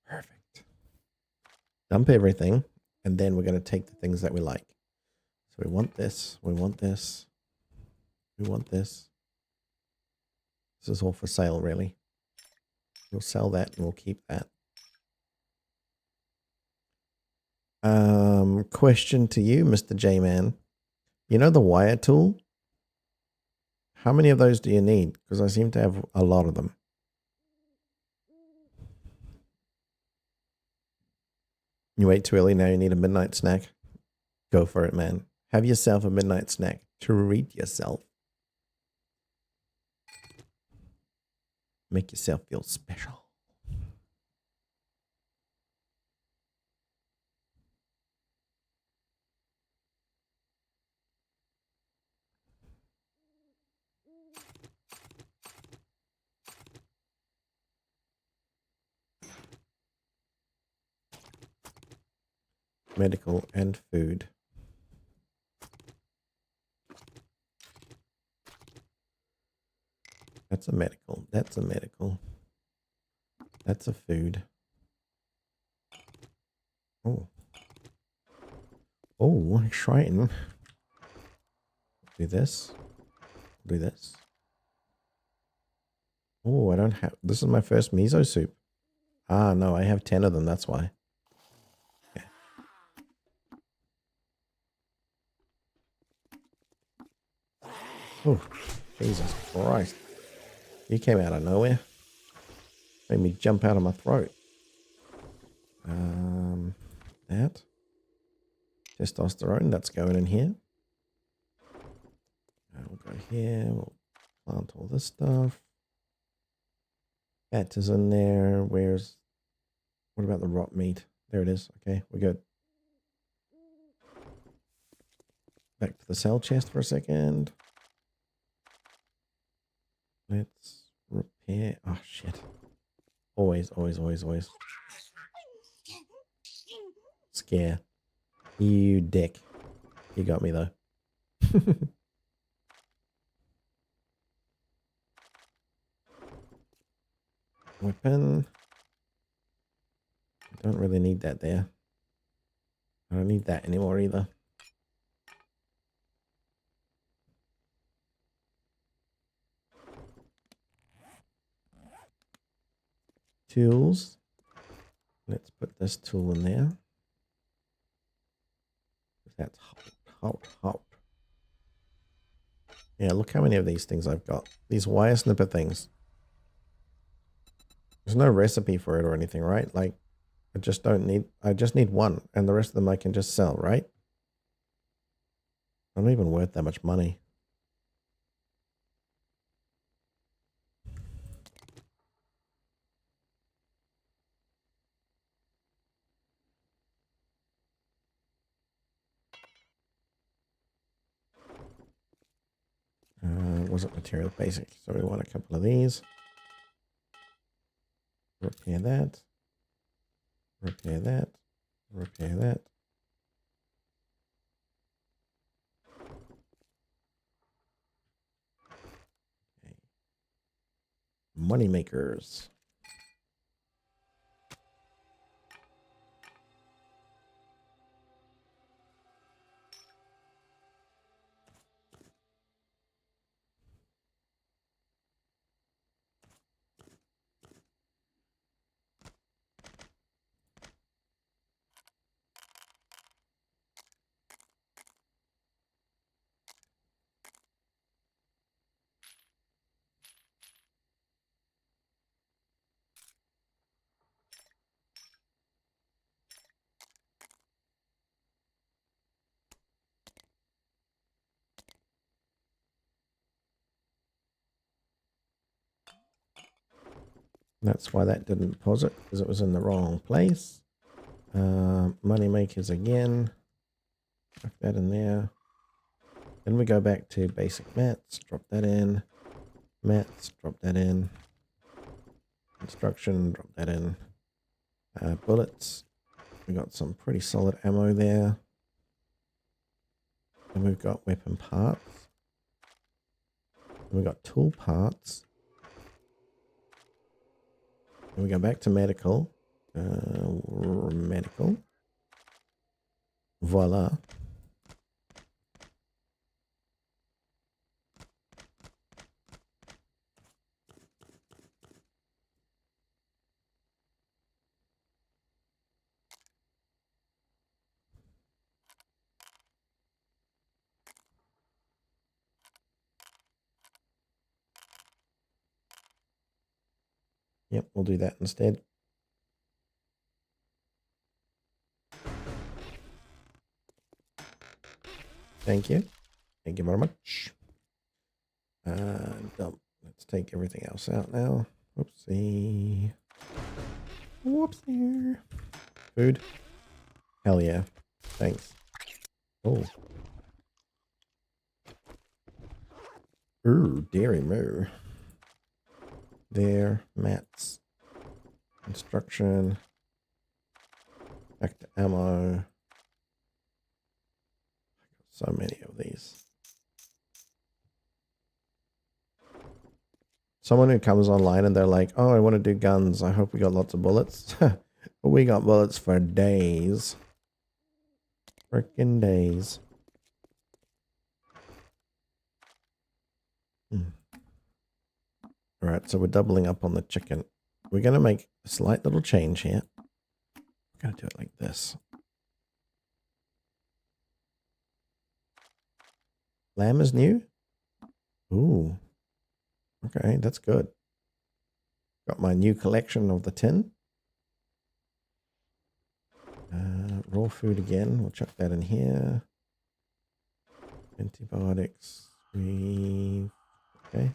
Perfect. Dump everything, and then we're going to take the things that we like. So we want this, we want this, we want this. This is all for sale, really. We'll sell that and we'll keep that. Question to you, Mr. J-Man. You know the wire tool? How many of those do you need? Because I seem to have a lot of them. You wait too early, now you need a midnight snack. Go for it, man. Have yourself a midnight snack. Treat yourself. Make yourself feel special. Medical and food. That's a medical. That's a medical. That's a food. Oh. Oh, exciting. Do this. Do this. Oh, I don't have... This is my first miso soup. Ah, no, I have 10 of them. That's why. Okay. Oh, Jesus Christ. You came out of nowhere. Made me jump out of my throat. That. Testosterone, that's going in here. We'll go here. We'll plant all this stuff. Fat is in there. Where's... What about the rot meat? There it is. Okay, we're good. Back to the cell chest for a second. Let's repair... Oh, shit. Always, always, always, always. Scare. You dick. You got me, though. Weapon. Don't really need that there. I don't need that anymore either. Tools. Let's put this tool in there. That's hot. Yeah, look how many of these things I've got. These wire snipper things. There's no recipe for it or anything, right? Like, I just need one, and the rest of them I can just sell, right? I'm not even worth that much money. Wasn't material basic, so we want a couple of these. Repair that. Repair that. Repair that. Okay. Money makers. That's why that didn't deposit, because it was in the wrong place. Money makers again. Chuck that in there. Then we go back to basic mats. Drop that in. Mats. Drop that in. Construction. Drop that in. Bullets. We got some pretty solid ammo there. And we've got weapon parts. And we've got tool parts. And we go back to medical. Medical. Voila. Yep, we'll do that instead. Thank you. Thank you very much. Dump. Let's take everything else out now. Whoopsie. Whoopsie. Food. Hell yeah. Thanks. Oh. Ooh, dairy moo. There. Mats. Construction. Back to ammo. So many of these. Someone who comes online and they're like, oh, I want to do guns. I hope we got lots of bullets. But we got bullets for days. Frickin' days. All right, so we're doubling up on the chicken. We're going to make a slight little change here. We're going to do it like this. Lamb is new? Ooh. Okay, that's good. Got my new collection of the tin. Raw food again. We'll chuck that in here. Antibiotics. Okay.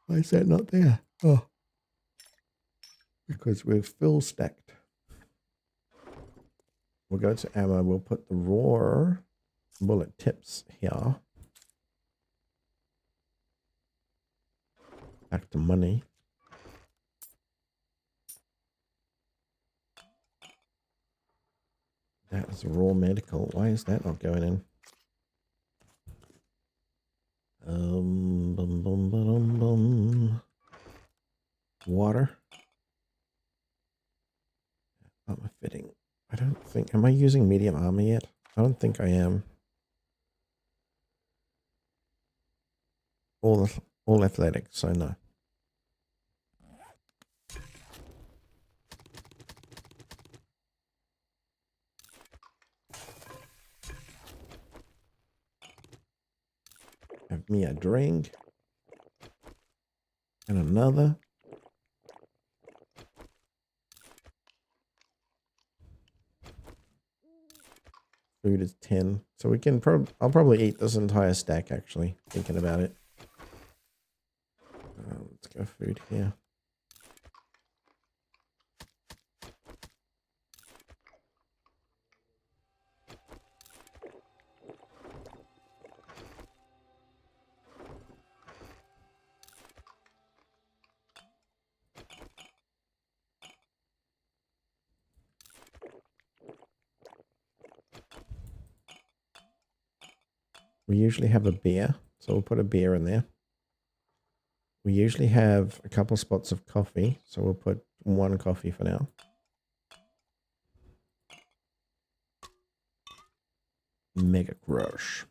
Why is that not there? Oh. Because we're full stacked. We'll go to ammo. We'll put the raw bullet tips here. Back to money. That is raw medical. Why is that not going in? Water. Armor fitting. I don't think... Am I using medium armor yet? I don't think I am. All athletic, so no. Have me a drink. And another. Food is 10. So we can I'll probably eat this entire stack, actually, thinking about it. Let's go food here. We usually have a beer, so we'll put a beer in there. We usually have a couple spots of coffee, so we'll put one coffee for now. Mega Crush.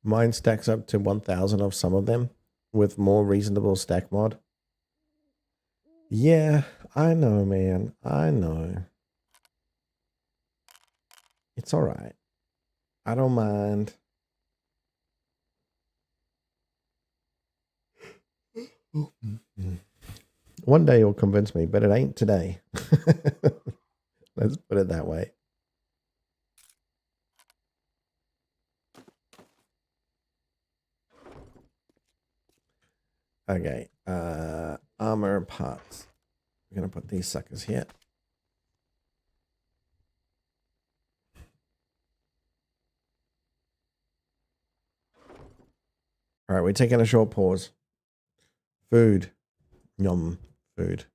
Mine stacks up to 1,000 of some of them with more reasonable stack mod. Yeah, I know, man. I know. It's all right. I don't mind. One day you'll convince me, but it ain't today. Let's put it that way. Okay, armor parts. We're gonna put these suckers here. All right, we're taking a short pause. Food. Yum. Food.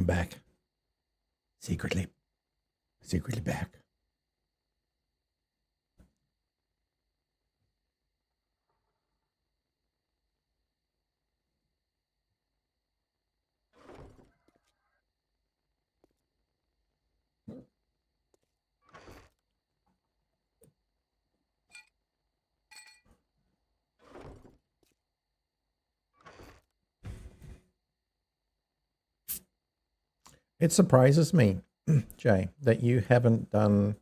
back. Secretly back. It surprises me, Jay, that you haven't done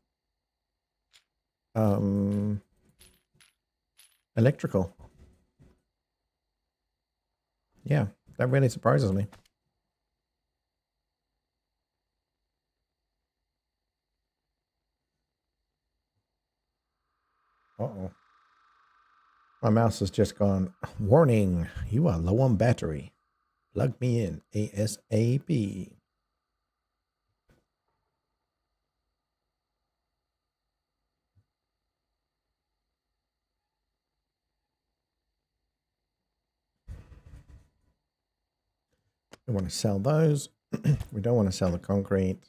electrical. Yeah, that really surprises me. Uh-oh. My mouse has just gone, warning, you are low on battery. Plug me in ASAP. We want to sell those. We don't want to sell the concrete.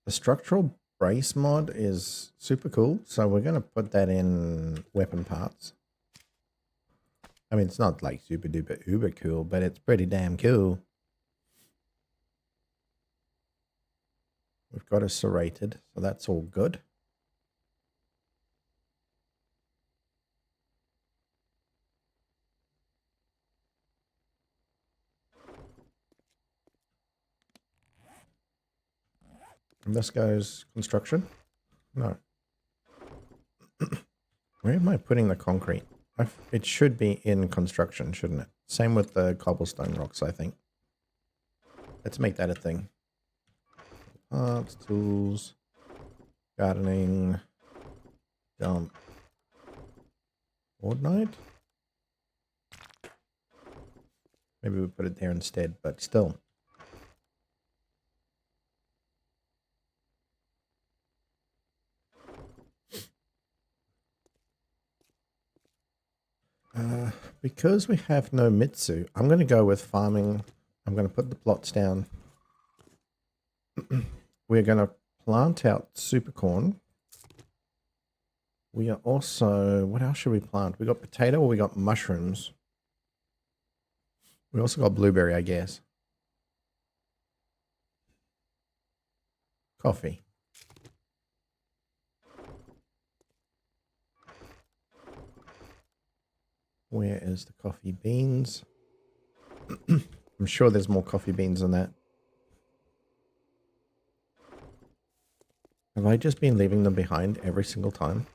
The structural brace mod is super cool, so we're going to put that in weapon parts. I mean, it's not like super duper uber cool, but it's pretty damn cool. We've got it serrated, so that's all good. And this goes construction. No. Where am I putting the concrete? It should be in construction, shouldn't it? Same with the cobblestone rocks, I think. Let's make that a thing. Parts, tools, gardening, dump, Ordnite. Maybe we put it there instead, but still. Because we have no Mitsu, I'm going to go with farming. I'm going to put the plots down. We're going to plant out super corn. We are also, what else should we plant? We got potato or we got mushrooms? We also got blueberry, I guess. Coffee. Where is the coffee beans? I'm sure there's more coffee beans than that. Have I just been leaving them behind every single time?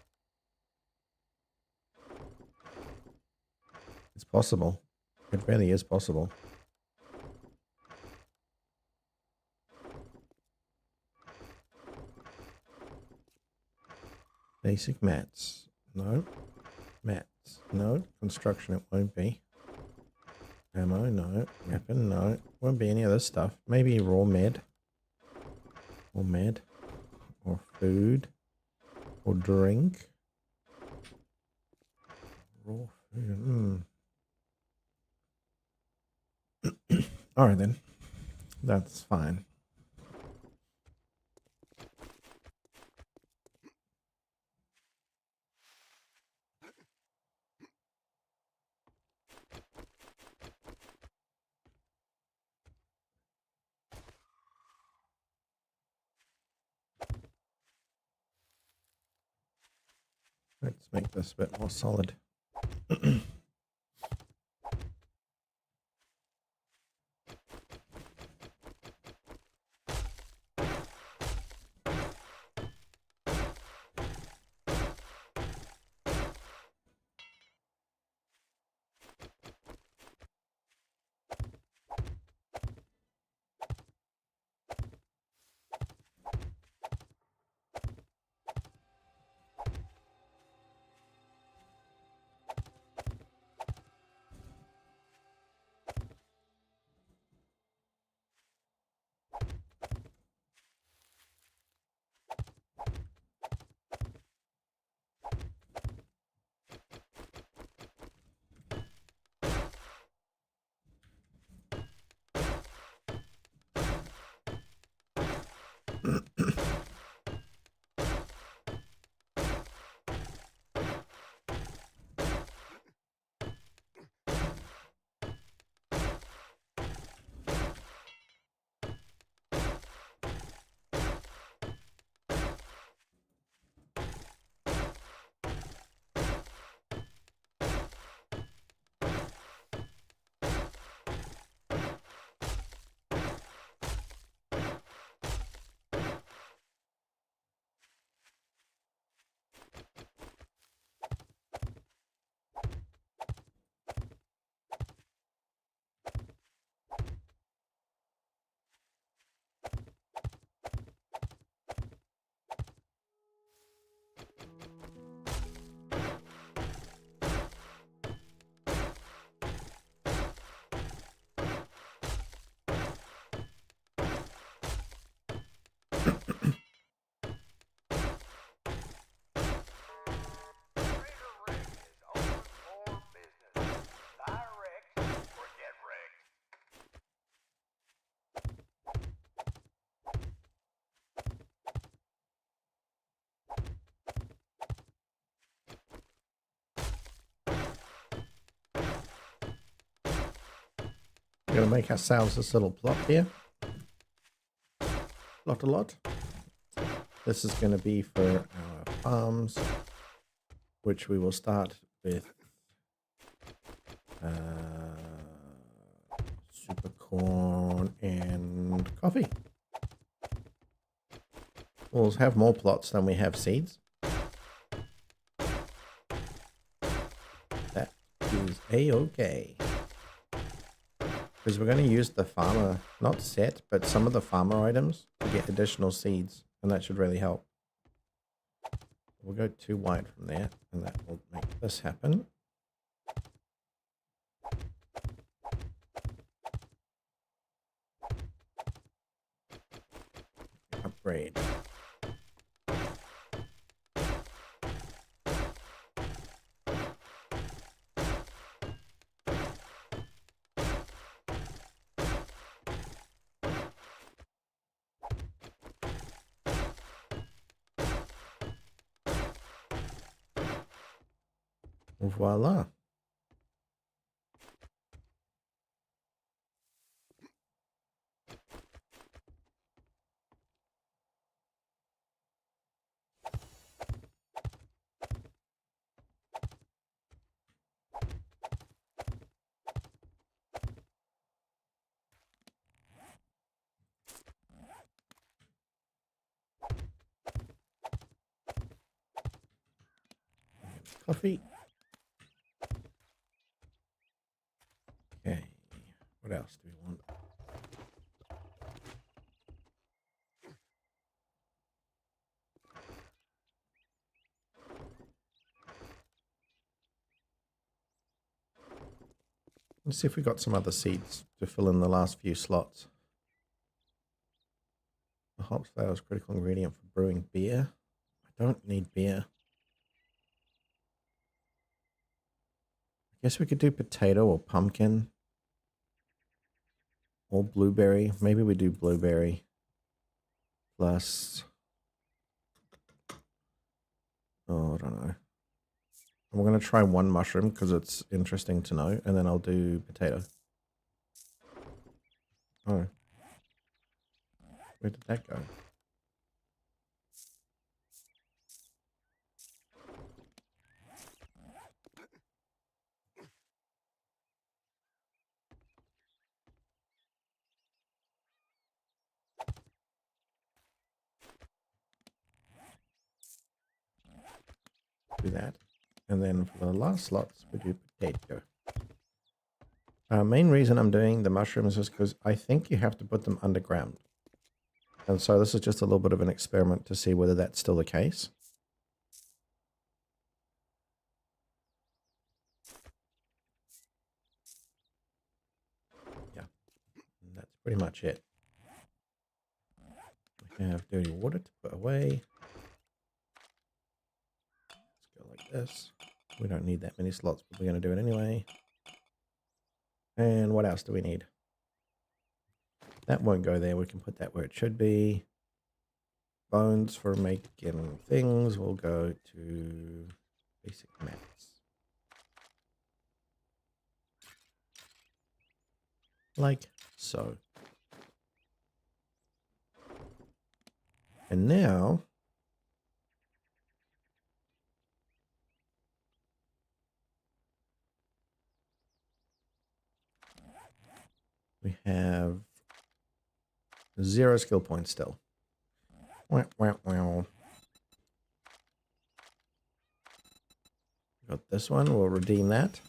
It's possible. It really is possible. Basic mats. No. Mats. No. Construction it won't be. Ammo, no. Weapon, no. Won't be any of this stuff. Maybe raw med. Or med. Or food. Or drink. Raw food. Alright then. That's fine. Let's make this a bit more solid. We're going to make ourselves this little plot here. Plot a lot. This is going to be for our farms, which we will start with super corn and coffee. We'll have more plots than we have seeds. That is a-okay. Because we're going to use the farmer, not set, but some of the farmer items to get additional seeds. And that should really help. We'll go too wide from there, and that will make this happen. Upgrade. Voila. Coffee. Okay. What else do we want? Let's see if we got some other seeds to fill in the last few slots. The hops flour is critical ingredient for brewing beer. I don't need beer. I guess we could do potato or pumpkin. Or blueberry. Maybe we do blueberry. Plus... oh, I don't know. We're going to try one mushroom because it's interesting to know. And then I'll do potato. Oh. Where did that go? Do that. And then for the last slots, we do potato. Main reason I'm doing the mushrooms is because I think you have to put them underground. And so this is just a little bit of an experiment to see whether that's still the case. Yeah, and that's pretty much it. We have dirty water to put away. Let's go like this. We don't need that many slots, but we're going to do it anyway. And what else do we need? That won't go there. We can put that where it should be. Bones for making things will go to basic mats. Like so. And now we have 0 skill points still. Wow, wow, wow. Got this one. We'll redeem that.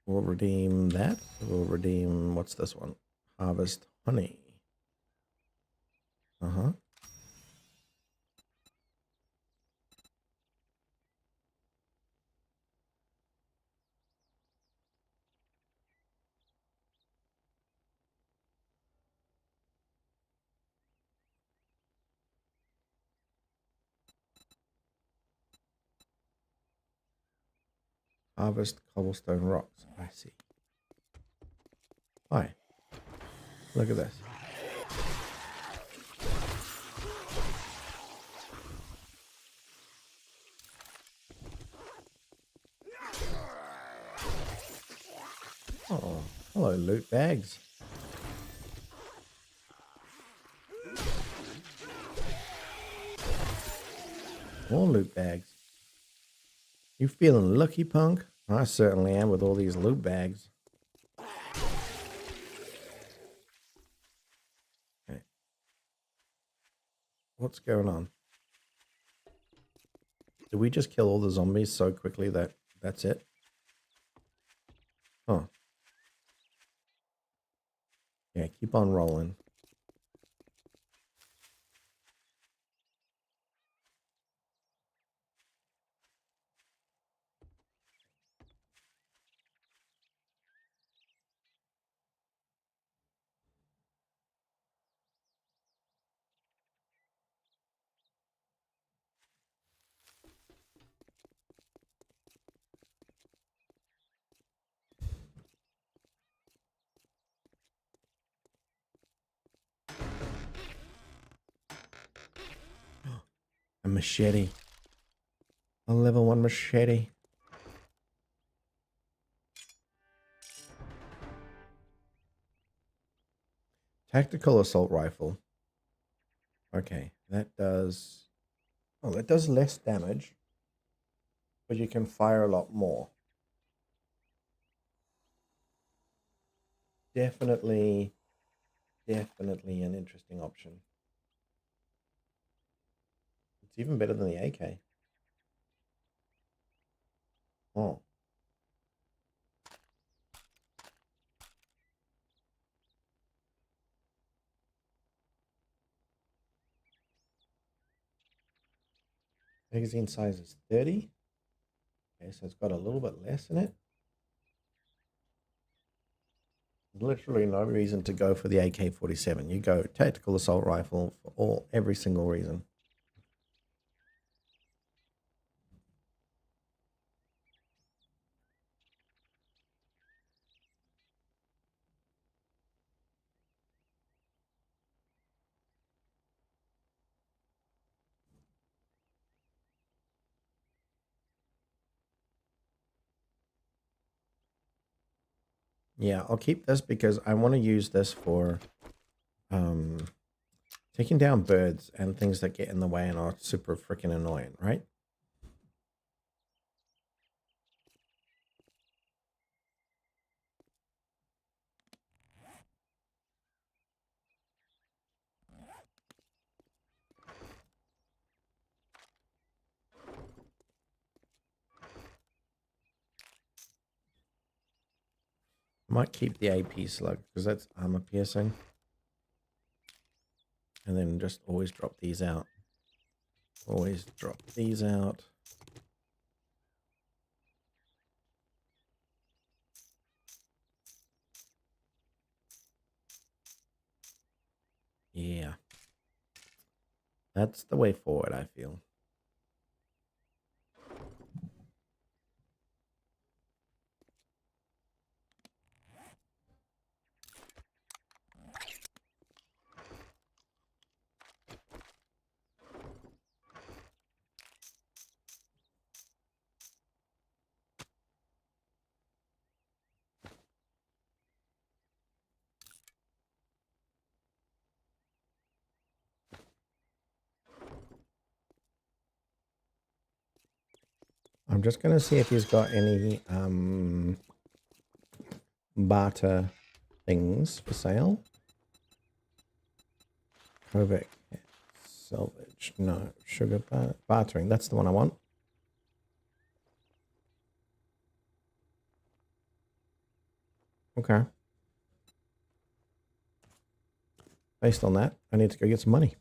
We'll redeem that. We'll redeem, what's this one? Harvest honey. Uh-huh. Harvest cobblestone rocks. I see. Hi. Look at this. Hello, loot bags. More loot bags. You feeling lucky, punk? I certainly am with all these loot bags. Okay. What's going on? Did we just kill all the zombies so quickly that that's it? Huh. Yeah, keep on rolling. A machete. A level 1 machete. Tactical assault rifle. Okay, that does... Oh, that does less damage. But you can fire a lot more. Definitely an interesting option. It's even better than the AK. Oh. Magazine size is 30. Okay, so it's got a little bit less in it. Literally no reason to go for the AK-47. You go tactical assault rifle for every single reason. Yeah, I'll keep this because I want to use this for taking down birds and things that get in the way and are super freaking annoying, right? I might keep the AP slug because that's armor piercing. And then just always drop these out. Always drop these out. Yeah. That's the way forward, I feel. I'm just going to see if he's got any barter things for sale. Kovac salvage. No, sugar bartering. That's the one I want. Okay. Based on that, I need to go get some money.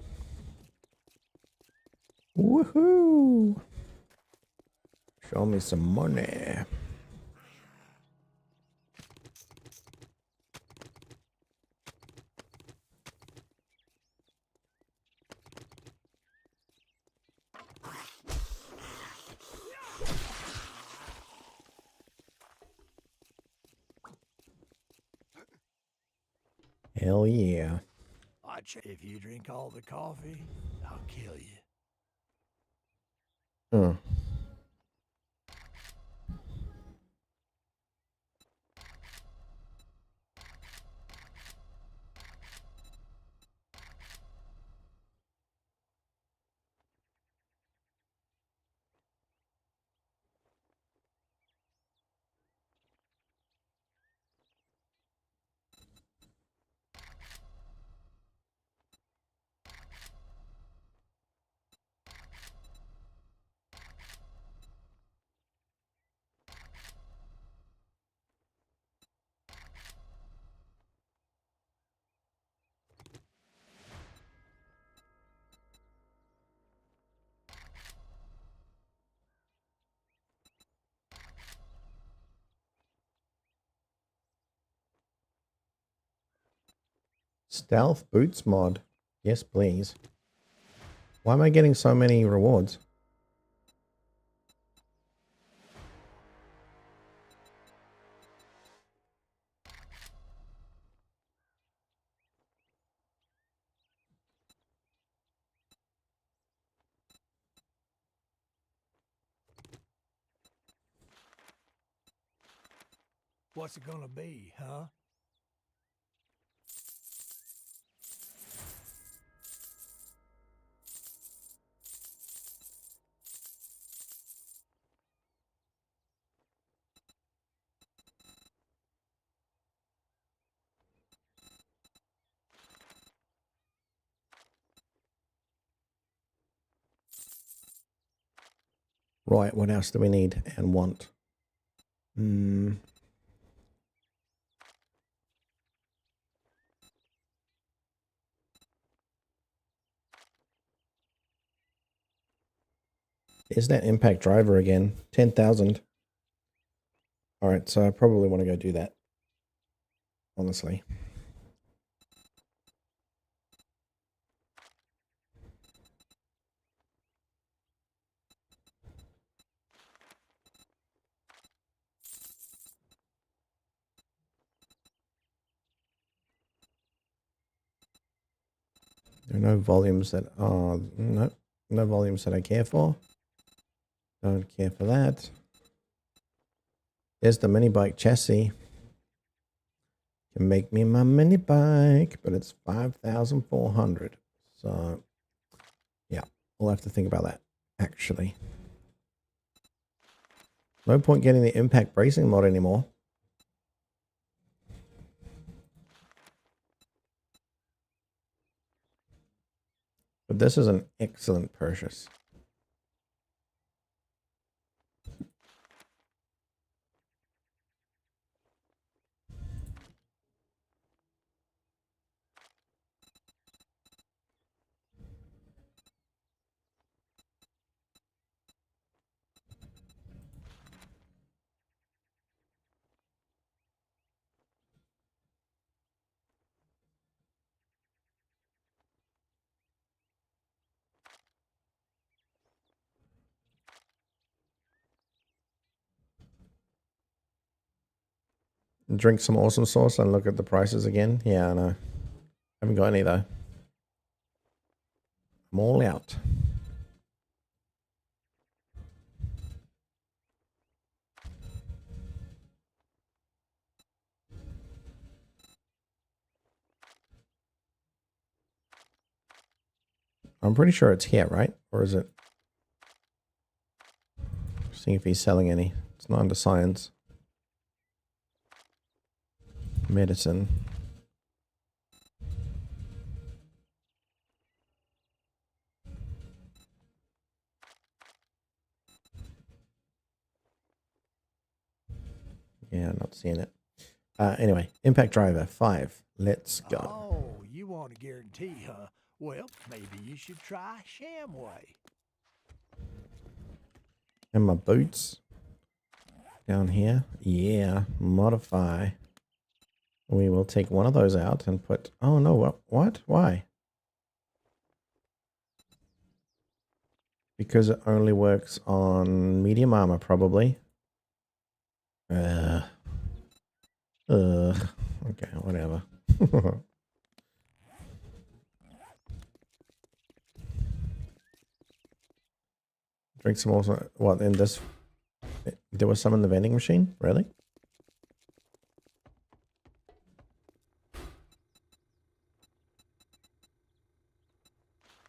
Woohoo! Show me some money. Hell yeah. Watch, if you drink all the coffee, I'll kill you. Hmm. Stealth boots mod. Yes, please. Why am I getting so many rewards? What's it gonna be, huh? Right, what else do we need and want? Is that impact driver again? 10,000. All right, so I probably want to go do that. Honestly. There are no volumes that are, no volumes that I care for. Don't care for that. There's the mini bike chassis. Can make me my mini bike, but it's 5,400. So, yeah, we'll have to think about that, actually. No point getting the impact bracing mod anymore. But this is an excellent purchase. Drink some awesome sauce and look at the prices again. Yeah, I know. Haven't got any though. I'm all out. I'm pretty sure it's here, right? Or is it? Seeing if he's selling any. It's not under science. Medicine. Yeah, I'm not seeing it. Anyway, impact driver 5. Let's go. Oh, you want a guarantee, huh? Well, maybe you should try Shamway. And my boots down here. Yeah, modify. We will take one of those out and put. Oh no! What? Why? Because it only works on medium armor, probably. Okay, whatever. Drink some also. What in this? There was some in the vending machine. Really?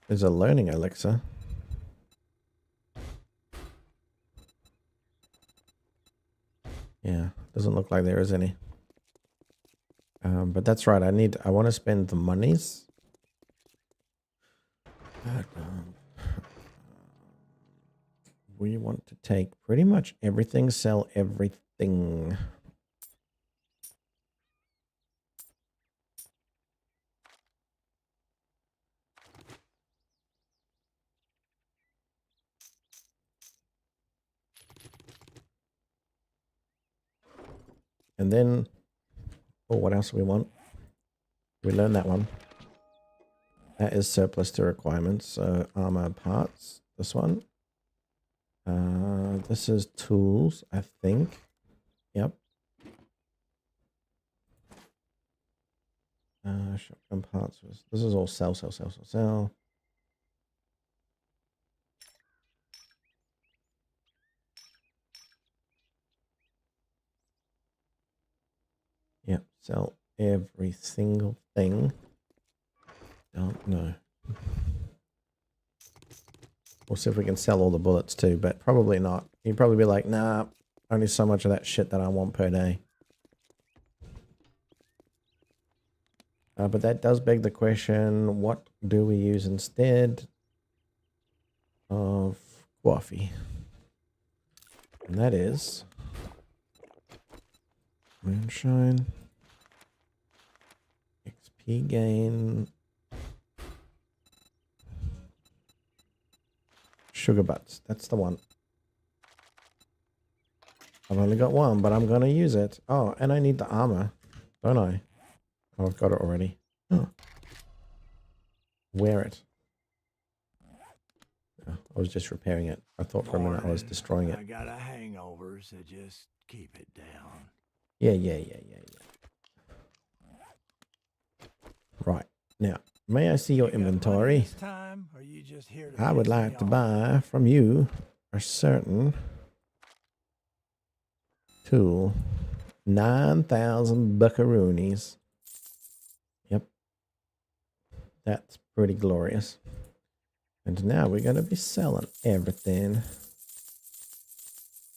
There's a learning elixir. Yeah, doesn't look like there is any. But that's right. I want to spend the monies. We want to take pretty much everything, sell everything. And then, oh, what else do we want? We learned that one. That is surplus to requirements. So armor parts. This one. This is tools, I think. Yep. Shotgun parts. This is all sell. Yep, sell every single thing. Don't know. We'll see if we can sell all the bullets too, but probably not. You'd probably be like, nah, only so much of that shit that I want per day. But that does beg the question, what do we use instead of coffee? And that is moonshine, XP gain, sugar butts. That's the one. I've only got one, but I'm going to use it. Oh, and I need the armor, don't I? Oh, I've got it already. Oh. Wear it. Oh, I was just repairing it. I thought for a minute I was destroying it. I got a hangover, so just keep it down. Yeah. Right. Now, may I see your inventory? This time, or you just here to I would piss me like to off? buy from you a certain tool. 9,000 buckaroonies. Yep. That's pretty glorious. And now we're going to be selling everything.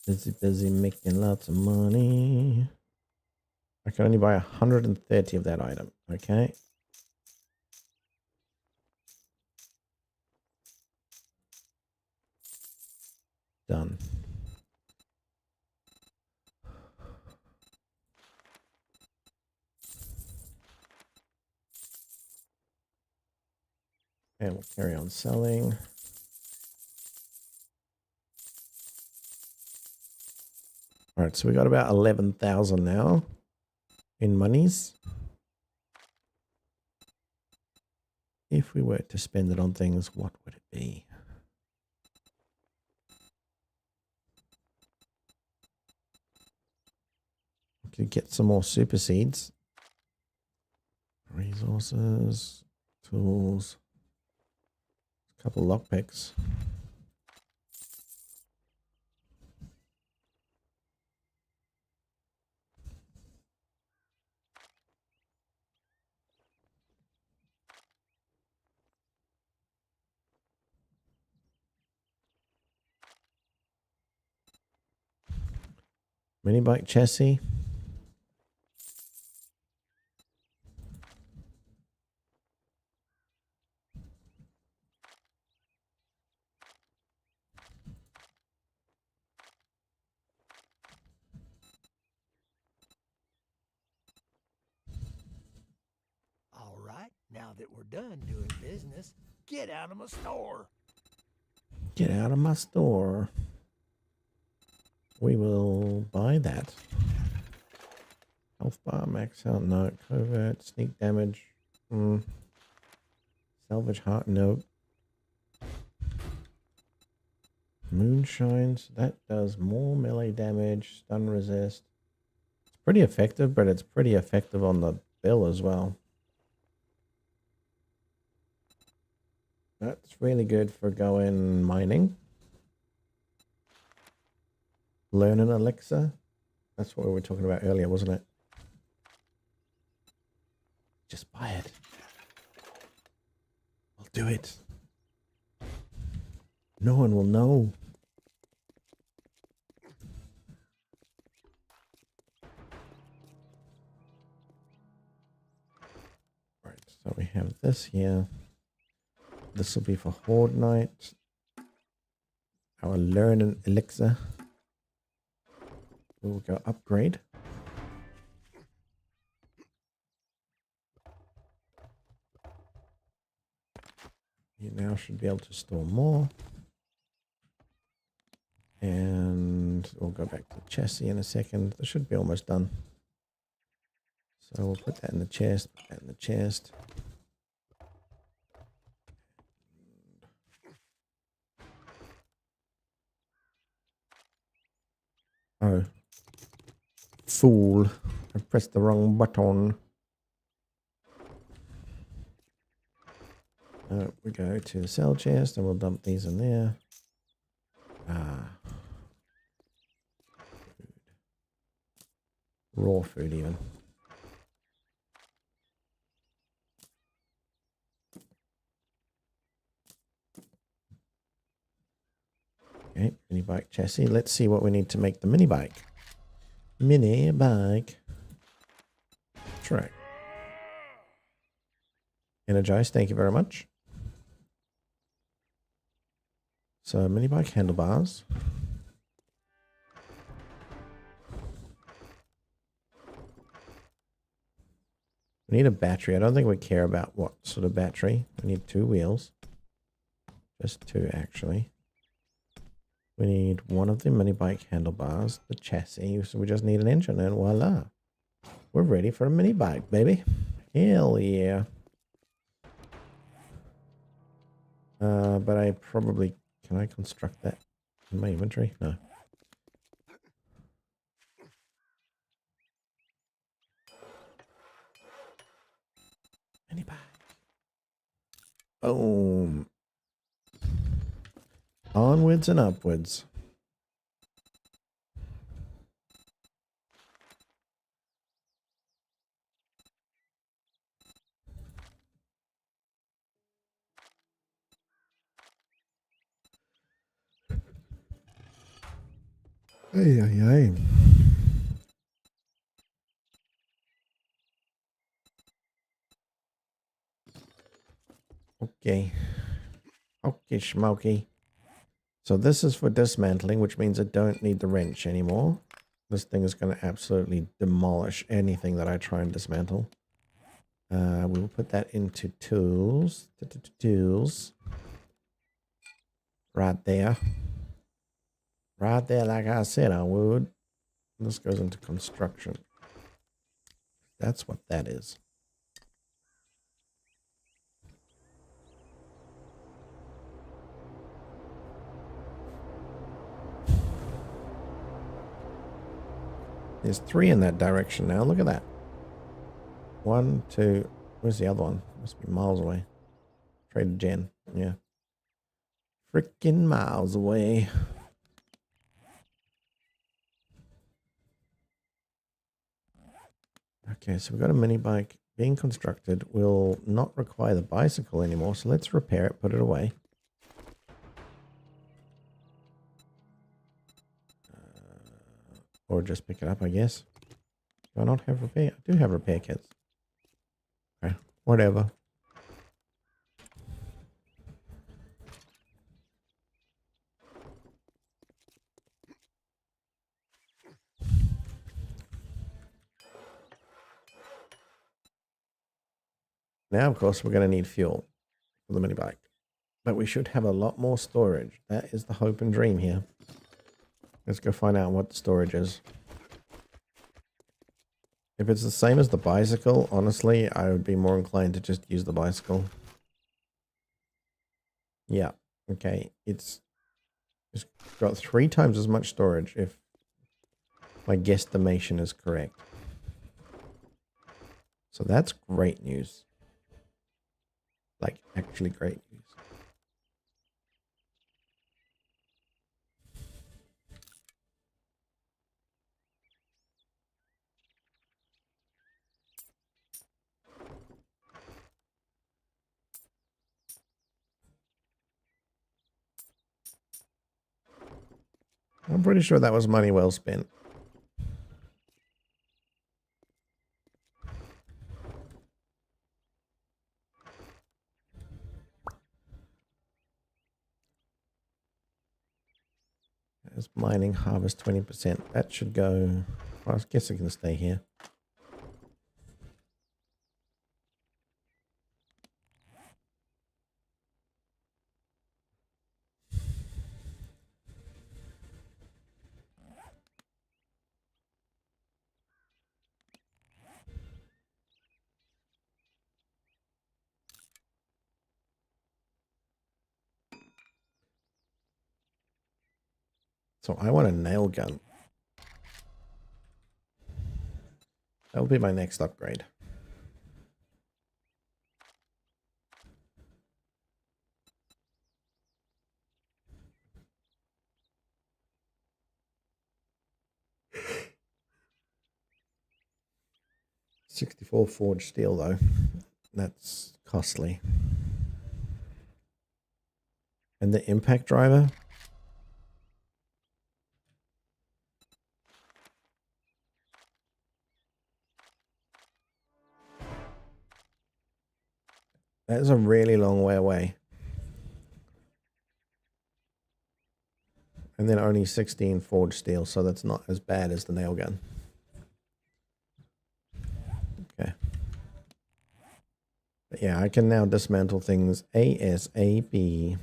Busy making lots of money. I can only buy 130 of that item. Okay. Done. And we'll carry on selling. All right, so we got about 11,000 now in monies. If we were to spend it on things, what would it be? We could get some more super seeds. Resources, tools, a couple lockpicks. Mini bike chassis. All right, now that we're done doing business, get out of my store. Get out of my store. We will buy that. Health bar, max out, no. Covert, sneak damage. Salvage heart, no. Moonshine, so that does more melee damage, stun resist. It's pretty effective, but it's pretty effective on the bill as well. That's really good for going mining. Learn an elixir. That's what we were talking about earlier, wasn't it? Just buy it. I'll do it. No one will know. Right, so we have this here. This will be for Horde Night. Our Learn an Elixir. We'll go upgrade. You now should be able to store more. And we'll go back to chassis in a second. This should be almost done. So we'll put that in the chest, put that in the chest. Oh. Fool. I pressed the wrong button. We go to the cell chest and we'll dump these in there. Food. Raw food even. Okay, mini bike chassis. Let's see what we need to make the mini bike. Mini bike track. Energize, thank you very much. So mini bike handlebars. We need a battery. I don't think we care about what sort of battery. We need 2 wheels. Just 2 actually. We need one of the mini bike handlebars, the chassis. So we just need an engine and voila. We're ready for a mini bike, baby. Hell yeah. But I probably, can I construct that in my inventory? No. Mini bike. Boom. Onwards and upwards. Hey, hey, hey. Okay. Okay, Smokey. So this is for dismantling, which means I don't need the wrench anymore. This thing is going to absolutely demolish anything that I try and dismantle. We will put that into tools. Tools. Right there. Right there, like I said I would. This goes into construction. That's what that is. There's 3 in that direction now. Look at that. 1, 2. Where's the other one? Must be miles away. Traded Jen. Yeah. Freaking miles away. Okay, so we've got a mini bike being constructed. Will not require the bicycle anymore. So let's repair it, put it away. Or just pick it up, I guess. Do I not have repair? I do have repair kits. Okay, whatever. Now, of course, we're going to need fuel for the mini bike. But we should have a lot more storage. That is the hope and dream here. Let's go find out what the storage is. If it's the same as the bicycle, honestly, I would be more inclined to just use the bicycle. Yeah, okay. It's got 3 times as much storage if my guesstimation is correct. So that's great news. Like, actually great news. I'm pretty sure that was money well spent. As mining harvest 20%. That should go. Well, I guess it can stay here. So I want a nail gun. That will be my next upgrade. $64 forged steel though. That's costly. And the impact driver. That is a really long way away. And then only 16 forged steel, so that's not as bad as the nail gun. Okay. But yeah, I can now dismantle things ASAP.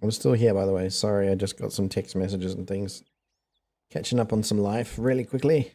I'm still here, by the way. Sorry, I just got some text messages and things. Catching up on some life really quickly.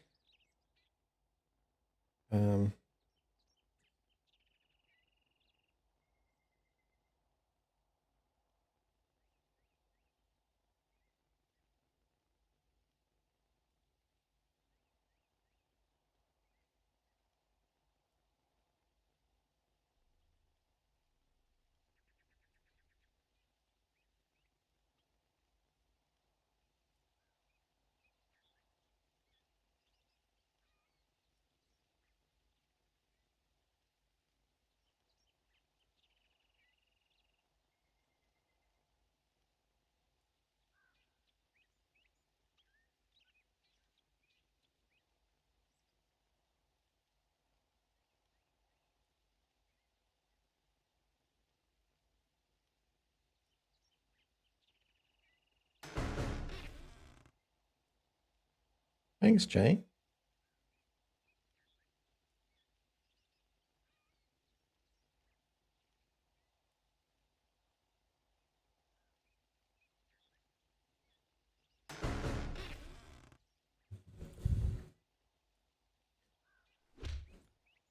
Thanks, Jay.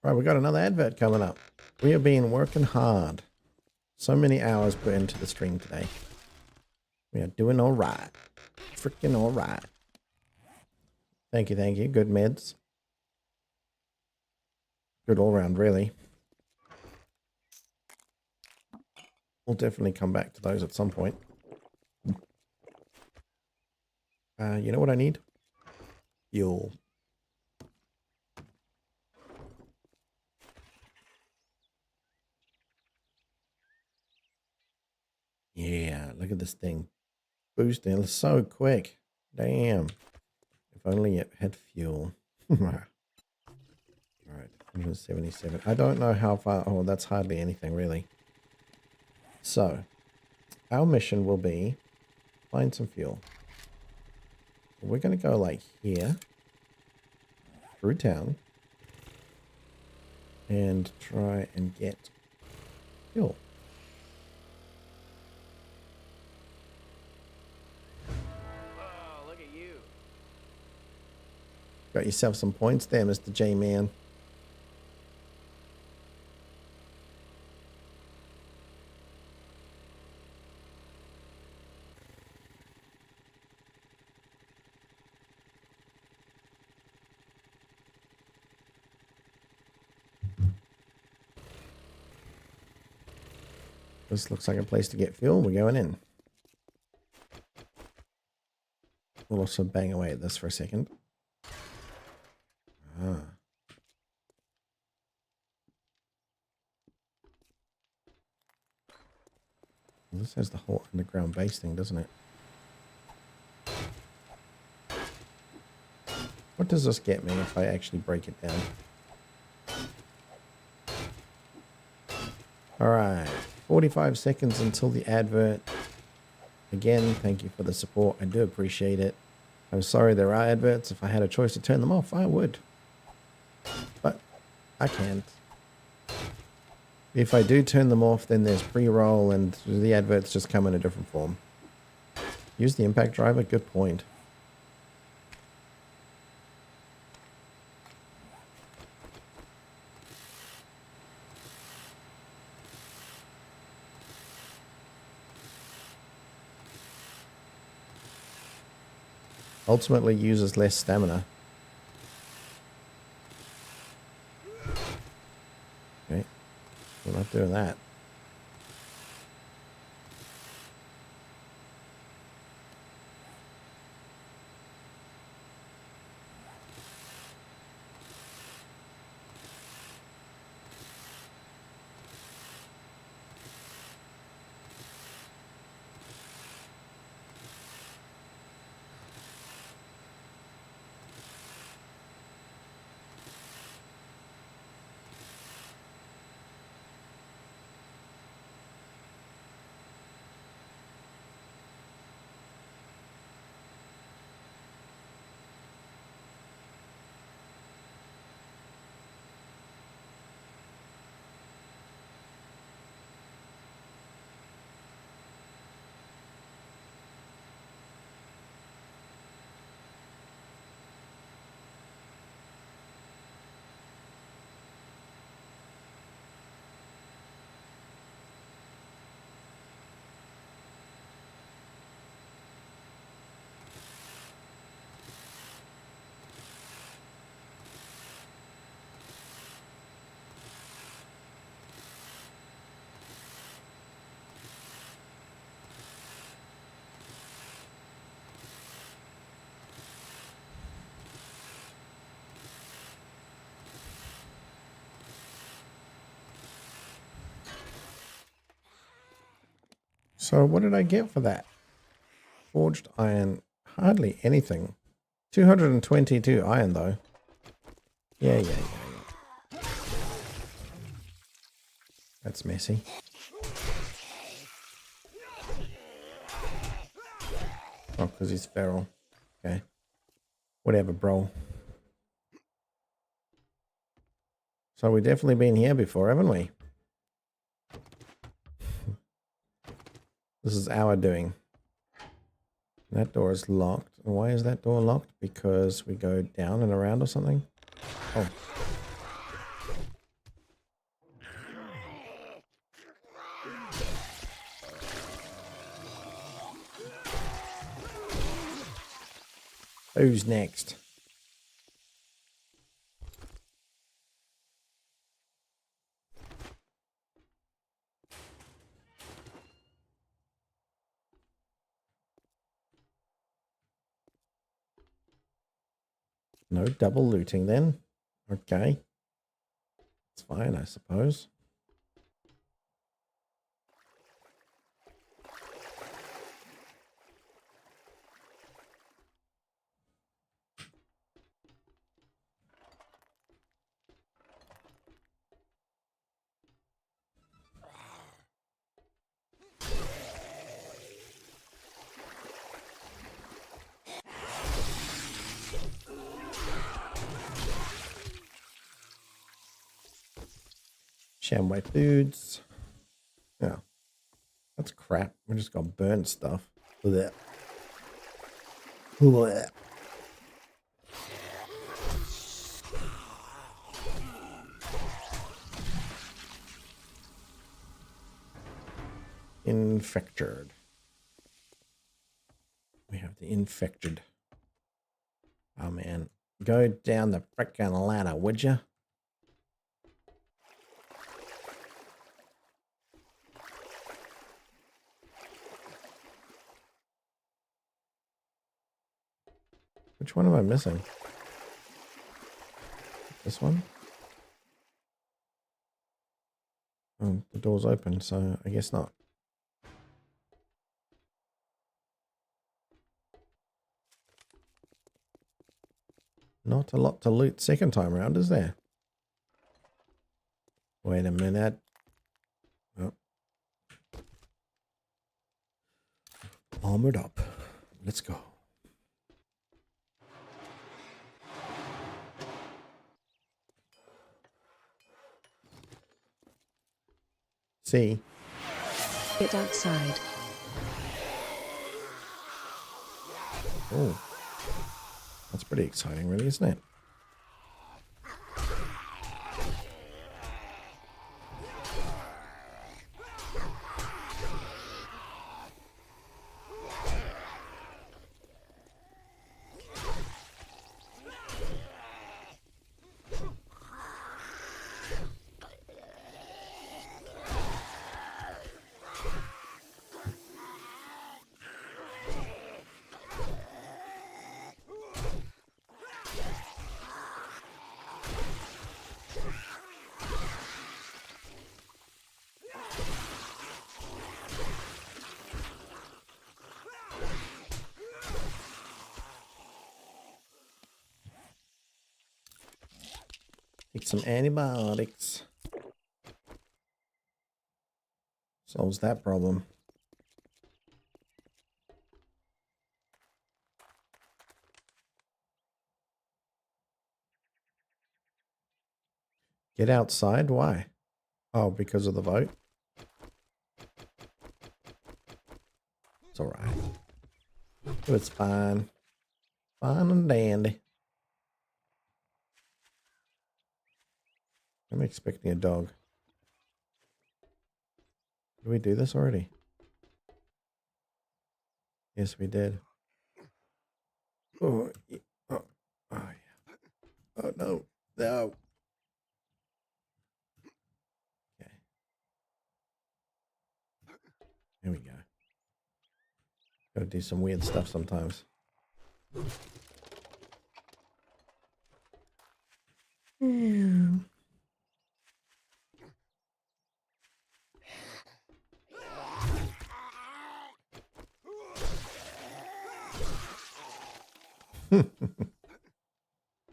Right, we got another advert coming up. We have been working hard. So many hours put into the stream today. We are doing all right. Freaking all right. Thank you, thank you. Good meds. Good all round, really. We'll definitely come back to those at some point. You know what I need? Fuel. Yeah, look at this thing. Boosting so quick. Damn. If only it had fuel. Alright, 177. I don't know how far. Oh, that's hardly anything, really. So, our mission will be find some fuel. We're going to go like here, through town, and try and get fuel. Oh, look at you. Got yourself some points there, Mr. J-Man. This looks like a place to get fuel. We're going in. We'll also bang away at this for a second. Ah. Well, this has the whole underground base thing, doesn't it? What does this get me if I actually break it down? Alright, 45 seconds until the advert. Again, thank you for the support. I do appreciate it. I'm sorry there are adverts. If I had a choice to turn them off, I would. But I can't. If I do turn them off, then there's pre-roll and the adverts just come in a different form. Use the impact driver, good point. Ultimately uses less stamina. Okay, we're not doing that. So what did I get for that? Forged iron, hardly anything. 222 iron though. Yeah. That's messy. Oh, because he's feral. Okay. Whatever, bro. So we've definitely been here before, haven't we? This is our doing. That door is locked. Why is that door locked? Because we go down and around or something? Oh. Who's next? No double looting then. Okay. It's fine, I suppose. Shamway foods. Yeah. That's crap. We just got burnt stuff. Blech. Blech. Infected. We have the infected. Oh man. Go down the frickin' ladder, would you? Which one am I missing? This one? Oh, the door's open, so I guess not. Not a lot to loot second time around, is there? Wait a minute. Oh. Armored up. Let's go. See? Get outside. Oh. That's pretty exciting, really, isn't it? Take some antibiotics. Solves that problem. Get outside? Why? Oh, because of the vote? It's alright. It's fine. Fine and dandy. I'm expecting a dog. Did we do this already? Yes, we did. Oh, oh, oh yeah. Oh no, no. Okay. Here we go. Gotta do some weird stuff sometimes.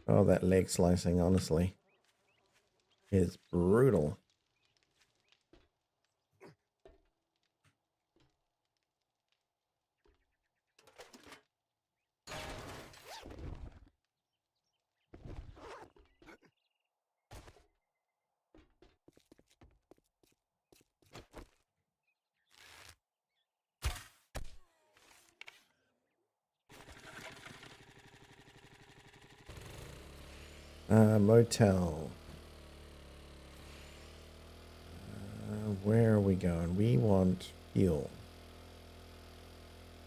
Oh, that leg slicing, honestly, is brutal. Motel. Where are we going? We want fuel.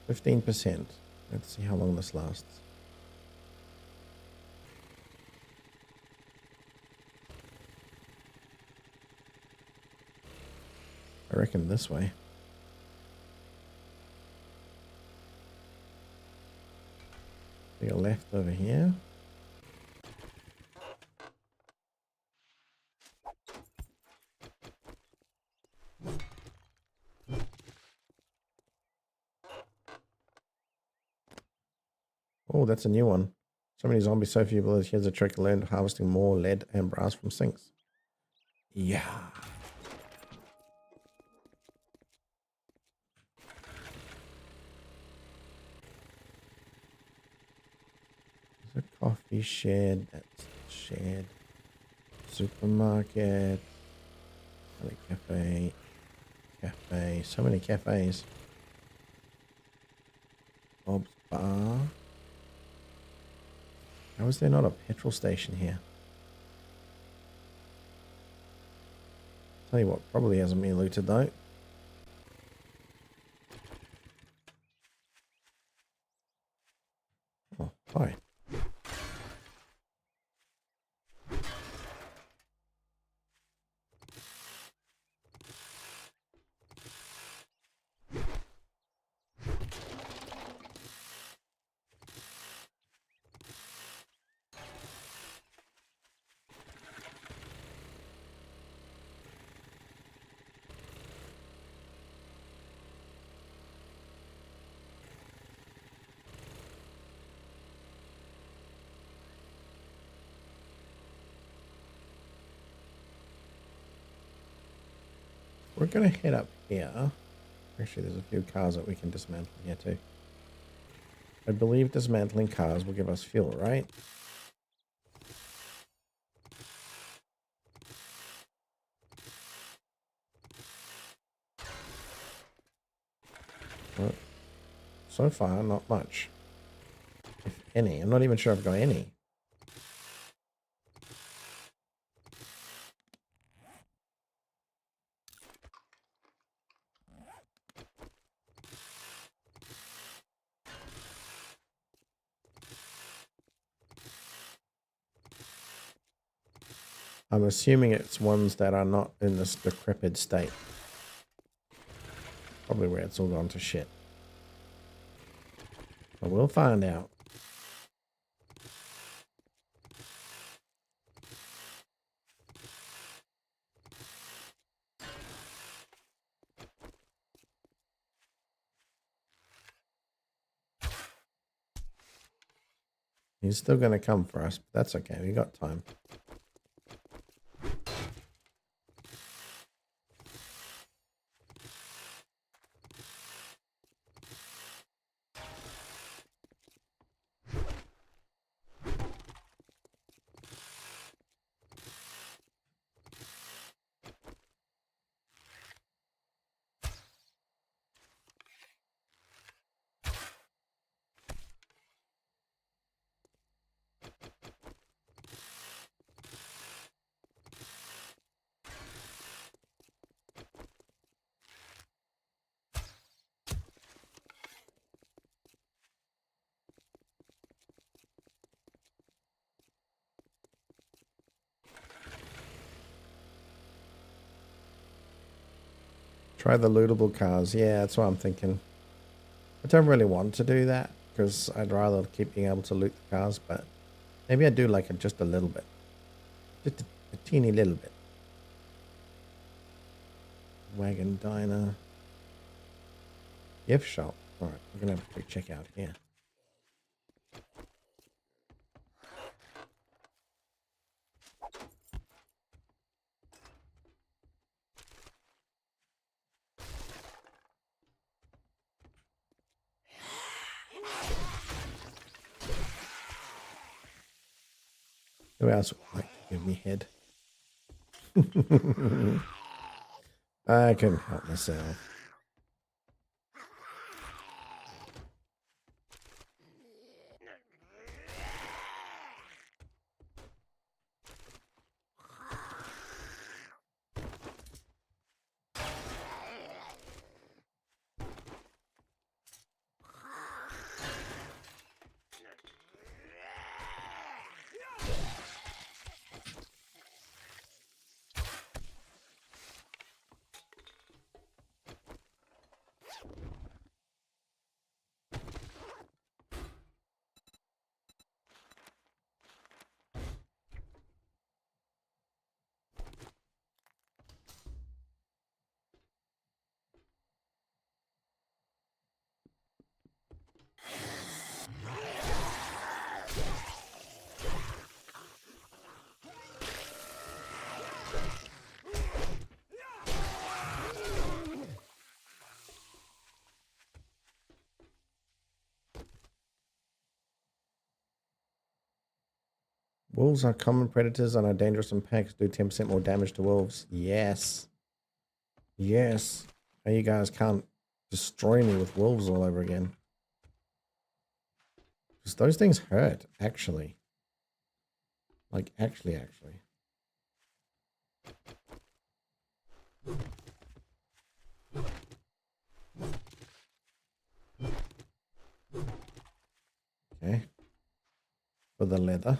15%. Let's see how long this lasts. I reckon this way. To your left over here. Oh, that's a new one. So many zombies, so few bullets. Here's a trick to learn harvesting more lead and brass from sinks. Yeah. There's a coffee shed. That's a shed. Supermarket. Another cafe. Cafe. So many cafes. Bob's Bar. How is there not a petrol station here? Tell you what, probably hasn't been looted though. Oh, hi. We're going to head up here. Actually, there's a few cars that we can dismantle here too. I believe dismantling cars will give us fuel, right? Well, so far, not much. If any. I'm not even sure I've got any. I'm assuming it's ones that are not in this decrepit state. Probably where it's all gone to shit. But we'll find out. He's still going to come for us, but that's okay. We got time. Try the lootable cars. Yeah, that's what I'm thinking. I don't really want to do that because I'd rather keep being able to loot the cars, but maybe I do like it just a little bit. Just a teeny little bit. Wagon diner. Gift shop. Alright, we're going to have a quick check out here. Who else would like to give me head? I can help myself. Wolves are common predators and are dangerous in packs. Do 10% more damage to wolves. Yes. Yes. Now you guys can't destroy me with wolves all over again. Because those things hurt, actually. Like, actually. Okay. For the leather.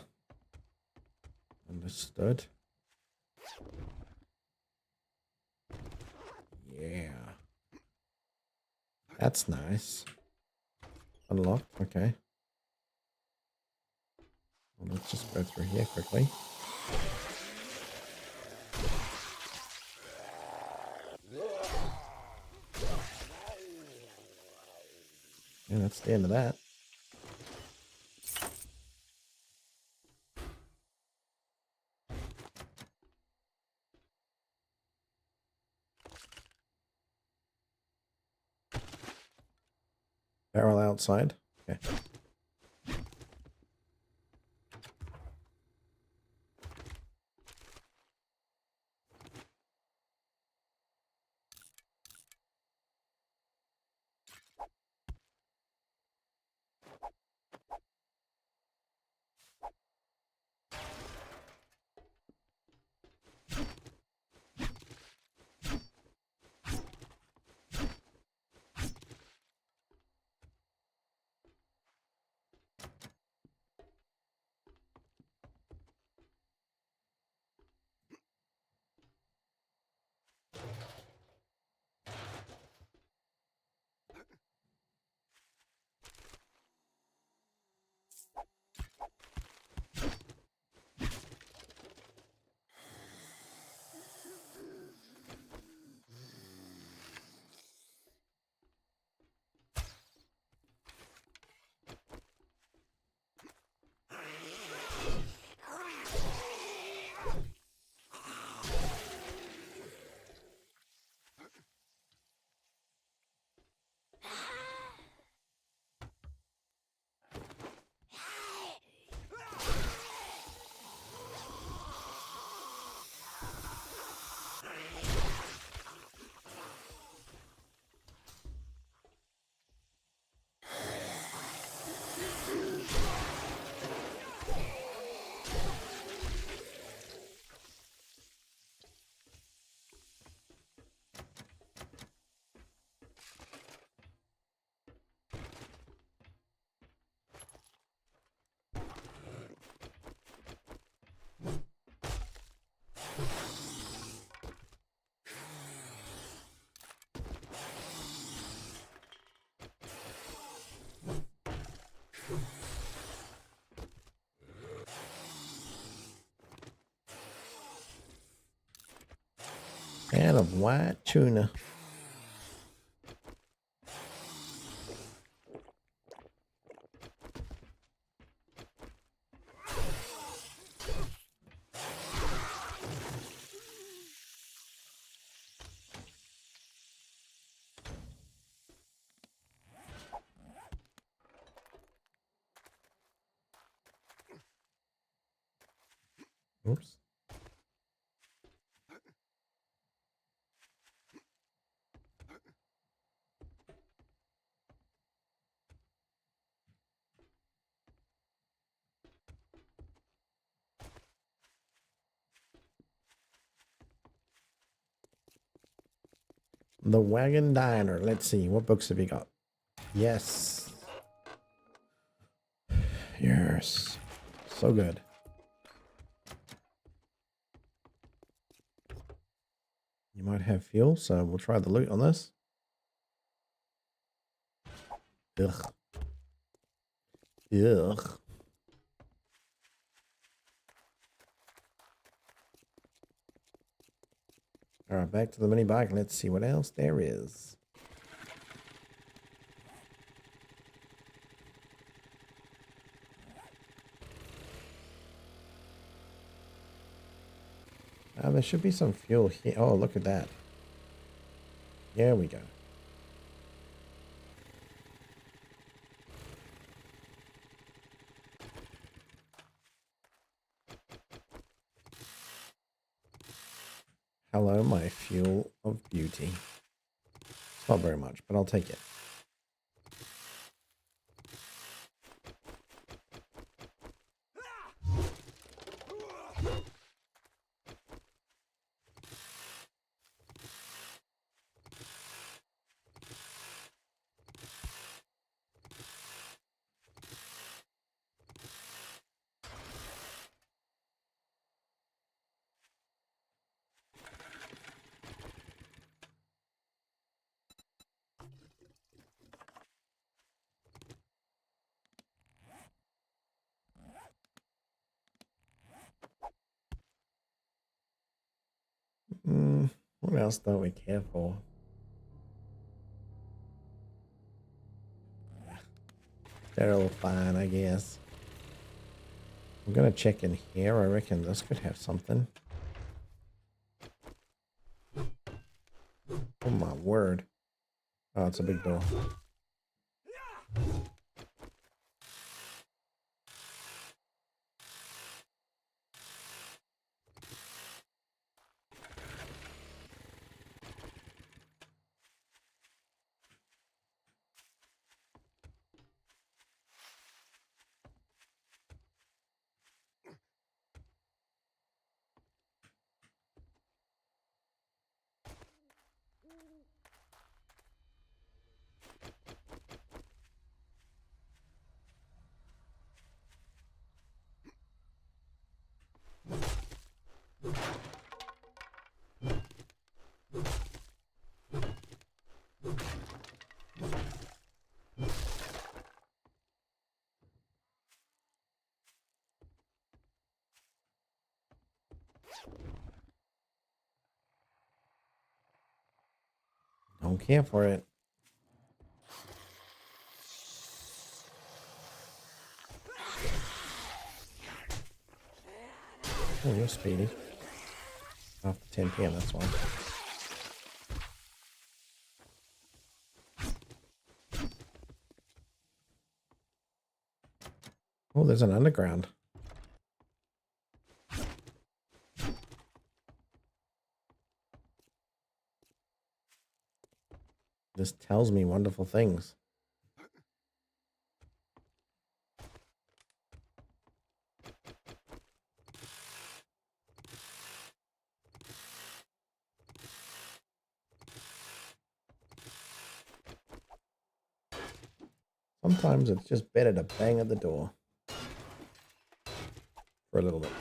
Understood. Yeah. That's nice. Unlocked. Okay. Well, let's just go through here quickly. Yeah, that's the end of that. Barrel outside. Okay. Can of white tuna. Oops. The Wagon Diner. Let's see. What books have you got? Yes. Yes. So good. You might have fuel, so we'll try the loot on this. Ugh. Ugh. All right, back to the mini bike. Let's see what else there is. There should be some fuel here. Oh, look at that. Here we go. Hello, my fuel of beauty. It's not very much, but I'll take it. What else don't we care for? They're all fine, I guess. I'm gonna check in here. I reckon this could have something. Oh my word. Oh, it's a big door. Don't care for it. Oh, you're speedy. After 10 p.m., that's why. Oh, there's an underground. This tells me wonderful things. Sometimes it's just better to bang at the door. For a little bit.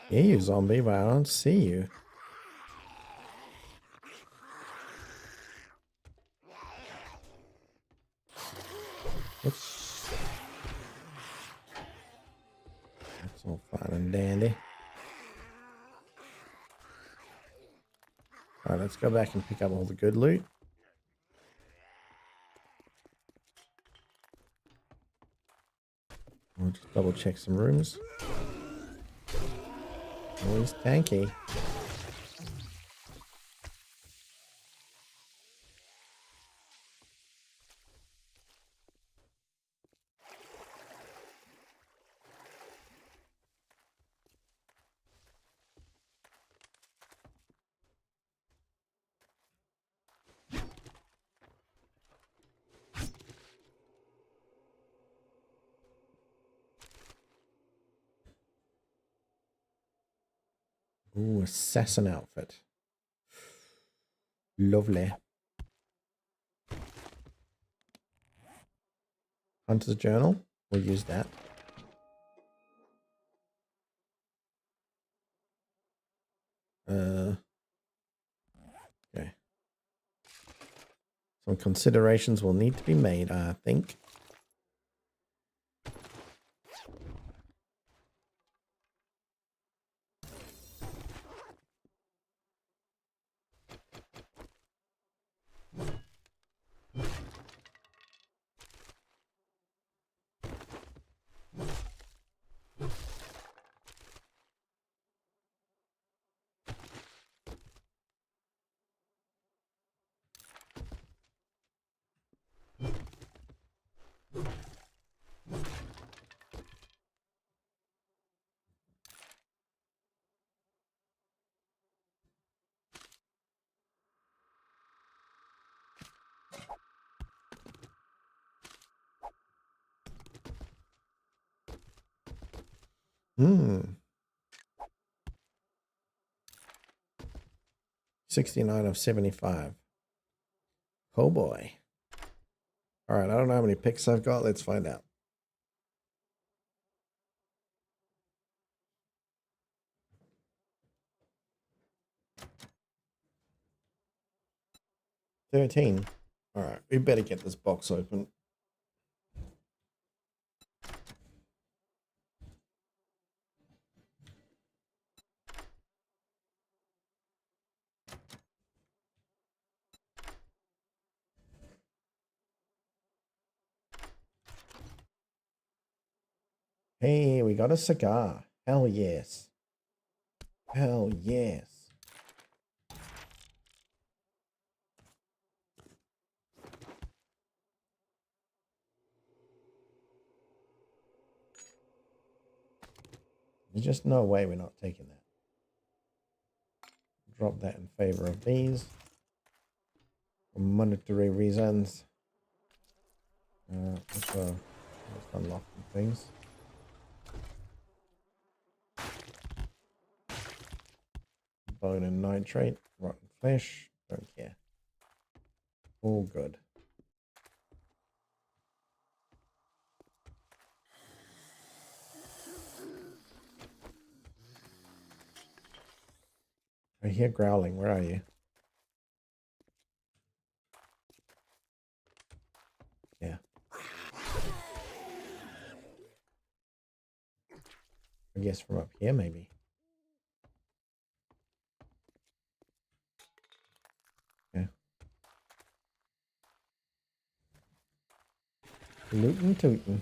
Yeah, you zombie, but I don't see you. It's all fine and dandy. All right, let's go back and pick up all the good loot. We'll just double check some rooms. Always tanky. Ooh, assassin outfit. Lovely. Hunter's journal. We'll use that. Okay. Some considerations will need to be made, I think. Hmm. 69 of 75. Oh boy. All right, I don't know how many picks I've got. Let's find out. $13. All right, we better get this box open. Hey, we got a cigar. Hell yes. Hell yes. There's just no way we're not taking that. Drop that in favor of these. For monetary reasons. Let's unlock some things. Bone and nitrate. Rotten flesh. Don't care. All good. I hear growling. Where are you? Yeah. I guess from up here, maybe. Yeah. Lootin' tootin'.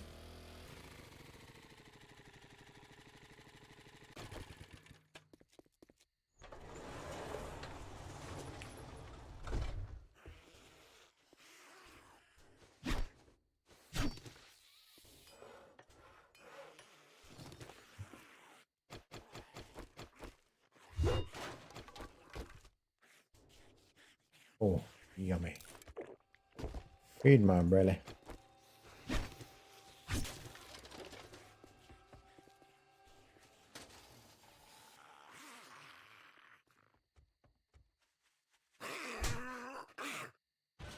Oh, yummy. Feed my belly.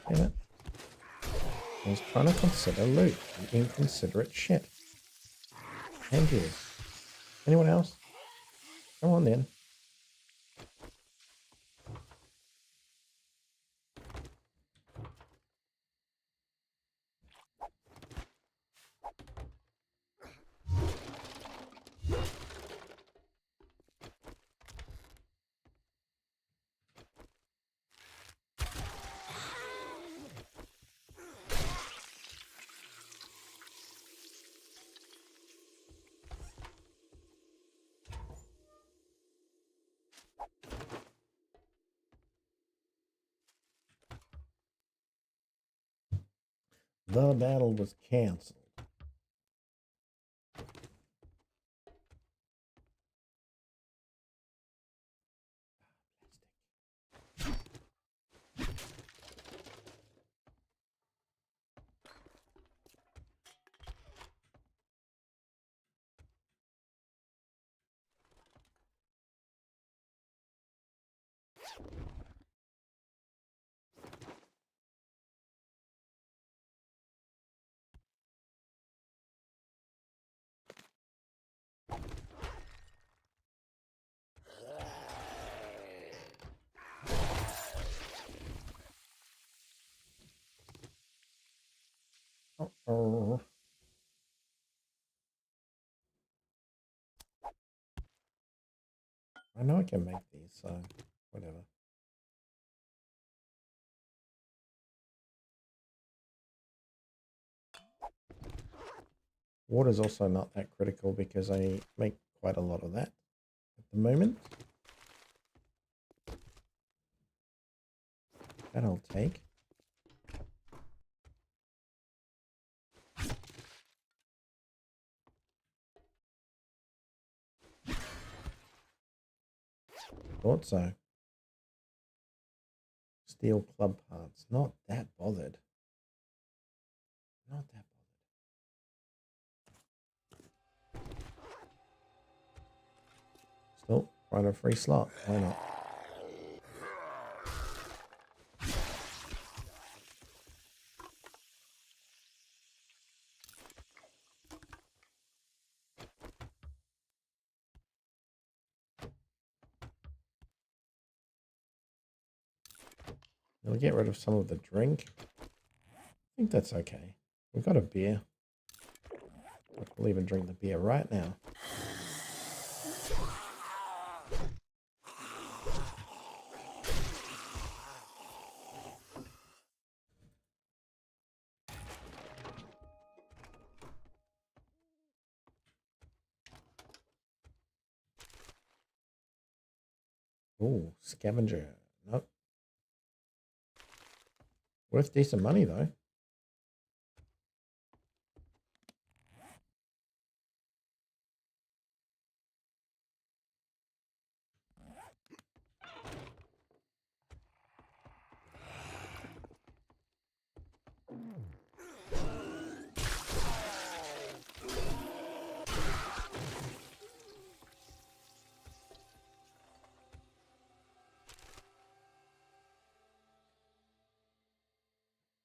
Damn it. I was trying to consider loot. You inconsiderate shit. And you. Anyone else? Come on then. The battle was cancelled. Oh. I know I can make these, so whatever. Water's also not that critical because I make quite a lot of that at the moment. That I'll take. Thought so. Steel club parts. Not that bothered. Not that bothered. Still, find a free slot. Why not? We'll get rid of some of the drink. I think that's okay. We've got a beer. We'll even drink the beer right now. Oh, scavenger. Nope. Worth decent money though.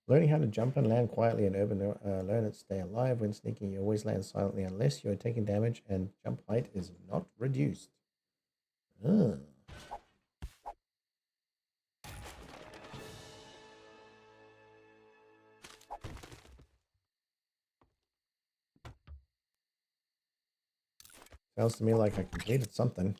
Learning how to jump and land quietly in urban, learn it, stay alive. When sneaking, you always land silently unless you're taking damage and jump height is not reduced. Ugh. Sounds to me like I completed something.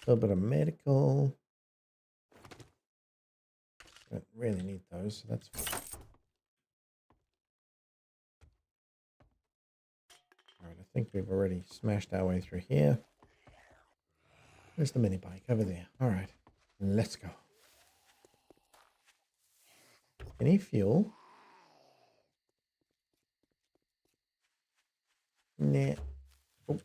A little bit of medical. Don't really need those, so that's fine. Alright, I think we've already smashed our way through here. Where's the mini bike? Over there. Alright, let's go. Any fuel? Nah. Oh.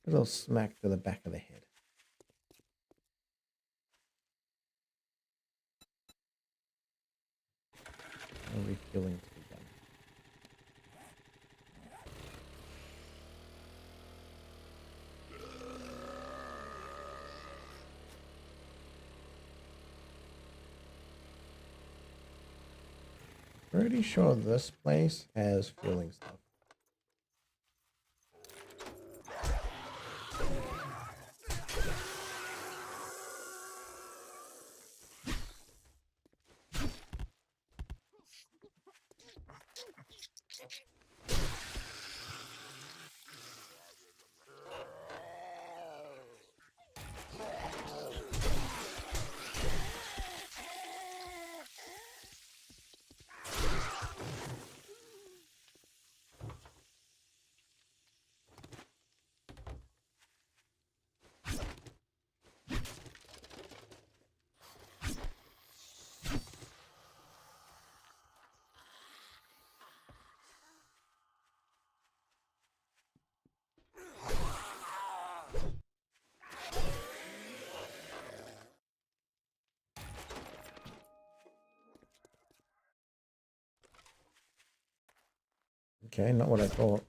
A little smack to the back of the head. No refueling to be done. Pretty sure this place has fueling stuff. Okay, not what I thought.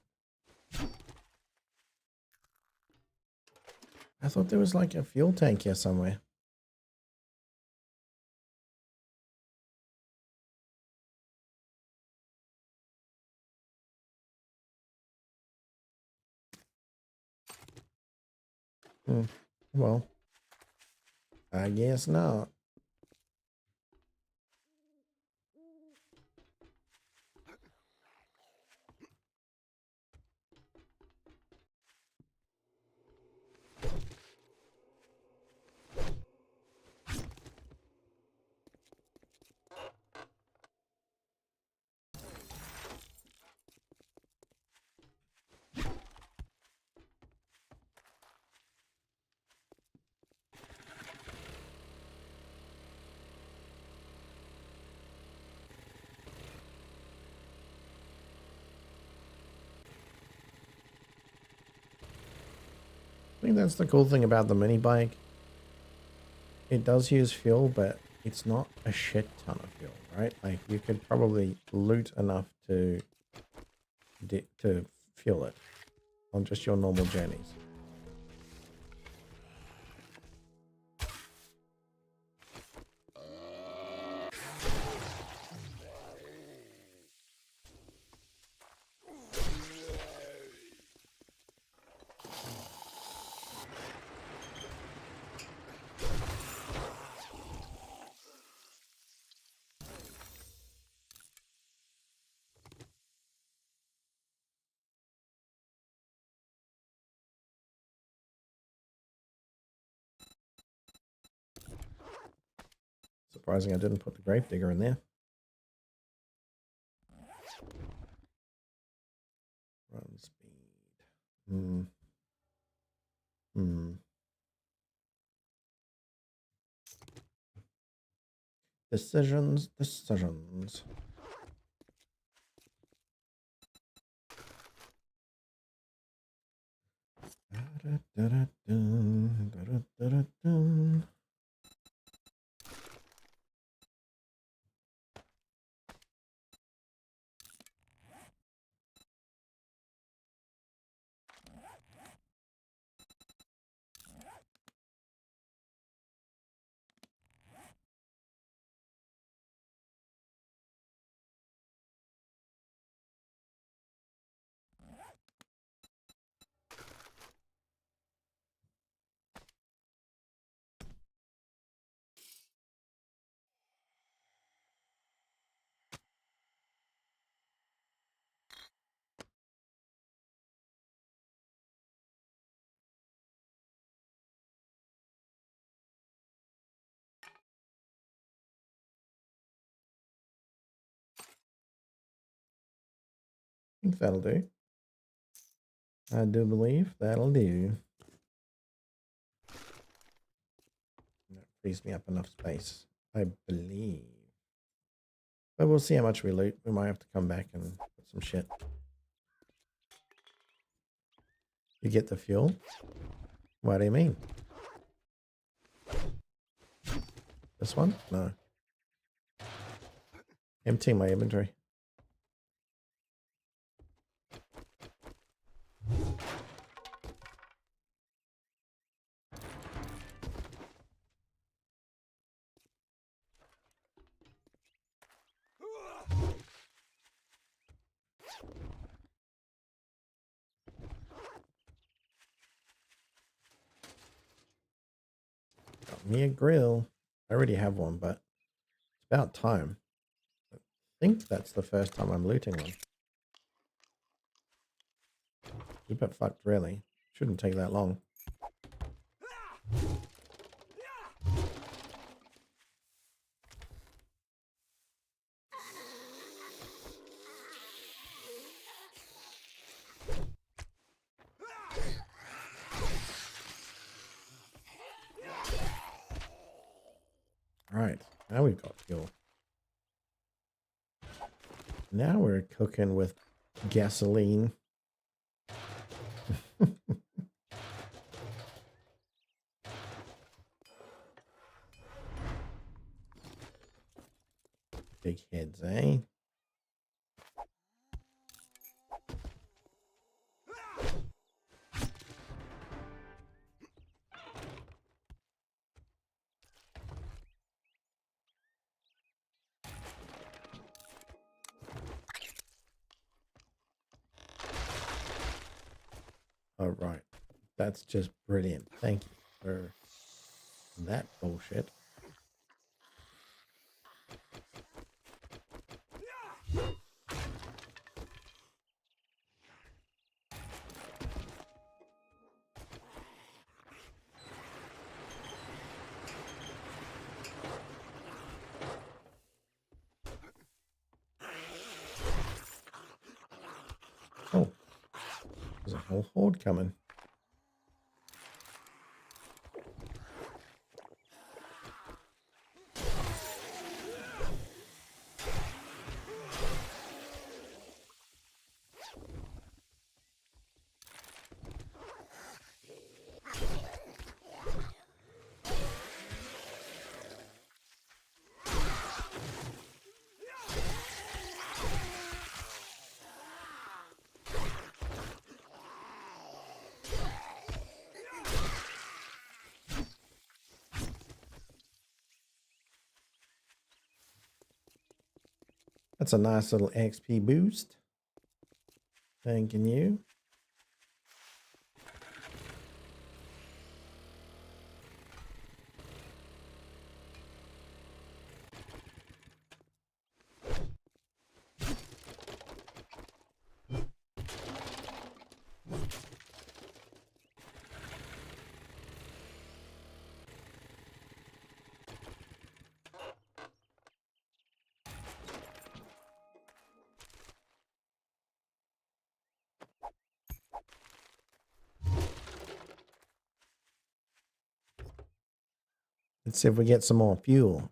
I thought there was like a fuel tank here somewhere. Well, I guess not. I think that's the cool thing about the mini bike. It does use fuel, but it's not a shit ton of fuel, right? Like you could probably loot enough to fuel it on just your normal journeys. Surprising I didn't put the gravedigger in there. Run speed. Decisions. I think that'll do. I do believe that'll do. That frees me up enough space, I believe. But we'll see how much we loot. We might have to come back and put some shit. You get the fuel? What do you mean? This one? No. Emptying my inventory. Got me a grill. I already have one, but it's about time. I think that's the first time I'm looting one. Super fucked, really. Shouldn't take that long. Right, now we've got fuel. Now we're cooking with gasoline. Big heads, eh? All right. That's just brilliant. Thank you for that bullshit. Oh, there's a whole horde coming. That's a nice little XP boost. Thanking you. Let's see if we get some more fuel.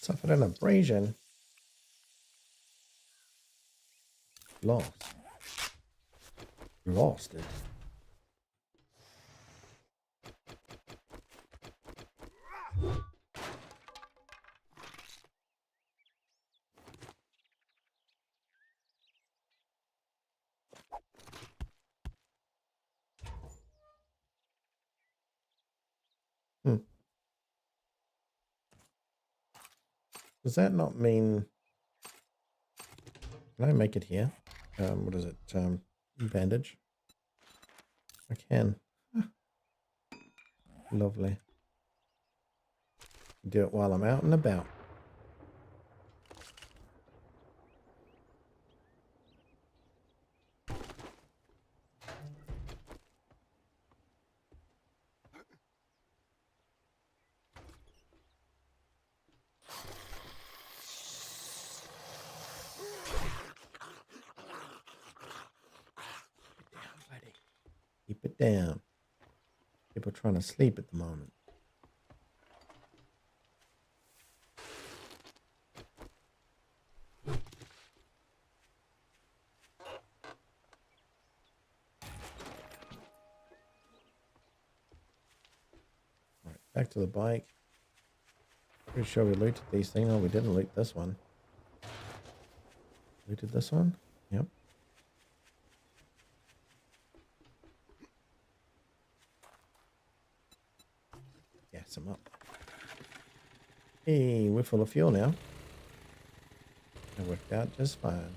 Suffered an abrasion. Lost. Lost it. Does that not mean... Can I make it here? What is it? Bandage? I can. Lovely. Do it while I'm out and about. Keep it down. People trying to sleep at the moment. Right, back to the bike. Pretty sure we looted these things. Oh, we didn't loot this one. Looted this one? Yep. Gas them up. Hey, we're full of fuel now. That worked out just fine.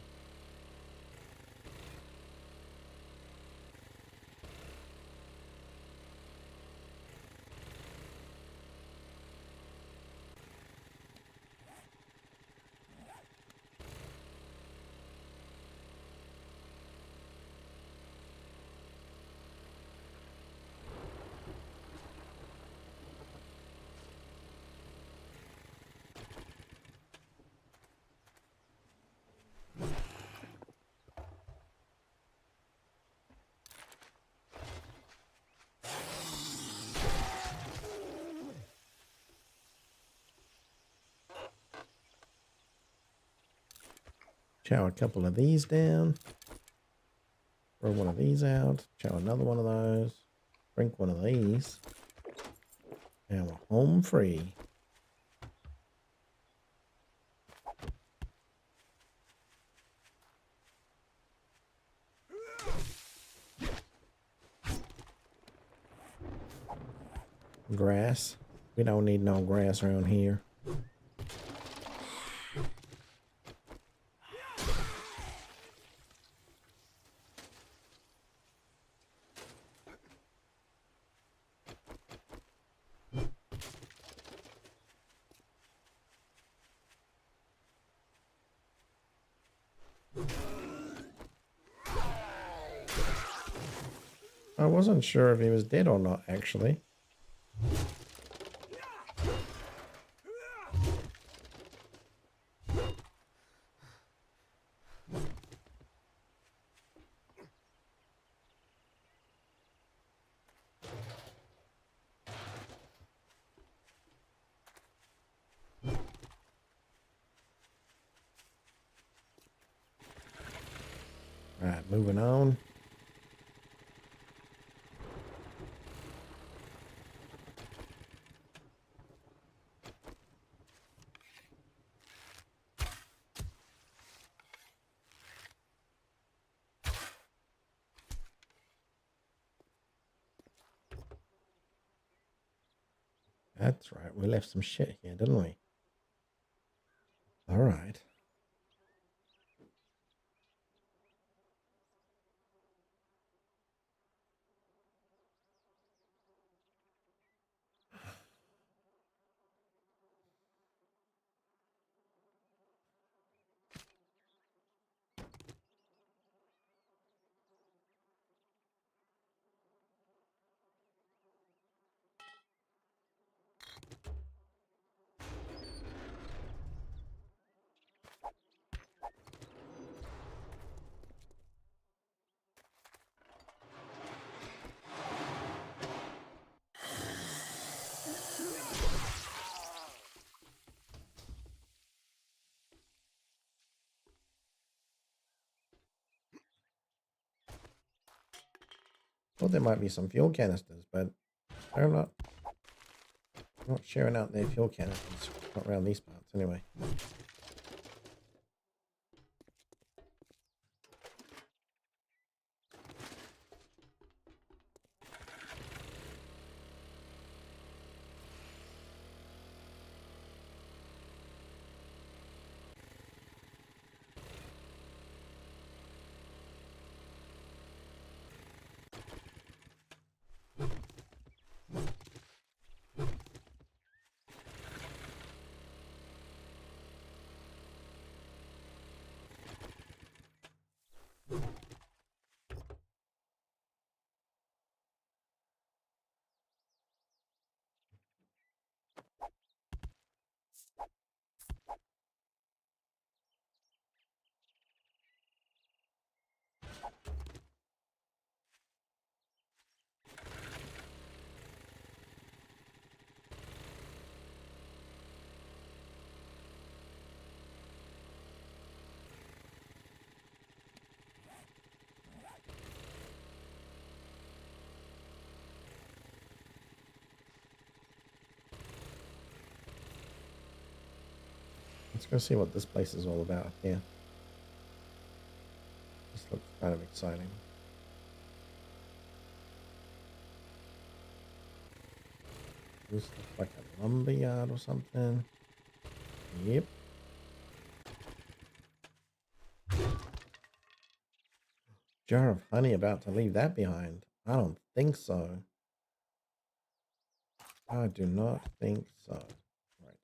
Chow a couple of these down. Throw one of these out. Chow another one of those. Drink one of these. Now we're home free. Grass. We don't need no grass around here. I wasn't sure if he was dead or not, actually. Right, moving on. That's right. We left some shit here, didn't we? All right. Thought there might be some fuel canisters, but they're not sharing out their fuel canisters. Not around these parts, anyway. Let's go see what this place is all about here. This looks kind of exciting. This looks like a lumber yard or something. Yep. Jar of honey, about to leave that behind. I don't think so. I do not think so. Right.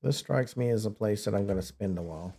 This strikes me as a place that I'm going to spend a while.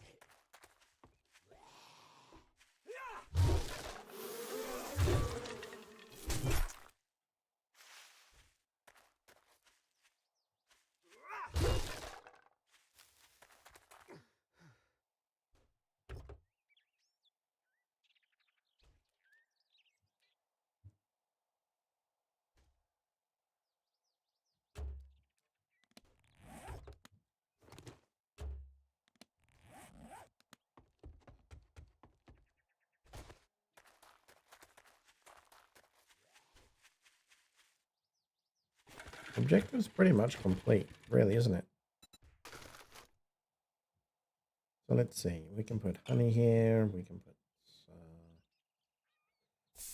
Objective's pretty much complete, really, isn't it? So let's see. We can put honey here. We can put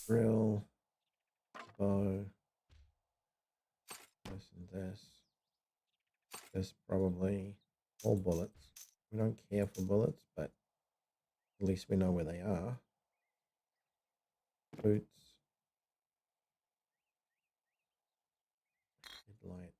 grill, bow, this and this. This probably all bullets. We don't care for bullets, but at least we know where they are. Boots. Headlights.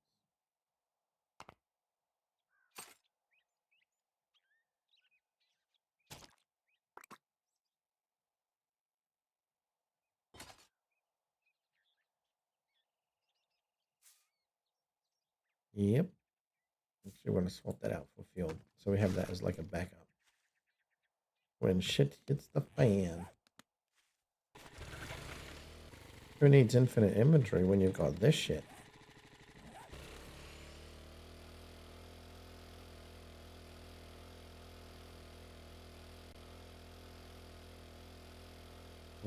Yep. Actually, want to swap that out for fuel. So we have that as like a backup. When shit hits the fan. Who needs infinite inventory when you've got this shit?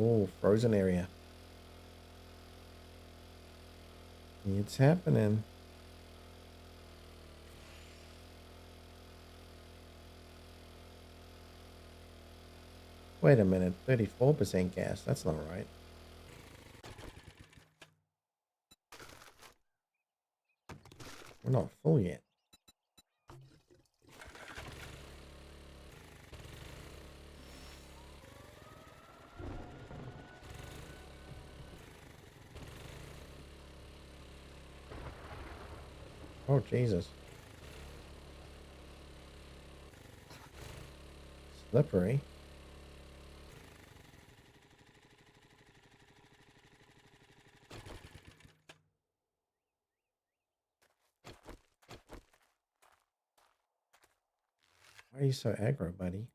Oh, frozen area. It's happening. Wait a minute, 34% gas. That's not right. We're not full yet. Oh, Jesus. Slippery. Why are you so aggro, buddy?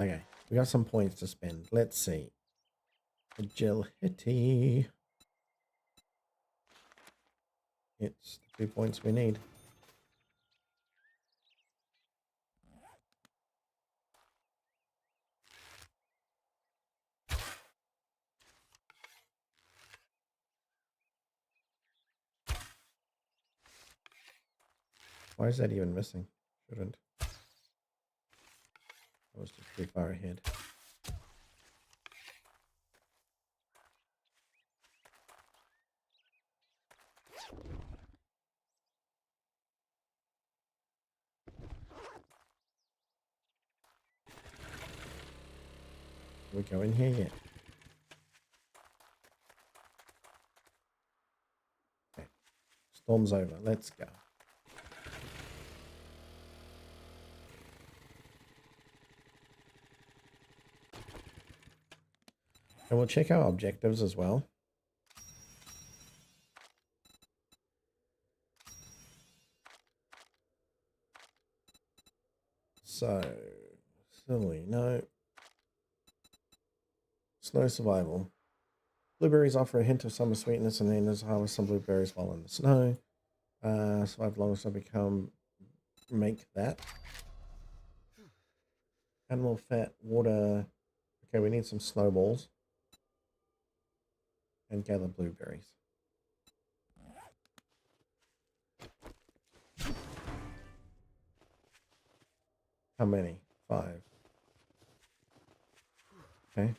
Okay, we got some points to spend. Let's see. Agility. It's the 2 points we need. Why is that even missing? Shouldn't. I was just too far ahead. We go in here yet? Okay. Storm's over. Let's go. And we'll check our objectives as well. So, silly, no. Snow survival. Blueberries offer a hint of summer sweetness, and then there's harvest some blueberries while in the snow. Survive long as I become. Make that. Animal fat, water. Okay, we need some snowballs. And gather blueberries. How many? 5. Okay.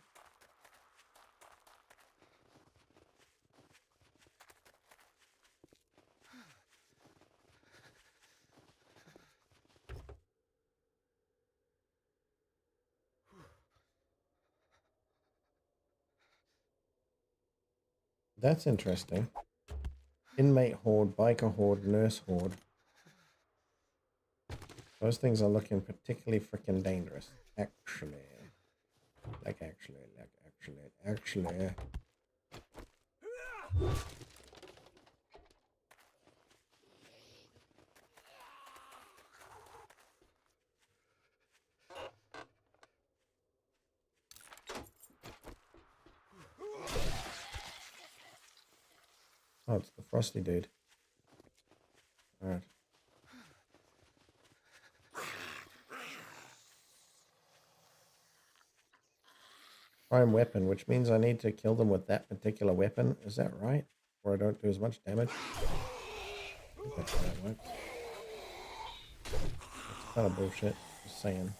That's interesting. Inmate horde, biker horde, nurse horde. Those things are looking particularly freaking dangerous. Actually. Actually. Oh, it's the frosty dude. Alright. Prime weapon, which means I need to kill them with that particular weapon. Is that right? Or I don't do as much damage? I think that's how that works. That's kind of bullshit. Just saying.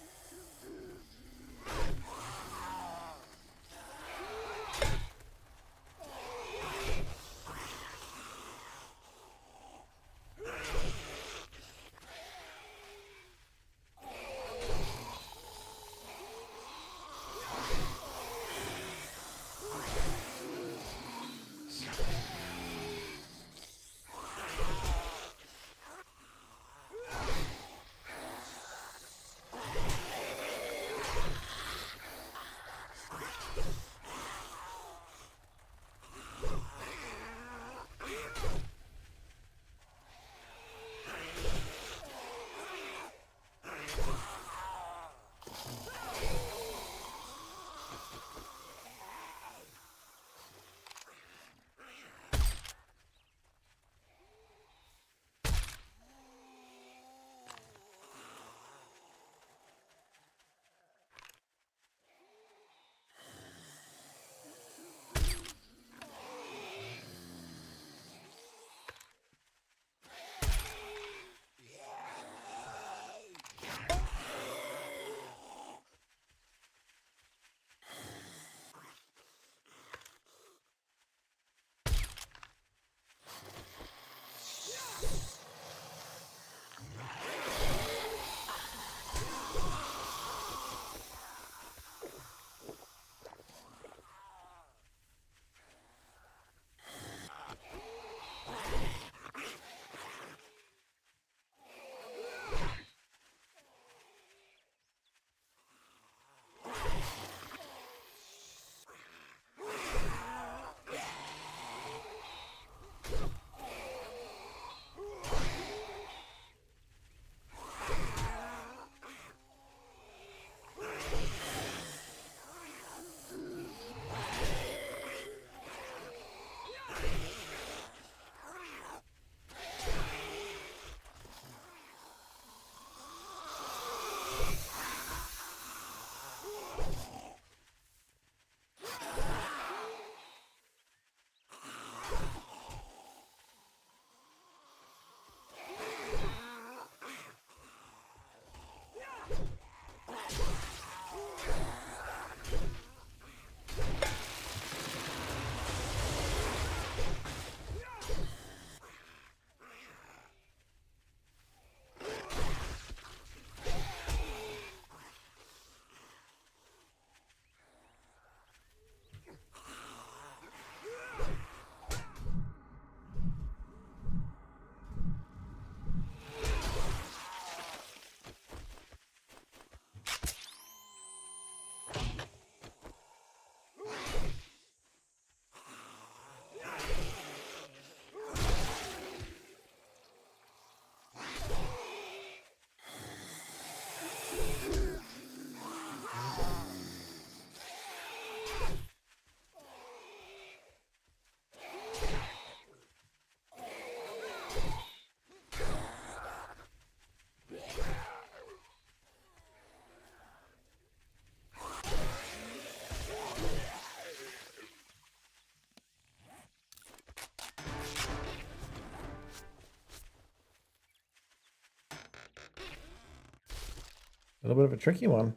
A little bit of a tricky one.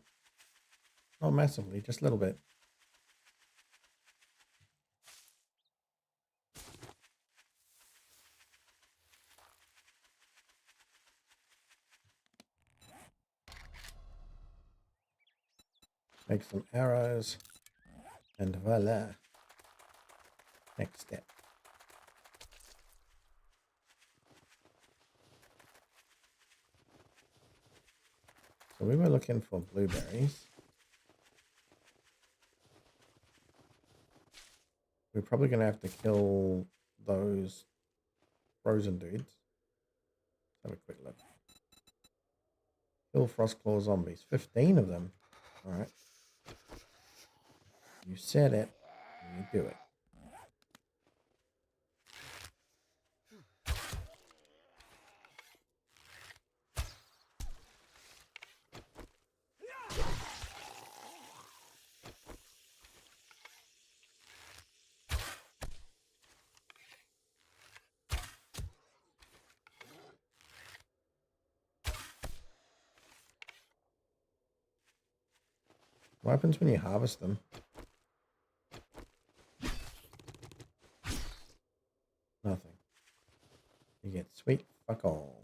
Not massively, just a little bit. Make some arrows. And voila. Next step. So we were looking for blueberries. We're probably going to have to kill those frozen dudes. Let's have a quick look. Kill Frostclaw zombies. 15 of them. Alright. You said it. You do it. What happens when you harvest them? Nothing. You get sweet fuck all.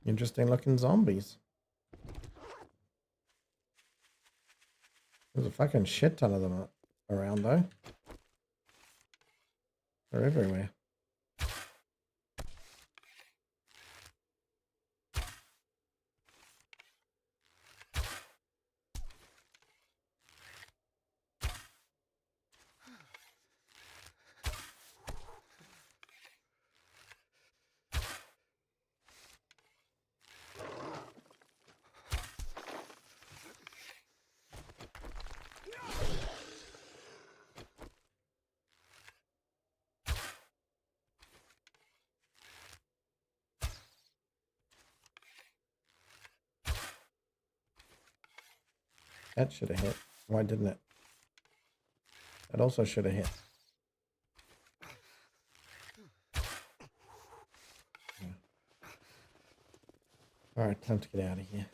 Interesting looking zombies. There's a fucking shit ton of them around though. They're everywhere. That should have hit. Why didn't it? That also should have hit. Yeah. All Alright, time to get out of here.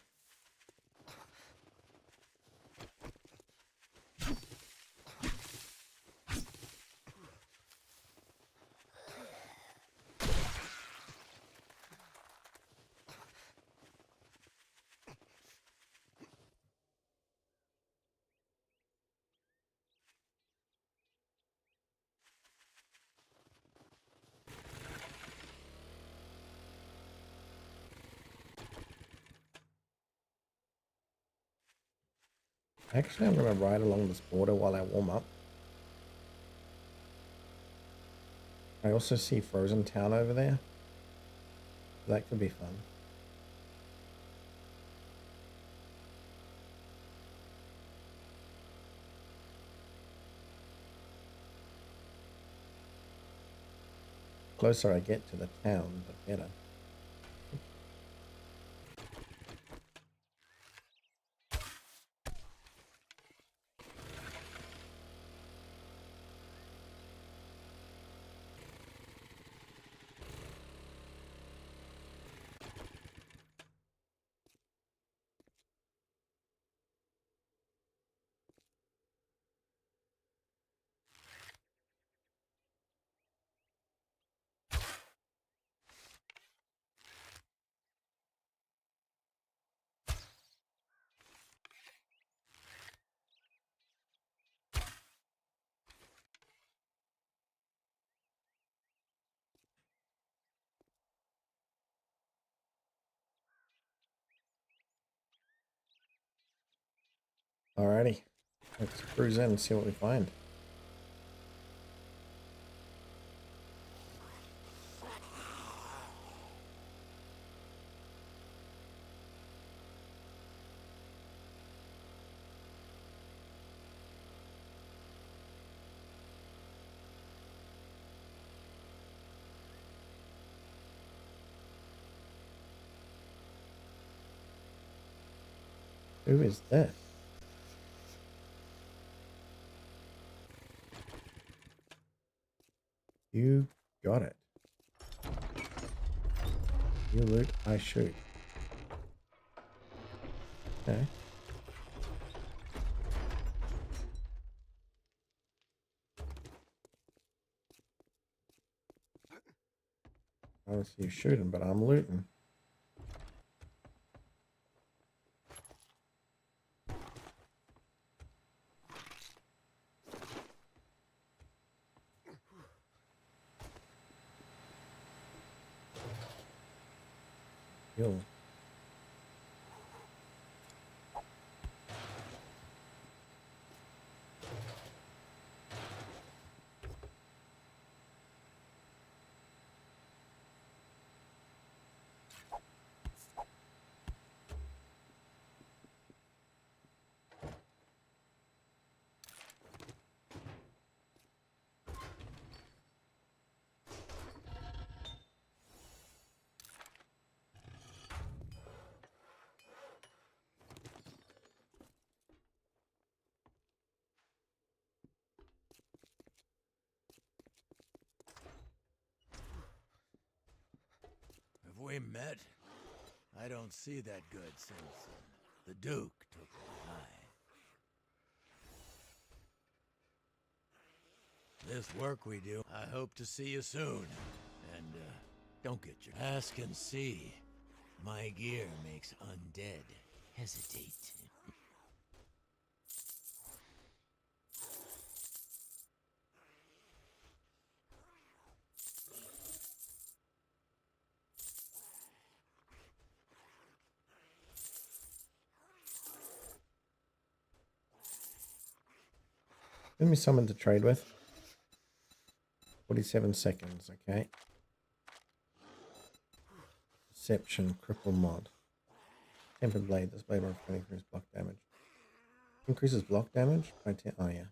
Actually, I'm going to ride along this border while I warm up. I also see Frozen Town over there. That could be fun. Closer I get to the town, the better. Alrighty, let's cruise in and see what we find. Who is this? You got it. You loot, I shoot. Okay. I don't see you shooting, but I'm looting. Yo. Have we met? I don't see that good since the Duke took my eye. This work we do, I hope to see you soon. And, don't get your... Ask and see. My gear makes undead hesitate. Give me someone to trade with. 47 seconds, okay. Deception, cripple mod. Tempered blade, this blade modifier increases block damage. Increases block damage by 10. Oh, yeah.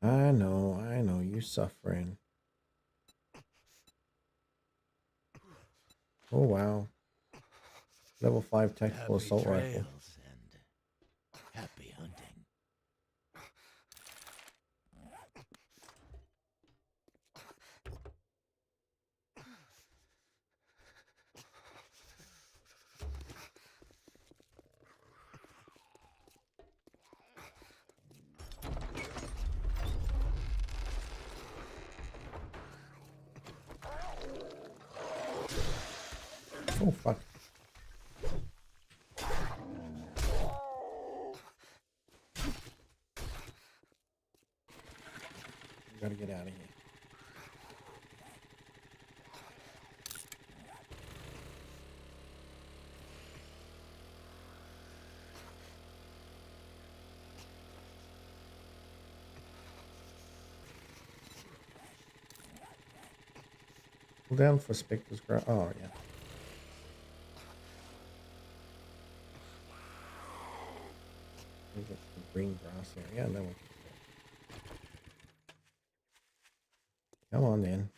I know, you suffering. Oh wow. Level 5 tactical Happy assault rifle. trails and happy hunting. Oh fuck. Gotta get out of here. Pull down for Spectre's grass. Oh yeah. We've got some green grass here. Yeah, no one. Come on then.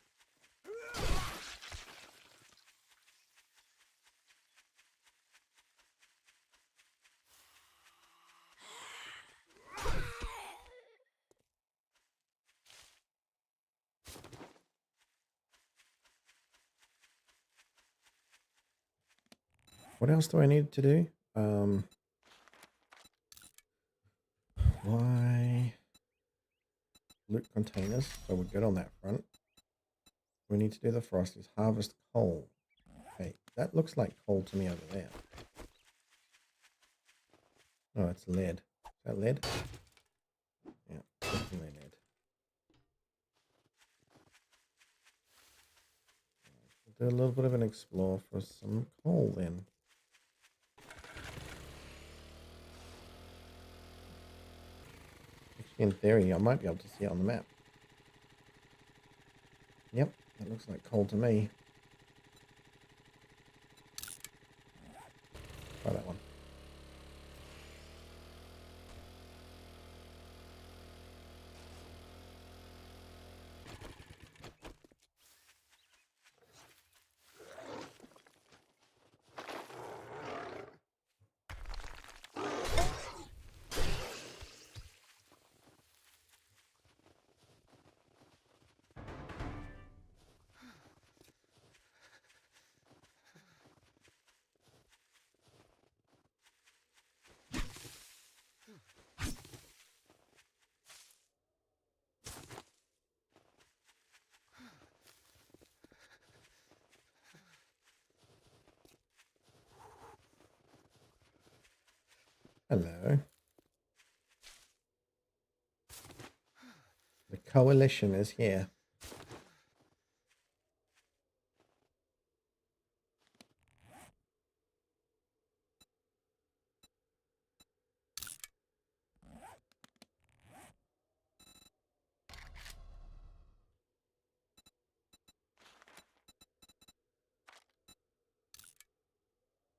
What else do I need to do? Why loot containers? So we're good on that front. We need to do the frosties. Harvest coal. Okay, that looks like coal to me over there. Oh, it's lead. Is that lead? Yeah, definitely lead. We'll do a little bit of an explore for some coal then. Actually, in theory, I might be able to see it on the map. Yep, that looks like coal to me. Try that one. Hello. The coalition is here.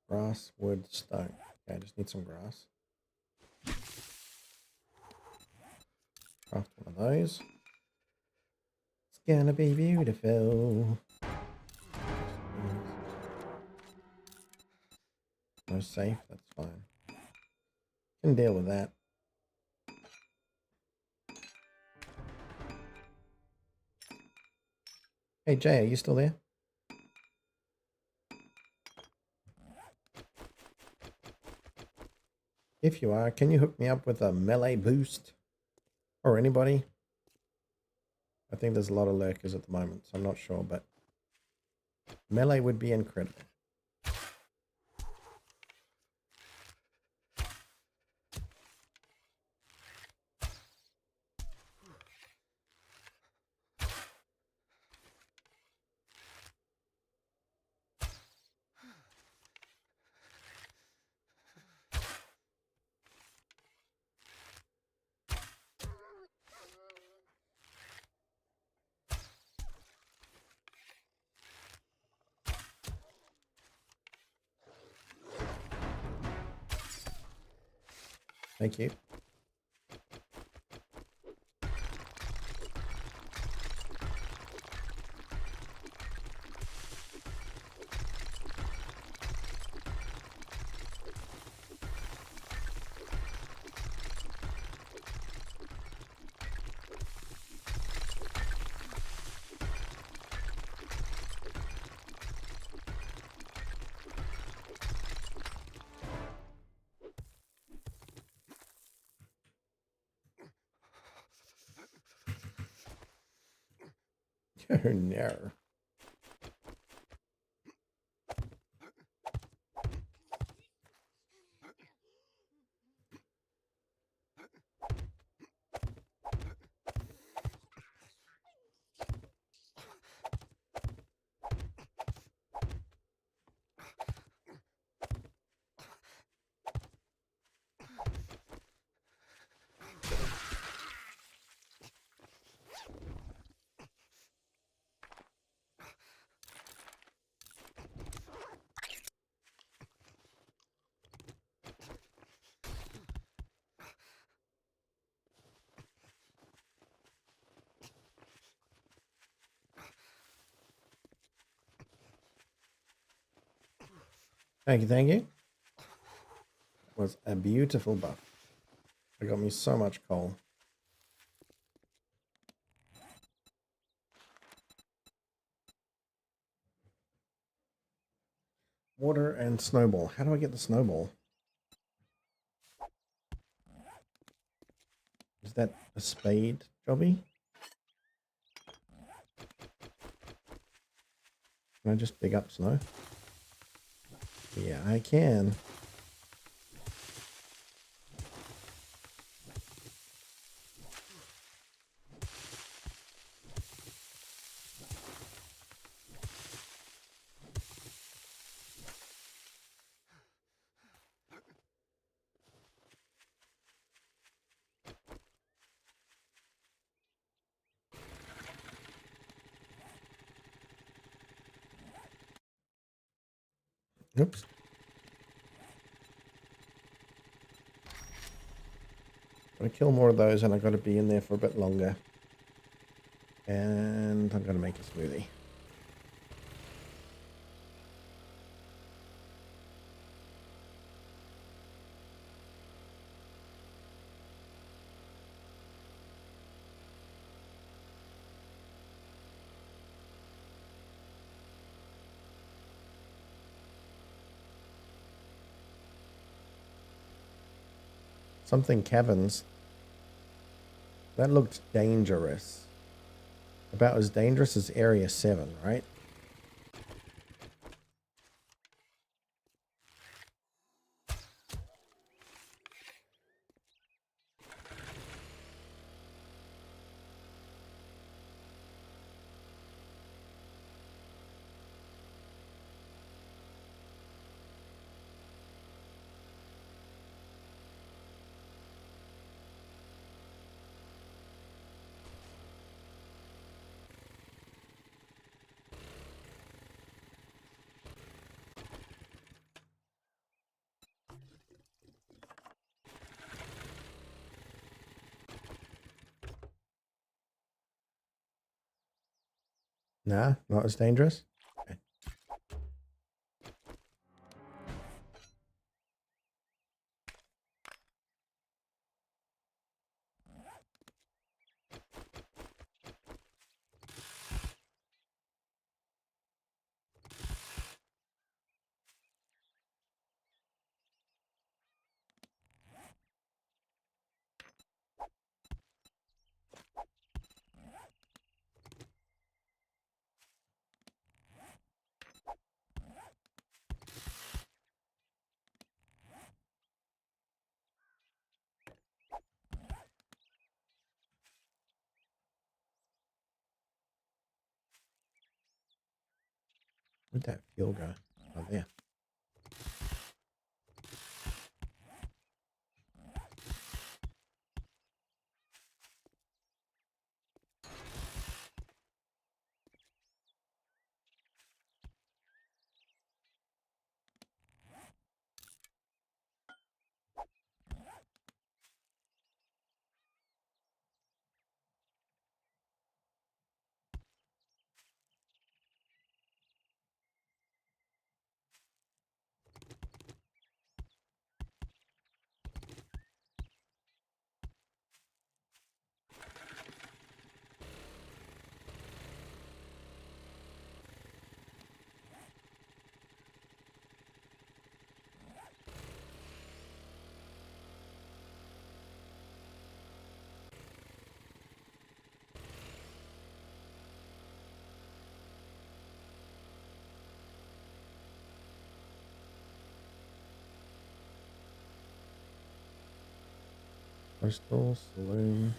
Grass, wood, stone. Okay, I just need some grass. Craft one of those. It's gonna be beautiful. No safe, that's fine. Can deal with that. Hey Jay, are you still there? If you are, can you hook me up with a melee boost? Or anybody? I think there's a lot of lurkers at the moment, so I'm not sure, but melee would be incredible. Thank you. Oh no. Thank you, thank you. That was a beautiful buff. It got me so much coal. Water and snowball. How do I get the snowball? Is that a spade jobby? Can I just dig up snow? Yeah, I can. Oops. Gotta kill more of those and I've got to be in there for a bit longer. And I'm gonna make a smoothie. Something caverns. That looked dangerous. About as dangerous as Area 7, right? Nah, not as dangerous. Okay. Where'd that fuel go? Oh, there. Postal saloon.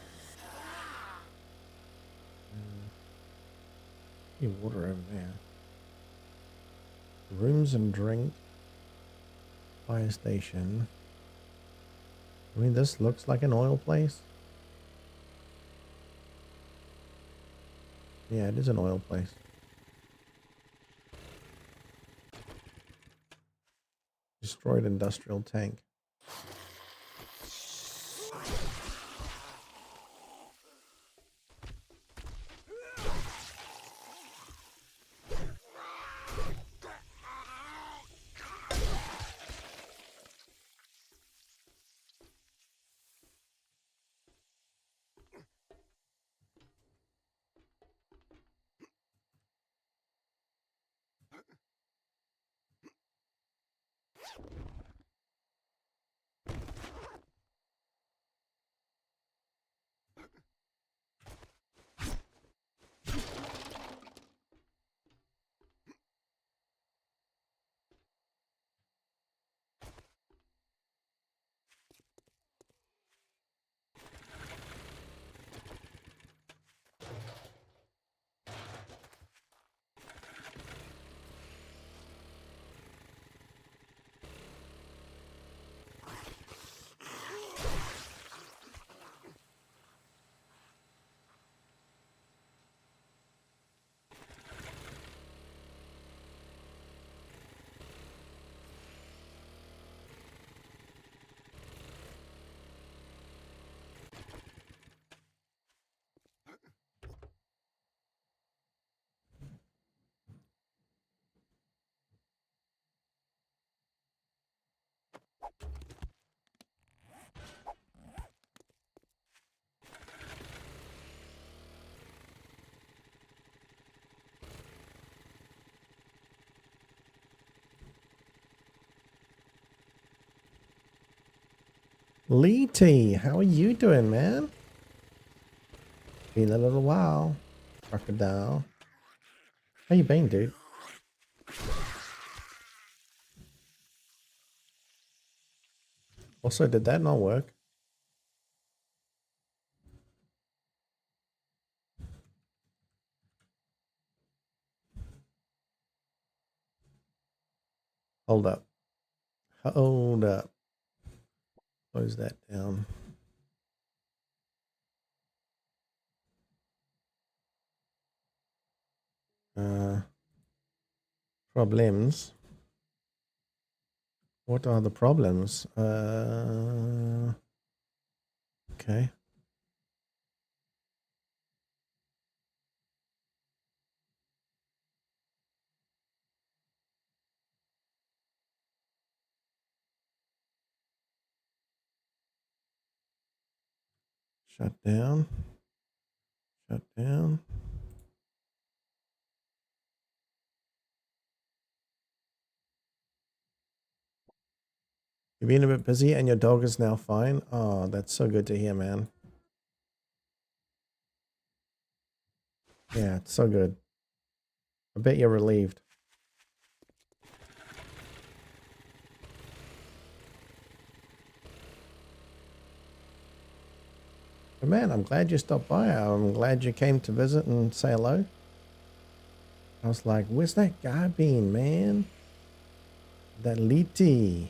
Water over there. Rooms and drink. Fire station. I mean, this looks like an oil place. Yeah, it is an oil place. Destroyed industrial tank. Lee T, how are you doing, man? Been a little while. Crocodile. How you been, dude? Also, did that not work? Hold up. Hold up. Close that down. Problems. What are the problems? Okay. Shut down. Shut down. You've been a bit busy and your dog is now fine. Oh, that's so good to hear, man. Yeah, it's so good. I bet you're relieved. But man, I'm glad you stopped by. I'm glad you came to visit and say hello. I was like, where's that guy been, man? That Liti.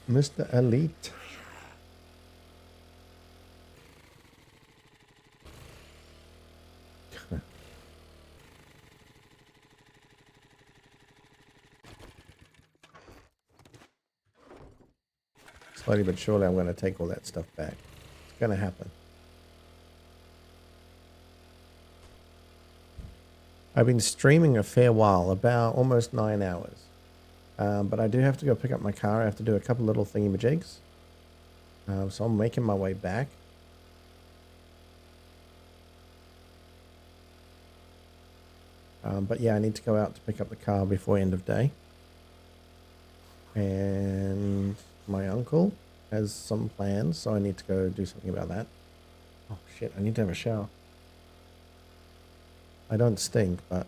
Mr. Elite. Slowly but surely I'm going to take all that stuff back. It's going to happen. I've been streaming a fair while, about almost 9 hours. But I do have to go pick up my car. I have to do a couple little thingamajigs. So I'm making my way back. But yeah, I need to go out to pick up the car before end of day. And my uncle has some plans, so I need to go do something about that. Oh shit, I need to have a shower. I don't stink, but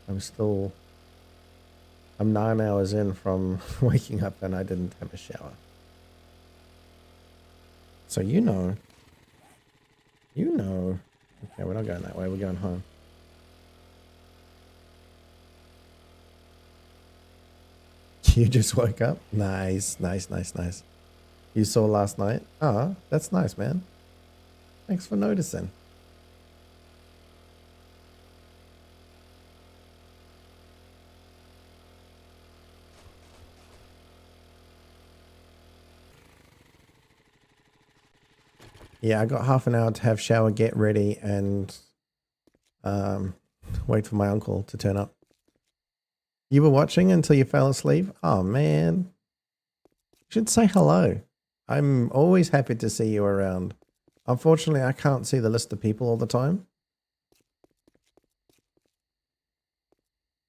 I'm still I'm 9 hours in from waking up and I didn't have a shower. So you know. Okay, we're not going that way. We're going home. You just woke up? Nice. You saw last night? Oh, that's nice, man. Thanks for noticing. Yeah, I got half an hour to have shower, get ready, and wait for my uncle to turn up. You were watching until you fell asleep? Oh, man. You should say hello. I'm always happy to see you around. Unfortunately, I can't see the list of people all the time.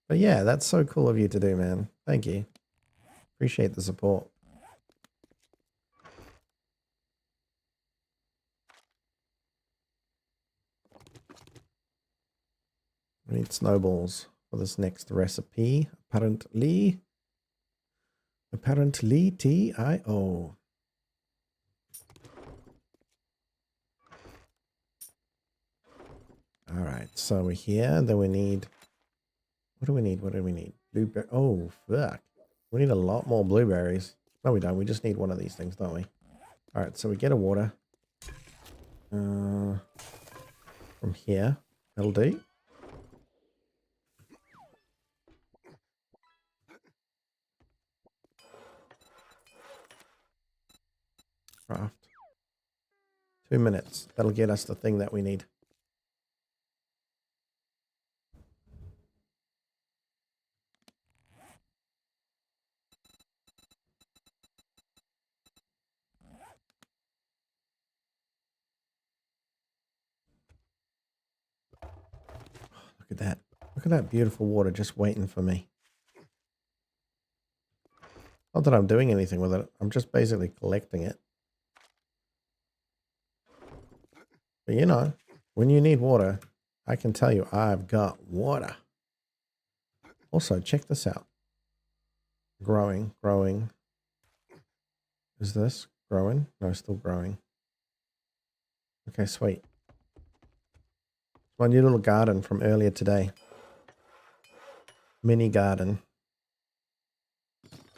But yeah, that's so cool of you to do, man. Thank you. Appreciate the support. We need snowballs for this next recipe. Apparently, TIO. All right, so we're here. Then we need. What do we need? Blueberry. Oh, fuck. We need a lot more blueberries. No, we don't. We just need one of these things, don't we? All right, so we get a water. From here. That'll do. Craft. 2 minutes. That'll get us the thing that we need. Look at that. Look at that beautiful water just waiting for me. Not that I'm doing anything with it. I'm just basically collecting it. But you know, when you need water, I can tell you I've got water. Also, check this out. Growing. Is this growing? No, still growing. Okay, sweet. My new little garden from earlier today. Mini garden.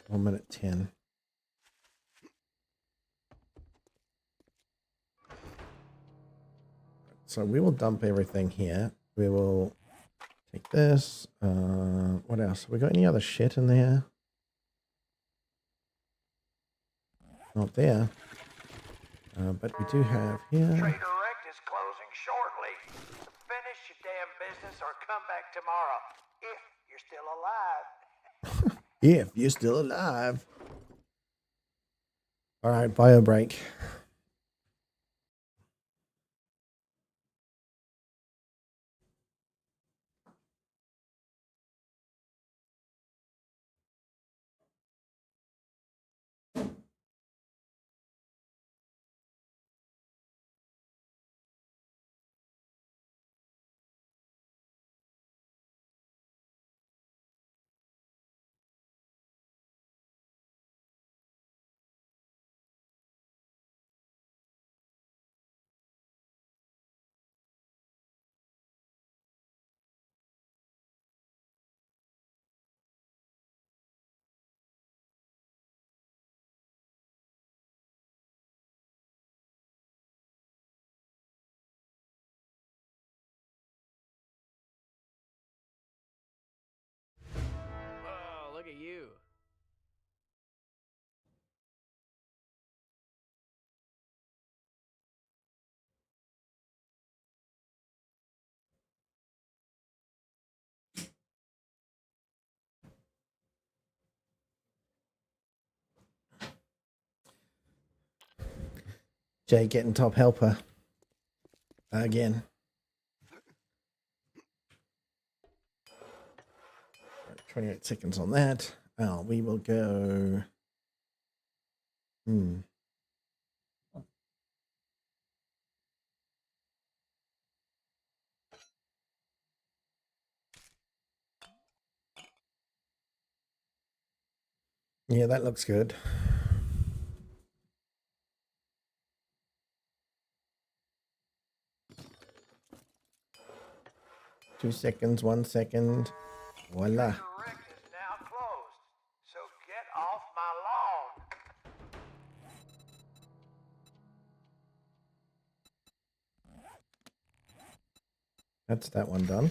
1 minute 10. So we will dump everything here. We will take this. What else? We got any other shit in there? Not there. But we do have here. Trader Rect is closing shortly. Finish your damn business or come back tomorrow if you're still alive. If you're still alive. All right, bio break. Oh, look at you. Jay getting top helper. Again. 28 seconds on that. We will go. Yeah, that looks good. Two seconds, 1 second. Voila. Your direct is now closed, so get off my lawn. That's that one done.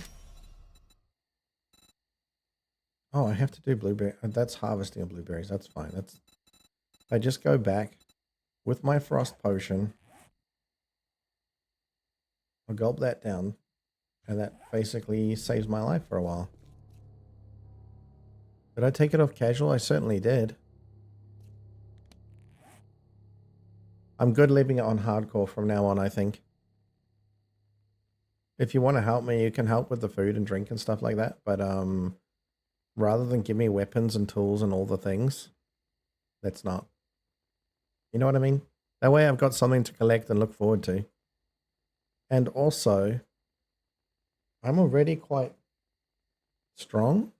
Oh, I have to do blueberry. That's harvesting of blueberries. That's fine. That's. I just go back with my frost potion. I'll gulp that down, and that basically saves my life for a while. Did I take it off casual? I certainly did. I'm good leaving it on hardcore from now on, I think. If you want to help me, you can help with the food and drink and stuff like that. But rather than give me weapons and tools and all the things, let's not. You know what I mean? That way I've got something to collect and look forward to. And also, I'm already quite strong.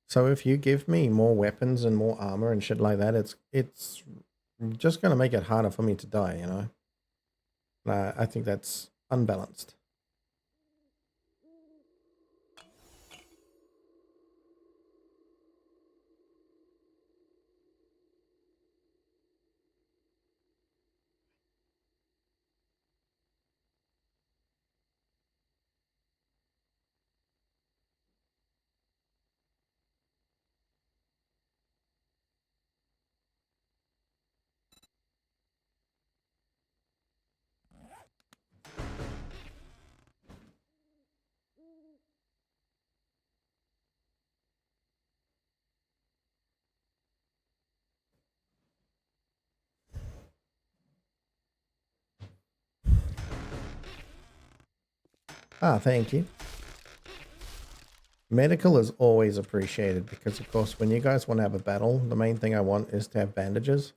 So if you give me more weapons and more armor and shit like that, it's just going to make it harder for me to die, you know? I think that's unbalanced. Ah, thank you. Medical is always appreciated because, of course, when you guys want to have a battle, the main thing I want is to have bandages.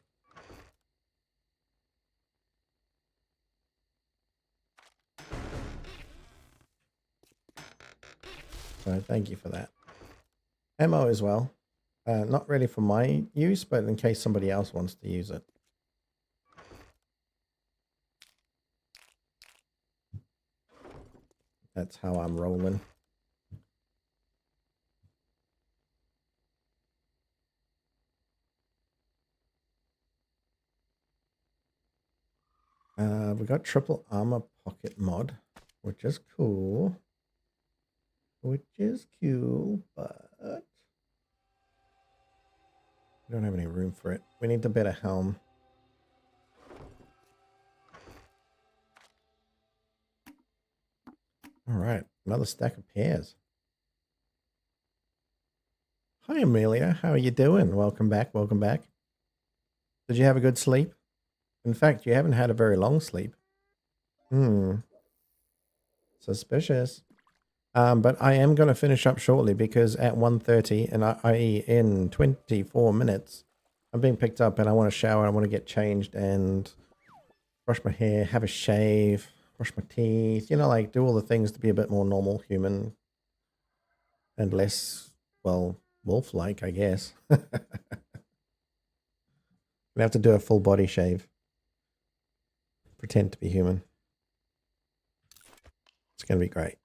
So thank you for that. Ammo as well. Not really for my use, but in case somebody else wants to use it. That's how I'm rolling. We got triple armor pocket mod, which is cool. But we don't have any room for it. We need the better helm. All right, another stack of pears. Hi, Amelia. How are you doing? Welcome back. Welcome back. Did you have a good sleep? In fact, you haven't had a very long sleep. Suspicious. But I am going to finish up shortly because at 1:30, and i.e. in 24 minutes, I'm being picked up and I want to shower. I want to get changed and brush my hair, have a shave, brush my teeth, you know, like do all the things to be a bit more normal human and less, well, wolf-like, I guess. I have to do a full body shave. Pretend to be human. It's going to be great.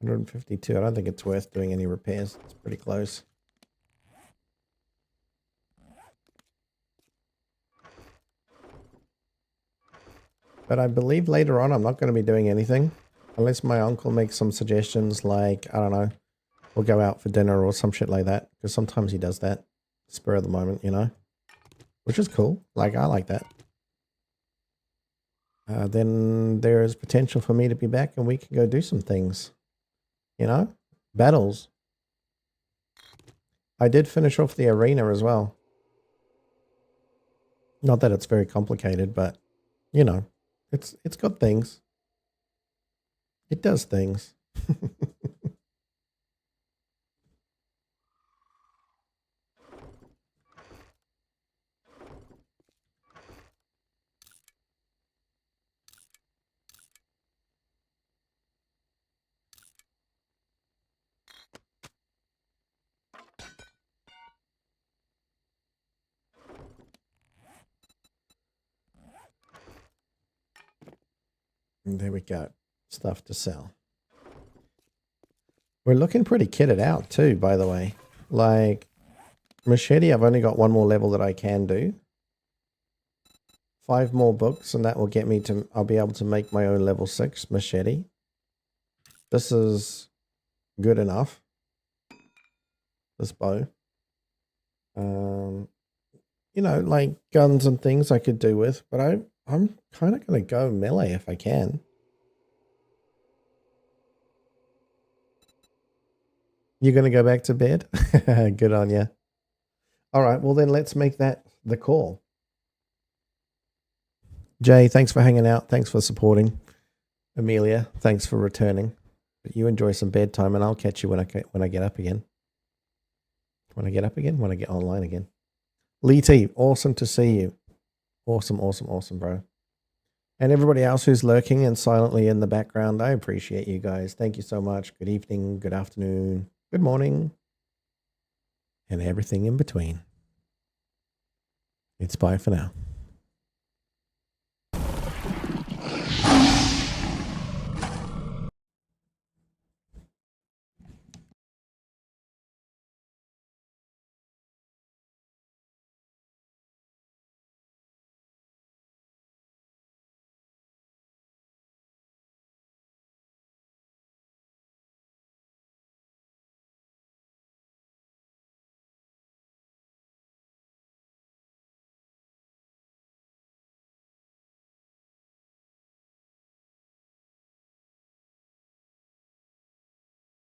$152. I don't think it's worth doing any repairs. It's pretty close. But I believe later on I'm not going to be doing anything. Unless my uncle makes some suggestions like, I don't know, we'll go out for dinner or some shit like that. Because sometimes he does that. Spur of the moment, you know. Which is cool. Like, I like that. Then there is potential for me to be back and we can go do some things. You know? Battles. I did finish off the arena as well. Not that it's very complicated, but, you know, it's got things. It does things. And there we go. Stuff to sell. We're looking pretty kitted out too, by the way. Like, machete, I've only got one more level that I can do. 5 more books, and that will get me to... I'll be able to make my own level 6 machete. This is good enough. This bow. You know, like guns and things I could do with, but I'm kind of going to go melee if I can. You're going to go back to bed? Good on you. All right, well then let's make that the call. Jay, thanks for hanging out. Thanks for supporting. Amelia, thanks for returning. But you enjoy some bedtime, and I'll catch you when I get up again. When I get up again? When I get online again. Lee T, awesome to see you. Awesome, awesome, awesome, bro. And everybody else who's lurking and silently in the background, I appreciate you guys. Thank you so much. Good evening, good afternoon, good morning, and everything in between. It's bye for now.